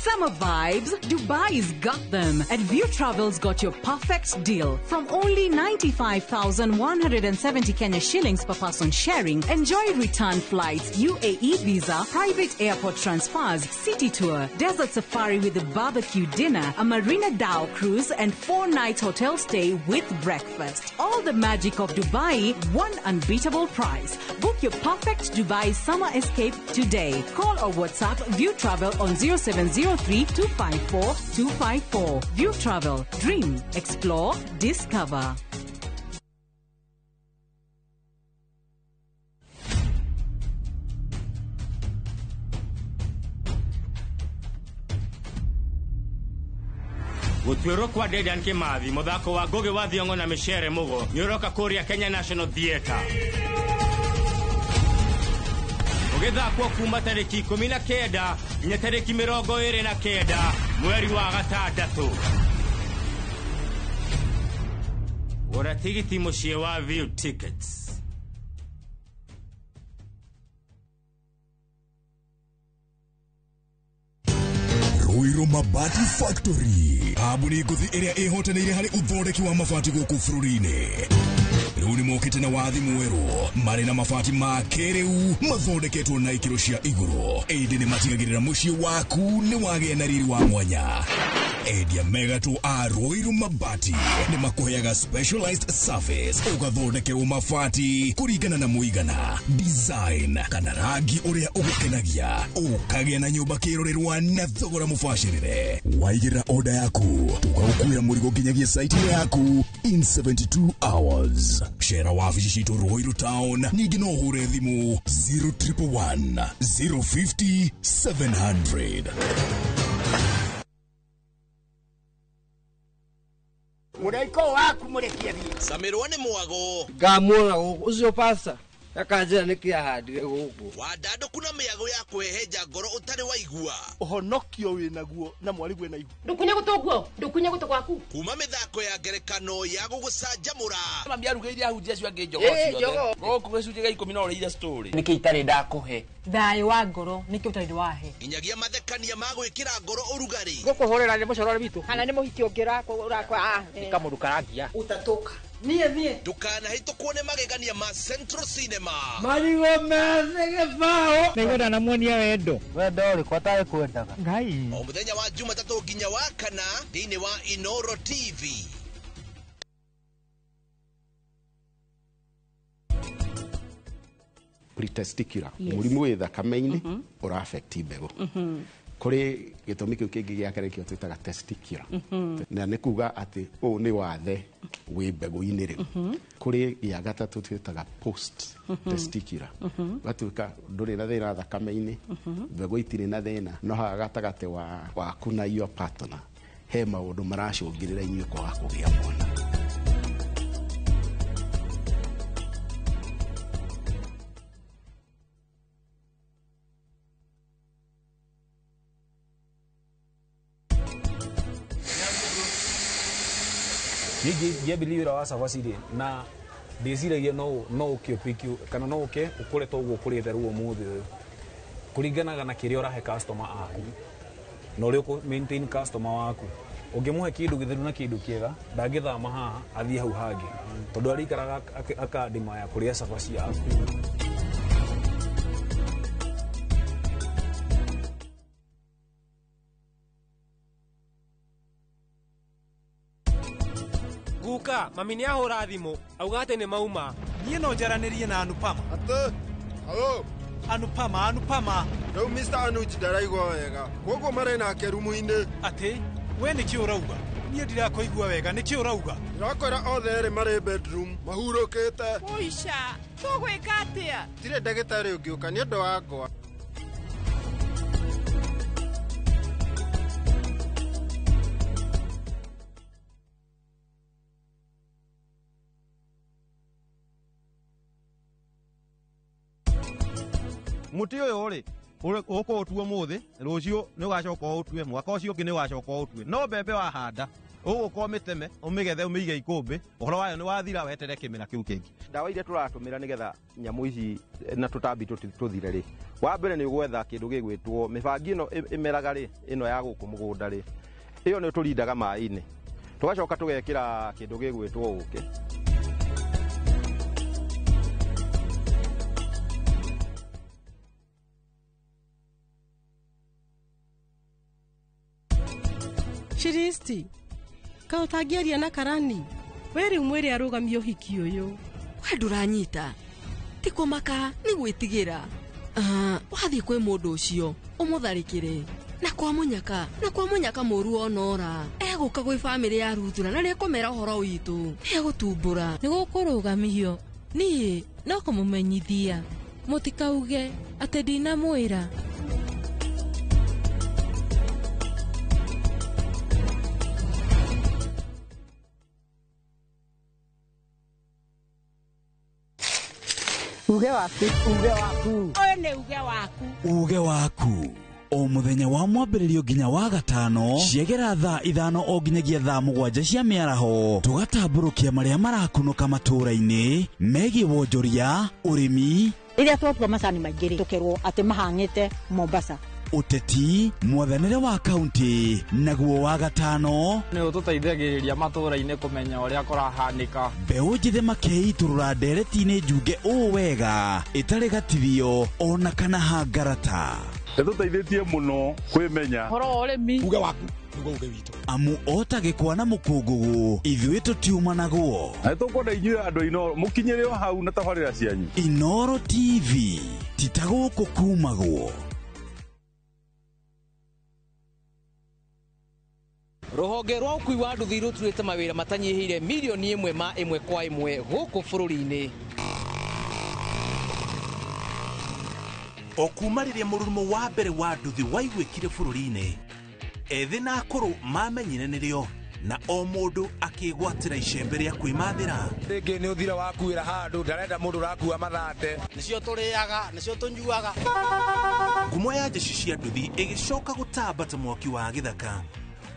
S19: Summer vibes, Dubai's got them. And View Travel's got your perfect deal. From only 95,170 Kenya shillings per person sharing, enjoy return flights, UAE visa, private airport transfers, city tour, desert safari with a barbecue dinner, a Marina Dao cruise, and 4-night hotel stay with breakfast. All the magic of Dubai, one unbeatable price. Book your perfect Dubai summer escape today. Call or WhatsApp View Travel on 0703-254-254. View Travel. Dream. Explore. Discover.
S6: Gutwiro kwa Dedan Kimathi muthako wa Ngugi wa Thiong'o na Michere Mugo nyoroka kuria Kenya National Theatre ugithakwo kuma tariki 19 nginya tariki 29 mweri wa gatandatu. Gura tigiti muciĩ wa View Tickets.
S20: Ruiru Mabati Factory, kambuni nguthi iria ihotanĩire harĩ uthondeki wa mabati gũkũ bũrũri-inĩ. Rĩu nĩ mokĩte na wathi mwerũ marĩ na mabati ma kĩrĩu mathondeketwo na ikĩro cia igũrũ. Ĩndĩ nĩ matigagĩrĩra mũciĩ waku nĩ wagĩa na riri wa mwanya. Endia megatũ a Ruiru Mabati nĩ makũheaga specialized service ũgathondekerwo mabati kũringana na mũigana, design kana rangi ũrĩa ũgũkenagia, ũkagĩa na nyũmba kĩrorerwa na thogora mũbacĩrĩre. Waigĩra order yaku tũgagũkuĩra mũrigo nginyagia site yaku in 72 hours. Shera wabici citũ Ruiru Town, ningĩ no ũhũre thimũ 0111 050 700.
S2: Mureiko waku murekia bi. Samirwa ni mwago.
S21: Ngamwona ucio pasa. Akanjira nikia handire guku.
S2: Wadado kuna miago ya kweheja ngoro utari waigua.
S21: Ohonokio winaguo na mwarigu wina igu.
S15: Ndukunya gutoguo, ndukunya guto kwaku.
S2: Kuma mithako ya ngerekano ya gugucanjamura.
S21: Mambia rugeire ahunjia cio ange njogo cio. Goku gicunje ga 10 no ira story. Niki itari ndakuhe.
S4: Thayo wa ngoro niki utari wahe.
S2: Inyagia mathekania ma gwikira ngoro urugari.
S21: Gukuhorera ni mucorore bitu.
S15: Kana ni muhiki ongira urakwa
S21: nikamurukarangia.
S15: Utatoka.
S21: Mie.
S2: Dukana hito kuone magegania ma Central Cinema.
S21: Marigo meze gifao.
S23: Nigwenda na muonia wendo.
S21: Wendo uri kwatae kwendaga.
S23: Ngai.
S2: O muthenya wa Jumatatu nginya wa kana thini wa Inoro TV.
S11: Pretesticular. Murimu wi thakame-ini ura affect mbegu. Kuri gitumi kiu kingi gia kare kio twitaga testicular. Na nĩ kuga ati ũũ nĩ wathe wi mbegu-inĩ rĩu. Kuri ya gatatu twitaga post testicular. Gatuĩka ndũrĩ na thĩna thakame-inĩ, mbegu itirĩ na thĩna, no haha gatagatĩ waku na your partner he maũndũ maracũngĩrĩra inyuĩ kwaga kũgĩa mwana.
S22: Ye believe ra wasa wasiri na ndiciragia no ukio kana no uke ukore to uguo kurite ruo muthi kuringanaga na kiria urahe customer aku no uri ku maintain customer waku ungimuhe kindu githeru na kindu kiega ndangithama haha athie hau hangi tondu arikaraga akadima ya kuria cabaci yaku.
S13: Guka, mami ni ahura thimu, auga ati ni mauma.
S21: Nie no njaranirie na Anupama.
S14: Ate, halo.
S21: Anupama.
S14: Rĩu Mr. Anuj ndaraigua wega. Koguo marĩ nake rumu-inĩ.
S21: Ati, we nĩkĩ ũrauga? Niĩ ndirakũigua wega, nĩkĩ ũrauga?
S14: Ndĩrakwĩra othe erĩ marĩ bedroom, mahurũkĩte.
S15: Oica, tũgwĩka atĩa?
S14: Tirĩ ndagĩtarĩ ũngĩũka nĩ ũndũ wa ngwa.
S16: Muti uyu ri uko utuo muthi rucio ni ugacoka utue mwaka ucio ngi ni ugacoka utue no mbembe wahanda uguko miteme umigethe umige ikumbi uhoro wayo ni wathira wetere kimera kiu kingi
S22: ndawa iria turatumira nigetha nyamu ici na tutambi tuthire ri wa mbere ni gwetha kindu gigwitwo mibangi ino imeraga ri ino ya guku mugunda ri iyo ni turindaga mai-ini tugacoka tugekira kindu gigwitwo uke
S7: Shiristi ka utagiaria na karani weri umwere arugamio hiki uyu
S10: nduranyita ti kumaka ni gwitigira wathi kwe mundu ucio umutharikire na kwa munyaka muru onora eguka gwi family ya Ruthura na nikumera uhoro witu egutumbura
S7: ni gukurugamio ni no kumumenyithia mutikauge ati ndina mwira uge waku oyo ni uge waku
S17: o muthenya wa mwambĩrĩrio nginya wa gatano ciegera thaa 5 o nginyagia thaa 7 cia mĩaraho tugatambũrũkia marĩa marakunũka matũũra-inĩ megiĩ wonjoria ũrĩmi
S4: rĩrĩa twatua macani maingĩ tũkerwo atĩ mahang'ĩte Mombasa
S17: uteti mwathanĩre wa kaunti naguo wa gatano
S18: nĩ ũtũteithagĩrĩria matũũra-inĩ kũmenya ũrĩa kũrahanĩka
S17: mbeũ njĩthĩ makeitũrũra ndereti-inĩ njunge ũũ wega ĩtarĩ gatithio ona kana hangarata
S1: nĩtũteithĩtie mũno kwĩmenya
S18: horo ũrĩmi
S22: uge waku uge witũ
S17: amu ota gĩkwa na mũkũngũgũ ithuĩ tũtiuma naguo
S1: na nĩtũkwenda inyuĩ andũ a Inoro mũkinyĩre o hau na tabarĩra cianyu
S17: Inoro TV titagũkũ kumagwo
S23: Ruhonge rwa ukui wa nduthi ruturite mawira matanyihire milioni 1 ma 1 kwa 1 guku bururi-ini
S24: okuma riria murumo wa mbere wa nduthi waigwikire bururi-ini ethi na akuru mamenyire nirio na o mundu akigwatira icembe ria kwimathira
S2: ringi ni uthira wakuira handu ndarenda mundu rakua mathate
S23: nicio turiaga nicio tunyuaga
S24: ngumo ya jeshi cia nduthi igicoka gutambata mwaki wa githaka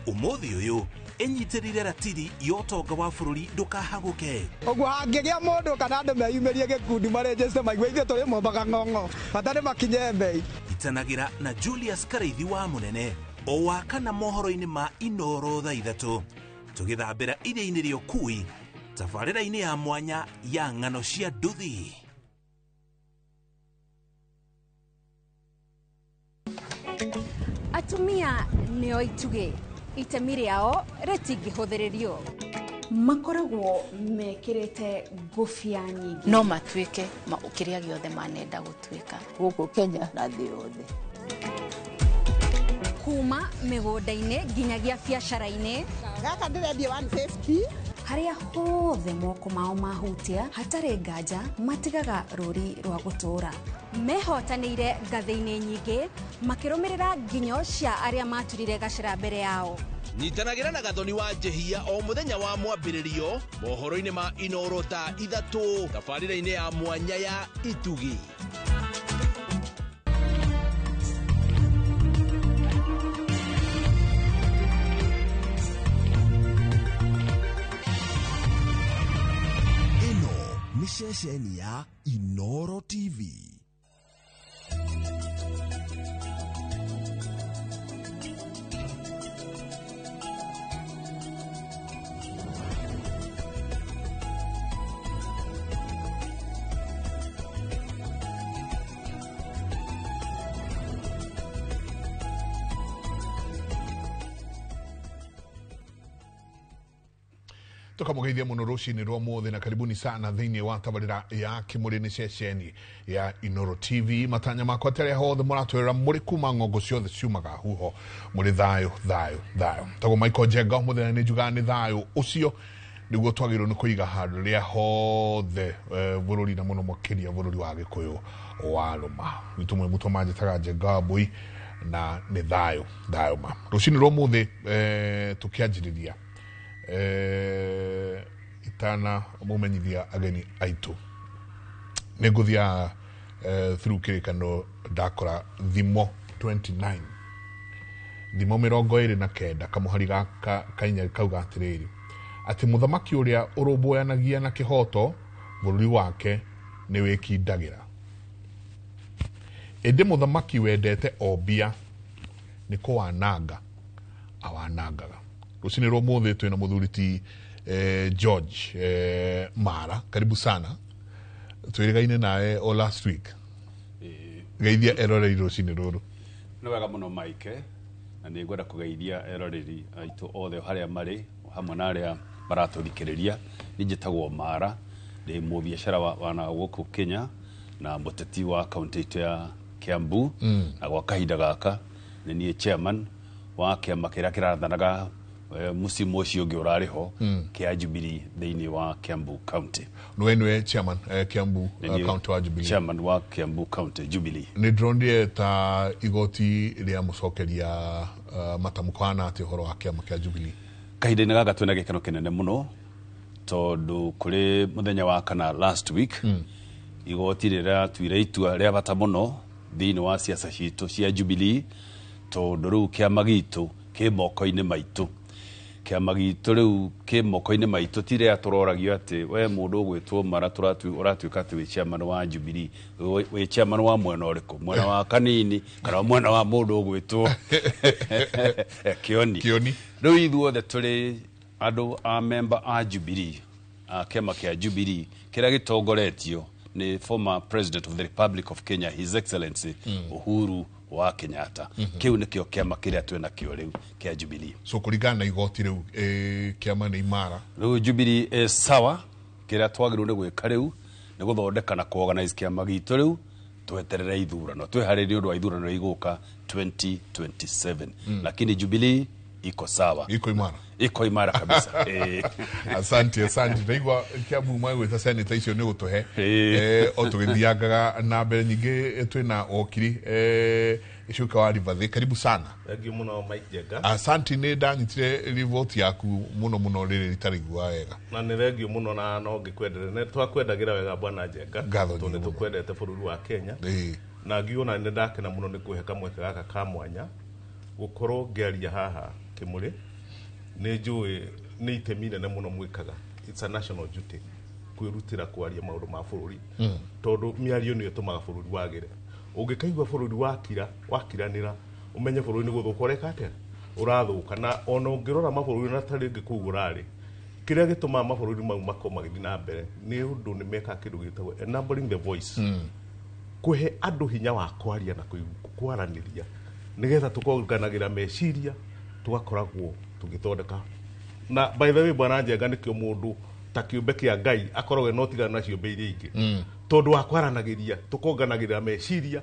S24: umuthi uyu enyitirire ratiri yotonga wa bururi ndukahaguke
S25: ogwo hangigia mundu kana andu meyumirie gikundi marejeste maigwithie turi mombaga ng'ong'o batari makinye mbei
S24: itanagira na Julius Kareithi wa munene o wakana mohoro-ini ma Inoro thaa 3 tugithambira iria-ini ria ukui tabarĩra-ini ya mwanya ya ng'ano cia nduthi
S8: atumia nio ituge itemi riao ritingĩhũthĩrĩrio makoragwo mekĩrĩte ngũbia nyingĩ
S9: no matuĩke kĩrĩa gĩothe manenda gũtuĩka gũkũ Kenya na thĩ yothe
S8: kuma mĩgũnda-inĩ nginyagia biacara-inĩ
S15: gaka ndĩrendia 150
S8: harĩa hothe moko mao mahutia hatarĩ nganja matigaga rũri rwa gũtũũra mehotanĩire ngathĩ-inĩ nyingĩ makĩrũmĩrĩra nginyo cia arĩa maturire gacĩra mbere yao
S2: nyitanagĩra na Gathoni wa Njehia o muthenya wa mwambĩrĩrio mohoro-inĩ ma Inoro thaa 3 tabarĩra-inĩ ya mwanya ya Itugi
S20: ni ceceni ya Inoro TV.
S26: Tukamugeithia muno rucini rwa mothe na karibuni sana thiini wa tabarira ya kimurini ceceni ya Inoro TV matanya makwa tere hothe muratwira muri kuma ngongo ciothe ciumaga huho muri thayo tago Michael Jenga muthenya ni juga ni thayo ucio niguo twagirwo ni kuiga handu ria hothe bururi na muno makiria bururi wa Gikuyu wa Ruma nitumwe mutomaje taga Jenga boy na ni thayo ma rucini rwa mothe tukianjiriria itana mumenyithia ageni aitu neguthia through kirikano ndakora thimo 29 thimo 29 kamuhari gaka kainya kauga atiriri ati muthamaki uria urumboyanagia na kihoto bururi wake ni wikindagira ende muthamaki wendete obia ni kuwananga awanangaga rusini ro muthe twina muthuriti George Mara karibu sana twirigaine nawe o last week geithia eroreri rusini ruru
S3: no wega muno Mike na ni ngwenda kugeithia eroreri aitu othe haria mari hamwe na aria baraturikiriria ninjitagwo Mara ndi mu biashara wana guku Kenya na muteti wa county ya Kiambu na gwa kahinda gaka ni nie chairman wa kiama kiria kirathanaga musimu ucio ungi urariho kia Jubilee thiini wa Kiambu County.
S26: Nwenwe chairman Kiambu County wa Jubilee.
S3: Chairman wa Kiambu County Jubilee.
S26: Ni drondie ta igoti ria mucokeria matamukwana ati horo wa kiama kia Jubilee.
S3: Kahinda-ini gaka twina gikeno kinene muno tondu kuri muthenya wa kana last week igoti rira twire itua ria bata muno thiini wa siasa citu cia Jubilee tondu riu kiama gitu ki moko-ini maitu kiama gitu riu ki moko-ini maitu tire aturoragio ati we mundu gwitwo Mara uratuika ati we chairman wa Jubilee we chairman wa mwena uriku mwena wa kanini kana mwena wa mundu gwitwo Kioni riu ithuothe turi andu a member a Jubilee a kiama kia Jubilee kiria gitongoretio ni former president of the Republic of Kenya His Excellency Uhuru wa Kenyatta kiu nikio kiama kiria twina kio riu kia Jubilee.
S26: So kuringana na igoti riu kiama ni Mara
S3: riu Jubilee sawa kiria twagiru ni gwika riu ni guthondeka na kuorganize kiama gitu riu tweterere ithurano twiharirie undu wa ithurano iguka 2027 lakini Jubilee iko sawa, iko imara kabisa.
S26: Asante ndaigwa Kiambu mwagwita seneta icio ni gutuhe o tugithiangaga na mbere nyingi twina okiri icuka wa Rivathi karibu sana.
S5: Thank muno Mike Jenga.
S26: Asante ni ndanyitire rivoti yaku muno riri ritarigwa wega
S5: na ni thengiu muno na no ngikwendere ne twakwendagira wega bwana Jenga tondu tukwendete bururi wa Kenya na ngiona ni ndakena muno ni kuhe kamweke gaka ka mwanya gukorwo ngeria haha Kimuri ni njui ni itemine ne muno mwikaga. It's a national duty kwirutira kwaria maundu ma bururi tondu miario ni tumaga bururi wagire ungikaigwa bururi wakiranira umenye bururi ni guthukoreka atia urathuka na ona ungirora mabururi na tari ngikugurari kiria gituma mabururi mau makoma githi na mbere ni undu ni meka kindu gitagwo enabling the voice kuhe andu hinya wa kwaria na kwaraniria nigetha tukonganagira meciria tugakoragwo tugithondeka na by the way bwana Njenga nikio mundu ta kiumbe kia Ngai akorogwe no tigana na ciumbe iria ingi tondu wa kwaranagiria tukonganagira meciria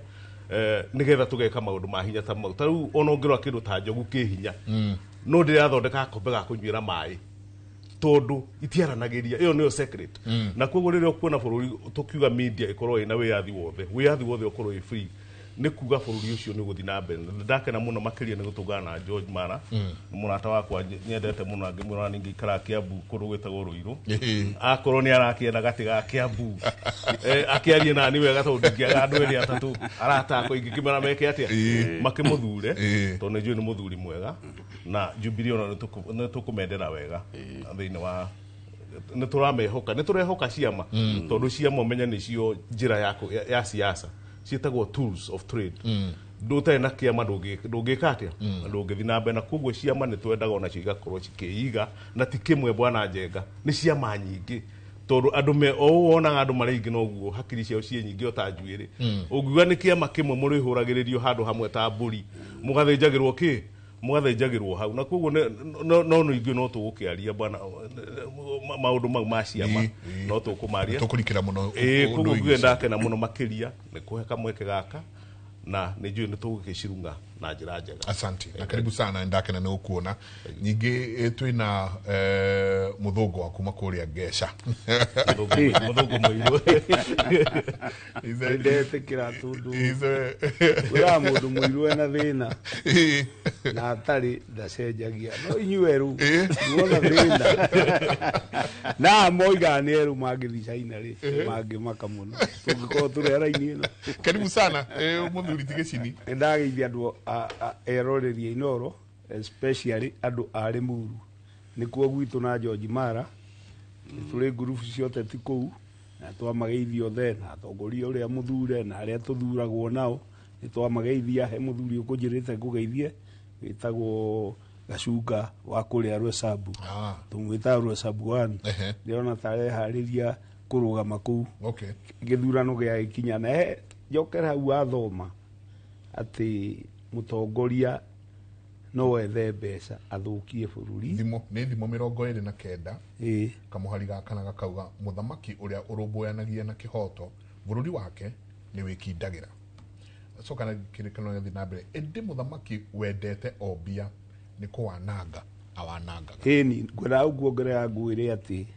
S5: nigetha tugeka maundu ma hinya ta mau tariu ona ngirwa kindu ta njogu ki hinya no ndirathondeka kombe ga kunyuira mai tondu itiaranagiria iyo niyo secret na koguo riria kuona bururi tukiuga media ikorwo ina wiyathi wothe ukorwo i free ni kuga bururi ucio ni guthi na mbere ndakena muno makiria ni gutungana na George Mara murata wakwa nyendete muno ngimura ningi ikara Kiambu kundu gwitagwo Ruiru akorwo ni arakienda gati ga Kiambu akiarie na ni wega tondu ngiaga andu eri atatu arata koingi kimera meke atia makimuthure tondu njui ni muthuri mwega na Jubilee ona ni tukumendera wega thiini wa ni turamehoka ciama tondu ciama menya nicio njira ya siasa cietagwo tools of trade ndutari na kiama ndungika atia ndungithi na mbere na koguo ciama ni twendaga ona cigakorwo cikiiga na ti kimwe bwana Njenga ni ciama nyingi tondu andu me wonaga andu maringi noguo hakiri ciao cie nyingi o ta njuiri ungiuga ni kiama kimwe muri huragiririo handu hamwe ta mburi mugathinjagirwo hau na koguo no ingi no tugukiaria bwana maundu mau ma ciama no tukumaria
S26: tukurikira muno
S5: koguo ngenda muno makiria ni kuhe kamweke gaka na ni njui ni tugukicirunga na njira njega.
S26: Asante na karibu sana ndakena ni ukuona nyingi twina muthungu wa kuma kuria Ngeca
S5: muthungu muiru
S25: ndete kira tundu ura mundu muiru ena thina na atari ndacenjagia no inyweru wona thina na moiga ni eru magithi China ri magi makamuno tungiko turera ini no
S26: karibu sana muthuri tigicini
S25: ndageithia andu eroreri Inoro especially andu a Limuru nikuo gwitu na George Mara tuli group ciothe ti kuu na twamageithio the na atongoria uria muthure na aria tuthuragwo nao ni twamageithia he muthuri ukunjirite kugeithie witagwo Gacunga wa kuria Rwesabu tumwita Rwesabu wan ndiona tare hariria kurugama kuu githurano gia ikinya na jokera hau athoma ati mutongoria no wethe mbeca athukie bururi
S26: thimo 29 kamuhari gakana gakauga muthamaki uria urumbuanagia na kihoto bururi wake ni wikindagira so kana kirikano yathi na mbere indi muthamaki wendete obia ni kuwananga awananga
S25: ni ngora uguo ngora ya ngwire ati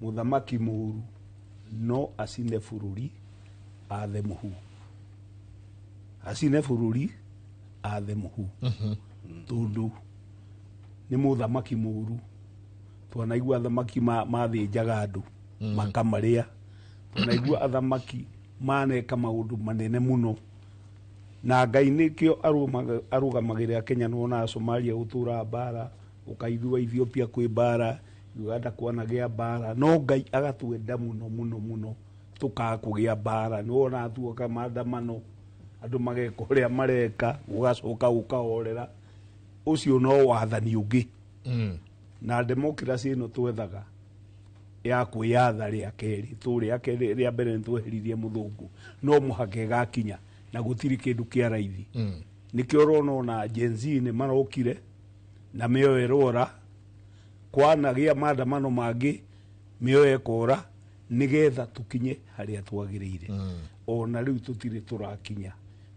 S25: muthamaki muru no asine bururi athe muhu asine bururi athe muhu tundu ni muthamaki muru twanaigua athamaki mathinjaga andu makamaria twanaigua athamaki maneka maundu manene muno na Ngai nikio arugamagirira Kenya nona Somalia gutura bara ukaithua Ethiopia kwi bara Uganda kwanagia bara no Ngai agatwenda muno tukakugia bara nona tuoka maandamano andu magekoria mareka ugacoka ukahorera ucio no wathani ungi na democracy no twethaga ya kwiyatha ria keri turia keri ria mbere ntweheririe muthungu no muhake gakinya na gutiri kindu kia raithi nikio rono na Gen Z ni marokire na mioyo erora kwanagia maandamano mangi mioyo ekora nigetha tukinye haria twagirire ona riu tutiri turakinya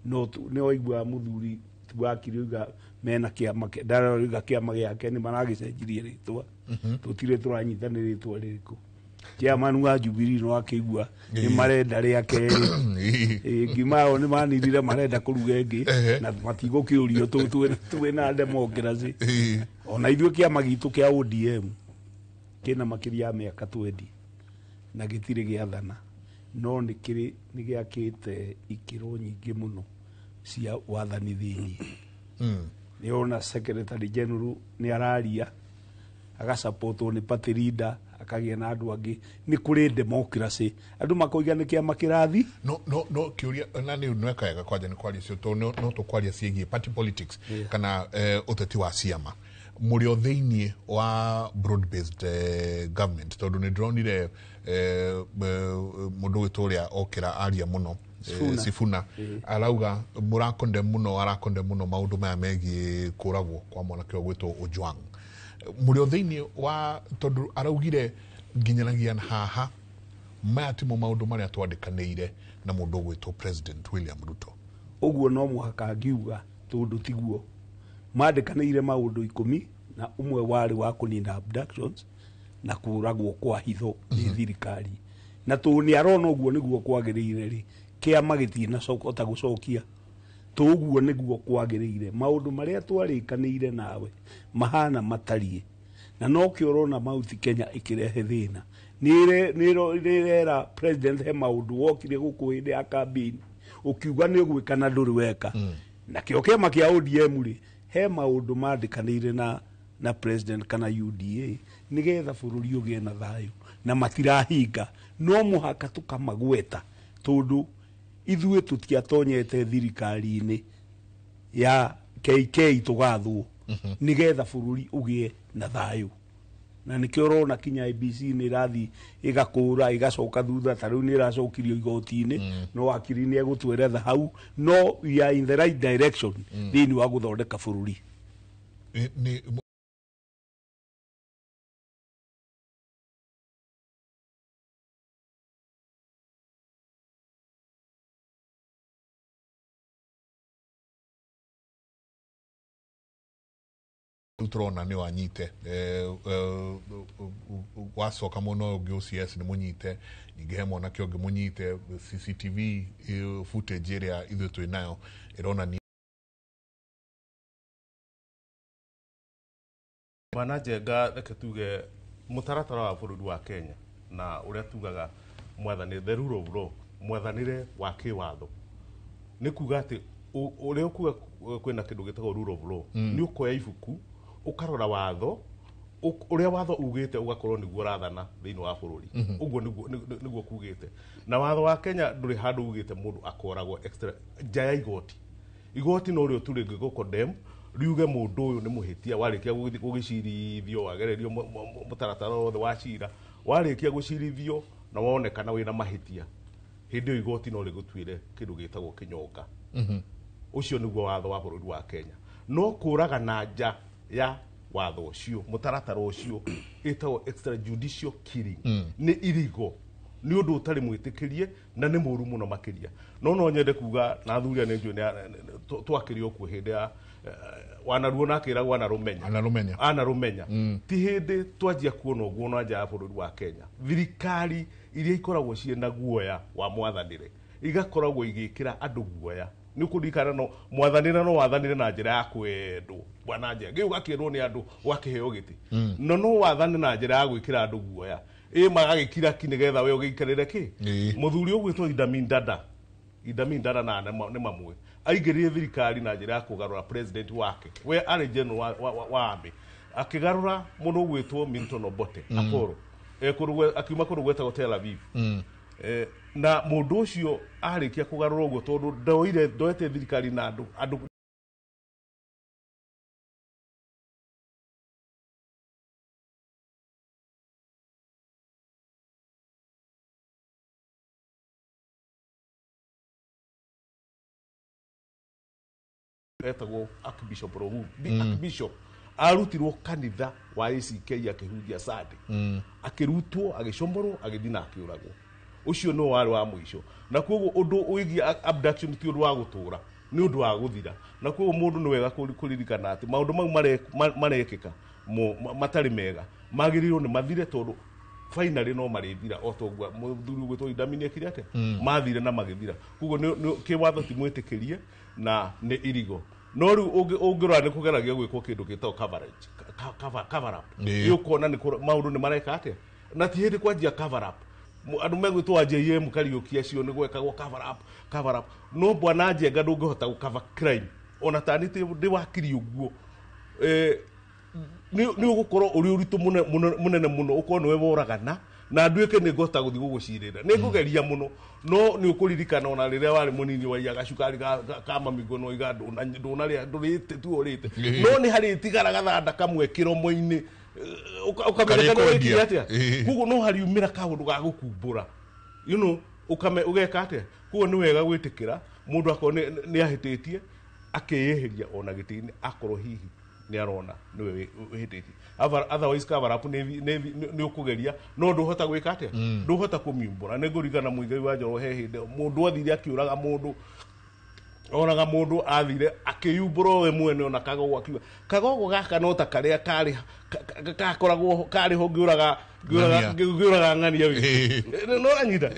S25: no oigua muthuri twakiriuga mena kiama ndariuga kiama giake ni maragicenjirie ritwa tutire turanyitanira ritwa ririku chairman wa Jubilee no akigua ni marenda ria keri ngimao ni manirire marenda kuruga ingi na matigo kiurio tuwe na democracy ona ithuĩ kiama gitu kia ODM kina makiria miaka 20 na gitire giathana no nikiri nigiakite ikiro nyingi muno cia wathani thini ni ona secretary general ni araria agasupportwo ni party leader akagia na andu angi ni kuri democracy andu makoiga ni kiama kirathi
S26: no kiuria na ni nwekaga kwaja ni kwaria cio to no to kwaria ciegi party politics kana uteti wa ciama murio thiini wa broad based government tondu ni dronire mundu witoria okira aria muno Sifuna arauga murakonde muno maundu maya megi kuragwo kwa mwanake ogwitwo Ojwang murio thiini wa tondu araugire nginyanagia haha maya timo maundu maria twandikanire na mundu ogwitwo President William Ruto
S25: uguo no muhaka ngiuga tondu tiguo mandikanire maundu 10 na umwe wari wa kunina abductions na kuragwo kwa hitho ni thirikari na tu ni arona uguo niguo kwagirire ri kiama gitina cokota gucokia tuguo niguo kwagirire maundu maria twarikanire nawe mahana matarie na no kiorona mauti Kenya ikirehe thina nirera president he maundu wokire gukwinde akabini ukiuga ni gwikana nduri weka na kio kiama kia ODM ri he maundu mandikanire na president kana UDA nigetha bururi ugie na thayu na matirahinga no muhaka tukamagweta tondu ithuĩ tutiatonyete thirikari-ini ya KK tugathwo nigetha bururi ugie na thayu na nikio rona kinya IBC ni rathi igakura igacoka thutha tariu ni iracokirio igoti-ini no akiri ni egutweretha hau no we are in the right direction thini wa guthondeka bururi
S26: ni turona ni wanyite wacoka muno ngi OCS ni munyite ingehemo na kio ngi munyite CCTV footage area ithu twinayo irona ni
S5: Bwana Njenga reke tuge mutaratara wa bururi wa Kenya na uria tugaga mwathani the rule of law mwathanire wa kiwatho ni kuga ati ule ukuga kwena kindu gitagwo rule of law ni ukoya ibuku ukarora watho uria watho ugite ugakorwo niguo rathana thiini wa bururi uguo niguo kugite na watho wa Kenya nduri handu ugite mundu akoragwo extra jaya igoti no rio turi ngigo condemn riuge mundu uyu ni muhitia warikia gugicirithio wagererio mutaratara wothe wa cira warikia gucirithio na wonekana wina mahitia hindi igoti no rigutuire kindu gitagwo kinyonga ucio niguo watho wa bururi wa Kenya no kuraga na nja ya watho ucio mutaratara ucio itagwo extrajudicial killing ni irigo ni undu utari mwitikirie na ni muru muno makiria no nyende kuga na thuria ni njui twakirio ku hindi ya wanaruo na akiragwo anarumenya ti hindi twanjia kuona uguo na nja ya bururi wa Kenya thirikari iria ikoragwo ciena guoya wa mwathanire igakoragwo igikira andu guoya ni kurikana no mwathanire no wathanire na njira ya kwendo bwana nje ngiu gakirwo ni andu wakiheo giti no wathane na njira ya gwikira andu guoya magagikira kinigetha we ugiikarire ki muthuri ugwitwo Idami Ndada na ni mamwe aigirire thirikari na njira ya kugarura president wake we ari general wa army akigarura mundu ugwitwo Milton Obote akoro akiuma kuru gwetagwo Tel Aviv na mundu ucio arikia kugarura uguo tondu ndoete thirikari na andu etagwo Archbishop Rohu Archbishop arutirwo kanitha wa ACK akihunjia Sade akirutwo agicomborwo agithina akiuragwo ucio no wari wa mwisho na koguo undu uigi abduction ti undu wa gutura ni undu wa guthira na koguo mundu ni wega kuririkana ati maundu mau marekeka matari mega magirirwo ni mathire tondu finally no marithira otogwa muthuri gwitwo Idamini kiri ate mathire na magithira koguo ni kiwatho ti mwitikirie na ni irigo no ru ungirwa ni kugeragia gwikwo kindu gitao cover up yuko na ni maundu ni mareka ate na ti hindi kwanjia cover up andu megwitwo JM kariukia cio ni gwekagwo cover up no bwana Njenga ndungihota gukava crime ona tanite ndi wakiri uguo ni ugukorwo uri uritu munene muno uko niwe woragana na nduike ni ngota guthi gugucirira ni ngugeria muno no ni ukuririkana ona riria wari munini wa iyaga cukari ka mamigono igando na ndona ria ndurite tu urite no ni hari tigara gathanda kamwe kiromo-ini ukamenya kana wiki atia kugo no hari umira kaundu ga gukumbura ugeka atia kugo ni wega gwitikira mundu akone ni ahititie akeyeheria ona gitini akoro hihi ni arona niwe wihititie otherwise cover up ni ukugeria no nduhota gwika atia nduhota kumiumbura ni ngurigana muigai wa njoro he hindi mundu athire akiuraga mundu onaga mundu athire akiyumburo we mwene ona kagogo akiuga kagogo gaka no ta karia kari gakoragwo kari ho ngiuraga ngania wi no anyita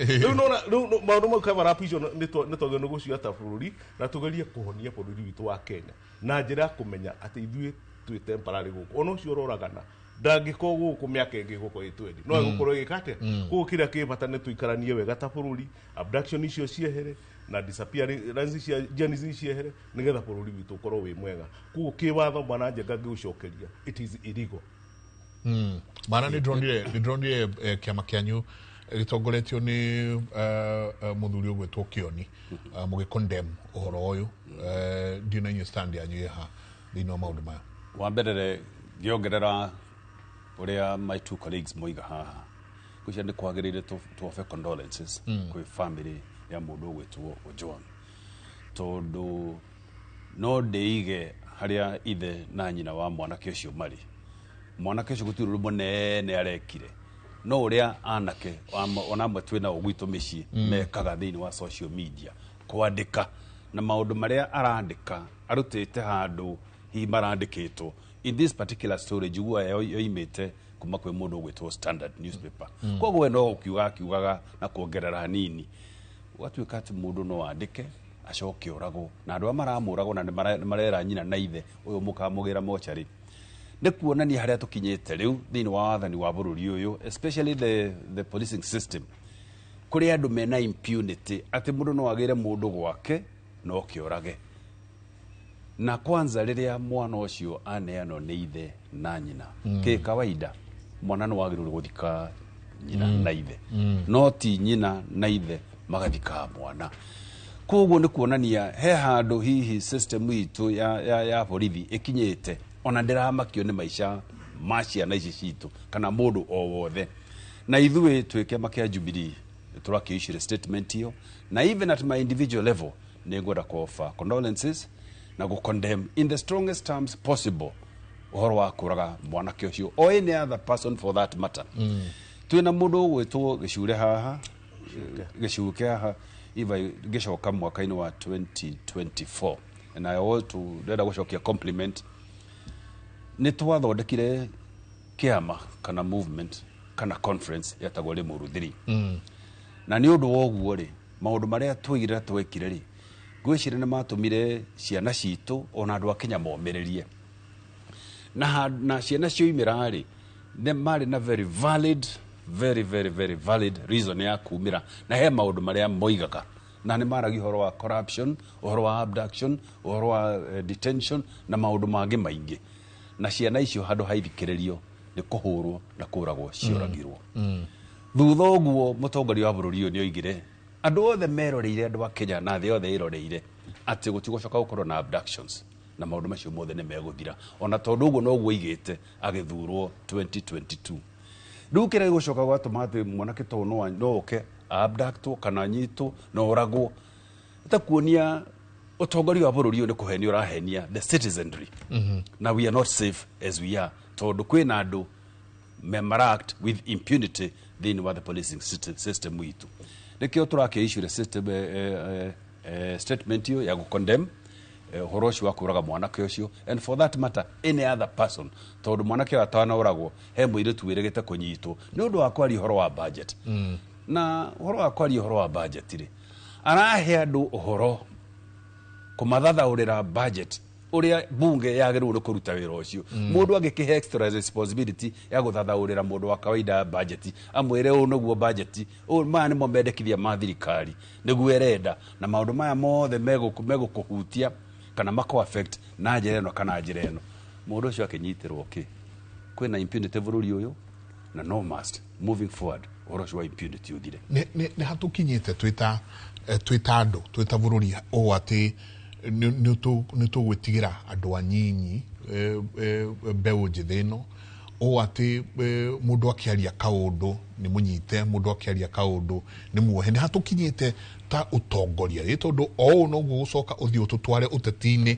S5: no maundu mau cover up icio ni togeno gucio ata bururi na tugerie kuhonia bururi witu wa Kenya na njira kumenya ati ithuĩ twi temporary guku ono cio roragana ndangiko guku miaka ingi guko itwendi no gukorwo gikate guku kira kibata ni tuikaranie wega ta bururi abduction icio ciehere na disappearance cia janizi ciehere nigetha bururi witu korwo wi mwega guku kiwatho bwana Njenga ngiucokeria it is illegal
S26: mana ni dronire kiama kianyu gitongoretio ni muthuri ugwetwo Kioni mugikondem uhoro uyu ndina inyu stand yanyu yeha thino maundu maya
S3: wa mbere giongerera uria my two colleagues moiga haha kucia ni kwagirire to offer condolences kwi family ya mundu ugwetwo John tondu no ndeige haria ithe na nyina wa mwanake ucio mari mwanake ucio gutiru munene arekire no uria anake ona amwe twina ugwito micii mekaga thiini wa social media kwandika na maundu maria arandika arutite handu hi marandikitwo in this particular story jugua yoimite kuma kwe mundu ugwitwo Standard newspaper koguo no ukiugaga na kuongerera hanini watuika ati mundu no andike acoke uragwo na andu maramuragwo na marera nyina na ithe uyu mukamugira mochari ne kuonania haria tukinyete riu thiini wa wathani wa bururi uyu especially the policing system kuri andu mena impunity ati mundu no agire mundu gwake no kiorage na kwanza riria mwana ucio aneano ni ithe na nyina ke kawaida mwana no wagirwo guthika nyina na ithe no ti nyina na ithe magathika mwana koguo ni kuonania he handu hihi system itu ya borithi ikinyete ona ndiramakio ni maisha macia na ici citu kana mundu o wothe na ithuĩ twĩ kĩama kĩa Jubilee tũrakiicire statement hiyo na even at my individual level nĩ ngwenda offer condolences na condemn in the strongest terms possible uhoro wa kũraga mwanake ũcio or any other person for that matter twĩna mũndũ gwĩtwo gĩcure haha gĩcuke haha iva gĩcoka mwaka-inĩ wa 2024 and I want to ndĩrenda gũcokia compliment nĩ twathondekire kĩama kana movement kana conference yatagwo Limuru 3 na nĩ ũndũ woguo rĩ maũndũ marĩa twĩgire twekire rĩ gwĩcire nĩ matũmire ciana citũ ona andũ a Kenya momererie na ciana cioimĩra rĩ nĩ marĩ na very valid reason ya kumĩra na he maũndũ marĩa moigaga na nĩ maragi ũhoro wa corruption ũhoro wa abduction ũhoro wa detention na maũndũ mangĩ maingĩ na ciana icio handũ haithikĩrĩrio nĩ kũhũrwo na kũragwo cioragirwo thutha ũguo mũtongoria wa bũrũri ũyũ nĩ oigire andũ othe meroreire andũ a Kenya na thĩ yothe ĩroreire atĩ gũtigũcoka gũkorwo na abductions na maũndũ macio mothe nĩ megũthira ona tondũ ũguo noguo oigĩte agĩthurwo 2022 rĩu kĩrĩa gĩgũcoka gwatũma atĩ mwanake to no oke abductwo kana nyitwo na oragwo ĩtakuonia ũtongoria wa bũrũri ũyũ nĩ kũhenia ũrahenia the citizenry na we are not safe as we are tondu kwina andu memaract with impunity thĩinĩ wa the policing system witu nikio turakiicire system statement hiyo ya condemn uhoro ucio wa kuraga mwanake ucio and for that matter any other person tondu mwanake atana uragwo he muiritu wiregete kunyitwo ni undu wa kwari uhoro wa budget na uhoro wa kwari uhoro wa budget ri arahe andu uhoro kumathathaurira budget uria bunge yagirwo kuruta wira ucio mundu agikihe extra responsibility ya guthathaurira mundu wa kawaida budget amwire u noguo budget u mani mo mendekithia ma thirikari niguo erenda na maundu maya mothe megukuhutia kana mako affect na njira eno kana njira eno mundu ucio akinyitirwo ki kwina impunity bururi uyu na no must moving forward orocio wa impunity uthire
S26: ne hatukinyite twita andu twita bururi o ati nä tå gwä tigä ra andå anyinyi mbeå njithä no å atä må ndå akä kaå ndå nä må nyite må ndå akä kaå ndå nä muohe nä hatå kinyä te ta å tongoria rä tondå o å noguo gå coka å thiä å tå tware å teti-inä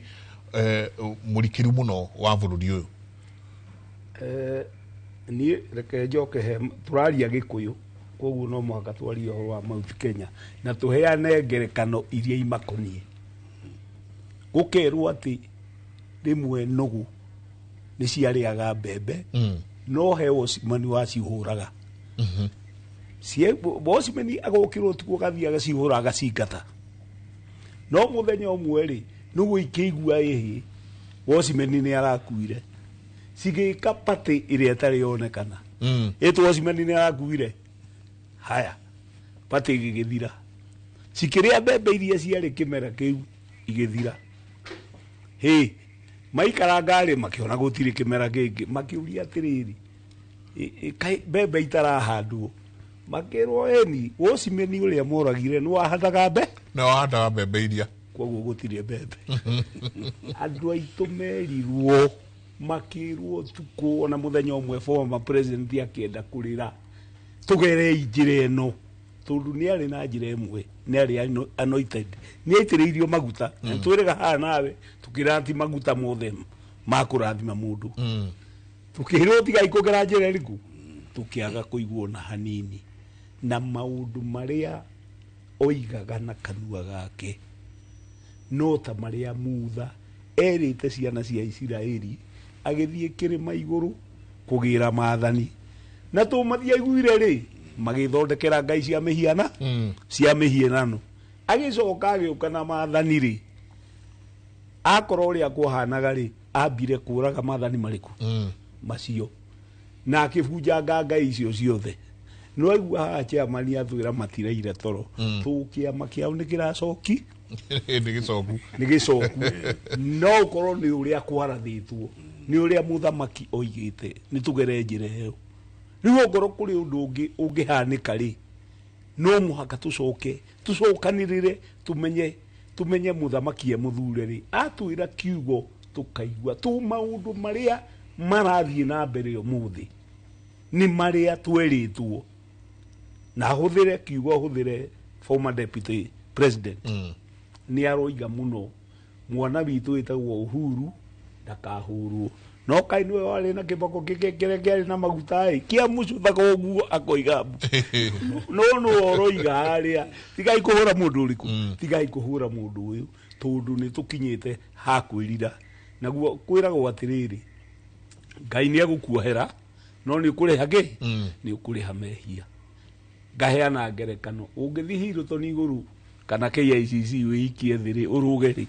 S26: må rikä ru må no wa bå rå ri å yå
S25: niä reke njoke he tå raria gä kå yå koguo no mwaka twaria å horo wa Mount Kenya na tå heane ngerekano iria imakoniä gukerwo ati rimwe nugu ni ciariaga mbembe no he Osmani wacihuraga Osmani agokirwo tuko gathia gacihura gacingata no muthenya umwe ri nugu ikigua ihi Osmani ni arakuire cigika pati iria etari yonekana etu Osmani ni arakuire haya pati igithira cikiria mbembe iria ciari kimera kiu igithira hey maikara ngari makiona gutiri kimera kingi makiuria atiriri mbembe itarahandwo makirwo eni Osmani uria moragire no ahandaga mbembe iria koguo gutiri mbembe andu aitu merirwo makirwo tuko ona muthenya umwe former president akienda kurira tugere injire no tondu ni ari na njira imwe ni ari anointed ni aitiriirio maguta twirega ha nawe tukirati maguta mothe makurathima mundu tukirwo tigai kugera njira riku tukiaga kuigwo na hanini na maundu maria oigaga na kanua gake no ta maria mutha erite ciana cia Isiraeli agithie kirima iguru kugira maathani na tumathia iguire ri magithondekera ngai cia mihiana cia mihianano agicoka agiuka na maathani ri akoro ria kuhanaga ri ambire kuraga maathani mariku macio na akibunja ngai icio ciothe no aigua chairman athwira matireire toro tukia makiao ni kiracoki
S26: nĩ gĩcoku
S25: no ũkorwo nĩ ũrĩa kwarathĩtwo nĩ ũrĩa mũthamaki oigĩte nĩ tũgere njĩra ĩyo rĩu ongorwo kũrĩ ũndũ ũngĩ ũngĩhanĩka rĩ no mũhaka tũcokanĩrĩre tumenye mũthamaki mũthure rĩ atwĩra kiugo tukaigua tu maũndũ marĩa marathiĩ na mbere ũmũthĩ nĩ marĩa twerĩtwo na hũthĩre kiugo hũthĩre former deputy president nĩ aroiga mũno mwana witũ wĩtagwo Uhuru ndakahũrwo no kaĩ nĩwe warĩ na kĩboko kĩrĩa kĩarĩ na maguta kĩa mũcuthaga ũguo akoiga no oroiga harĩa tigai kũhũra mũndũ ũrĩkũ tigai kũhũra mũndũ ũyũ tondũ nĩ tũkinyĩte ha kwĩrira naguo kwĩragwo atĩrĩrĩ Ngai nĩ agũkuohera no nĩ ũkũrĩha kĩ nĩ ũkũrĩha mehia ngaheana ngerekano ũngĩthiĩ Hilton igũrũ kana KICC wĩikie thĩ rĩ ũrũge rĩ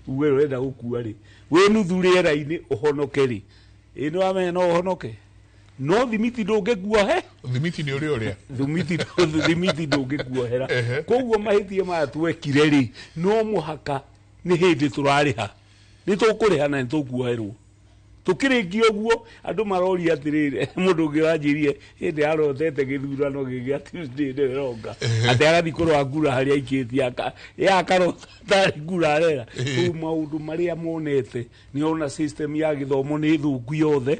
S25: uge ũrenda gũkua rĩ wĩ nuthu rĩera-inĩ ũhonoke rĩ ĩno amenya no ũhonoke no thimiti ndũngĩkuohe
S26: thimiti nĩ ũrĩa
S25: thimiti ndũngĩkuohera koguo mahĩtia maya twekire rĩ no mũhaka nĩ hĩndĩ tũrarĩha nĩ tũkũrĩha na nĩ tũkuoherwo tukĩrĩkia ũguo andũ maroria atĩrĩrĩ mũndũ ũngĩ wanjĩrie hĩndĩ arotete gĩthurano gĩgĩa Tuesday nĩ ĩroka atĩ agathiĩ kũrũa ngura harĩa aikĩtie yakarota tarĩ ngura arera rĩu maũndũ marĩa monete nĩ ona system ya gĩthomo nĩ thũku yothe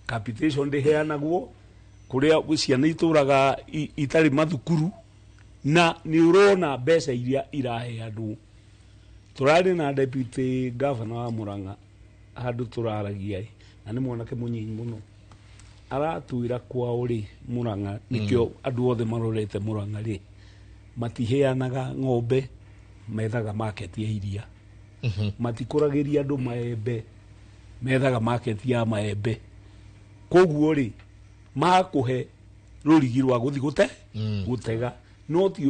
S25: capitation ndĩheanagwo kũrĩa ciana itũraga itarĩ mathukuru na nĩ ũrona mbeca iria iraheanwo tũrarĩ na deputy governor wa Murang'a handũ tũraragia na nĩ mwanake mũnyinyi mũno aratwĩra kwao rĩ Murang'a nĩkĩo andũ othe marorete Murang'a rĩ matiheanaga ng'ombe methaga market ya iria matikũragĩria andũ maembe methaga market ya maembe koguo rĩ makũhe rũrigi rwa gũthiĩ gũtega no ti